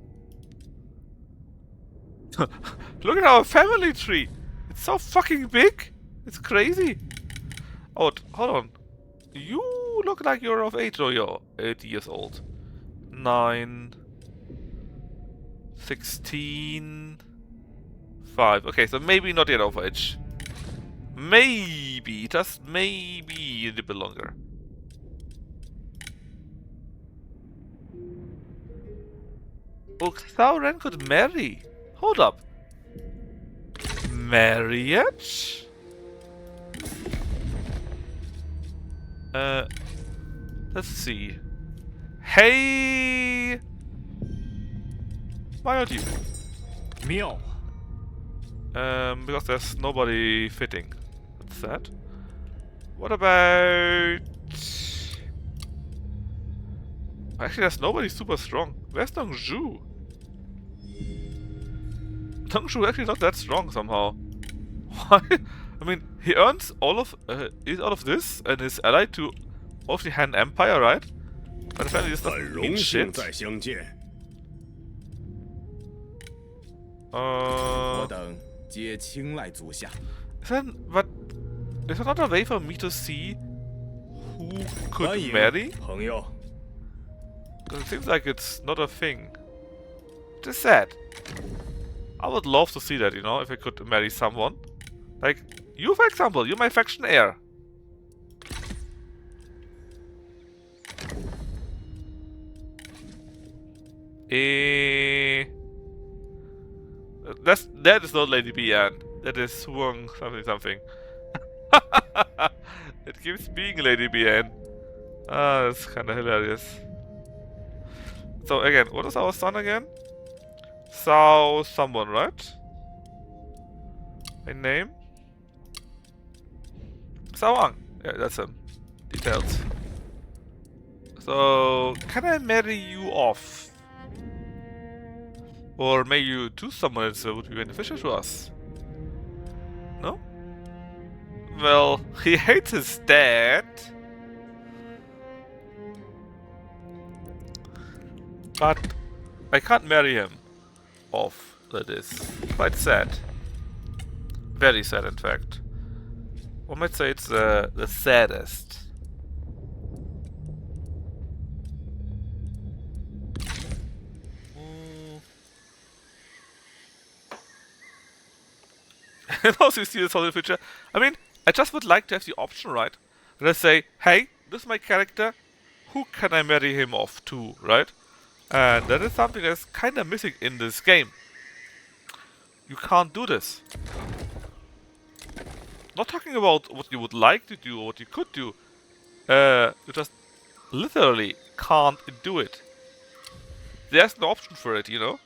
Look at our family tree! It's so fucking big! It's crazy! Oh, hold on. You look like you're of age, or you're 8 years old. 9... 16... 5. Okay, so maybe not yet over age. Maybe, just maybe a little bit longer. Wuxia could marry. Hold up. Marriage? Let's see. Hey! Why not you? 妙。 Because there's nobody fitting. That's that. What about... Actually, there's nobody super strong. Where's Dongzhu? Dongzhu actually not that strong somehow. Why? I mean, he earns all of this and is allied to mostly Han Empire, right? But apparently this doesn't mean shit. 我等皆青睐足下。 But is there not a way for me to see who could marry? 朋友。 Because it seems like it's not a thing. It is sad. I would love to see that, you know, if I could marry someone. Like, you for example, you're my faction heir. That is not Lady B, and that is Huang something something. It keeps being Lady Bien. Ah, that's kind of hilarious. So again, what is our son again? Sao someone, right? A name? Sao Ang. Yeah, that's him. Details. So, can I marry you off? Or may you to someone else would be beneficial to us? No? Well, he hates his dad. But I can't marry him off. That is quite sad. Very sad, in fact. One might say it's the saddest. And also you see this whole future. I mean, I just would like to have the option, right? That I say, hey, this is my character. Who can I marry him off to, right? And that is something that's kind of missing in this game. You can't do this. Not talking about what you would like to do or what you could do. You just literally can't do it. There's no option for it, you know?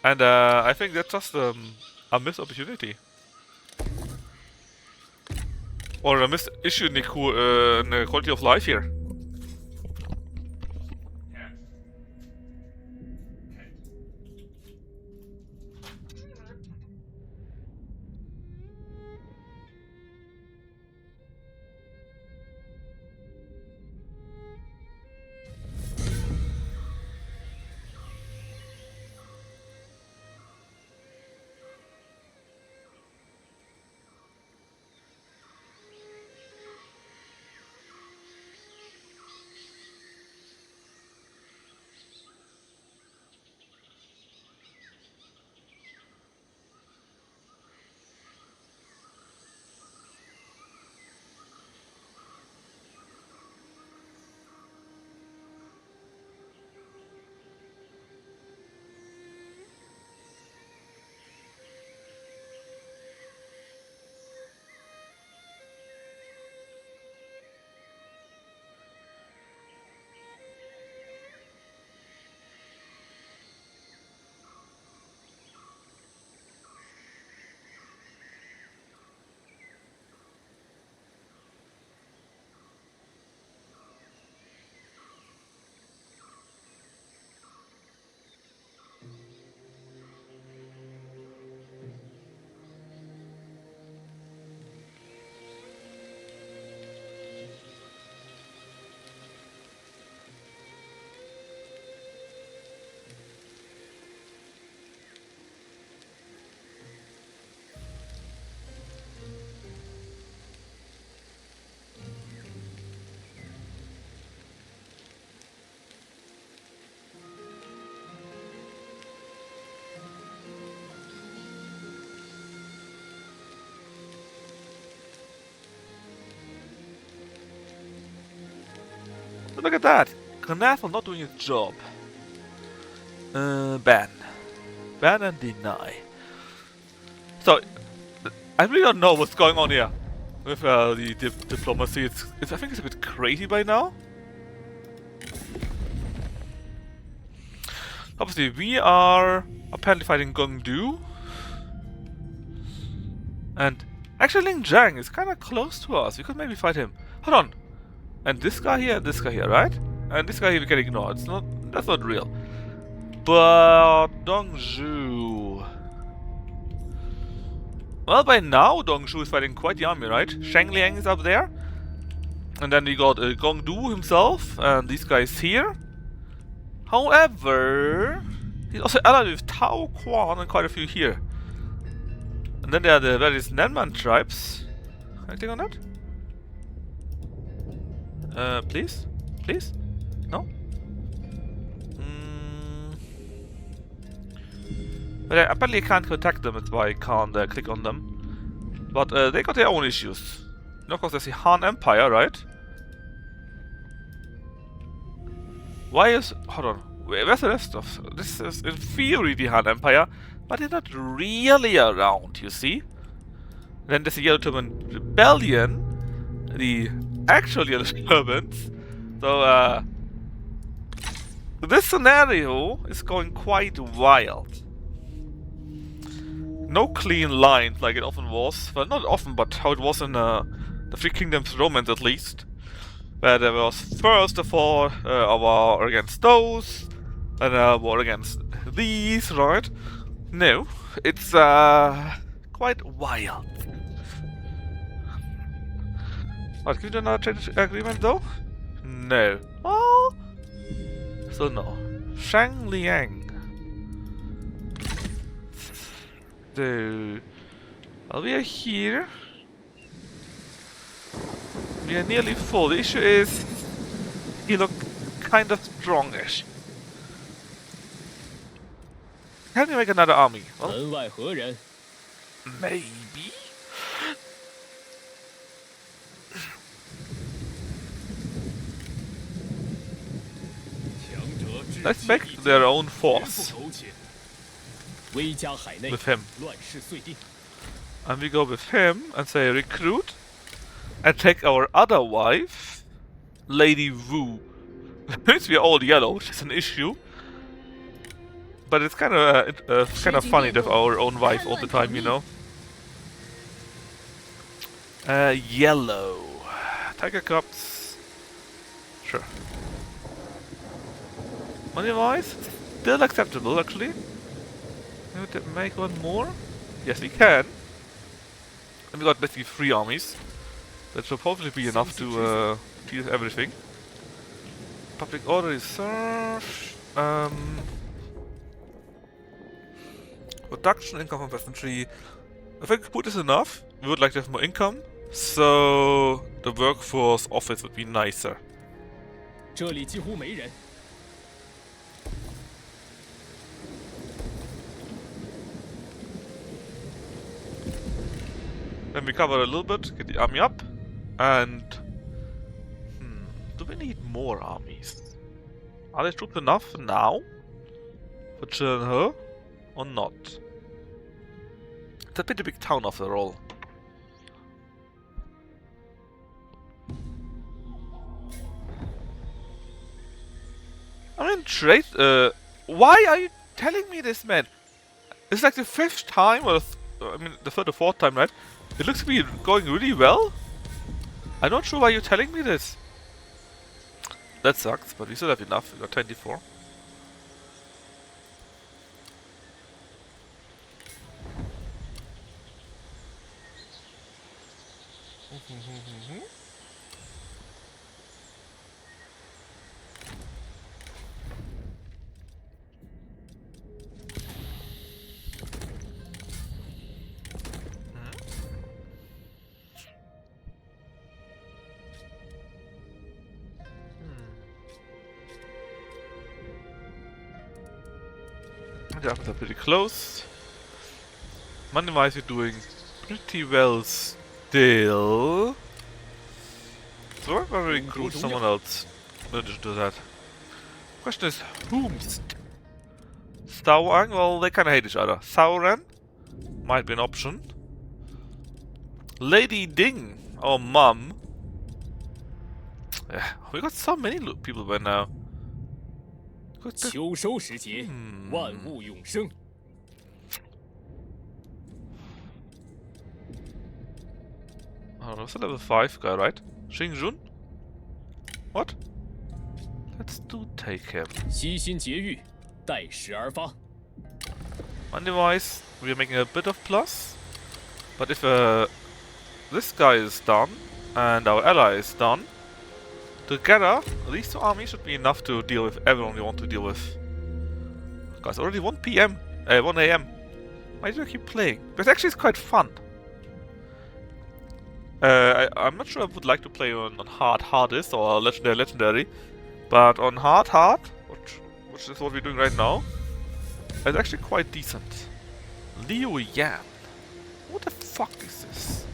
And I think that's just a missed opportunity. Or a missed issue in the quality of life here. Look at that! Knaffle not doing its job. Ban. Ban and deny. So, I really don't know what's going on here with the diplomacy. I think it's a bit crazy by now. Obviously, we are apparently fighting Gongdu. And actually Ling Zhang is kind of close to us. We could maybe fight him. Hold on. And this guy here, right? And this guy here we can ignore. That's not real. But Dongzhu. Well, by now Dongzhu is fighting quite the army, right? Shang Liang is up there. And then we got Gongdu himself, and these guys here. However, he's also allied with Tao Quan and quite a few here. And then there are the various Nanman tribes. Anything on that? Please? Please? No? But apparently I can't contact them, that's why I can't click on them. But they got their own issues. And of course there's the Han Empire, right? Why is... hold on. Where's the rest of... This is in theory the Han Empire, but they're not really around, you see? Then there's the Yellow Turban Rebellion, the actual Yellow Turbans. So, this scenario is going quite wild. No clean lines like it often was. Well, not often, but how it was in the Three Kingdoms romance at least. Where there was first of all a war against those, and a war against these, right? No, it's quite wild. What, can we do another trade agreement though? No. Oh, so no. Shang Liang. So, well, we are here. We are nearly full. The issue is, he look kind of strongish. Can we make another army? Well, 门外何人？ maybe. Let's make their own force 不苟且。威加海内 with him. 乱世遂定。 And we go with him and say recruit and take our other wife, Lady Wu. Since we are all yellow, which is an issue. But it's kind of funny to have our own wife all the time, you know. Yellow. Tiger Cups. Sure. Money-wise, still acceptable, actually. Can we make one more? Yes, we can. And we got basically 3 armies. That should probably be enough to deal with everything. Public order is served. Production income from peasantry. I think food is enough. We would like to have more income. So the workforce office would be nicer. 这里几乎没人。 Then we cover a little bit, get the army up, and do we need more armies? Are there troops enough now for Chernhe or not? It's a pretty big town after all. I mean, trade. Why are you telling me this, man? It's like the 5th time, or the 3rd or 4th time, right? It looks to be going really well. I'm not sure why you're telling me this. That sucks, but we still have enough. We got 24. The uppers are pretty close. Money-wise, we're doing pretty well still. So I'm gonna recruit someone else in addition to that. Question is, whomst? Sauron? Well, they kinda hate each other. Sauron might be an option. Lady Ding, our mum. Yeah, we got so many people by now. 秋收时节，万物永生。 Oh, that's a level 5 guy, right? Xingjun? What? Let's do take him. 悉心节欲，待时而发。 Money-wise, we're making a bit of plus. But if this guy is done, and our ally is done, together, these 2 armies should be enough to deal with everyone we want to deal with. Guys, already 1 PM, 1 AM. Why do I keep playing? Because actually it's quite fun. I'm not sure I would like to play on hardest or legendary, but on hard, which is what we're doing right now, it's actually quite decent. Liu Yan. What the fuck is this?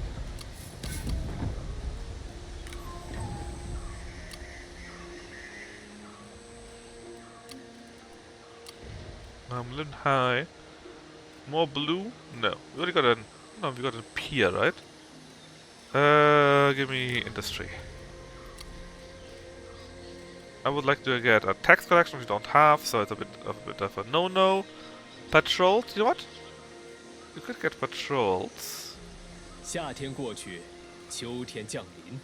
Limit high. More blue? No. We already got an... No, we got a pier, right? Give me industry. I would like to get a tax collection we don't have, so it's a bit of a no-no. Patrols, you know what? You could get patrols. 夏天过去，秋天降临。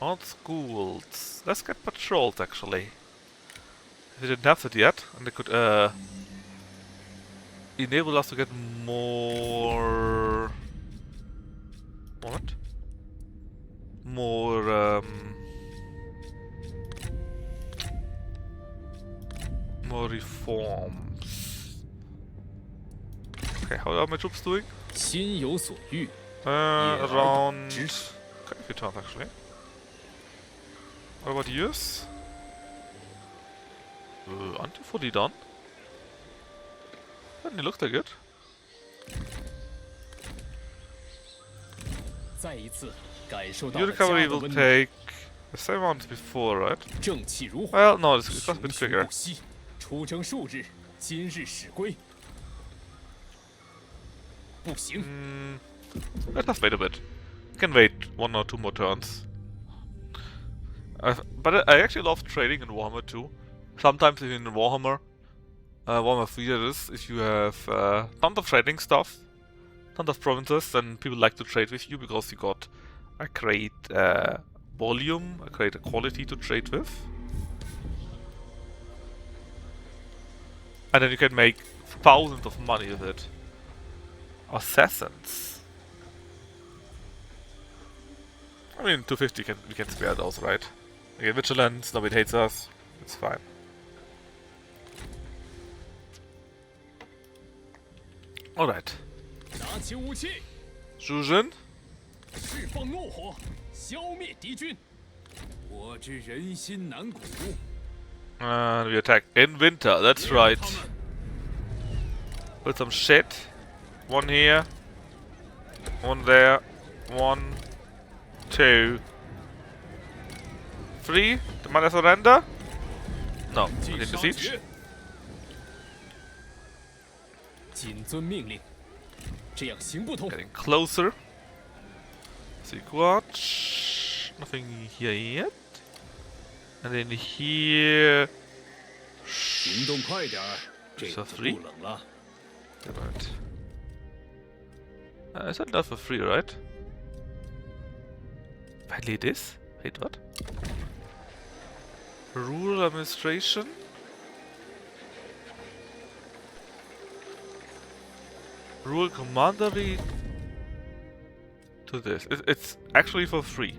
On schools. Let's get patrols actually. We didn't have it yet, and they could enable us to get more... What? More more reforms. Okay, how are my troops doing? 心有所欲， Around... Yeah. Okay, a few turns actually. What about yours? Aren't you fully done? Doesn't it look that good? 再一次感受到 Your 了家 recovery 的 will 温暖。 take the same amount as before, right? 正气如火， Well, no, it's a bit 熊熊 quicker. 不息。出征数日，今日始归。不行， Let us wait a bit. We can wait 1 or 2 more turns. But I actually love trading in Warhammer too. Sometimes even in Warhammer, Warhammer 3 that is, if you have tons of trading stuff, tons of provinces, then people like to trade with you because you got a great volume, a great quality to trade with. And then you can make thousands of money with it. Assassins. I mean, 250 we can spare those, right? Okay, vigilance, nobody hates us. It's fine. Alright. 拿起武器， Zhuzhen. 释放怒火，消灭敌军。我知人心难古， And we attack in winter, that's right. Put some shit. One here. One there. 1, 2, 3. Demand a surrender? No, we 进 didn't 杀 besiege. 绝。谨遵命令，这样行不通。 Getting closer. Seek watch. Nothing here yet. And then here. 行动快点儿，这 So 样就 three? 不冷了。 Right. Is that not for free, right? Finally it is? Wait, what? Rural administration? Rural commandery to this. It's actually for free.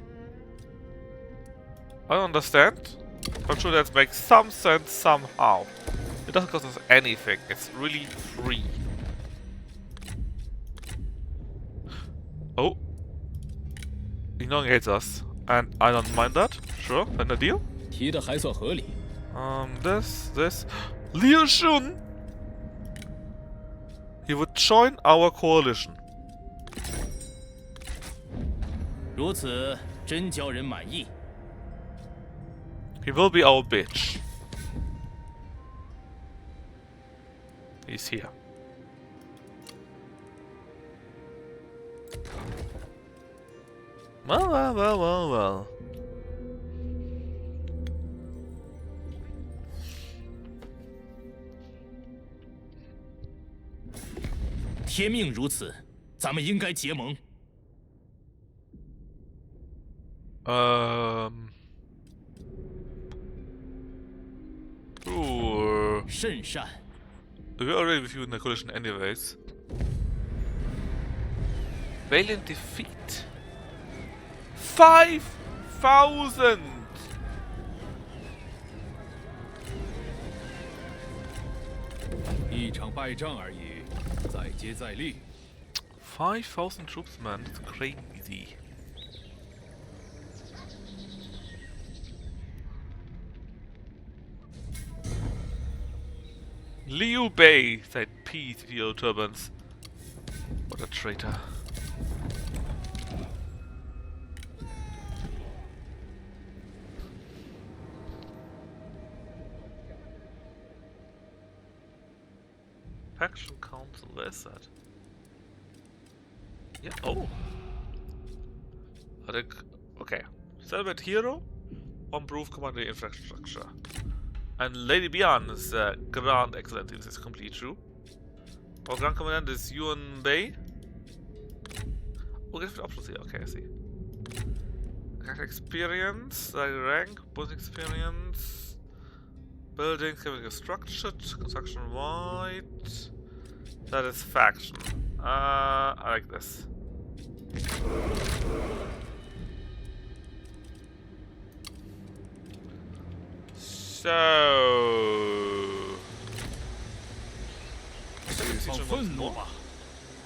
I don't understand. I'm sure that makes some sense somehow. It doesn't cost us anything. It's really free. Oh. Ignoring hates us. And I don't mind that. Sure, then a deal. 提的还算合理。 This. Liu Shun! He would join our coalition. 如此真叫人满意。 He will be our bitch. He's here. Well. 天命如此，咱们应该结盟。 Ooh. 甚善， We're already with you in the coalition anyways. Valiant defeat. 5,000! 一场败仗而已，再接再厉。 5,000 troops, man. That's crazy. Liu Bei said peace to your turbans. What a traitor. Faction Council, where is that? Yeah, oh! I think, okay. Celebrate Hero, improve command infrastructure. And Lady Bian's Grand Excellency, this is completely true. Our Grand Commandant is Yuan Bei. Oh, get options here, okay, I see. Experience, rank, building experience, buildings can be constructed, construction wide, satisfaction. I like this. So, 放愤怒吧，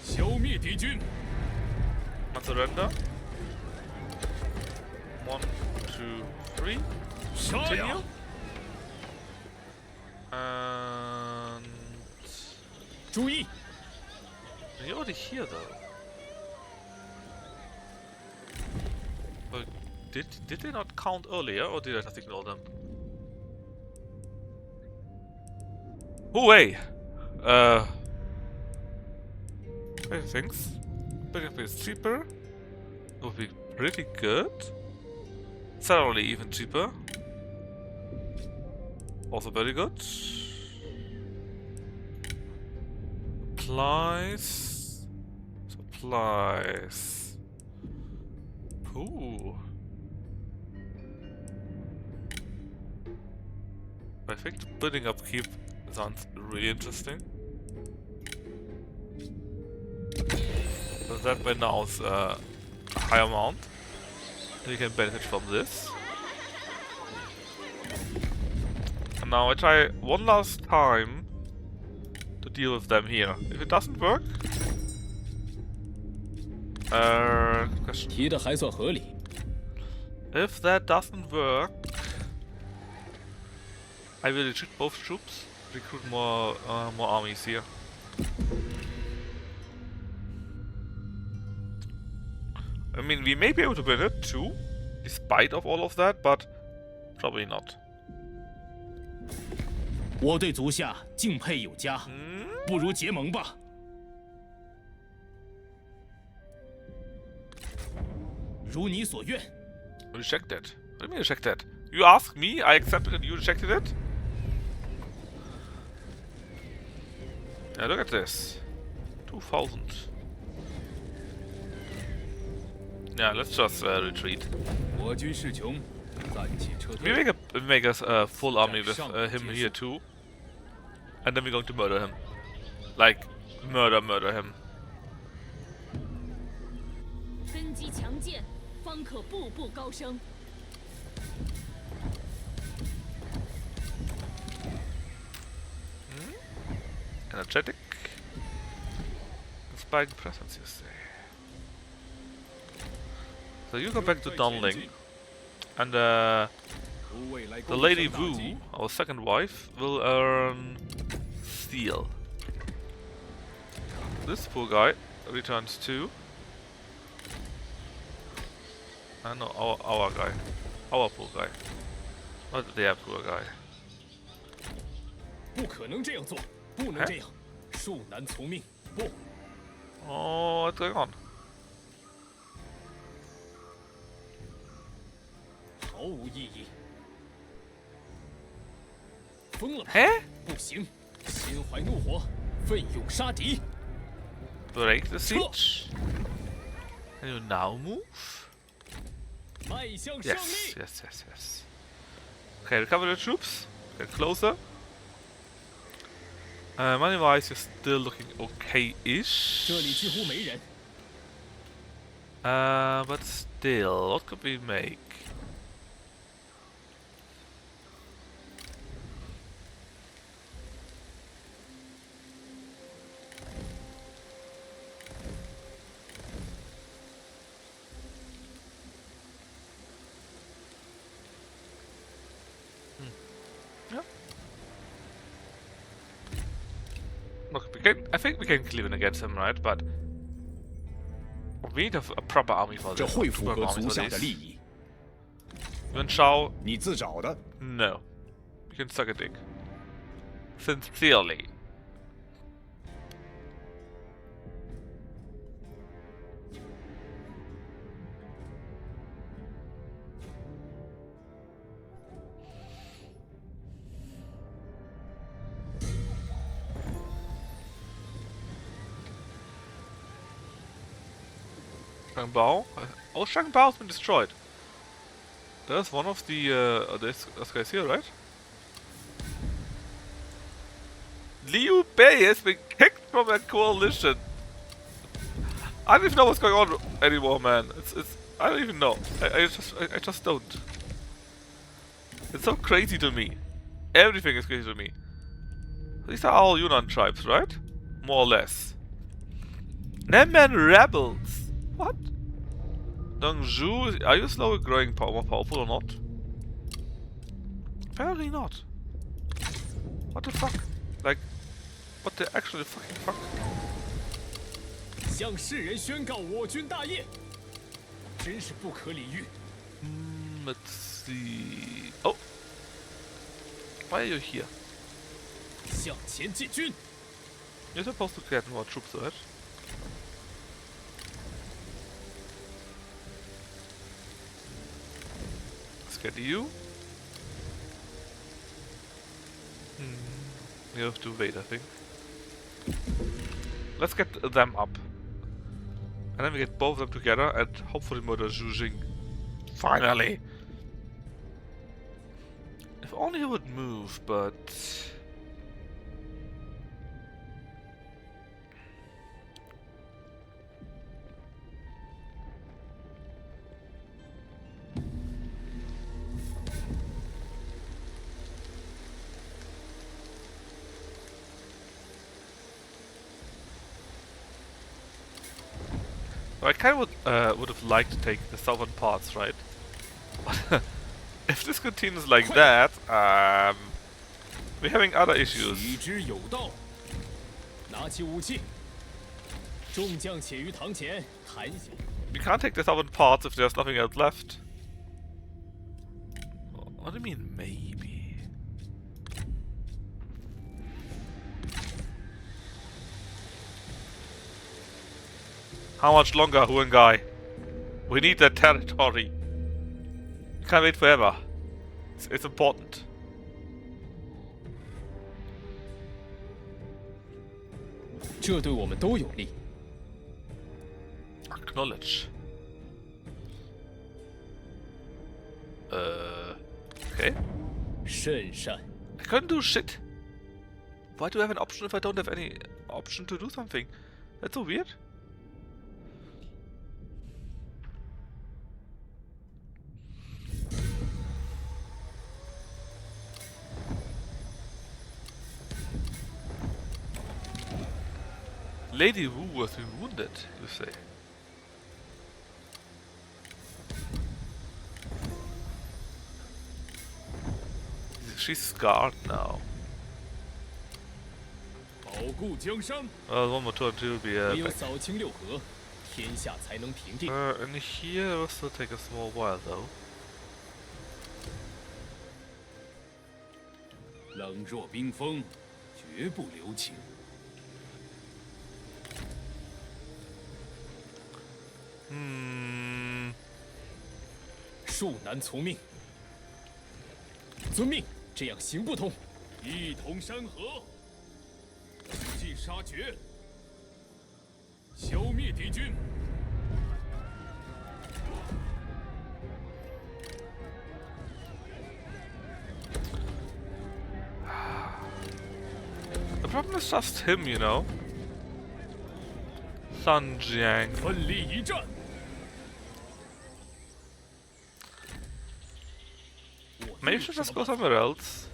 消灭敌军。 surrender. 1, 2, 3. 杀 Continue. 呀！ And 注意， you're already here though. But did they not count earlier, or did I just ignore them? Oh wait. I think if it's cheaper, it would be pretty good. Salary even cheaper. Also very good. Supplies. Ooh. I think the building upkeep sounds really interesting. So that way now is a high amount. And you can benefit from this. And now I try one last time to deal with them here. If it doesn't work, question. 提的还算合理。 If that doesn't work, I will retreat both troops, recruit more armies here. I mean, we may be able to win it too, despite of all of that, but probably not. 我对足下敬佩有加，不如结盟吧。如你所愿。 Rejected. What do you mean rejected? You asked me, I accepted it, you rejected it? Yeah, look at this. 2000. Yeah, let's just retreat. 我军势穷，暂且撤 We 退。 make a full army with him here too. And then we're going to murder him. Like, murder him. 根基强健，方可步步高升。 Energetic. Inspiring presence, you say. So you go back to Dunling. And the Lady Wu, our second wife, will earn steel. This poor guy returns too. No, our guy. Our poor guy. Not their poor guy. 不可能这样做，不能这样，恕难从命。不， Oh, what's going on? 毫无意义。疯了吧？ Huh? 不行，心怀怒火，奋勇杀敌。 Break the siege. Can you now move? 迈向胜 Yes, 利。 yes. Okay, recover the troops. Get closer. Money-wise, you're still looking okay-ish. 这里几乎没人。 But still, what could we make? Yeah. Look, I think we can clear in against him, right? But we need a proper army for 这 this. 会符 proper 合 army 足 for 下的 this. 利益。 Yuan Shao, 你自找的。 no. You can suck a dick. Sincerely. Shangbao? Oh, Shangbao's been destroyed. There's one of the this guys here, right? Liu Bei has been kicked from a coalition. I don't even know what's going on anymore, man. I don't even know. I just don't. It's so crazy to me. Everything is crazy to me. These are all Yunnan tribes, right? More or less. Nanman rebels. What? Dongzhou, are you slowly growing more powerful or not? Apparently not. What the fuck? Like, what the actual fucking fuck? 向世人宣告我军大业，真是不可理喻。Let's see. Oh, why are you here? 向前进军。 You're supposed to get more troops, right? Let's get you. You have to wait, I think. Let's get them up. And then we get both of them together and hopefully murder Zhu Jing. Finally! If only he would move, but... I kind of would have liked to take the southern parts, right? But if this continues like that, we're having other issues. 取之有道。拿起武器。众将且于堂前谈下。 We can't take the southern parts if there's nothing else left. What do you mean, maybe? How much longer, Huangai? We need that territory. We can't wait forever. It's important. Acknowledge. Okay. 甚善。 I couldn't do shit. Why do I have an option if I don't have any option to do something? That's so weird. Lady Wu has been wounded, you say? She's scarred now. 保固江山。 Well, one more turn to be 唯有 back. 扫清六合，天下才能平定。 And here will still take a small while though. 冷若冰封，绝不留情。 恕难从命。遵命，这样行不通。一统山河，不计杀绝，消灭敌军。 The problem is just him, you know. Sun Jiang. 奋力一战。 Maybe I should just go somewhere else.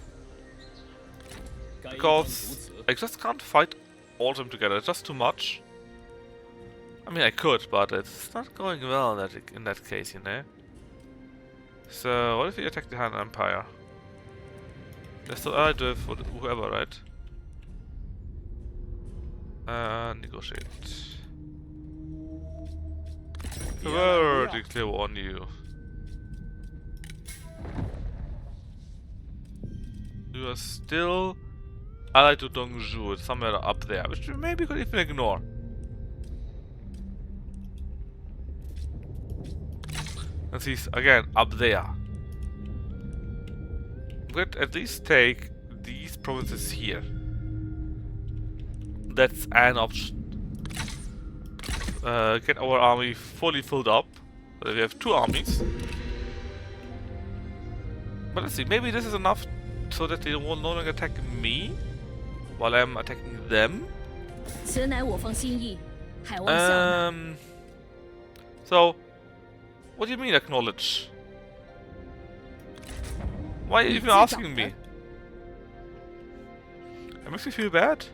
Because I just can't fight all of them together, it's just too much. I mean, I could, but it's not going well in that case, you know. So, what if we attack the Han Empire? They're still allied with whoever, right? Negotiate. Vertically warn you. You are still allied to Dongzhou, it's somewhere up there, which we maybe could even ignore. And he's again up there. But at least take these provinces here. That's an option. get our army fully filled up. So we have 2 armies. But let's see, maybe this is enough so that they will no longer attack me while I'm attacking them. 此乃我方心意，还望效纳。 So, what do you mean acknowledge? Why are you even asking me? It makes me feel bad.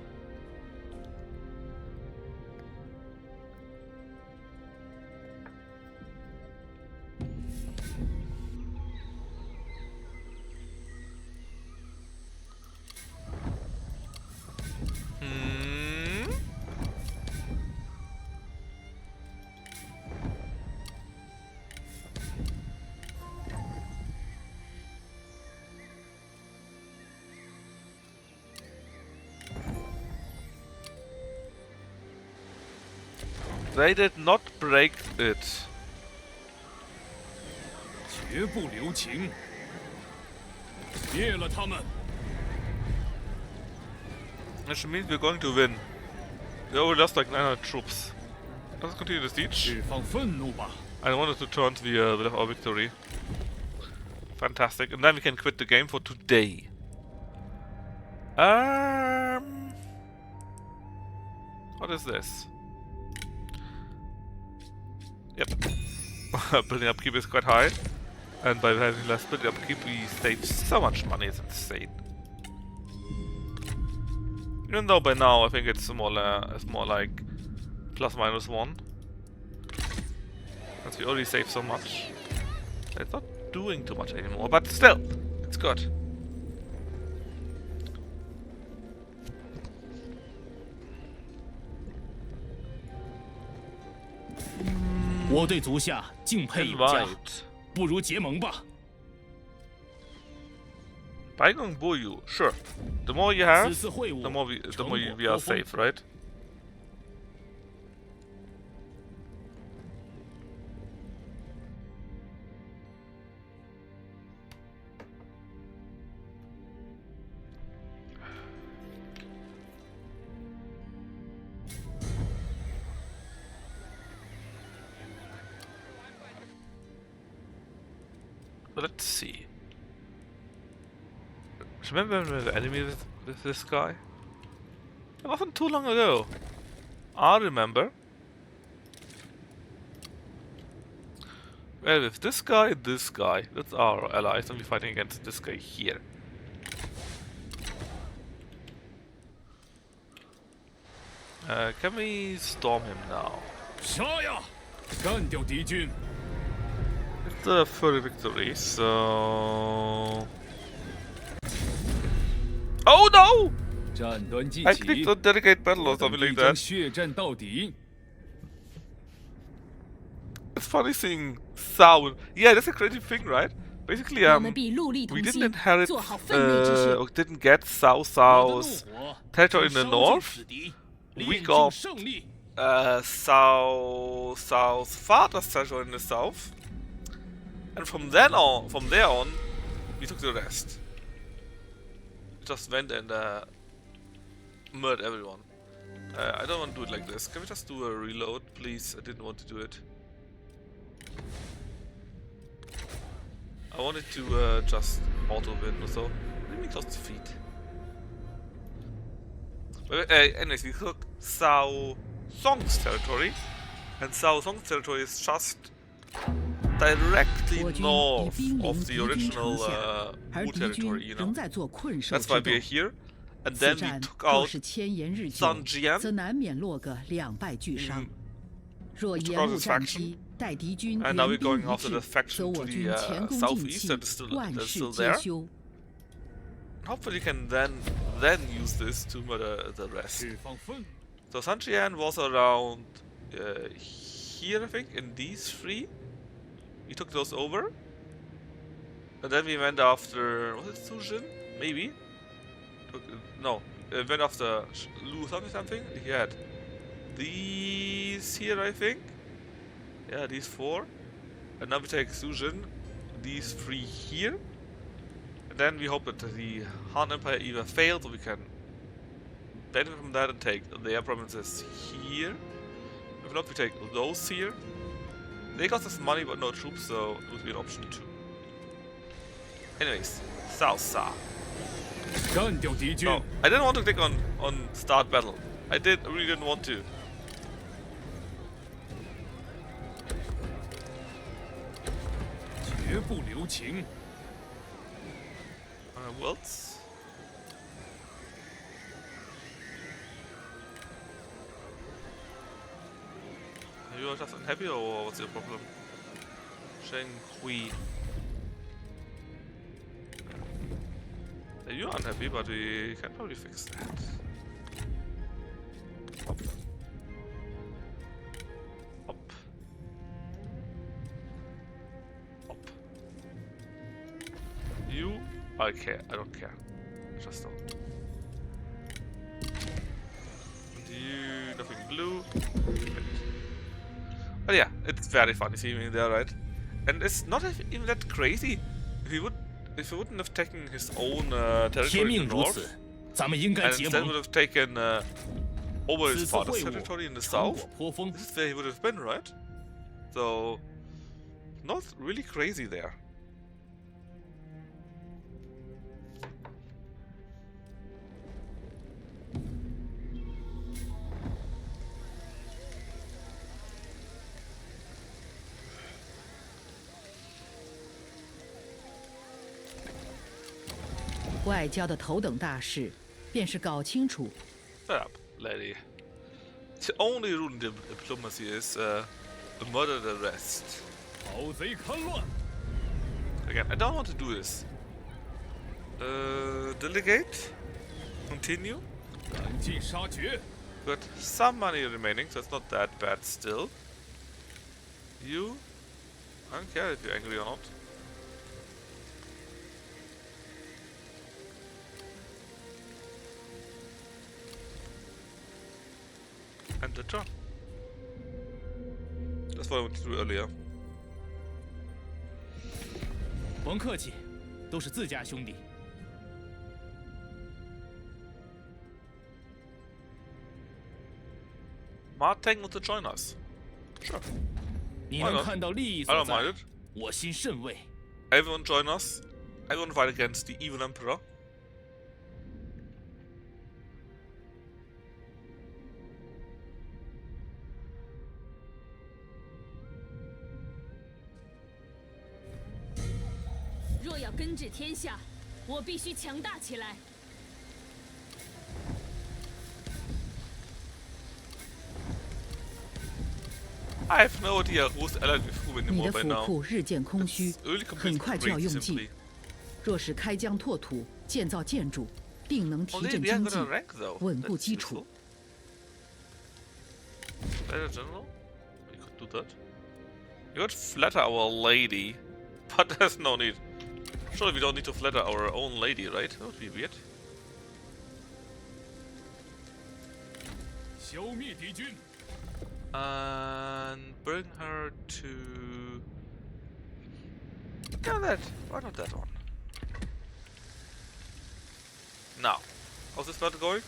They did not break it. 绝不留情，灭了他们！ Which means we're going to win. They already lost like 900 troops. Let's continue the siege. 释放愤怒吧！ I wanted to turn to the our victory. Fantastic. And then we can quit the game for today. What is this? Yep. Building upkeep is quite high. And by having less building upkeep we save so much money, it's insane. Even though by now I think it's more like ±1. Because we already saved so much. It's not doing too much anymore, but still, it's good. 我对足下敬佩有加， Invite. 不如结盟吧。 Baigung Boyu, sure. The more you have, 此次会晤 the more we 成果 are 高峰 safe, right? Let's see. Remember when we were enemy with this guy? It wasn't too long ago. I remember. Well, with this guy, that's our allies, and we're fighting against this guy here. Can we storm him now? 杀呀！干掉敌军！ It's a full victory, so... Oh no! 战端既 I 起 clicked on delegate battle or 我等 something 必 like 将 that. 血战到底。 It's funny seeing Sao. Yeah, that's a crazy thing, right? Basically, 我们必戮力 we 同 didn't 心， inherit 做好分内之事。 or didn't get Cao 我的 Cao's 怒火 territory in 将 the 烧尽 north. 此敌， We 炼 got 尽胜利。 Cao's father's territory in the south. And from there on, we took the rest. Just went and murdered everyone. I don't want to do it like this. Can we just do a reload, please? I didn't want to do it. I wanted to just auto win, so let me close defeat. Anyways, we took Cao Song's territory, and Cao Song's territory is just directly 我军已 north 兵临 of 敌 the 军 original 城下，而 Wu 敌 territory, 军 you 仍 know. 在做困守 That's 之 why we're 斗。 here. And 此 then we 战 took 若 out 是千言日久 Sun， Jian 则难免落个两败俱伤。若 took 延 out 误 his 战 faction 期，待敌军 And now 联 we're 兵 going 一 after the 致，则 faction 我 to 军 the 前功尽 southeast 弃 that is still, 万 that's 事 still 皆 there. 休。 Hopefully we can then use this to murder the rest. 释放愤怒。 So Sun Jian was around here, I think, in these three. We took those over. And then we went after, was it Sujin? Maybe? No, went after Lu something. He had these here, I think. Yeah, these four. And now we take Sujin, these three here. And then we hope that the Han Empire either fails or we can benefit from that and take their provinces here. If not, we take those here. They cost us money but no troops, so it would be an option too. Anyways, Salsa. 干掉敌军。 No, I didn't want to click on start battle. I really didn't want to. 绝不留情。 Wilts. Are you just unhappy or what's your problem? Sheng Hui. You're unhappy, but we can probably fix that. Up. Up. Up. You? I care. I don't care. Just don't. And you, nothing blue. But yeah, it's very funny seeing me there, right? And it's not even that crazy. If he wouldn't have taken his own 天 territory in 命 the 如 north, 此，咱们应该 and 结 instead 盟 would。have taken over 此 his 次 father's 会晤 territory in the 成 south, 果颇丰， this is where he would have been, right? So, not really crazy there. “外交的头等大事，便是搞清楚 Shut up, lady. The only rule in diplomacy is murder the rest. 盗贼戡乱， Again, I don't want to do this. Delegate? Continue? 赶尽杀绝。 Got some money remaining, so it's not that bad still. You? I don't care if you're angry or not. And the turn. That's what I wanted to do earlier. 甭客气，都是自家兄弟。 Marteng wants to join us. Sure. 你 Why 能 not? 看到利益 I 所 don't mind 在 it.，我心甚慰。 Everyone join us. Everyone fight against the evil emperor. “若要根治天下，我必须强大起来。 I have no idea who's allied with who 你 anymore 的 by 府 now. 库日渐空虚 It's，really 很 completely 快就要 great, 用 simply. 尽。若是开疆拓土、建造建筑，定能提 Oh, they 振 haven't 经 got 济 a，rank though. 稳固 That's 基础 useful.。Better general? We could do that. You could flatter our lady, but there's no need. Surely we don't need to flatter our own lady, right? That would be weird. 消灭敌军。 And bring her to... Yeah, that. Why not that one? Now, how's this battle going?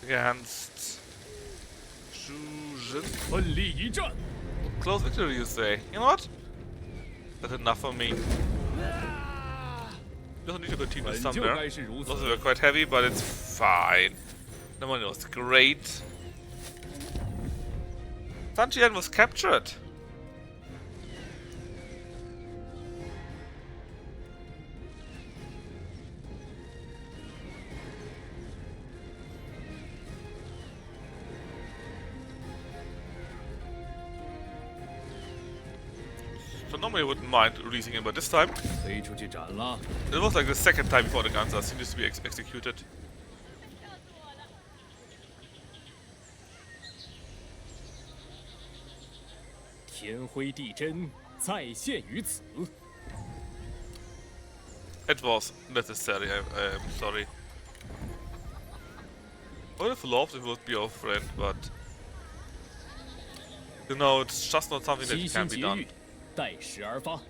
Against... Shujin? 奋力一战。 Close victory, you say? You know what? That's enough for me. Doesn't need to continue 本就 somewhere. 该是如此 Also, we're quite heavy, but it's fine. The money was great. Sanjian was captured. So normally I wouldn't mind releasing him, but this time 飞出去斩了。 it was like the second time before the Gansas. He needs to be executed. 天灰地真，再现于此。 It was necessary, I'm sorry. I would have loved if it would be our friend, but... You know, it's just not something that 悉 can 心 be 节 done. 欲，待时而发。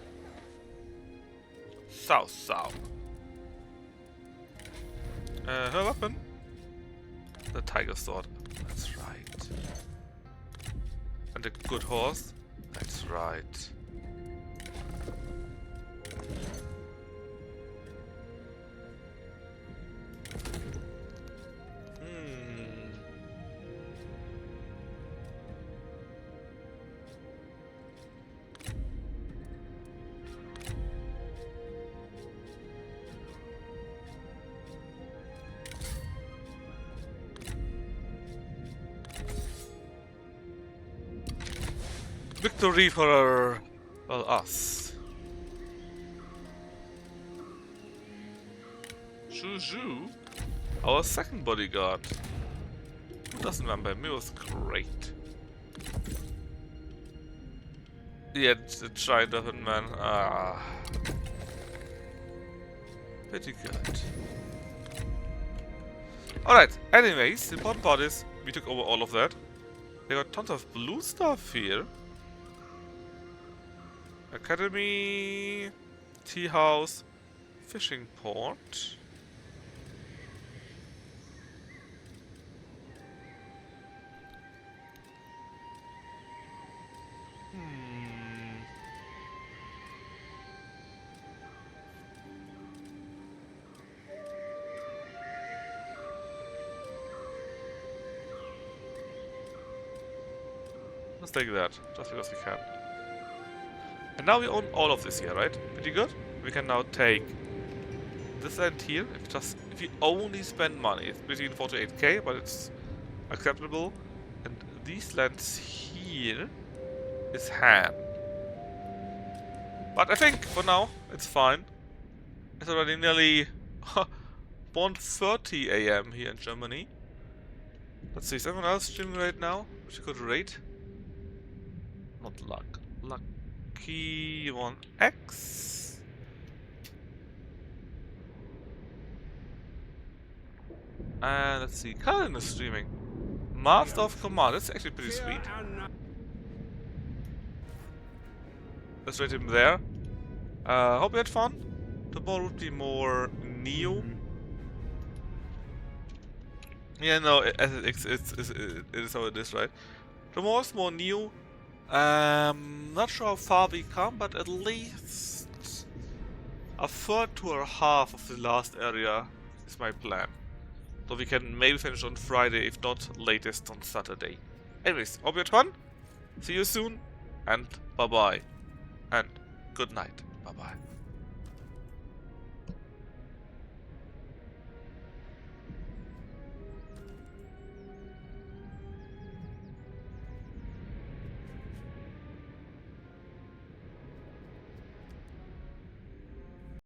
South. Her weapon? The tiger sword. That's right. And a good horse. That's right. Victory for well, us. Juju, our second bodyguard. Who doesn't remember him? He was great. Yeah, the giant weapon man. Ah, pretty good. Alright, anyways, the important part is we took over all of that. They got tons of blue stuff here. Academy, tea house, fishing port. Let's take that, just because we can. And now we own all of this here, right? Pretty good. We can now take this end here. If you only spend money, it's between 4 to 8k, but it's acceptable. And these lands here is Han. But I think for now it's fine. It's already nearly 1:30 AM here in Germany. Let's see, is everyone else streaming right now? Which you could rate? Not luck. Lucky 1x. And let's see, Cullen is streaming. Master of Command, that's actually pretty sweet. Let's rate him there. Hope you had fun. Tomorrow would be more Neo. Yeah, no, it is how it is, right? Tomorrow's more Neo. Not sure how far we come, but at least a third to a half of the last area is my plan. So we can maybe finish on Friday, if not latest on Saturday. Anyways, hope you had fun. See you soon, and bye bye. And good night. Bye bye.